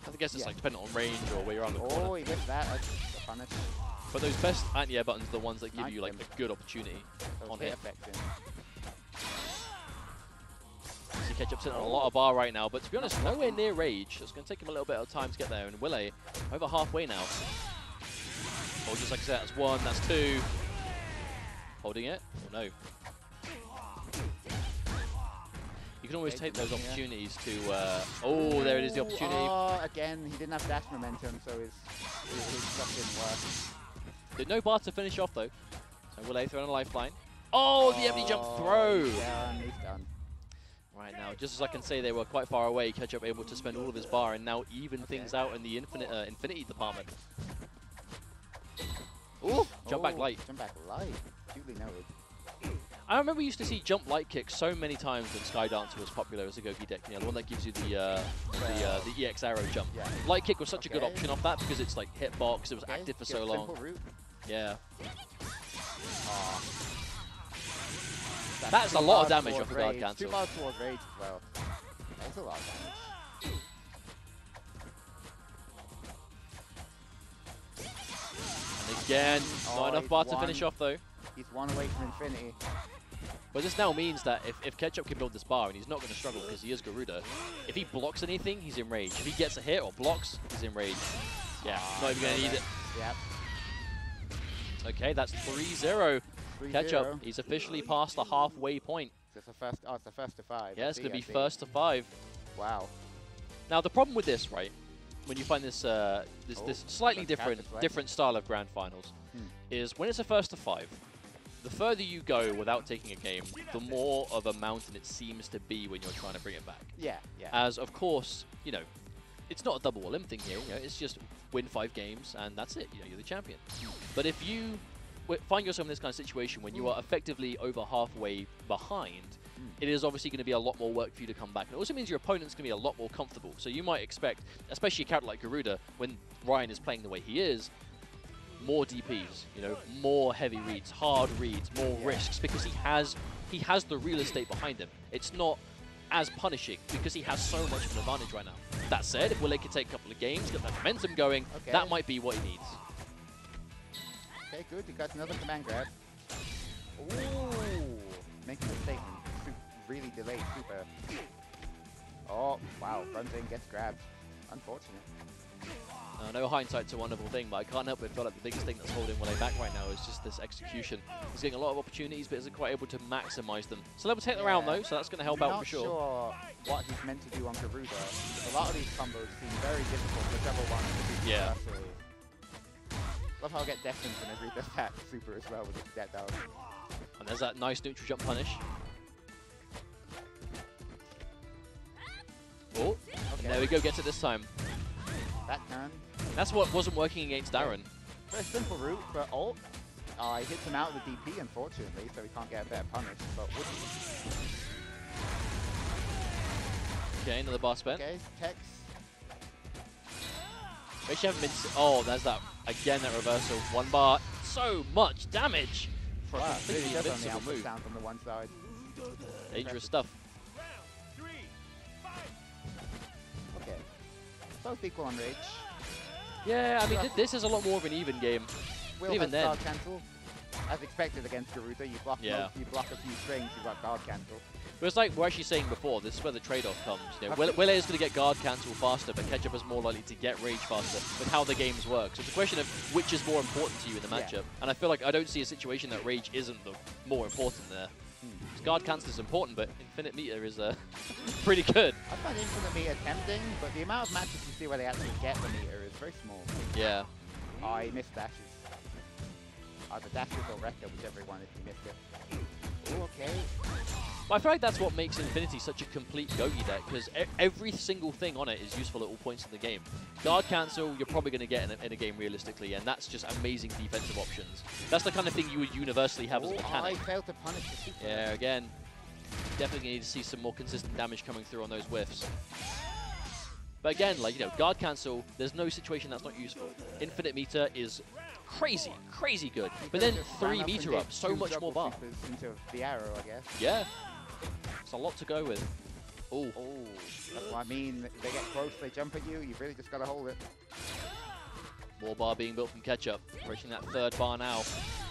I guess it's like dependent on range or where you're on the corner. Oh, he missed that. That's a punish. But those best anti-air buttons are the ones that give you like a good opportunity on hit. See Ketchup sitting on a lot of bar right now, but to be honest, nowhere near rage. It's going to take him a little bit of time to get there, and Willy over halfway now. Oh, just like I said, that's 1, that's 2. Holding it? Oh no. You can always take those opportunities to... oh, there it is, the opportunity. Oh, again, he didn't have dash momentum, so his stuff didn't work. Did no bar to finish off, though. So Willy throwing a lifeline. Oh, the empty jump throw! He's done. Right now, just as I can say, they were quite far away. Ketchup able to spend all of his bar and now even things out in the infinity department. Ooh, jump back light. Jump back light. Duly noted. I remember we used to see jump light kick so many times when Skydancer was popular as a Gogi deck. You know, the one that gives you the EX arrow jump. Yeah. Light kick was such a good option off that because it's like hitbox. It was active for so long. Yeah. That's a lot of damage off a guard cancel. 2 bars towards rage as well. That's a lot of damage. And again, not enough bar to finish off though. He's 1 away from infinity. But this now means that if Ketchup can build this bar, and he's not going to struggle because he is Garuda, if he blocks anything, he's in rage. If he gets a hit or blocks, he's in rage. Yeah, not even going to need it. Yep. Okay, that's 3-0. Ketchup, he's officially past the halfway point. It's the first, it's the first to 5. Yeah, it's going to be first to 5. Wow. Now, the problem with this, right, when you find this this slightly different style of grand finals, is when it's a first to 5, the further you go without taking a game, the more of a mountain it seems to be when you're trying to bring it back. Yeah, yeah. As, of course, you know, it's not a double Olymp thing here. You know, it's just win 5 games and that's it. You know, you're the champion. But if you find yourself in this kind of situation when you are effectively over halfway behind, it is obviously going to be a lot more work for you to come back. And it also means your opponent's going to be a lot more comfortable. So you might expect, especially a character like Garuda, when Ryan is playing the way he is, more DPs, you know, more heavy reads, hard reads, more risks, because he has the real estate behind him. It's not as punishing because he has so much of an advantage right now. That said, if Willy can take a couple of games, get that momentum going, that might be what he needs. Okay, good. He got another command grab. Ooh, making a statement. Really delayed super. Oh, wow. Runs in, gets grabbed. Unfortunate. No hindsight's a wonderful thing, but I can't help but feel like the biggest thing that's holding Willy back right now is just this execution. He's getting a lot of opportunities, but isn't quite able to maximize them. So level take the round though, so that's going to help out for sure. I'm not sure what he's meant to do on Garuda. A lot of these combos seem very difficult for several ones to do successfully. Love how I get deafened whenever he does that super as well with his dead down. And there's that nice neutral jump punish. Oh, and there we go, gets it this time. That turn. That's what wasn't working against Darren. Very simple route, but ult. He hits him out with the DP, unfortunately, so he can't get a better punish, but would he? Okay, another bar spin. Okay, Tex. We actually haven't been... Oh, there's that, again, that reversal. 1 bar, so much damage for a completely invincible move. Sound on the one side. Dangerous stuff. Okay. Both equal on rage. Yeah, I mean, this is a lot more of an even game. Will even then. Guard cancel. As expected against Garuda, you block you block a few strings, you got guard cancel. But it's like we're actually saying before, this is where the trade-off comes. You know, Willy is going to get guard cancel faster, but Ketchup is more likely to get rage faster with how the games work. So it's a question of which is more important to you in the matchup. And I feel like I don't see a situation that rage isn't the more important there. Guard cancel is important, but Infinite Meter is pretty good. I find Infinite Meter tempting, but the amount of matches you see where they actually get the meter is very small. Yeah. Oh, he missed dashes. Either dashes or Rekka, whichever one if he missed it. Ooh, okay. But I feel like that's what makes Infinity such a complete Gogi deck, because every single thing on it is useful at all points in the game. Guard cancel, you're probably going to get in a game realistically, and that's just amazing defensive options. That's the kind of thing you would universally have as a mechanic. I failed to punish the super. Yeah, again, definitely need to see some more consistent damage coming through on those whiffs. But again, like, you know, guard cancel, there's no situation that's not useful. Infinite Meter is crazy, crazy good. He But could've then just ran 3 up and meter did up, so 2 much more double bar. supers into the arrow, I guess. Yeah, it's a lot to go with. Oh, Oh, that's what I mean. If they get close, they jump at you. You've really just got to hold it. more bar being built from Ketchup, reaching that 3rd bar now.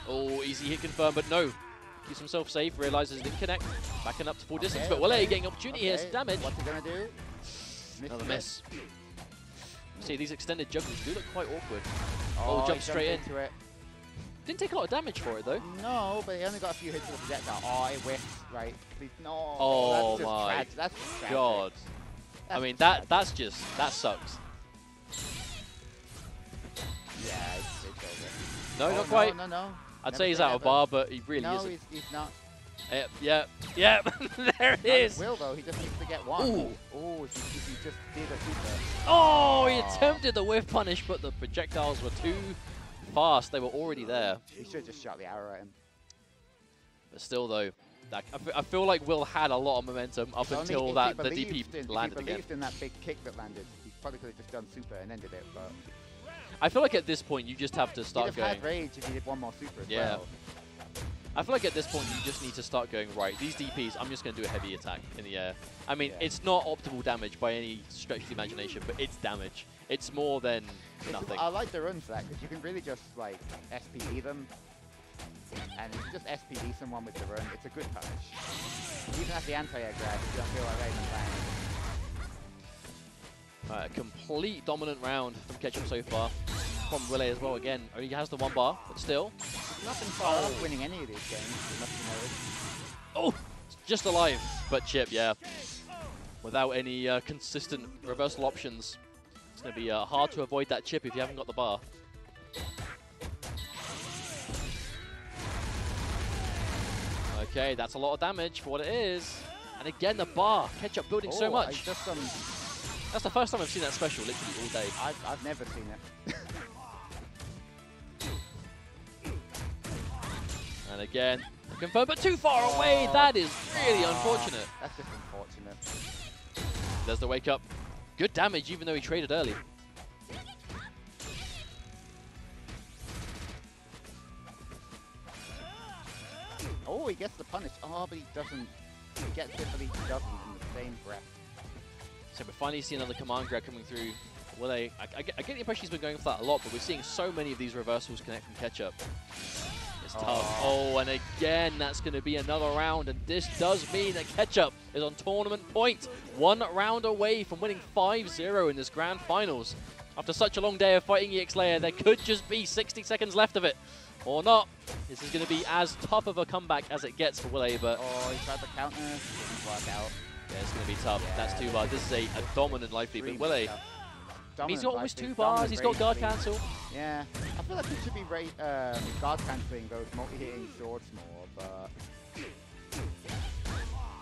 Oh, easy hit confirmed, but no. Keeps himself safe, realizes it didn't connect, backing up to full distance, but Willy getting opportunity here, some damage. What's he gonna do? Another miss. See, these extended juggles do look quite awkward. Oh, jump he straight in. into it. Didn't take a lot of damage for it though. No, but he only got a few hits with the projectile. Oh, it whiffed. Right. Please, no. Oh that's just my That's just tragic. God. I That's mean, tragic. that sucks. Yeah, it's over. No, Oh, not quite. No. I'd Never say he's say out of never. bar, but he really No, isn't. he's not. Yeah, there it is. Will though, he just needs to get one. Ooh. Oh, if he just did a super. Oh, he attempted the whiff punish, but the projectiles were too fast. They were already there. He should have just shot the arrow at him. But still, though, I feel like Will had a lot of momentum up Only until if that he the believed DP in, landed if he again. believed in that big kick that landed, he probably could have just done super and ended it. But I feel like at this point you just have to he'd start have going. had rage if he did one more super as Yeah. well. I feel like at this point you just need to start going, right, these DPs, I'm just going to do a heavy attack in the air. I mean, Yeah. it's not optimal damage by any stretch of the imagination, but it's damage. It's more than nothing. I like the run for that because you can really just like SPD them, and if you just SPD someone with the run, it's a good punish. Even at the anti-air grab, if you don't feel like raising A complete dominant round from Ketchup so far. From Willy as well again. Only has the 1 bar, but still. nothing far off winning any of these games. You must have noticed. Oh, just alive. But Chip, yeah. Without any consistent reversal options, it's going to be hard to avoid that chip if you haven't got the bar. Okay, that's a lot of damage for what it is. And again, the bar. Ketchup building so much. Just That's the first time I've seen that special, literally all day. I've never seen it. And again, confirmed, but too far away. That is really unfortunate. That's just unfortunate. There's the wake up. Good damage, even though he traded early. Oh, he gets the punish. Oh, but he doesn't. He gets it, but he doesn't in the same breath. So we're finally seeing another command grab coming through. Well, I get the impression he's been going for that a lot, but we're seeing so many of these reversals connect from Ketchup. It's tough. Oh, and again, that's going to be another round, and this does mean that Ketchup is on tournament point. 1 round away from winning 5-0 in this grand finals. After such a long day of fighting EX-Layer, there could just be 60 seconds left of it. Or not. This is going to be as tough of a comeback as it gets for Willy, but... Oh, he tried the counter. Didn't work out. Yeah, it's going to be tough. Yeah, That's 2 bars. This is a dominant life lead, but Willy... He's got almost 2 bars, he's got guard cancel. Yeah, I feel like he should be guard cancelling those multi-hitting swords more, but...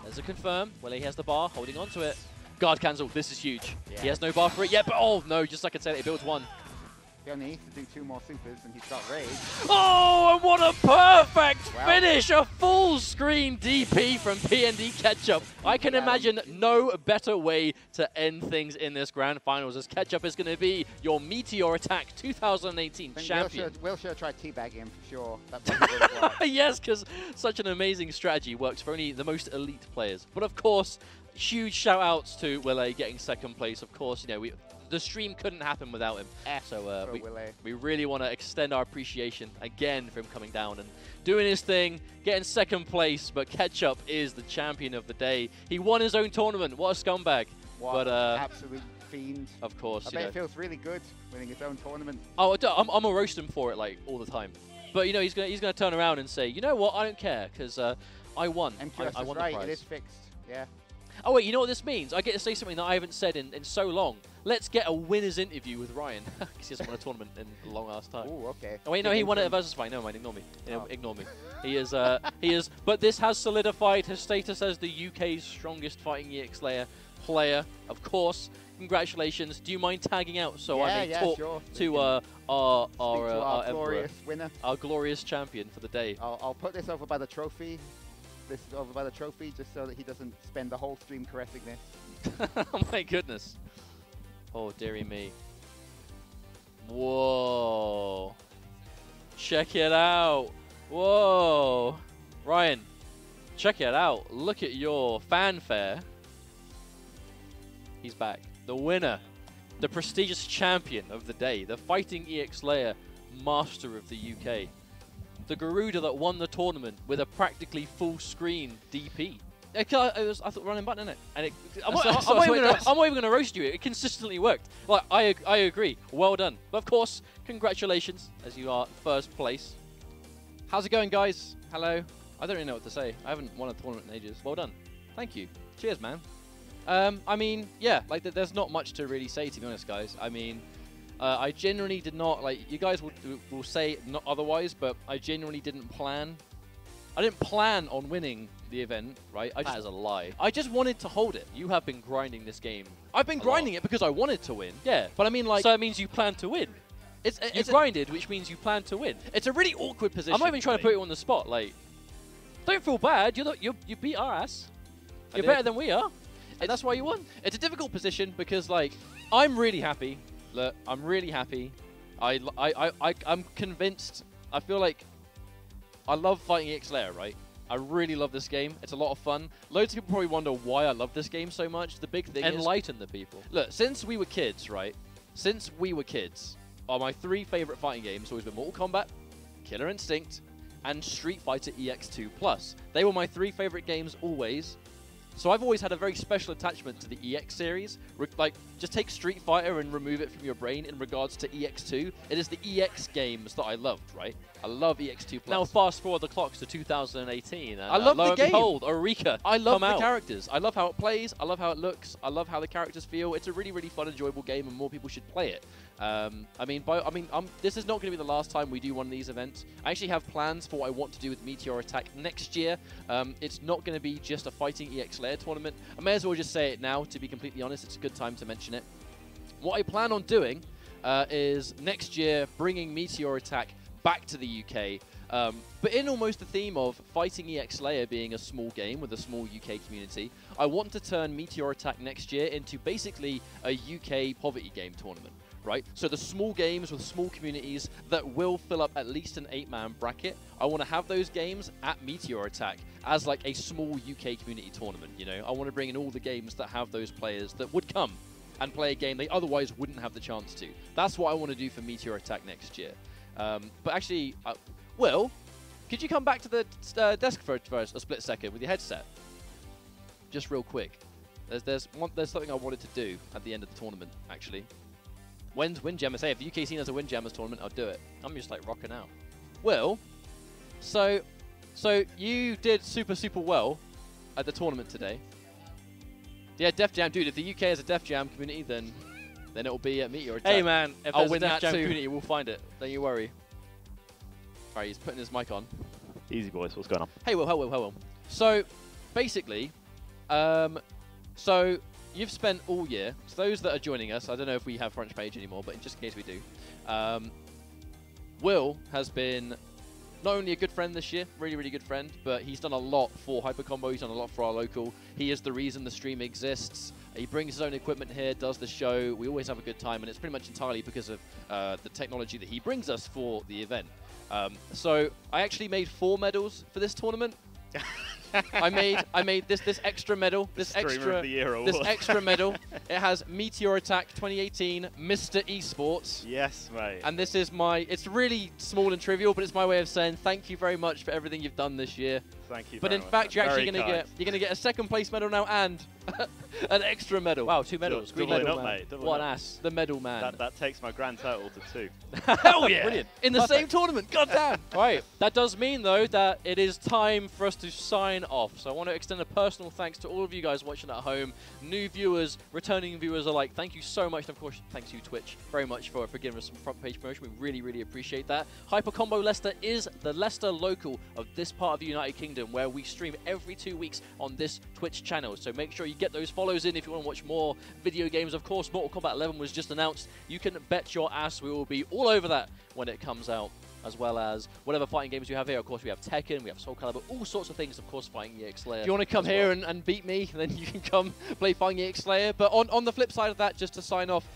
There's a confirm. Willy has the bar, holding on to it. Guard cancel, this is huge. Yeah. He has no bar for it yet, but oh no, just like I said, it builds 1. He only needs to do 2 more supers and he's got rage. Oh, and what a perfect Wow. finish! A full screen DP from PND&Ketchup. I can imagine no better way to end things in this grand finals, as Ketchup is going to be your Meteor Attack 2018 champion. Will should have tried teabagging him for sure. That probably would have worked. Yes, because such an amazing strategy works for only the most elite players. But of course, huge shout outs to Willy getting 2nd place. Of course, you know, the stream couldn't happen without him. So we really want to extend our appreciation again for him coming down and doing his thing, getting 2nd place. But Ketchup is the champion of the day. He won his own tournament. What a scumbag! What but an absolute fiend. of course, I bet it feels really good winning his own tournament. Oh, I'm gonna roast him for it like all the time. But you know, he's gonna turn around and say, you know what? I don't care because I won. MQS I is won right. the prize. It is fixed. Yeah. Oh wait, you know what this means? I get to say something that I haven't said in so long. Let's get a winner's interview with Ryan, because he hasn't won a tournament in a long ass time. Oh, okay. Oh wait, no, he won it at Versus Fight. Never mind, ignore me. Ignore me. He is, but this has solidified his status as the UK's strongest fighting EX-Layer player. Of course, congratulations. Do you mind tagging out so I may talk sure. to our emperor, glorious winner. our glorious champion for the day? I'll put this over by the trophy. This is over by the trophy, just so that he doesn't spend the whole stream caressing this. Oh my goodness. Oh, dearie me. Whoa. Check it out. Whoa. Ryan, check it out. Look at your fanfare. He's back. The winner. The prestigious champion of the day. The Fighting EX Slayer Master of the UK. The Garuda that won the tournament with a practically full screen DP. I thought running button, innit? And I'm not even gonna roast you. It consistently worked. Like I agree. Well done. But of course, congratulations as you are first place. How's it going, guys? Hello. I don't really know what to say. I haven't won a tournament in ages. Well done. Thank you. Cheers, man. I mean, yeah, like there's not much to really say, to be honest, guys. I mean, I genuinely did not, like, you guys will say not otherwise, but I genuinely didn't plan. I didn't plan on winning the event, right? That is a lie. I just wanted to hold it. You have been grinding this game. I've been grinding it because I wanted to win. Yeah. But I mean, like... So it means you plan to win. You grinded, which means you plan to win. It's a really awkward position. I'm not even trying to put you on the spot. Like, don't feel bad. You beat our ass. You're better than we are. And that's why you won. It's a difficult position because, like, I'm really happy. Look, I'm really happy. I'm convinced. I feel like I love Fighting EX Slayer, right? I really love this game. It's a lot of fun. Loads of people probably wonder why I love this game so much. The big thing is... Enlighten the people. Look, since we were kids, right? Since we were kids, my 3 favorite fighting games always been Mortal Kombat, Killer Instinct, and Street Fighter EX2+. They were my 3 favorite games always. So I've always had a very special attachment to the EX series. Like, just take Street Fighter and remove it from your brain in regards to EX2. It is the EX games that I loved, right? I love EX2+. Now fast forward the clocks to 2018. And, I love the game. Behold, Eureka. I love the characters. I love how it plays. I love how it looks. I love how the characters feel. It's a really, really fun, enjoyable game, and more people should play it. This is not going to be the last time we do one of these events. I actually have plans for what I want to do with Meteor Attack next year. It's not going to be just a Fighting EX Slayer tournament. I may as well just say it now, to be completely honest. It's a good time to mention it. What I plan on doing is next year bringing Meteor Attack back to the UK, but in almost the theme of Fighting EX Slayer being a small game with a small UK community. I want to turn Meteor Attack next year into basically a UK poverty game tournament. Right? So the small games with small communities that will fill up at least an 8-man bracket, I want to have those games at Meteor Attack as like a small UK community tournament, you know? I want to bring in all the games that have those players that would come and play a game they otherwise wouldn't have the chance to. That's what I want to do for Meteor Attack next year. But actually, Will, could you come back to the desk for a split second with your headset? Just real quick. There's something I wanted to do at the end of the tournament, actually. When's Windjammers? Hey, if the UK scene has a Windjammers tournament, I'll do it. I'm just like rocking out. Will, so you did super well at the tournament today. Yeah, Def Jam, dude. If the UK has a Def Jam community, then it'll be at Meteor Attack. Hey man, if I'll win Def that Jam too. community, we'll find it. Don't you worry. All right, he's putting his mic on. Easy, boys. What's going on? Hey, Will. So, basically, so you've spent all year, so those that are joining us, I don't know if we have front page anymore, but just in case we do, Will has been not only a good friend this year, really good friend, but he's done a lot for Hyper Combo, he's done a lot for our local. He is the reason the stream exists. He brings his own equipment here, does the show, we always have a good time, and it's pretty much entirely because of the technology that he brings us for the event. So I actually made 4 medals for this tournament. I made this extra medal, this extra medal. It has Meteor Attack 2018 Mr. Esports. Yes, mate. And this is it's really small and trivial, but it's my way of saying thank you very much for everything you've done this year. Thank you. But in fact, you're actually going to get a 2nd place medal now and an extra medal. Wow, 2 medals. Double medal, up, mate. What an ass. The medal man. That takes my grand total to 2. Hell yeah. Brilliant. In the same tournament. God damn. Right. That does mean, though, that it is time for us to sign off. So I want to extend a personal thanks to all of you guys watching at home. New viewers, returning viewers alike. Thank you so much. And of course, thanks you, Twitch, very much for giving us some front page promotion. We really appreciate that. Hyper Combo Leicester is the Leicester local of this part of the United Kingdom, where we stream every 2 weeks on this Twitch channel. So make sure you get those follows in if you want to watch more video games. Of course, Mortal Kombat 11 was just announced. You can bet your ass we will be all over that when it comes out, as well as whatever fighting games you have here. Of course, we have Tekken, we have Soul Calibur, all sorts of things, of course, Fighting EX Slayer. If you want to come here and beat me, then you can come play Fighting EX Slayer. But on the flip side of that, just to sign off,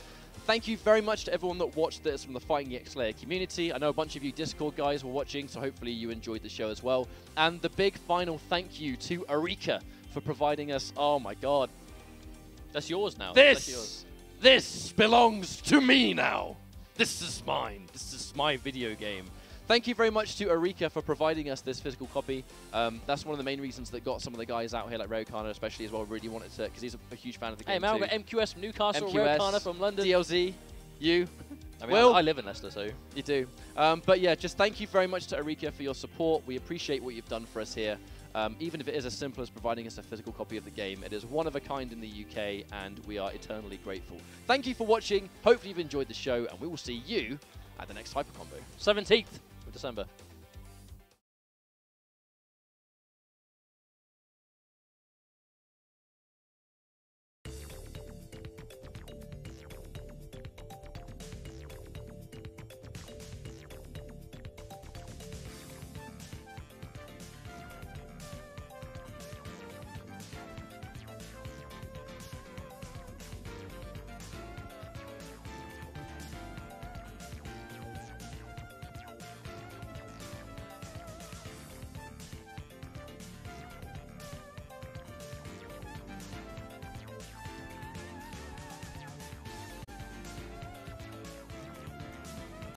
thank you very much to everyone that watched this from the Fighting EX Slayer community. I know a bunch of you Discord guys were watching, so hopefully you enjoyed the show as well. And the big final thank you to Arika for providing us, oh my god. That's yours now. This! That's yours. This belongs to me now. This is mine. This is my video game. Thank you very much to Arika for providing us this physical copy. That's one of the main reasons that got some of the guys out here, like Raokana especially as well, really wanted to, because he's a huge fan of the game. Hey, man, too. we've got MQS from Newcastle, MQS, Raokana from London. DLZ, you. I mean, Will. I live in Leicester, so. You do. But yeah, just thank you very much to Arika for your support. We appreciate what you've done for us here. Even if it is as simple as providing us a physical copy of the game, it is one of a kind in the UK, and we are eternally grateful. Thank you for watching. Hopefully you've enjoyed the show, and we will see you at the next Hyper Combo. 17th of December.